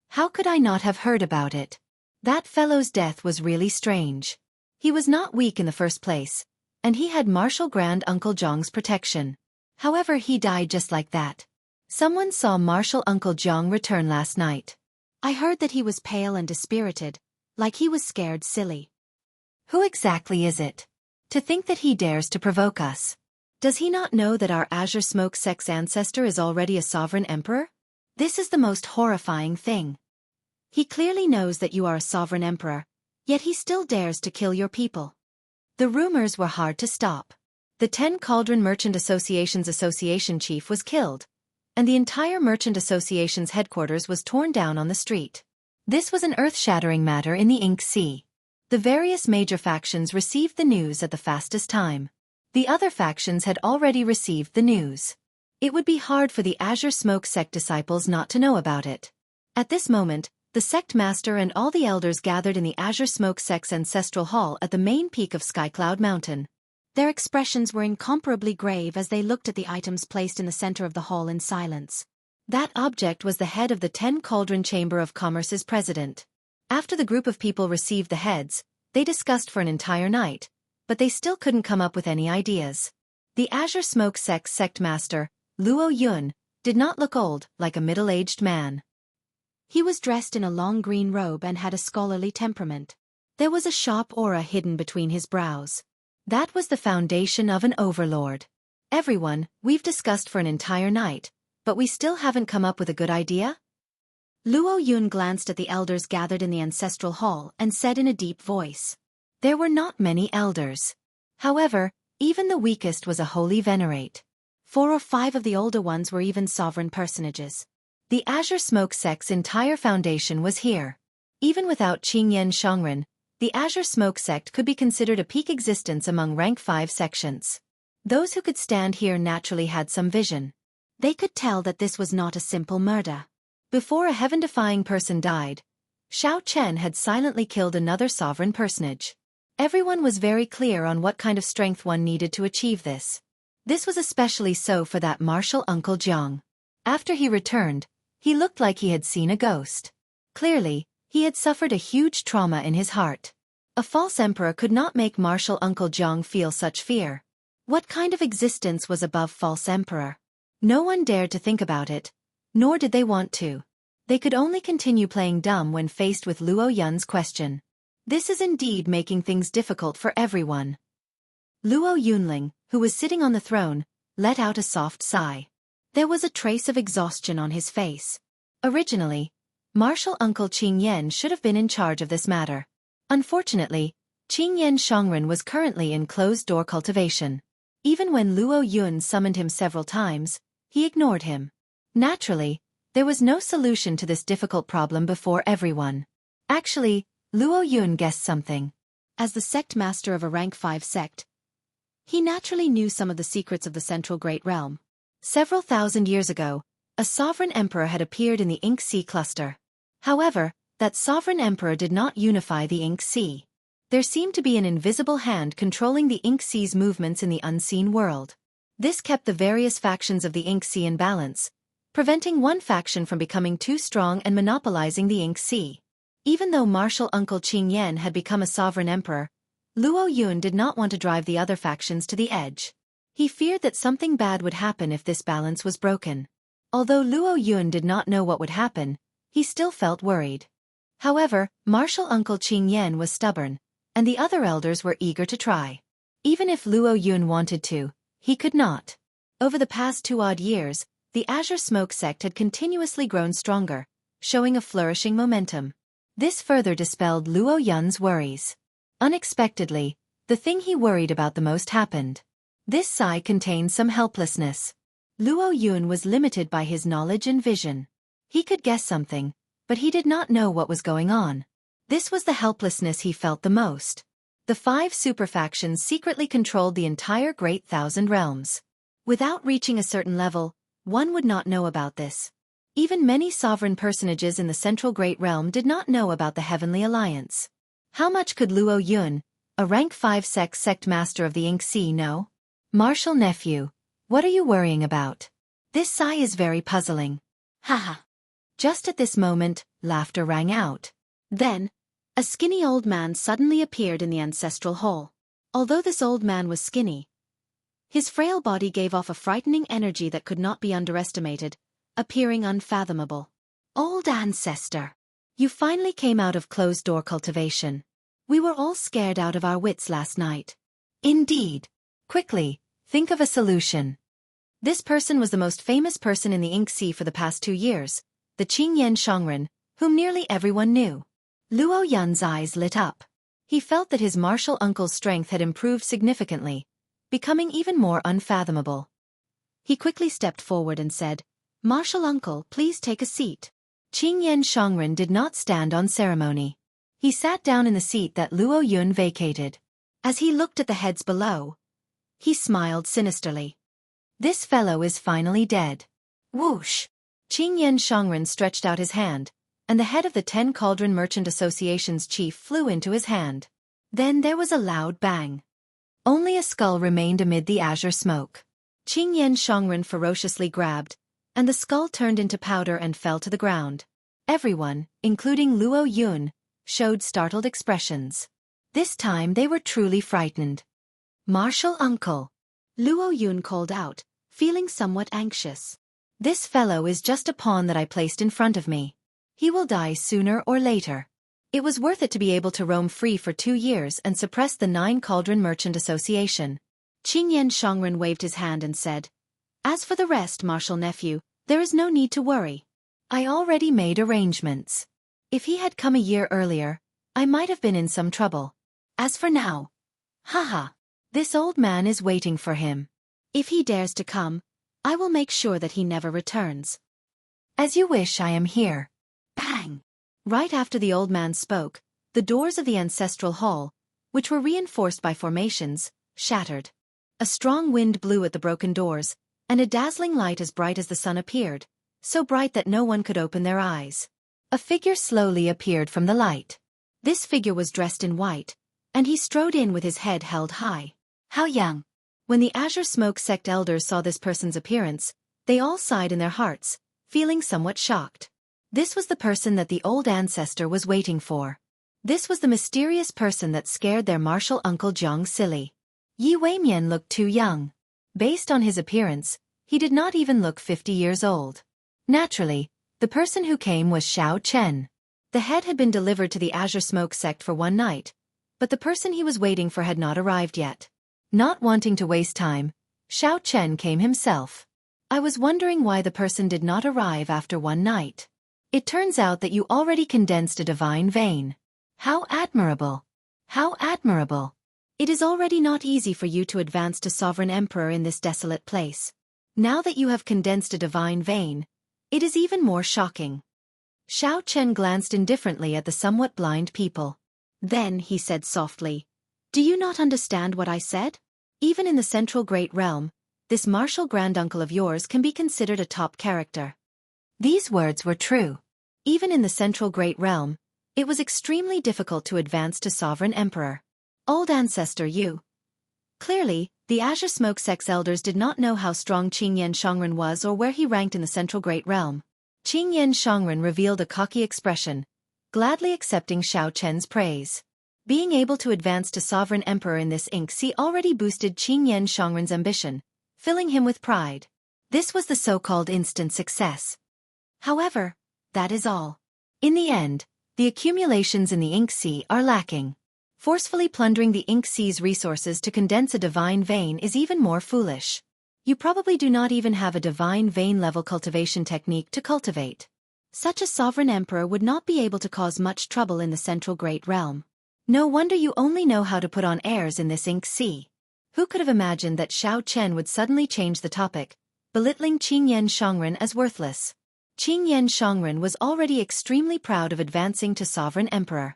How could I not have heard about it? That fellow's death was really strange. He was not weak in the first place, and he had Martial Grand Uncle Zhong's protection. However, he died just like that. Someone saw Martial Uncle Zhong return last night. I heard that he was pale and dispirited, like he was scared silly. Who exactly is it? To think that he dares to provoke us. Does he not know that our Azure Smoke sect's ancestor is already a sovereign emperor? This is the most horrifying thing. He clearly knows that you are a sovereign emperor, yet he still dares to kill your people. The rumors were hard to stop. The 10 Cauldron Merchant Association's association chief was killed, and the entire Merchant Association's headquarters was torn down on the street. This was an earth-shattering matter in the Ink Sea. The various major factions received the news at the fastest time. The other factions had already received the news. It would be hard for the Azure Smoke sect disciples not to know about it. At this moment, the sect master and all the elders gathered in the Azure Smoke sect's ancestral hall at the main peak of Skycloud Mountain. Their expressions were incomparably grave as they looked at the items placed in the center of the hall in silence. That object was the head of the 10 Cauldron Chamber of Commerce's president. After the group of people received the heads, they discussed for an entire night, but they still couldn't come up with any ideas. The Azure Smoke sect's sect master, Luo Yun, did not look old, like a middle-aged man. He was dressed in a long green robe and had a scholarly temperament. There was a sharp aura hidden between his brows. That was the foundation of an overlord. Everyone, we've discussed for an entire night, but we still haven't come up with a good idea? Luo Yun glanced at the elders gathered in the ancestral hall and said in a deep voice. There were not many elders. However, even the weakest was a holy venerate. 4 or 5 of the older ones were even sovereign personages. The Azure Smoke sect's entire foundation was here. Even without Qingyan Shangren, the Azure Smoke sect could be considered a peak existence among rank 5 sections. Those who could stand here naturally had some vision. They could tell that this was not a simple murder. Before a heaven-defying person died, Xiao Chen had silently killed another sovereign personage. Everyone was very clear on what kind of strength one needed to achieve this. This was especially so for that martial Uncle Zhong. After he returned, he looked like he had seen a ghost. Clearly, he had suffered a huge trauma in his heart. A false emperor could not make martial Uncle Zhong feel such fear. What kind of existence was above false emperor? No one dared to think about it, Nor did they want to. They could only continue playing dumb when faced with Luo Yun's question. This is indeed making things difficult for everyone. Luo Yunling, who was sitting on the throne, let out a soft sigh. There was a trace of exhaustion on his face. Originally, Martial Uncle Qing Yan should have been in charge of this matter. Unfortunately, Qing Yan Shongren was currently in closed-door cultivation. Even when Luo Yun summoned him several times, he ignored him. Naturally, there was no solution to this difficult problem before everyone. Actually, Luo Yun guessed something. As the sect master of a rank 5 sect, he naturally knew some of the secrets of the Central Great Realm. Several thousand years ago, a sovereign emperor had appeared in the Ink Sea cluster. However, that sovereign emperor did not unify the Ink Sea. There seemed to be an invisible hand controlling the Ink Sea's movements in the unseen world. This kept the various factions of the Ink Sea in balance, preventing one faction from becoming too strong and monopolizing the Ink Sea. Even though Martial Uncle Qing Yan had become a sovereign emperor, Luo Yun did not want to drive the other factions to the edge. He feared that something bad would happen if this balance was broken. Although Luo Yun did not know what would happen, he still felt worried. However, Martial Uncle Qing Yan was stubborn, and the other elders were eager to try. Even if Luo Yun wanted to, he could not. Over the past 2 odd years, the Azure Smoke sect had continuously grown stronger, showing a flourishing momentum. This further dispelled Luo Yun's worries. Unexpectedly, the thing he worried about the most happened. This sigh contained some helplessness. Luo Yun was limited by his knowledge and vision. He could guess something, but he did not know what was going on. This was the helplessness he felt the most. The 5 superfactions secretly controlled the entire Great Thousand Realms. Without reaching a certain level, one would not know about this. Even many sovereign personages in the Central Great Realm did not know about the Heavenly Alliance. How much could Luo Yun, a rank 5 sect master of the Ink Sea, know? Martial nephew, what are you worrying about? This sigh is very puzzling. Haha. Just at this moment, laughter rang out. Then, a skinny old man suddenly appeared in the ancestral hall. Although this old man was skinny, his frail body gave off a frightening energy that could not be underestimated, appearing unfathomable. Old ancestor, you finally came out of closed-door cultivation. We were all scared out of our wits last night. Indeed. Quickly, think of a solution. This person was the most famous person in the Ink Sea for the past 2 years, the Qing Yan Shongren, whom nearly everyone knew. Luo Yun's eyes lit up. He felt that his martial uncle's strength had improved significantly, becoming even more unfathomable. He quickly stepped forward and said, "Martial uncle, please take a seat." Qing Yan Shongren did not stand on ceremony. He sat down in the seat that Luo Yun vacated. As he looked at the heads below, he smiled sinisterly. This fellow is finally dead. Whoosh! Qing Yan Shongren stretched out his hand, and the head of the 10 Cauldron Merchant Association's chief flew into his hand. Then there was a loud bang. Only a skull remained amid the azure smoke. Qing Yan Shongren ferociously grabbed, and the skull turned into powder and fell to the ground. Everyone, including Luo Yun, showed startled expressions. This time they were truly frightened. "Martial uncle," Luo Yun called out, feeling somewhat anxious. "This fellow is just a pawn that I placed in front of me. He will die sooner or later." It was worth it to be able to roam free for 2 years and suppress the 9 Cauldron Merchant Association. Qing Yan Shongren waved his hand and said, "As for the rest, martial nephew, there is no need to worry. I already made arrangements. If he had come a year earlier, I might have been in some trouble. As for now, haha, this old man is waiting for him. If he dares to come, I will make sure that he never returns." "As you wish, I am here." Bang! Right after the old man spoke, the doors of the ancestral hall, which were reinforced by formations, shattered. A strong wind blew at the broken doors, and a dazzling light as bright as the sun appeared, so bright that no one could open their eyes. A figure slowly appeared from the light. This figure was dressed in white, and he strode in with his head held high. How young! When the Azure Smoke sect elders saw this person's appearance, they all sighed in their hearts, feeling somewhat shocked. This was the person that the old ancestor was waiting for. This was the mysterious person that scared their martial uncle Jiang silly. Yi Weimian looked too young. Based on his appearance, he did not even look 50 years old. Naturally, the person who came was Xiao Chen. The head had been delivered to the Azure Smoke sect for one night, but the person he was waiting for had not arrived yet. Not wanting to waste time, Xiao Chen came himself. I was wondering why the person did not arrive after one night. It turns out that you already condensed a divine vein. How admirable! How admirable! It is already not easy for you to advance to Sovereign Emperor in this desolate place. Now that you have condensed a divine vein, it is even more shocking. Xiao Chen glanced indifferently at the somewhat blind people. Then he said softly, "Do you not understand what I said? Even in the Central Great Realm, this martial granduncle of yours can be considered a top character." These words were true. Even in the Central Great Realm, it was extremely difficult to advance to Sovereign Emperor. Old ancestor you. Clearly, the Azure Smoke sect's elders did not know how strong Qingyan Shangren was or where he ranked in the Central Great Realm. Qingyan Shangren revealed a cocky expression, gladly accepting Xiao Chen's praise. Being able to advance to Sovereign Emperor in this ink sea already boosted Qingyan Shangren's ambition, filling him with pride. This was the so-called instant success. However, that is all. In the end, the accumulations in the ink sea are lacking. Forcefully plundering the ink sea's resources to condense a divine vein is even more foolish. You probably do not even have a divine vein level cultivation technique to cultivate. Such a sovereign emperor would not be able to cause much trouble in the Central Great Realm. No wonder you only know how to put on airs in this ink sea. Who could have imagined that Xiao Chen would suddenly change the topic, belittling Qingyan Shangren as worthless? Qingyan Shangren was already extremely proud of advancing to Sovereign Emperor.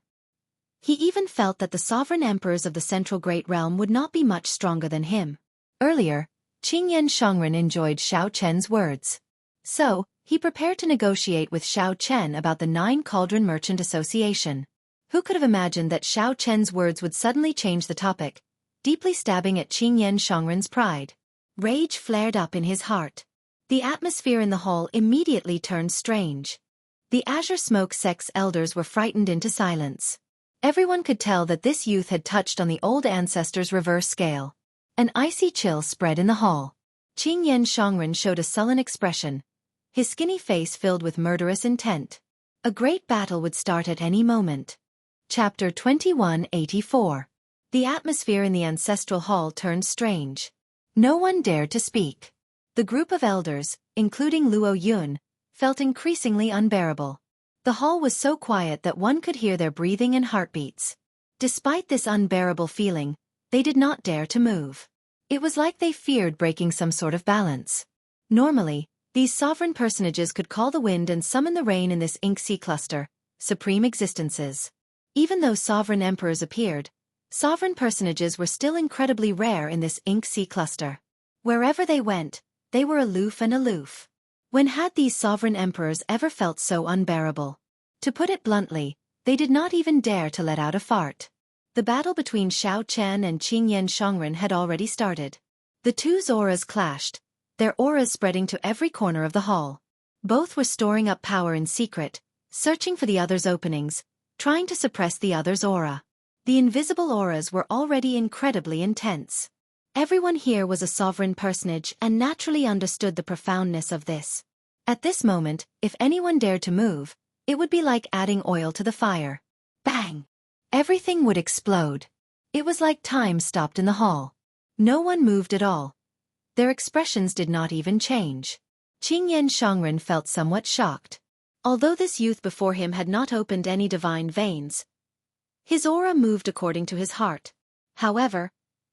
He even felt that the sovereign emperors of the Central Great Realm would not be much stronger than him. Earlier, Qingyan Shangren enjoyed Xiao Chen's words. So, he prepared to negotiate with Xiao Chen about the Nine Cauldron Merchant Association. Who could have imagined that Xiao Chen's words would suddenly change the topic, deeply stabbing at Qingyan Shangren's pride? Rage flared up in his heart. The atmosphere in the hall immediately turned strange. The Azure Smoke sect's elders were frightened into silence. Everyone could tell that this youth had touched on the old ancestor's reverse scale. An icy chill spread in the hall. Qingyan Shangren showed a sullen expression, his skinny face filled with murderous intent. A great battle would start at any moment. Chapter 2184. The atmosphere in the ancestral hall turned strange. No one dared to speak. The group of elders, including Luo Yun, felt increasingly unbearable. The hall was so quiet that one could hear their breathing and heartbeats. Despite this unbearable feeling, they did not dare to move. It was like they feared breaking some sort of balance. Normally, these sovereign personages could call the wind and summon the rain in this ink sea cluster, supreme existences. Even though sovereign emperors appeared, sovereign personages were still incredibly rare in this ink sea cluster. Wherever they went, they were aloof and aloof. When had these sovereign emperors ever felt so unbearable? To put it bluntly, they did not even dare to let out a fart. The battle between Xiao Chen and Qingyan Shangren had already started. The two's auras clashed, their auras spreading to every corner of the hall. Both were storing up power in secret, searching for the other's openings, trying to suppress the other's aura. The invisible auras were already incredibly intense. Everyone here was a sovereign personage and naturally understood the profoundness of this. At this moment, if anyone dared to move, it would be like adding oil to the fire. Bang! Everything would explode. It was like time stopped in the hall. No one moved at all. Their expressions did not even change. Qingyan Shangren felt somewhat shocked. Although this youth before him had not opened any divine veins, his aura moved according to his heart. However,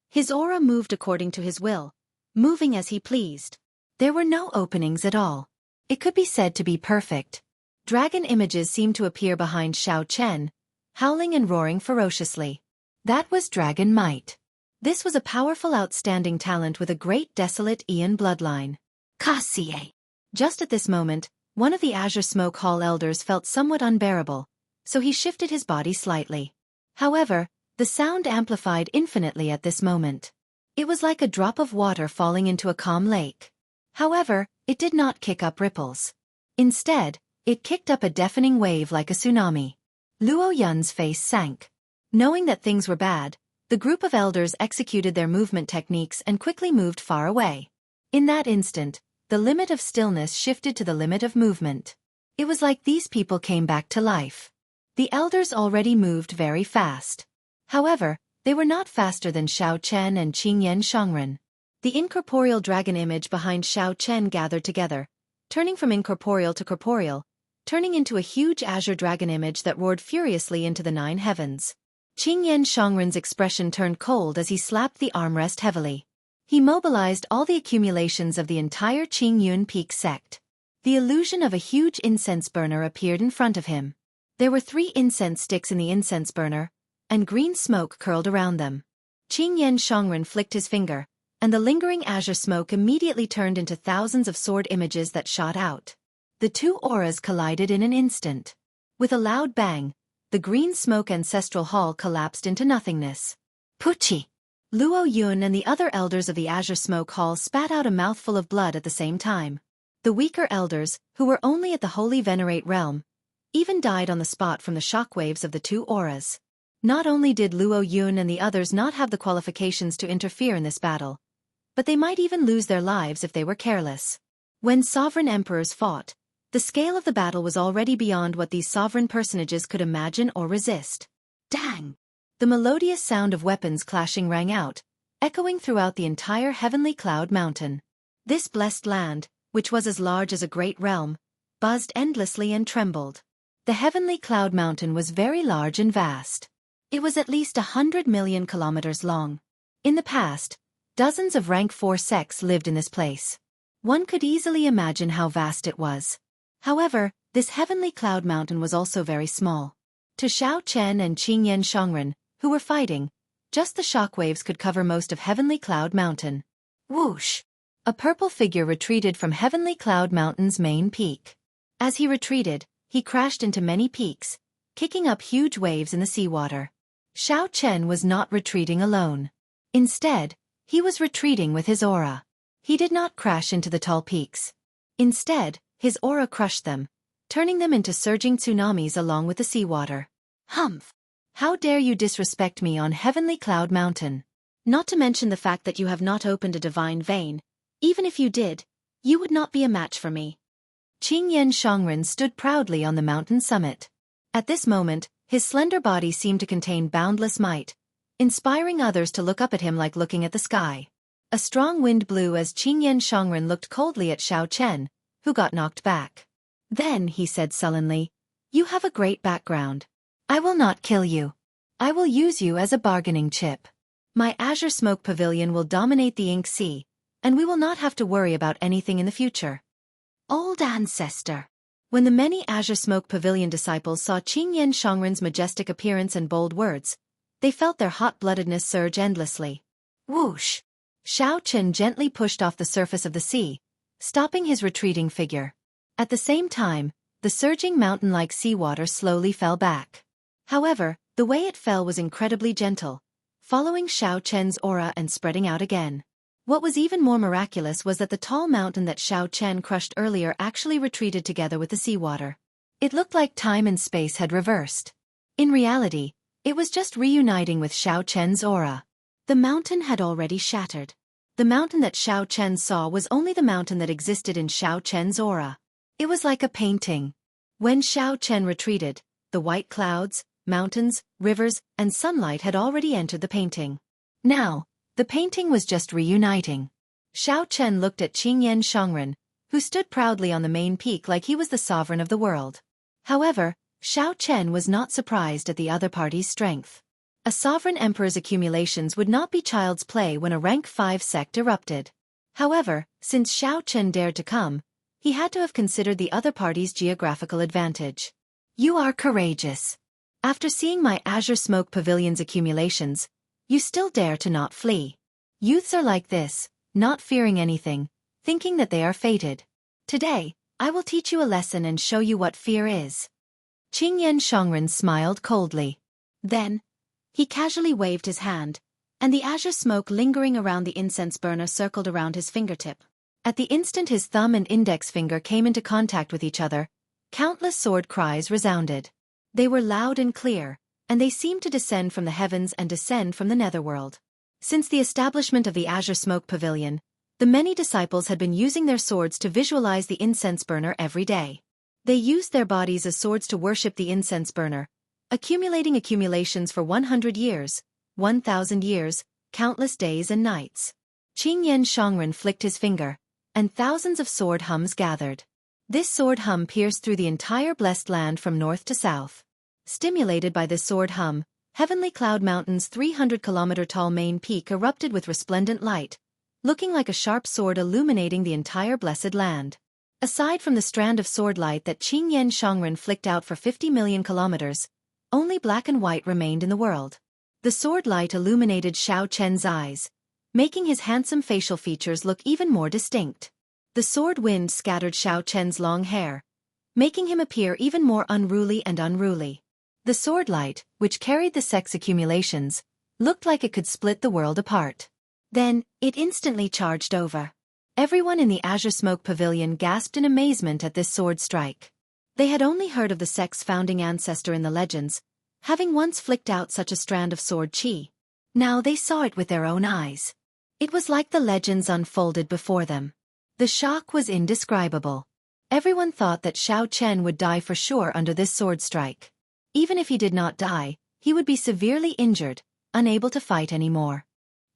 his aura moved according to his will, moving as he pleased. There were no openings at all. It could be said to be perfect. Dragon images seemed to appear behind Xiao Chen, howling and roaring ferociously. That was dragon might. This was a powerful outstanding talent with a great desolate Aeon bloodline. Cassie. Just at this moment, one of the Azure Smoke Hall elders felt somewhat unbearable, so he shifted his body slightly. However, the sound amplified infinitely at this moment. It was like a drop of water falling into a calm lake. However, it did not kick up ripples. Instead, it kicked up a deafening wave like a tsunami. Luo Yun's face sank. Knowing that things were bad, the group of elders executed their movement techniques and quickly moved far away. In that instant, the limit of stillness shifted to the limit of movement. It was like these people came back to life. The elders already moved very fast. However, they were not faster than Xiao Chen and Qingyan Shangren. The incorporeal dragon image behind Xiao Chen gathered together, turning from incorporeal to corporeal, turning into a huge azure dragon image that roared furiously into the 9 heavens. Qingyan Shangren's expression turned cold as he slapped the armrest heavily. He mobilized all the accumulations of the entire Qingyun Peak sect. The illusion of a huge incense burner appeared in front of him. There were 3 incense sticks in the incense burner, and green smoke curled around them. Qingyan Shangren flicked his finger, and the lingering azure smoke immediately turned into thousands of sword images that shot out. The 2 auras collided in an instant. With a loud bang, the green smoke ancestral hall collapsed into nothingness. Puchi! Luo Yun and the other elders of the azure smoke hall spat out a mouthful of blood at the same time. The weaker elders, who were only at the holy venerate realm, even died on the spot from the shockwaves of the 2 auras. Not only did Luo Yun and the others not have the qualifications to interfere in this battle, but they might even lose their lives if they were careless. When sovereign emperors fought, the scale of the battle was already beyond what these sovereign personages could imagine or resist. Dang! The melodious sound of weapons clashing rang out, echoing throughout the entire heavenly cloud mountain. This blessed land, which was as large as a great realm, buzzed endlessly and trembled. The heavenly cloud mountain was very large and vast. It was at least 100 million kilometers long. In the past, dozens of rank 4 sects lived in this place. One could easily imagine how vast it was. However, this heavenly cloud mountain was also very small. To Xiao Chen and Qingyan Shangren, who were fighting, just the shockwaves could cover most of heavenly cloud mountain. Whoosh! A purple figure retreated from heavenly cloud mountain's main peak. As he retreated, he crashed into many peaks, kicking up huge waves in the seawater. Xiao Chen was not retreating alone. Instead, he was retreating with his aura. He did not crash into the tall peaks. Instead, his aura crushed them, turning them into surging tsunamis along with the seawater. Humph! How dare you disrespect me on Heavenly Cloud Mountain? Not to mention the fact that you have not opened a divine vein. Even if you did, you would not be a match for me. Qingyan Shangren stood proudly on the mountain summit. At this moment, his slender body seemed to contain boundless might, inspiring others to look up at him like looking at the sky. A strong wind blew as Qingyan Shangren looked coldly at Xiao Chen, who got knocked back. Then he said sullenly, "You have a great background. I will not kill you. I will use you as a bargaining chip. My azure smoke pavilion will dominate the ink sea, and we will not have to worry about anything in the future." Old ancestor. When the many azure smoke pavilion disciples saw Qingyan Shangren's majestic appearance and bold words, they felt their hot-bloodedness surge endlessly. Whoosh! Xiao Chen gently pushed off the surface of the sea, stopping his retreating figure. At the same time, the surging mountain-like seawater slowly fell back. However, the way it fell was incredibly gentle, following Xiao Chen's aura and spreading out again. What was even more miraculous was that the tall mountain that Xiao Chen crushed earlier actually retreated together with the seawater. It looked like time and space had reversed. In reality, it was just reuniting with Xiao Chen's aura. The mountain had already shattered. The mountain that Xiao Chen saw was only the mountain that existed in Xiao Chen's aura. It was like a painting. When Xiao Chen retreated, the white clouds, mountains, rivers, and sunlight had already entered the painting. Now, the painting was just reuniting. Xiao Chen looked at Qingyan Shangren, who stood proudly on the main peak like he was the sovereign of the world. However, Xiao Chen was not surprised at the other party's strength. A sovereign emperor's accumulations would not be child's play when a rank 5 sect erupted. However, since Xiao Chen dared to come, he had to have considered the other party's geographical advantage. You are courageous. After seeing my azure smoke pavilion's accumulations, you still dare to not flee. Youths are like this, not fearing anything, thinking that they are fated. Today, I will teach you a lesson and show you what fear is. Qingyan Shangren smiled coldly. Then, he casually waved his hand, and the azure smoke lingering around the incense burner circled around his fingertip. At the instant his thumb and index finger came into contact with each other, countless sword cries resounded. They were loud and clear, and they seemed to descend from the heavens and descend from the netherworld. Since the establishment of the Azure Smoke Pavilion, The many disciples had been using their swords to visualize the incense burner every day. They used their bodies as swords to worship the incense burner, accumulating accumulations for 100 years, 1,000 years, countless days and nights. Qingyan Shangren flicked his finger, and thousands of sword hums gathered. This sword hum pierced through the entire blessed land from north to south. Stimulated by this sword hum, Heavenly Cloud Mountain's 300-kilometer-tall main peak erupted with resplendent light, looking like a sharp sword illuminating the entire blessed land. Aside from the strand of sword light that Qingyan Shangren flicked out for 50 million kilometers, only black and white remained in the world. The sword light illuminated Xiao Chen's eyes, making his handsome facial features look even more distinct. The sword wind scattered Xiao Chen's long hair, making him appear even more unruly and unruly. The sword light, which carried the sex accumulations, looked like it could split the world apart. Then, it instantly charged over. Everyone in the Azure Smoke Pavilion gasped in amazement at this sword strike. They had only heard of the sect's founding ancestor in the legends, having once flicked out such a strand of sword chi. Now they saw it with their own eyes. It was like the legends unfolded before them. The shock was indescribable. Everyone thought that Xiao Chen would die for sure under this sword strike. Even if he did not die, he would be severely injured, unable to fight anymore.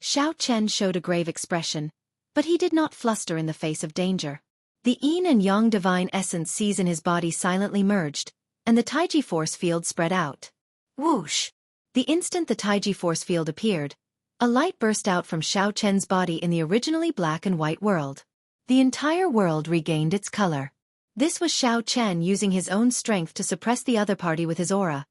Xiao Chen showed a grave expression, but he did not fluster in the face of danger. The yin and yang divine essence sees in his body silently merged, and the Taiji force field spread out. Whoosh! The instant the Taiji force field appeared, a light burst out from Xiao Chen's body in the originally black and white world. The entire world regained its color. This was Xiao Chen using his own strength to suppress the other party with his aura,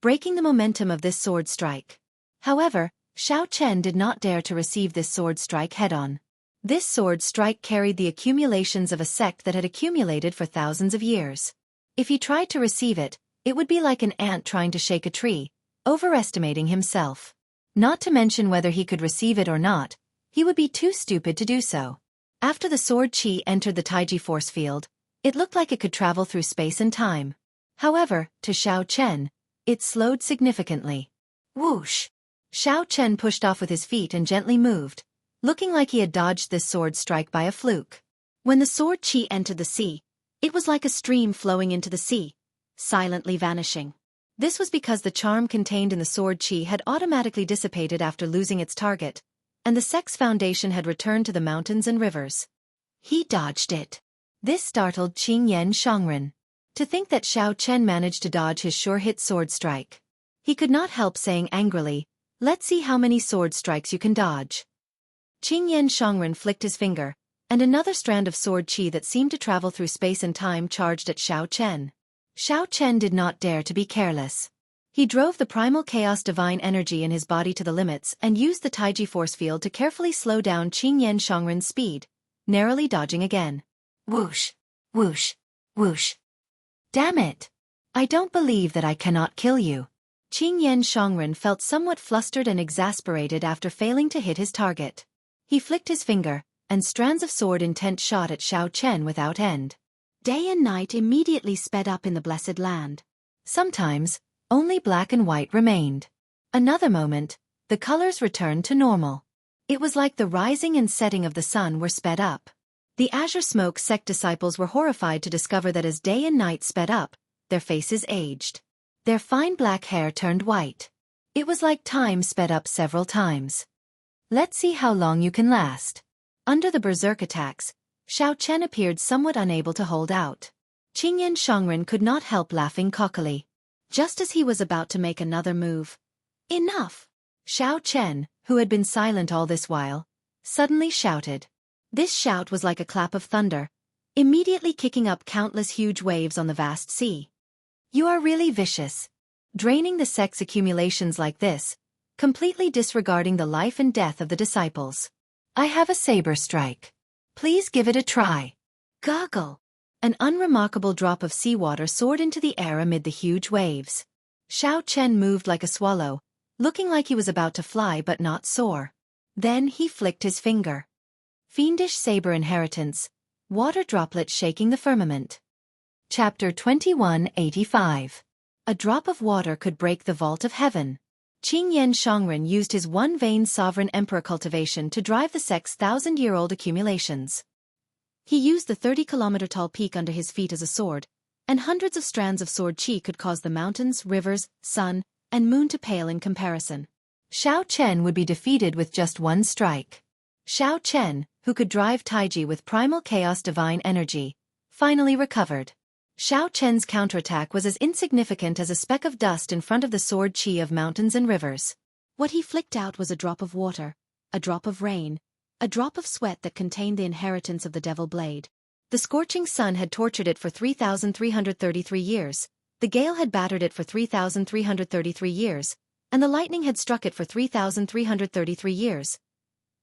breaking the momentum of this sword strike. However, Xiao Chen did not dare to receive this sword strike head-on. This sword strike carried the accumulations of a sect that had accumulated for thousands of years. If he tried to receive it, it would be like an ant trying to shake a tree, overestimating himself. Not to mention whether he could receive it or not, he would be too stupid to do so. After the sword chi entered the Taiji force field, it looked like it could travel through space and time. However, to Xiao Chen, it slowed significantly. Whoosh! Xiao Chen pushed off with his feet and gently moved, looking like he had dodged this sword strike by a fluke. When the sword chi entered the sea, it was like a stream flowing into the sea, silently vanishing. This was because the charm contained in the sword chi had automatically dissipated after losing its target, and the sect's foundation had returned to the mountains and rivers. He dodged it. This startled Qingyan Shangren. To think that Xiao Chen managed to dodge his sure-hit sword strike. He could not help saying angrily, "Let's see how many sword strikes you can dodge." Qingyan Shangren flicked his finger, and another strand of sword chi that seemed to travel through space and time charged at Xiao Chen. Xiao Chen did not dare to be careless. He drove the primal chaos divine energy in his body to the limits and used the Taiji force field to carefully slow down Qingyan Shangren's speed, narrowly dodging again. Whoosh! Whoosh! Whoosh! Damn it! I don't believe that I cannot kill you. Qingyan Shangren felt somewhat flustered and exasperated after failing to hit his target. He flicked his finger, and strands of sword intent shot at Xiao Chen without end. Day and night immediately sped up in the blessed land. Sometimes, only black and white remained. Another moment, the colors returned to normal. It was like the rising and setting of the sun were sped up. The Azure Smoke sect disciples were horrified to discover that as day and night sped up, their faces aged. Their fine black hair turned white. It was like time sped up several times. Let's see how long you can last. Under the berserk attacks, Xiao Chen appeared somewhat unable to hold out. Qingyan Shangren could not help laughing cockily. Just as he was about to make another move. Enough! Xiao Chen, who had been silent all this while, suddenly shouted. This shout was like a clap of thunder, immediately kicking up countless huge waves on the vast sea. You are really vicious. Draining the sect's accumulations like this, completely disregarding the life and death of the disciples. I have a saber strike. Please give it a try. Goggle! An unremarkable drop of seawater soared into the air amid the huge waves. Xiao Chen moved like a swallow, looking like he was about to fly but not soar. Then he flicked his finger. Fiendish saber inheritance, water droplet shaking the firmament. Chapter 2185. A drop of water could break the vault of heaven. Qingyan Shongren used his one-vein sovereign emperor cultivation to drive the sect's 1,000-year-old accumulations. He used the 30-kilometer-tall peak under his feet as a sword, and hundreds of strands of sword qi could cause the mountains, rivers, sun, and moon to pale in comparison. Xiao Chen would be defeated with just one strike. Xiao Chen, who could drive Taiji with primal chaos divine energy, finally recovered. Xiao Chen's counterattack was as insignificant as a speck of dust in front of the sword qi of mountains and rivers. What he flicked out was a drop of water, a drop of rain, a drop of sweat that contained the inheritance of the devil blade. The scorching sun had tortured it for 3,333 years, the gale had battered it for 3,333 years, and the lightning had struck it for 3,333 years.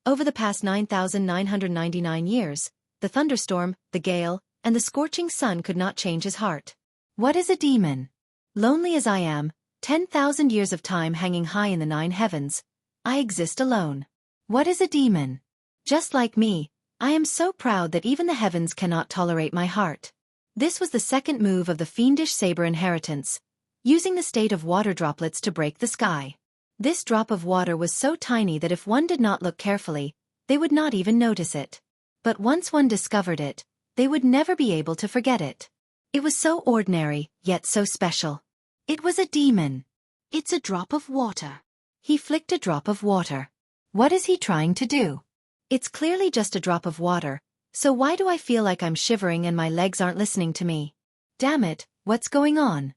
Over the past 9,999 years, the thunderstorm, the gale, and the scorching sun could not change his heart. What is a demon? Lonely as I am, 10,000 years of time hanging high in the 9 heavens, I exist alone. What is a demon? Just like me, I am so proud that even the heavens cannot tolerate my heart. This was the second move of the fiendish saber inheritance, using the state of water droplets to break the sky. This drop of water was so tiny that if one did not look carefully, they would not even notice it. But once one discovered it, they would never be able to forget it. It was so ordinary, yet so special. It was a demon. It's a drop of water. He flicked a drop of water. What is he trying to do? It's clearly just a drop of water, so why do I feel like I'm shivering and my legs aren't listening to me? Damn it, what's going on?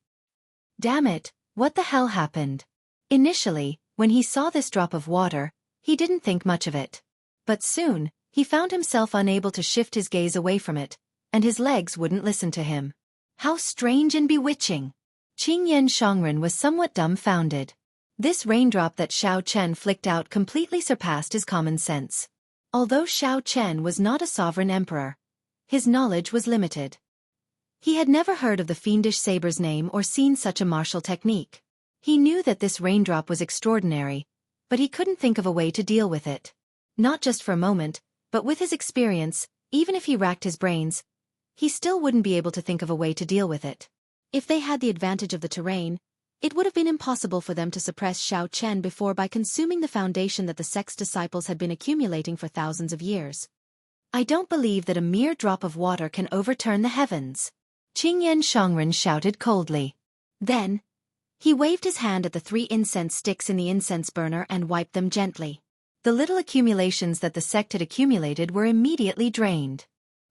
Damn it, what the hell happened? Initially, when he saw this drop of water, he didn't think much of it. But soon, he found himself unable to shift his gaze away from it, and his legs wouldn't listen to him. How strange and bewitching! Qingyan Shongren was somewhat dumbfounded. This raindrop that Xiao Chen flicked out completely surpassed his common sense. Although Xiao Chen was not a sovereign emperor, his knowledge was limited. He had never heard of the fiendish saber's name or seen such a martial technique. He knew that this raindrop was extraordinary, but he couldn't think of a way to deal with it. Not just for a moment, but with his experience, even if he racked his brains, he still wouldn't be able to think of a way to deal with it. If they had the advantage of the terrain, it would have been impossible for them to suppress Xiao Chen before by consuming the foundation that the sect's disciples had been accumulating for thousands of years. I don't believe that a mere drop of water can overturn the heavens. Qingyan Shongren shouted coldly. Then, he waved his hand at the 3 incense sticks in the incense burner and wiped them gently. The little accumulations that the sect had accumulated were immediately drained.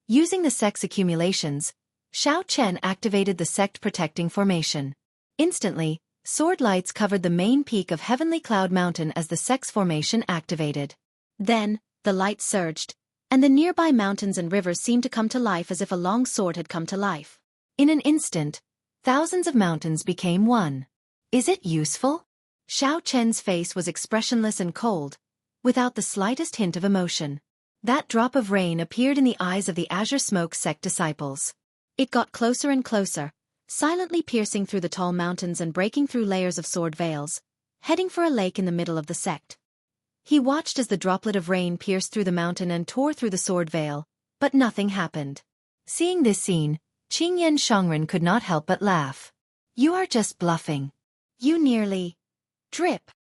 Using the sect's accumulations, Xiao Chen activated the sect protecting formation. Instantly, sword lights covered the main peak of Heavenly Cloud Mountain as the sect's formation activated. Then, the light surged, and the nearby mountains and rivers seemed to come to life as if a long sword had come to life. In an instant, thousands of mountains became one. Is it useful? Xiao Chen's face was expressionless and cold, without the slightest hint of emotion. That drop of rain appeared in the eyes of the Azure Smoke sect disciples. It got closer and closer, silently piercing through the tall mountains and breaking through layers of sword veils, heading for a lake in the middle of the sect. He watched as the droplet of rain pierced through the mountain and tore through the sword veil, but nothing happened. Seeing this scene, Qingyan Shongren could not help but laugh. You are just bluffing. You nearly drip.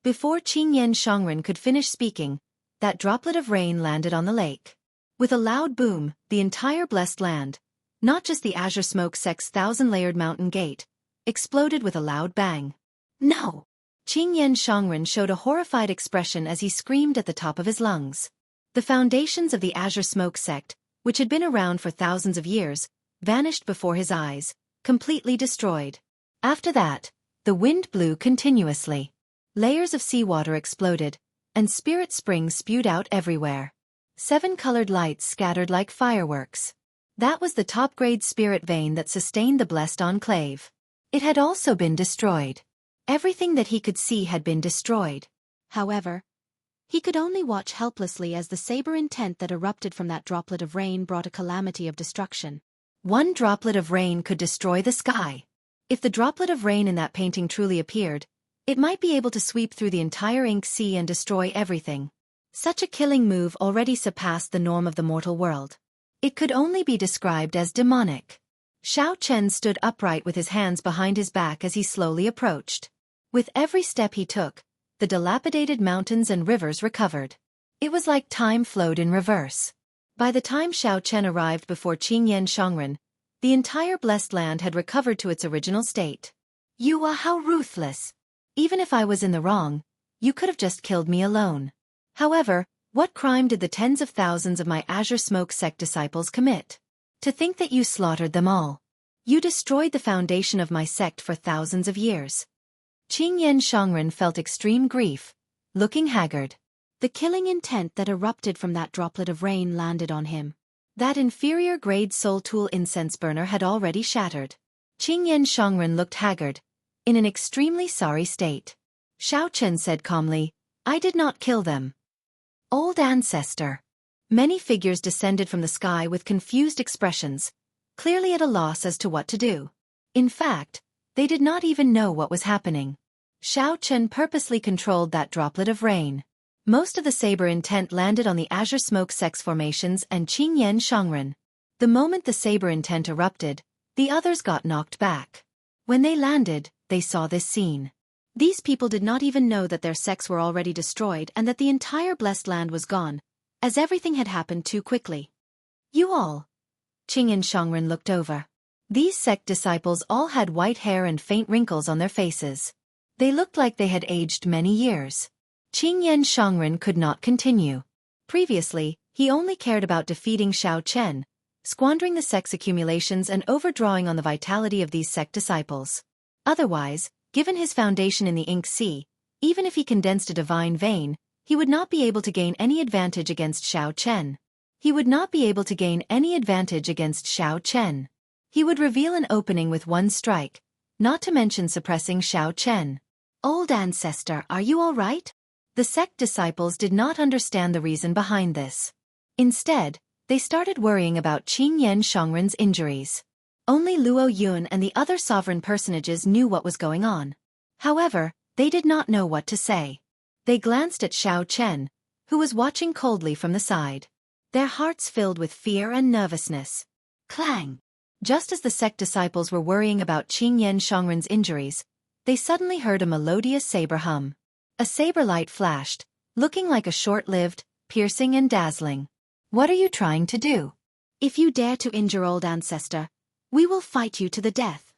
Before Qingyan Shongren could finish speaking, that droplet of rain landed on the lake. With a loud boom, the entire blessed land, not just the Azure Smoke sect's 1,000-layered mountain gate, exploded with a loud bang. No! Qingyan Shongren showed a horrified expression as he screamed at the top of his lungs. The foundations of the Azure Smoke sect, which had been around for thousands of years, vanished before his eyes, completely destroyed. After that, the wind blew continuously. Layers of seawater exploded, and spirit springs spewed out everywhere. 7 colored lights scattered like fireworks. That was the top-grade spirit vein that sustained the blessed enclave. It had also been destroyed. Everything that he could see had been destroyed. However, he could only watch helplessly as the saber intent that erupted from that droplet of rain brought a calamity of destruction. One droplet of rain could destroy the sky. If the droplet of rain in that painting truly appeared, it might be able to sweep through the entire ink sea and destroy everything. Such a killing move already surpassed the norm of the mortal world. It could only be described as demonic. Xiao Chen stood upright with his hands behind his back as he slowly approached. With every step he took, the dilapidated mountains and rivers recovered. It was like time flowed in reverse. By the time Xiao Chen arrived before Qingyan Shangren, the entire blessed land had recovered to its original state. You are how ruthless. Even if I was in the wrong, you could have just killed me alone. However, what crime did the tens of thousands of my Azure Smoke sect disciples commit? To think that you slaughtered them all. You destroyed the foundation of my sect for thousands of years. Qingyan Shangren felt extreme grief, looking haggard. The killing intent that erupted from that droplet of rain landed on him. That inferior-grade soul tool incense burner had already shattered. Qingyan Shangren looked haggard, in an extremely sorry state. Xiao Chen said calmly, I did not kill them. Old ancestor. Many figures descended from the sky with confused expressions, clearly at a loss as to what to do. In fact, they did not even know what was happening. Xiao Chen purposely controlled that droplet of rain. Most of the saber intent landed on the Azure Smoke Sex formations and Qingyan Shangren. The moment the saber intent erupted, the others got knocked back. When they landed, they saw this scene. These people did not even know that their sects were already destroyed and that the entire blessed land was gone, as everything had happened too quickly. You all. Qingyan Shangren looked over. These sect disciples all had white hair and faint wrinkles on their faces. They looked like they had aged many years. Qingyan Shangren could not continue. Previously, he only cared about defeating Xiao Chen, squandering the sect's accumulations and overdrawing on the vitality of these sect disciples. Otherwise, given his foundation in the Ink Sea, even if he condensed a divine vein, he would not be able to gain any advantage against Xiao Chen. He would not be able to gain any advantage against Xiao Chen. He would reveal an opening with one strike, not to mention suppressing Xiao Chen. Old ancestor, are you all right? The sect disciples did not understand the reason behind this. Instead, they started worrying about Qingyan Shangren's injuries. Only Luo Yun and the other sovereign personages knew what was going on. However, they did not know what to say. They glanced at Xiao Chen, who was watching coldly from the side. Their hearts filled with fear and nervousness. Clang! Just as the sect disciples were worrying about Qingyan Shangren's injuries, they suddenly heard a melodious saber hum. A saber light flashed, looking like a short-lived, piercing and dazzling. What are you trying to do? If you dare to injure old ancestor, we will fight you to the death.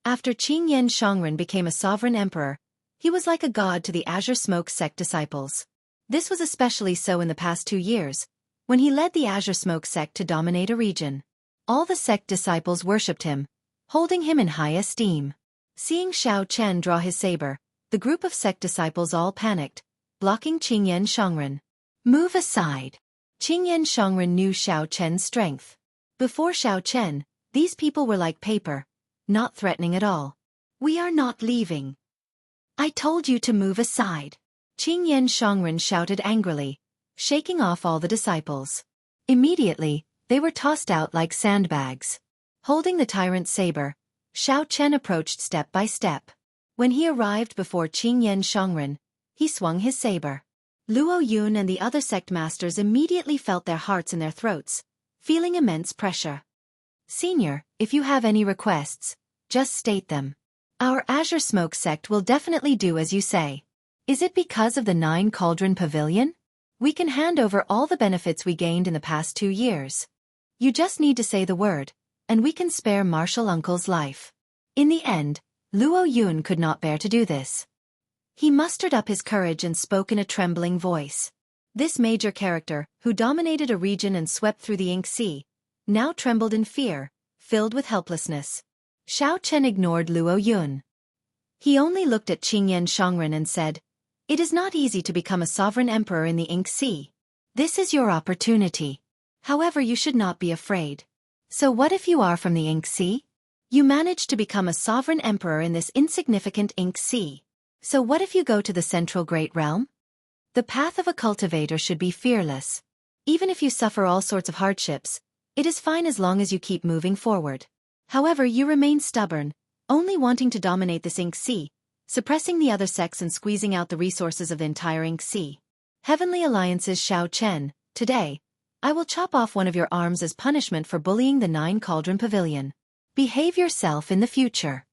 After Qingyan Shangren became a sovereign emperor, he was like a god to the Azure Smoke sect disciples. This was especially so in the past 2 years, when he led the Azure Smoke sect to dominate a region. All the sect disciples worshipped him, holding him in high esteem. Seeing Xiao Chen draw his saber, the group of sect disciples all panicked, blocking Qingyan Shangren. Move aside. Qingyan Shangren knew Xiao Chen's strength. Before Xiao Chen, these people were like paper, not threatening at all. We are not leaving. I told you to move aside. Qingyan Shangren shouted angrily, shaking off all the disciples. Immediately, they were tossed out like sandbags. Holding the tyrant's saber, Xiao Chen approached step by step. When he arrived before Qingyan Shangren, he swung his saber. Luo Yun and the other sect masters immediately felt their hearts in their throats, feeling immense pressure. Senior, if you have any requests, just state them. Our Azure Smoke sect will definitely do as you say. Is it because of the 9 Cauldron Pavilion? We can hand over all the benefits we gained in the past 2 years. You just need to say the word, and we can spare Marshal Uncle's life. In the end, Luo Yun could not bear to do this. He mustered up his courage and spoke in a trembling voice. This major character, who dominated a region and swept through the Ink Sea, now trembled in fear, filled with helplessness. Xiao Chen ignored Luo Yun. He only looked at Qingyan Shangren and said, It is not easy to become a sovereign emperor in the Ink Sea. This is your opportunity. However, you should not be afraid. So what if you are from the Ink Sea? You managed to become a sovereign emperor in this insignificant Ink Sea. So what if you go to the Central Great Realm? The path of a cultivator should be fearless. Even if you suffer all sorts of hardships, it is fine as long as you keep moving forward. However, you remain stubborn, only wanting to dominate this Ink Sea, suppressing the other sects and squeezing out the resources of the entire Ink Sea. Heavenly Alliance's Xiao Chen, today, I will chop off one of your arms as punishment for bullying the 9 Cauldron Pavilion. Behave yourself in the future.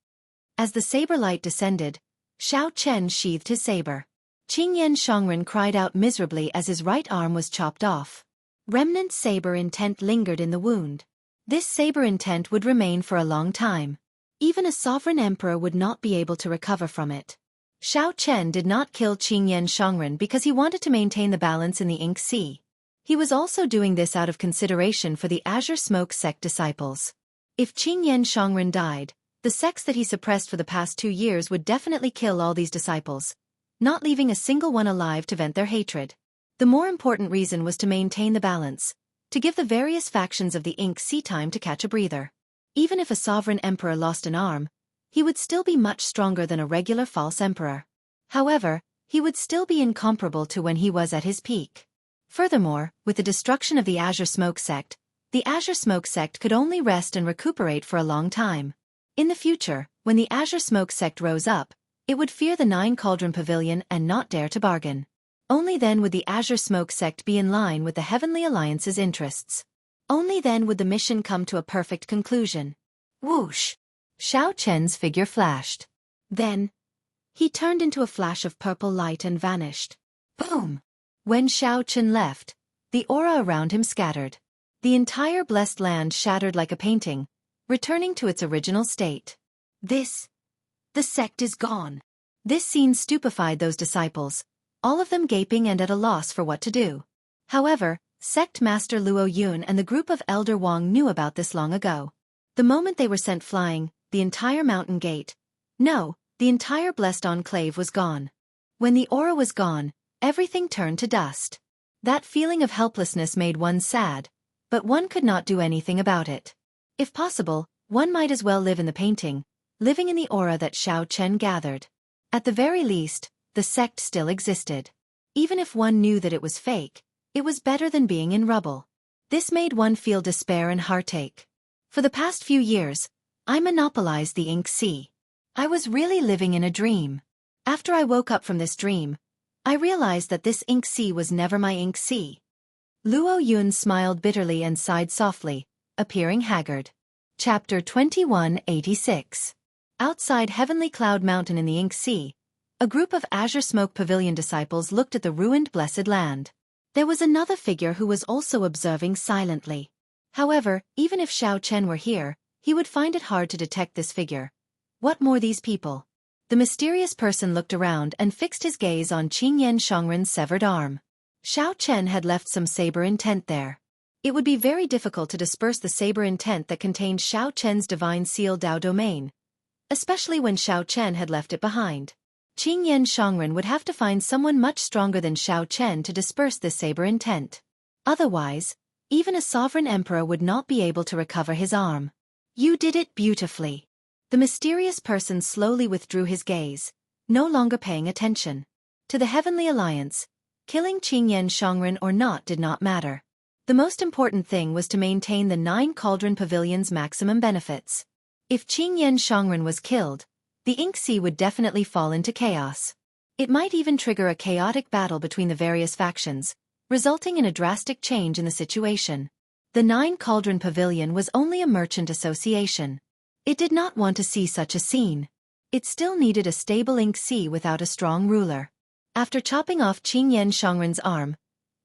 As the saber light descended, Xiao Chen sheathed his saber. Qingyan Shongren cried out miserably as his right arm was chopped off. Remnant saber intent lingered in the wound. This saber intent would remain for a long time. Even a sovereign emperor would not be able to recover from it. Xiao Chen did not kill Qingyan Shongren because he wanted to maintain the balance in the Ink Sea. He was also doing this out of consideration for the Azure Smoke sect disciples. If Qingyan Shongren died, the sects that he suppressed for the past 2 years would definitely kill all these disciples, not leaving a single one alive to vent their hatred. The more important reason was to maintain the balance, to give the various factions of the Ink Sea time to catch a breather. Even if a sovereign emperor lost an arm, he would still be much stronger than a regular false emperor. However, he would still be incomparable to when he was at his peak. Furthermore, with the destruction of the Azure Smoke sect, the Azure Smoke sect could only rest and recuperate for a long time. In the future, when the Azure Smoke sect rose up, it would fear the 9 Cauldron Pavilion and not dare to bargain. Only then would the Azure Smoke sect be in line with the Heavenly Alliance's interests. Only then would the mission come to a perfect conclusion. Whoosh! Xiao Chen's figure flashed. Then, he turned into a flash of purple light and vanished. Boom! When Xiao Chen left, the aura around him scattered. The entire blessed land shattered like a painting, returning to its original state. The sect is gone. This scene stupefied those disciples, all of them gaping and at a loss for what to do. However, Sect Master Luo Yun and the group of Elder Wang knew about this long ago. The moment they were sent flying, the entire mountain gate, no, the entire blessed enclave was gone. When the aura was gone, everything turned to dust. That feeling of helplessness made one sad, but one could not do anything about it. If possible, one might as well live in the painting, living in the aura that Xiao Chen gathered. At the very least, the sect still existed. Even if one knew that it was fake, it was better than being in rubble. This made one feel despair and heartache. For the past few years, I monopolized the Ink Sea. I was really living in a dream. After I woke up from this dream, I realized that this Ink Sea was never my Ink Sea. Luo Yun smiled bitterly and sighed softly, appearing haggard. Chapter 2186. Outside Heavenly Cloud Mountain in the Ink Sea, a group of Azure Smoke Pavilion disciples looked at the ruined blessed land. There was another figure who was also observing silently. However, even if Xiao Chen were here, he would find it hard to detect this figure. What more these people? The mysterious person looked around and fixed his gaze on Qingyan Shongren's severed arm. Xiao Chen had left some saber intent there. It would be very difficult to disperse the saber intent that contained Xiao Chen's divine seal Dao domain, especially when Xiao Chen had left it behind. Qingyan Shongren would have to find someone much stronger than Xiao Chen to disperse this saber intent. Otherwise, even a sovereign emperor would not be able to recover his arm. You did it beautifully. The mysterious person slowly withdrew his gaze, no longer paying attention. To the Heavenly Alliance, killing Qingyan Shongren or not did not matter. The most important thing was to maintain the 9 Cauldron Pavilion's maximum benefits. If Qingyan Shongren was killed, the Ink Sea would definitely fall into chaos. It might even trigger a chaotic battle between the various factions, resulting in a drastic change in the situation. The 9 Cauldron Pavilion was only a merchant association. It did not want to see such a scene. It still needed a stable Ink Sea without a strong ruler. After chopping off Qingyan Shongren's arm,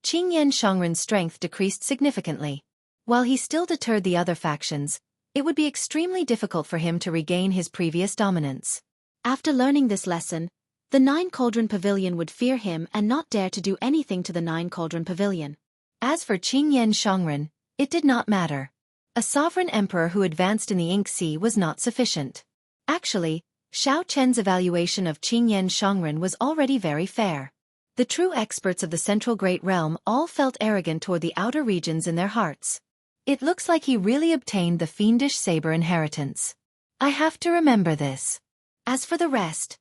Qingyan Shongren's strength decreased significantly. While he still deterred the other factions, it would be extremely difficult for him to regain his previous dominance. After learning this lesson, the 9 Cauldron Pavilion would fear him and not dare to do anything to the 9 Cauldron Pavilion. As for Qingyan Shongren, it did not matter. A sovereign emperor who advanced in the Ink Sea was not sufficient. Actually, Xiao Chen's evaluation of Qingyan Shongren was already very fair. The true experts of the Central Great Realm all felt arrogant toward the outer regions in their hearts. It looks like he really obtained the fiendish saber inheritance. I have to remember this. As for the rest,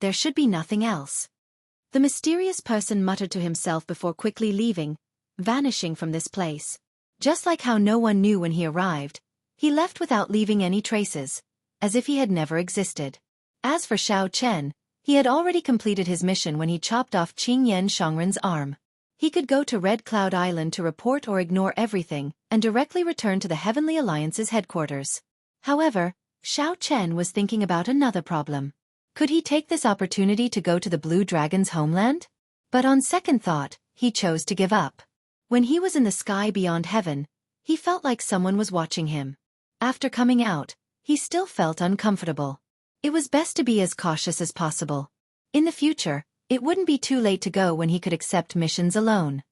there should be nothing else. The mysterious person muttered to himself before quickly leaving, vanishing from this place. Just like how no one knew when he arrived, he left without leaving any traces, as if he had never existed. As for Xiao Chen, he had already completed his mission when he chopped off Qingyan Shongren's arm. He could go to Red Cloud Island to report or ignore everything, and directly return to the Heavenly Alliance's headquarters. However, Xiao Chen was thinking about another problem. Could he take this opportunity to go to the Blue Dragon's homeland? But on second thought, he chose to give up. When he was in the sky beyond heaven, he felt like someone was watching him. After coming out, he still felt uncomfortable. It was best to be as cautious as possible. In the future, it wouldn't be too late to go when he could accept missions alone.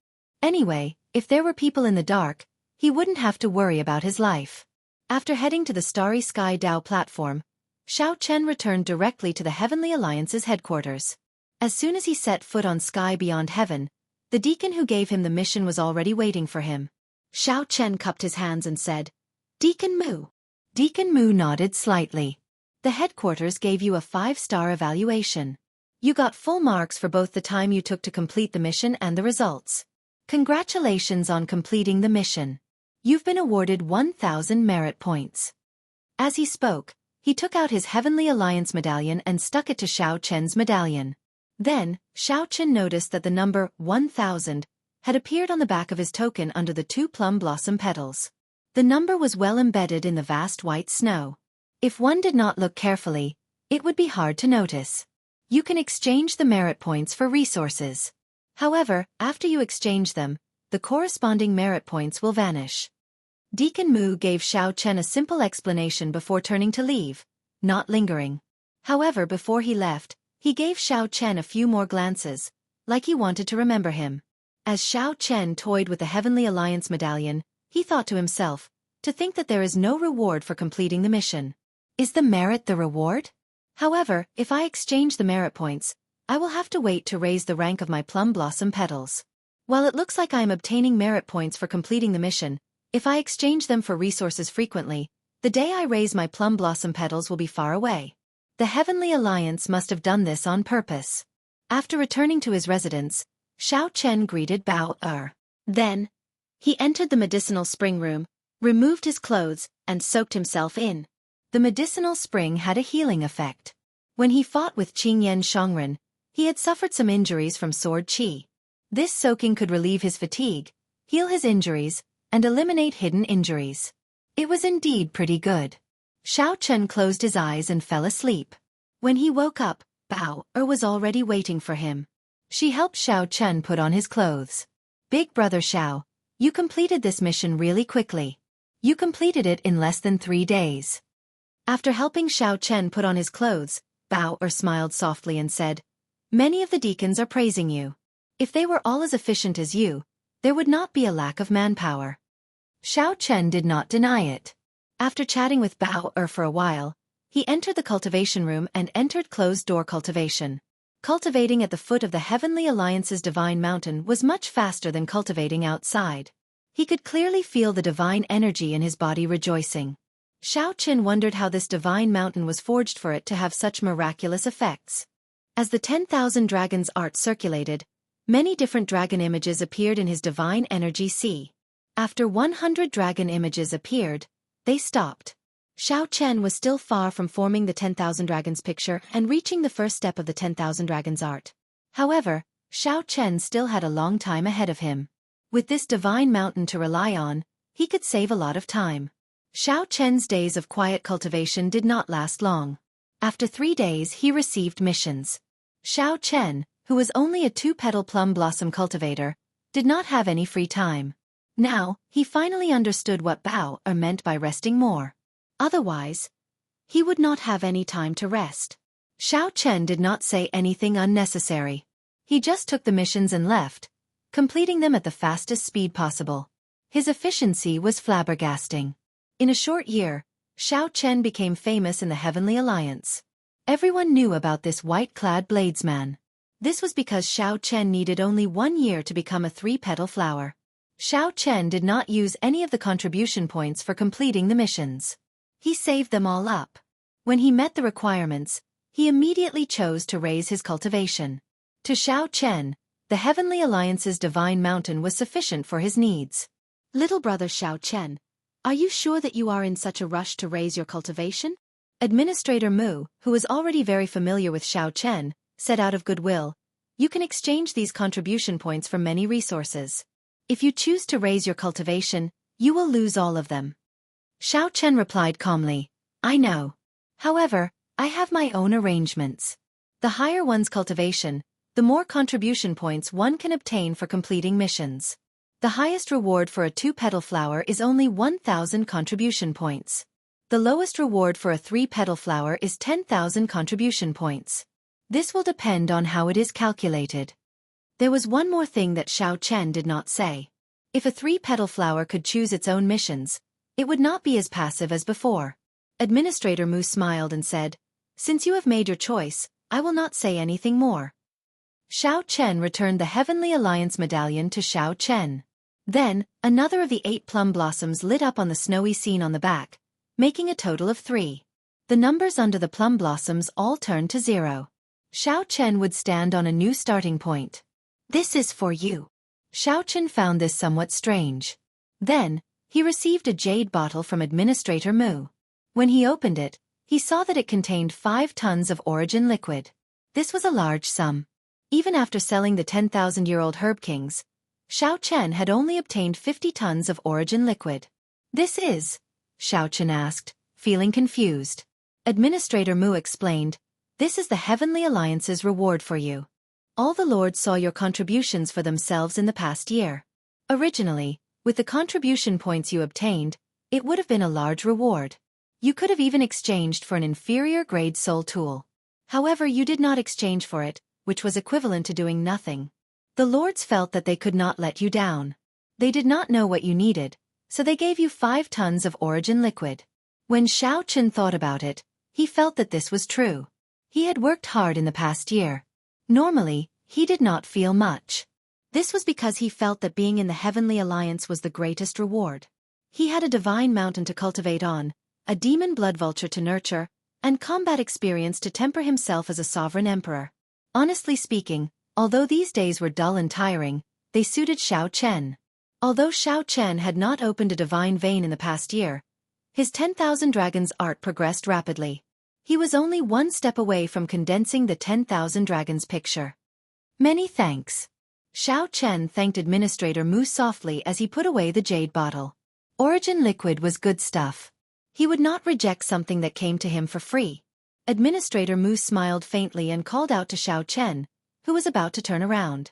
Anyway, if there were people in the dark, he wouldn't have to worry about his life. After heading to the Starry Sky Dao platform, Xiao Chen returned directly to the Heavenly Alliance's headquarters. As soon as he set foot on Sky Beyond Heaven, the deacon who gave him the mission was already waiting for him. Xiao Chen cupped his hands and said, "Deacon Mu." Deacon Mu nodded slightly. "The headquarters gave you a 5-star evaluation. You got full marks for both the time you took to complete the mission and the results. Congratulations on completing the mission. You've been awarded 1,000 merit points." As he spoke, he took out his Heavenly Alliance medallion and stuck it to Xiao Chen's medallion. Then, Xiao Chen noticed that the number 1,000 had appeared on the back of his token under the 2 plum blossom petals. The number was well embedded in the vast white snow. If one did not look carefully, it would be hard to notice. You can exchange the merit points for resources. However, after you exchange them, the corresponding merit points will vanish. Deacon Mu gave Xiao Chen a simple explanation before turning to leave, not lingering. However, before he left, he gave Xiao Chen a few more glances, like he wanted to remember him. As Xiao Chen toyed with the Heavenly Alliance medallion, he thought to himself, to think that there is no reward for completing the mission. Is the merit the reward? However, if I exchange the merit points, I will have to wait to raise the rank of my plum blossom petals. While it looks like I am obtaining merit points for completing the mission, if I exchange them for resources frequently, the day I raise my plum blossom petals will be far away. The Heavenly Alliance must have done this on purpose. After returning to his residence, Xiao Chen greeted Bao Er. Then, he entered the medicinal spring room, removed his clothes, and soaked himself in. The medicinal spring had a healing effect. When he fought with Qingyan Shongren, he had suffered some injuries from sword qi. This soaking could relieve his fatigue, heal his injuries, and eliminate hidden injuries. It was indeed pretty good. Xiao Chen closed his eyes and fell asleep. When he woke up, Bao Er was already waiting for him. She helped Xiao Chen put on his clothes. "Big brother Xiao, you completed this mission really quickly. You completed it in less than 3 days." After helping Xiao Chen put on his clothes, Bao Er smiled softly and said, "Many of the deacons are praising you. If they were all as efficient as you, there would not be a lack of manpower." Xiao Chen did not deny it. After chatting with Bao Er for a while, he entered the cultivation room and entered closed-door cultivation. Cultivating at the foot of the Heavenly Alliance's Divine Mountain was much faster than cultivating outside. He could clearly feel the divine energy in his body rejoicing. Xiao Chen wondered how this divine mountain was forged for it to have such miraculous effects. As the 10,000 dragons art circulated, many different dragon images appeared in his divine energy sea. After 100 dragon images appeared, they stopped. Xiao Chen was still far from forming the 10,000 dragons picture and reaching the first step of the 10,000 dragons art. However, Xiao Chen still had a long time ahead of him. With this divine mountain to rely on, he could save a lot of time. Xiao Chen's days of quiet cultivation did not last long. After 3 days he received missions. Xiao Chen, who was only a 2-petal plum blossom cultivator, did not have any free time. Now, he finally understood what Bao Er meant by resting more. Otherwise, he would not have any time to rest. Xiao Chen did not say anything unnecessary. He just took the missions and left, completing them at the fastest speed possible. His efficiency was flabbergasting. In a short year, Xiao Chen became famous in the Heavenly Alliance. Everyone knew about this white-clad bladesman. This was because Xiao Chen needed only 1 year to become a 3-petal flower. Xiao Chen did not use any of the contribution points for completing the missions. He saved them all up. When he met the requirements, he immediately chose to raise his cultivation. To Xiao Chen, the Heavenly Alliance's Divine Mountain was sufficient for his needs. "Little brother Xiao Chen, are you sure that you are in such a rush to raise your cultivation?" Administrator Mu, who was already very familiar with Xiao Chen, said out of goodwill, "You can exchange these contribution points for many resources. If you choose to raise your cultivation, you will lose all of them." Xiao Chen replied calmly, "I know. However, I have my own arrangements. The higher one's cultivation, the more contribution points one can obtain for completing missions. The highest reward for a 2-petal flower is only 1,000 contribution points. The lowest reward for a 3-petal flower is 10,000 contribution points. This will depend on how it is calculated. There was one more thing that Xiao Chen did not say. If a 3-petal flower could choose its own missions, it would not be as passive as before. Administrator Mu smiled and said, "Since you have made your choice, I will not say anything more." Xiao Chen returned the Heavenly Alliance medallion to Xiao Chen. Then, another of the 8 plum blossoms lit up on the snowy scene on the back, making a total of 3. The numbers under the plum blossoms all turned to 0. Xiao Chen would stand on a new starting point. "This is for you." Xiao Chen found this somewhat strange. Then, he received a jade bottle from Administrator Mu. When he opened it, he saw that it contained 5 tons of origin liquid. This was a large sum. Even after selling the 10,000-year-old herb kings, Xiao Chen had only obtained 50 tons of origin liquid. "This is?" Xiao Chen asked, feeling confused. Administrator Mu explained, "This is the Heavenly Alliance's reward for you. All the lords saw your contributions for themselves in the past year. Originally, with the contribution points you obtained, it would have been a large reward. You could have even exchanged for an inferior-grade soul tool. However, you did not exchange for it, which was equivalent to doing nothing. The lords felt that they could not let you down. They did not know what you needed, so they gave you 5 tons of origin liquid." When Xiao Chen thought about it, he felt that this was true. He had worked hard in the past year. Normally, he did not feel much. This was because he felt that being in the Heavenly Alliance was the greatest reward. He had a divine mountain to cultivate on, a demon blood vulture to nurture, and combat experience to temper himself as a sovereign emperor. Honestly speaking, although these days were dull and tiring, they suited Xiao Chen. Although Xiao Chen had not opened a divine vein in the past year, his 10,000 Dragons art progressed rapidly. He was only one step away from condensing the 10,000 Dragons picture. "Many thanks." Xiao Chen thanked Administrator Mu softly as he put away the jade bottle. Origin liquid was good stuff. He would not reject something that came to him for free. Administrator Mu smiled faintly and called out to Xiao Chen, who was about to turn around.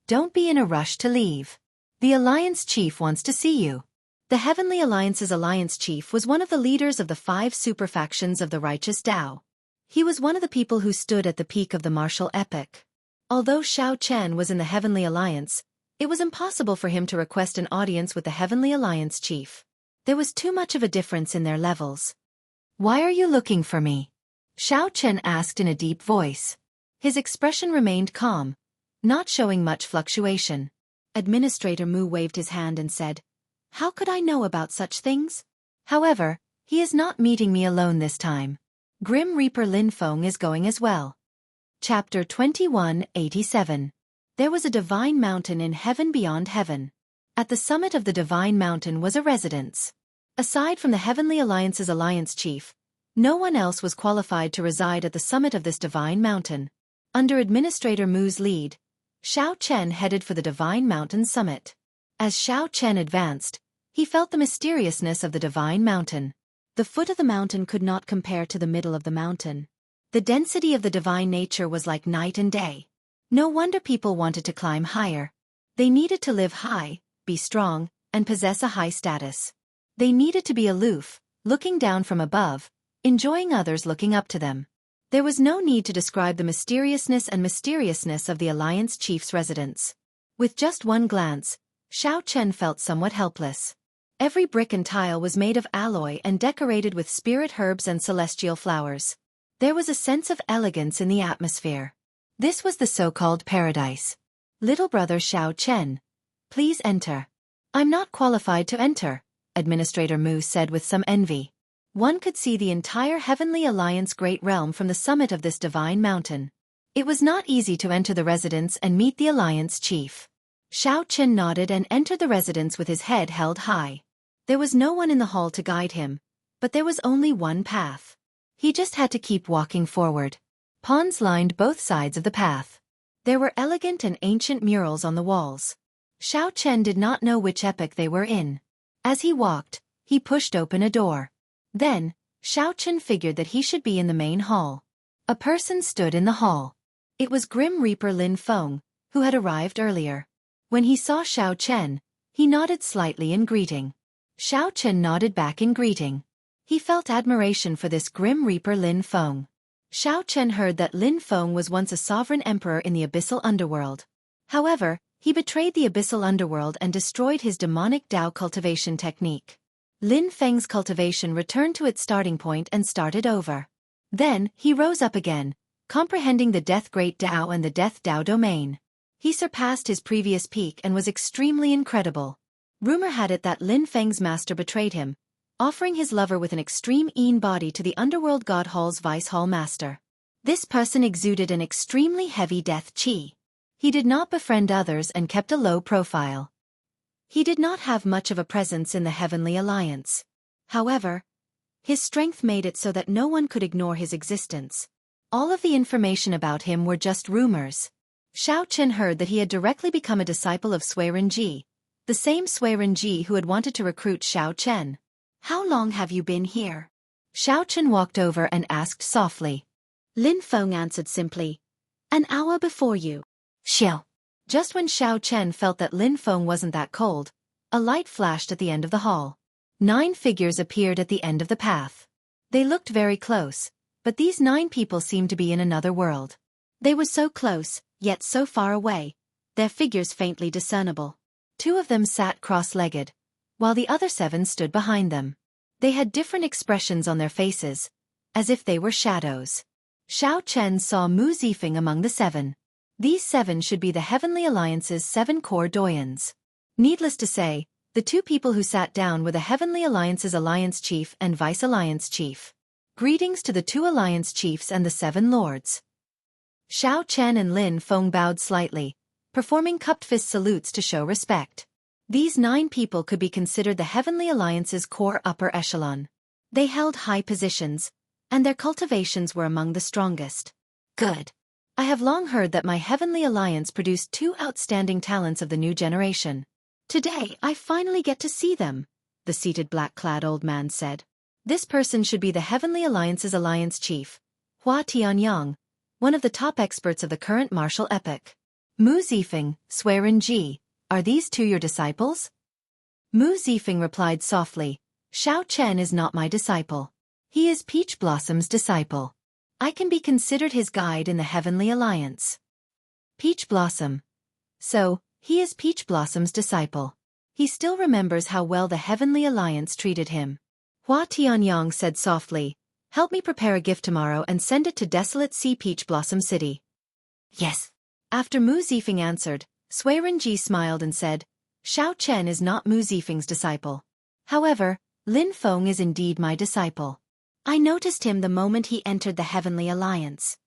"Don't be in a rush to leave. The Alliance Chief wants to see you." The Heavenly Alliance's Alliance Chief was one of the leaders of the 5 super factions of the Righteous Tao. He was one of the people who stood at the peak of the martial epic. Although Xiao Chen was in the Heavenly Alliance, it was impossible for him to request an audience with the Heavenly Alliance Chief. There was too much of a difference in their levels. "Why are you looking for me?" Xiao Chen asked in a deep voice. His expression remained calm, not showing much fluctuation. Administrator Mu waved his hand and said, "How could I know about such things? However, he is not meeting me alone this time. Grim Reaper Lin Feng is going as well." Chapter 2187. There was a divine mountain in heaven beyond heaven. At the summit of the divine mountain was a residence. Aside from the Heavenly Alliance's Alliance Chief, no one else was qualified to reside at the summit of this divine mountain. Under Administrator Mu's lead, Xiao Chen headed for the divine mountain summit. As Xiao Chen advanced, he felt the mysteriousness of the divine mountain. The foot of the mountain could not compare to the middle of the mountain. The density of the divine nature was like night and day. No wonder people wanted to climb higher. They needed to live high, be strong, and possess a high status. They needed to be aloof, looking down from above, enjoying others looking up to them. There was no need to describe the mysteriousness of the Alliance Chief's residence. With just one glance, Xiao Chen felt somewhat helpless. Every brick and tile was made of alloy and decorated with spirit herbs and celestial flowers. There was a sense of elegance in the atmosphere. This was the so-called paradise. "Little brother Xiao Chen, please enter." "I'm not qualified to enter," Administrator Mu said with some envy. One could see the entire Heavenly Alliance great realm from the summit of this divine mountain. It was not easy to enter the residence and meet the Alliance Chief. Xiao Chen nodded and entered the residence with his head held high. There was no one in the hall to guide him, but there was only one path. He just had to keep walking forward. Pawns lined both sides of the path. There were elegant and ancient murals on the walls. Xiao Chen did not know which epoch they were in. As he walked, he pushed open a door. Then, Xiao Chen figured that he should be in the main hall. A person stood in the hall. It was Grim Reaper Lin Feng, who had arrived earlier. When he saw Xiao Chen, he nodded slightly in greeting. Xiao Chen nodded back in greeting. He felt admiration for this Grim Reaper Lin Feng. Xiao Chen heard that Lin Feng was once a sovereign emperor in the abyssal underworld. However, he betrayed the abyssal underworld and destroyed his demonic Dao cultivation technique. Lin Feng's cultivation returned to its starting point and started over. Then, he rose up again, comprehending the Death Great Dao and the Death Dao domain. He surpassed his previous peak and was extremely incredible. Rumor had it that Lin Feng's master betrayed him, offering his lover with an extreme Yin body to the Underworld God Hall's Vice Hall Master. This person exuded an extremely heavy death qi. He did not befriend others and kept a low profile. He did not have much of a presence in the Heavenly Alliance. However, his strength made it so that no one could ignore his existence. All of the information about him were just rumors. Xiao Chen heard that he had directly become a disciple of Sui Renji, the same Sui Renji who had wanted to recruit Xiao Chen. "How long have you been here?" Xiao Chen walked over and asked softly. Lin Feng answered simply, "An hour before you." Xiao. Just when Xiao Chen felt that Lin Feng wasn't that cold, a light flashed at the end of the hall. 9 figures appeared at the end of the path. They looked very close, but these 9 people seemed to be in another world. They were so close, yet so far away, their figures faintly discernible. 2 of them sat cross-legged, while the other 7 stood behind them. They had different expressions on their faces, as if they were shadows. Xiao Chen saw Mu Zifeng among the 7. These 7 should be the Heavenly Alliance's 7 core doyens. Needless to say, the 2 people who sat down were the Heavenly Alliance's Alliance Chief and Vice Alliance Chief. Greetings to the 2 Alliance Chiefs and the 7 Lords. Xiao Chen and Lin Feng bowed slightly, performing cupped fist salutes to show respect. These 9 people could be considered the Heavenly Alliance's core upper echelon. They held high positions, and their cultivations were among the strongest. Good. I have long heard that my Heavenly Alliance produced 2 outstanding talents of the new generation. Today I finally get to see them, the seated black-clad old man said. This person should be the Heavenly Alliance's Alliance Chief, Hua Tianyang, one of the top experts of the current martial epoch. Mu Zifeng, Sui Renji, are these 2 your disciples? Mu Zifeng replied softly, Xiao Chen is not my disciple. He is Peach Blossom's disciple. I can be considered his guide in the Heavenly Alliance. Peach Blossom. So, he is Peach Blossom's disciple. He still remembers how well the Heavenly Alliance treated him. Hua Tianyang said softly, help me prepare a gift tomorrow and send it to Desolate Sea Peach Blossom City. Yes. After Mu Zifeng answered, Sui Renji smiled and said, Xiao Chen is not Mu Zifeng's disciple. However, Lin Feng is indeed my disciple. I noticed him the moment he entered the Heavenly Alliance.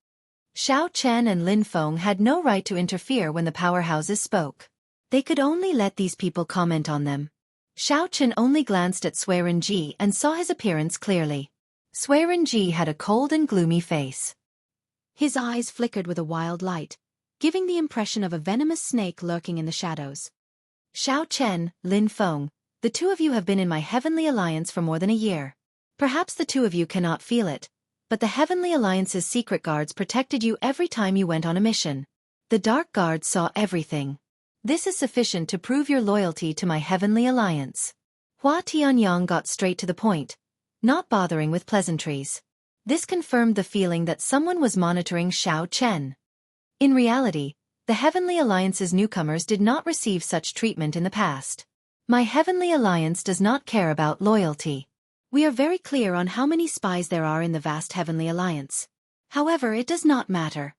Xiao Chen and Lin Feng had no right to interfere when the powerhouses spoke. They could only let these people comment on them. Xiao Chen only glanced at Sui Renji and saw his appearance clearly. Sui Renji had a cold and gloomy face. His eyes flickered with a wild light, giving the impression of a venomous snake lurking in the shadows. Xiao Chen, Lin Feng, the 2 of you have been in my Heavenly Alliance for more than a year. Perhaps the 2 of you cannot feel it, but the Heavenly Alliance's secret guards protected you every time you went on a mission. The Dark Guards saw everything. This is sufficient to prove your loyalty to my Heavenly Alliance. Hua Tianyang got straight to the point, not bothering with pleasantries. This confirmed the feeling that someone was monitoring Xiao Chen. In reality, the Heavenly Alliance's newcomers did not receive such treatment in the past. My Heavenly Alliance does not care about loyalty. We are very clear on how many spies there are in the vast Heavenly Alliance. However, it does not matter.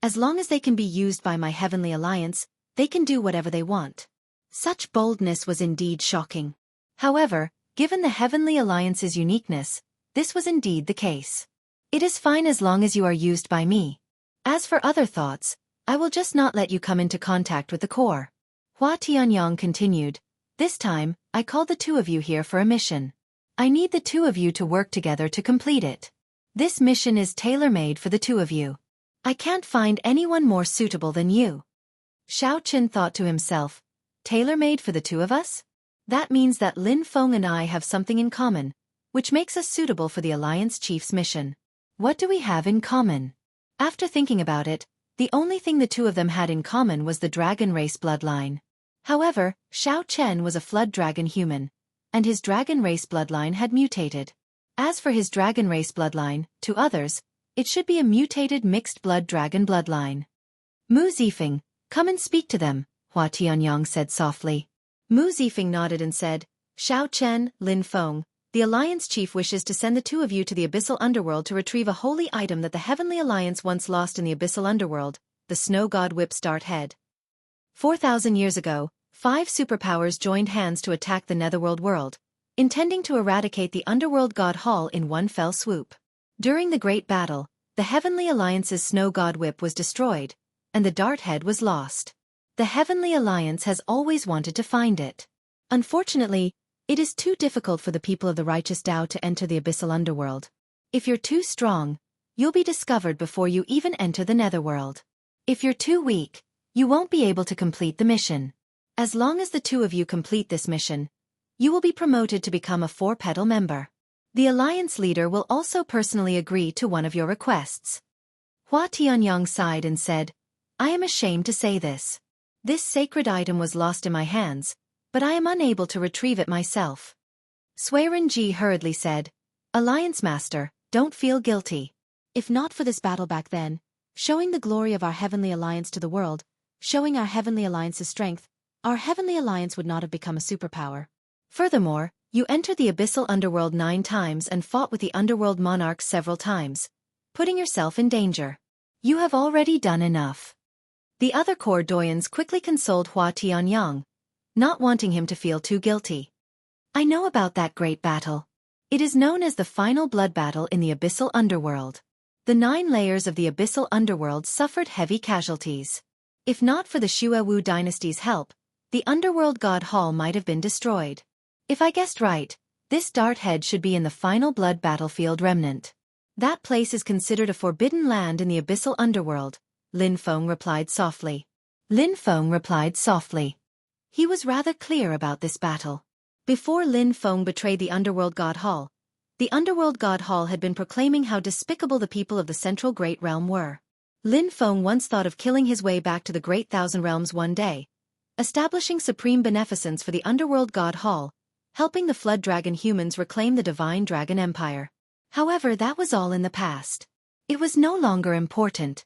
As long as they can be used by my Heavenly Alliance, they can do whatever they want. Such boldness was indeed shocking. However, given the Heavenly Alliance's uniqueness, this was indeed the case. It is fine as long as you are used by me. As for other thoughts, I will just not let you come into contact with the core. Hua Tianyang continued, this time, I called the 2 of you here for a mission. I need the 2 of you to work together to complete it. This mission is tailor-made for the 2 of you. I can't find anyone more suitable than you. Xiao Chen thought to himself, tailor-made for the 2 of us? That means that Lin Feng and I have something in common, which makes us suitable for the Alliance Chief's mission. What do we have in common? After thinking about it, the only thing the two of them had in common was the dragon race bloodline. However, Xiao Chen was a flood dragon human, and his dragon race bloodline had mutated. As for his dragon race bloodline, to others, it should be a mutated mixed blood dragon bloodline. Mu Zifeng, come and speak to them, Hua Tianyong said softly. Mu Zifeng nodded and said, Xiao Chen, Lin Feng, the Alliance chief wishes to send the two of you to the Abyssal Underworld to retrieve a holy item that the Heavenly Alliance once lost in the Abyssal Underworld, the Snow God Whip's dart head. 4,000 years ago, 5 superpowers joined hands to attack the Netherworld world, intending to eradicate the Underworld God Hall in one fell swoop. During the Great Battle, the Heavenly Alliance's Snow God Whip was destroyed, and the dart head was lost. The Heavenly Alliance has always wanted to find it. Unfortunately, it is too difficult for the people of the righteous Tao to enter the Abyssal Underworld. If you're too strong, you'll be discovered before you even enter the Netherworld. If you're too weak, you won't be able to complete the mission. As long as the two of you complete this mission, you will be promoted to become a 4-petal member. The Alliance leader will also personally agree to one of your requests. Hua Tianyong sighed and said, I am ashamed to say this. This sacred item was lost in my hands, but I am unable to retrieve it myself. Sui Renji hurriedly said, Alliance Master, don't feel guilty. If not for this battle back then, showing the glory of our Heavenly Alliance to the world, showing our Heavenly Alliance's strength, our Heavenly Alliance would not have become a superpower. Furthermore, you entered the Abyssal Underworld 9 times and fought with the Underworld monarchs several times, putting yourself in danger. You have already done enough. The other core doyens quickly consoled Hua Tianyong, not wanting him to feel too guilty. I know about that great battle. It is known as the final blood battle in the Abyssal Underworld. The 9 layers of the Abyssal Underworld suffered heavy casualties. If not for the Xuewu dynasty's help, the Underworld God Hall might have been destroyed. If I guessed right, this dart head should be in the final blood battlefield remnant. That place is considered a forbidden land in the Abyssal Underworld, Lin Feng replied softly. Lin Feng replied softly. He was rather clear about this battle. Before Lin Feng betrayed the Underworld God Hall, the Underworld God Hall had been proclaiming how despicable the people of the Central Great Realm were. Lin Feng once thought of killing his way back to the Great Thousand Realms one day, establishing supreme beneficence for the Underworld God Hall, helping the Flood Dragon humans reclaim the Divine Dragon Empire. However, that was all in the past. It was no longer important.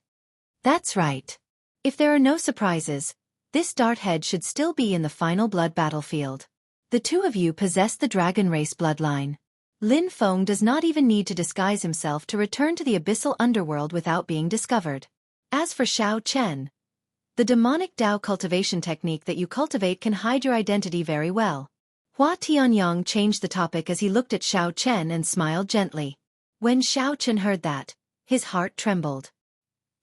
That's right. If there are no surprises, this dart head should still be in the final blood battlefield. The two of you possess the dragon race bloodline. Lin Feng does not even need to disguise himself to return to the Abyssal Underworld without being discovered. As for Xiao Chen, the demonic Tao cultivation technique that you cultivate can hide your identity very well. Hua Tianyong changed the topic as he looked at Xiao Chen and smiled gently. When Xiao Chen heard that, his heart trembled.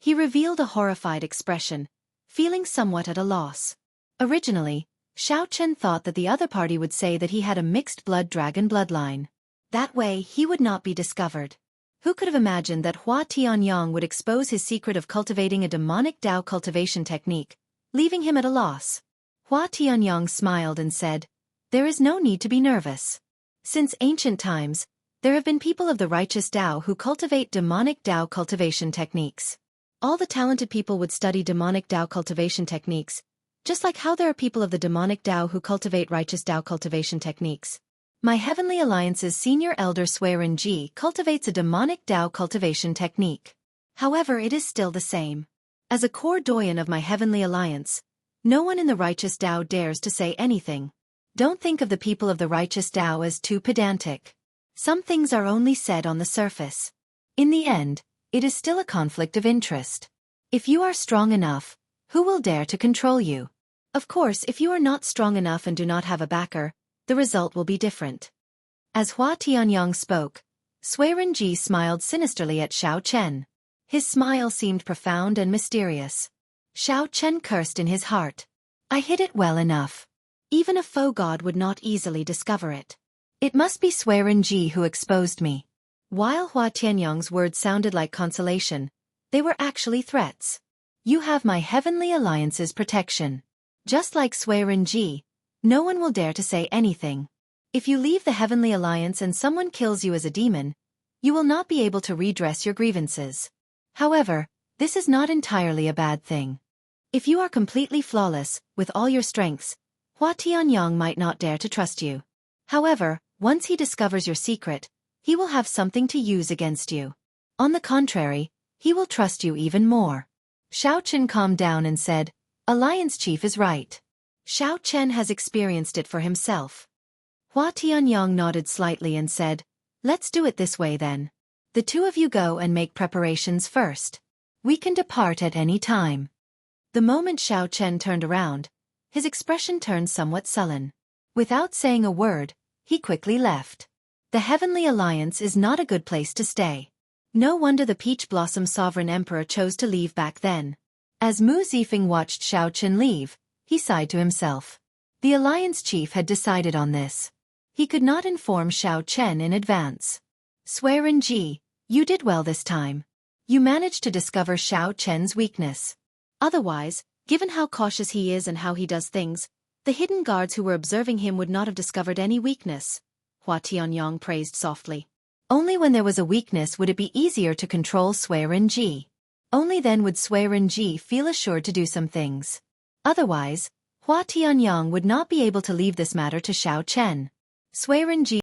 He revealed a horrified expression, feeling somewhat at a loss. Originally, Xiao Chen thought that the other party would say that he had a mixed blood dragon bloodline. That way he would not be discovered. Who could have imagined that Hua Tianyong would expose his secret of cultivating a demonic Tao cultivation technique, leaving him at a loss? Hua Tianyong smiled and said, There is no need to be nervous. Since ancient times, there have been people of the righteous Tao who cultivate demonic Tao cultivation techniques. All the talented people would study demonic Tao cultivation techniques, just like how there are people of the demonic Tao who cultivate righteous Tao cultivation techniques. My Heavenly Alliance's senior elder Sui Renji cultivates a demonic Tao cultivation technique. However, it is still the same. As a core doyen of my Heavenly Alliance, no one in the righteous Tao dares to say anything. Don't think of the people of the righteous Tao as too pedantic. Some things are only said on the surface. In the end, it is still a conflict of interest. If you are strong enough, who will dare to control you? Of course, if you are not strong enough and do not have a backer, the result will be different. As Hua Tianyong spoke, Sui Renji smiled sinisterly at Xiao Chen. His smile seemed profound and mysterious. Xiao Chen cursed in his heart. I hid it well enough. Even a faux god would not easily discover it. It must be Sui Renji who exposed me. While Hua Tianyong's words sounded like consolation, they were actually threats. You have my Heavenly Alliance's protection. Just like Sui Renji, no one will dare to say anything. If you leave the Heavenly Alliance and someone kills you as a demon, you will not be able to redress your grievances. However, This is not entirely a bad thing. If you are completely flawless, with all your strengths, Hua Tianyang might not dare to trust you. However, once he discovers your secret, he will have something to use against you. On the contrary, he will trust you even more. Xiao Chen calmed down and said, Alliance Chief is right. Xiao Chen has experienced it for himself. Hua Tianyang nodded slightly and said, Let's do it this way then. The two of you go and make preparations first. We can depart at any time. The moment Xiao Chen turned around, his expression turned somewhat sullen. Without saying a word, he quickly left. The Heavenly Alliance is not a good place to stay. No wonder the Peach Blossom Sovereign Emperor chose to leave back then. As Mu Zifeng watched Xiao Chen leave, he sighed to himself. The Alliance Chief had decided on this. He could not inform Xiao Chen in advance. Swearin Ji, you did well this time. You managed to discover Xiao Chen's weakness. Otherwise, given how cautious he is and how he does things, the hidden guards who were observing him would not have discovered any weakness. Hua Tianyang praised softly. Only when there was a weakness would it be easier to control Swearin Ji. Only then would Swearin Ji feel assured to do some things. Otherwise, Hua Tianyang would not be able to leave this matter to Xiao Chen. Swearin Ji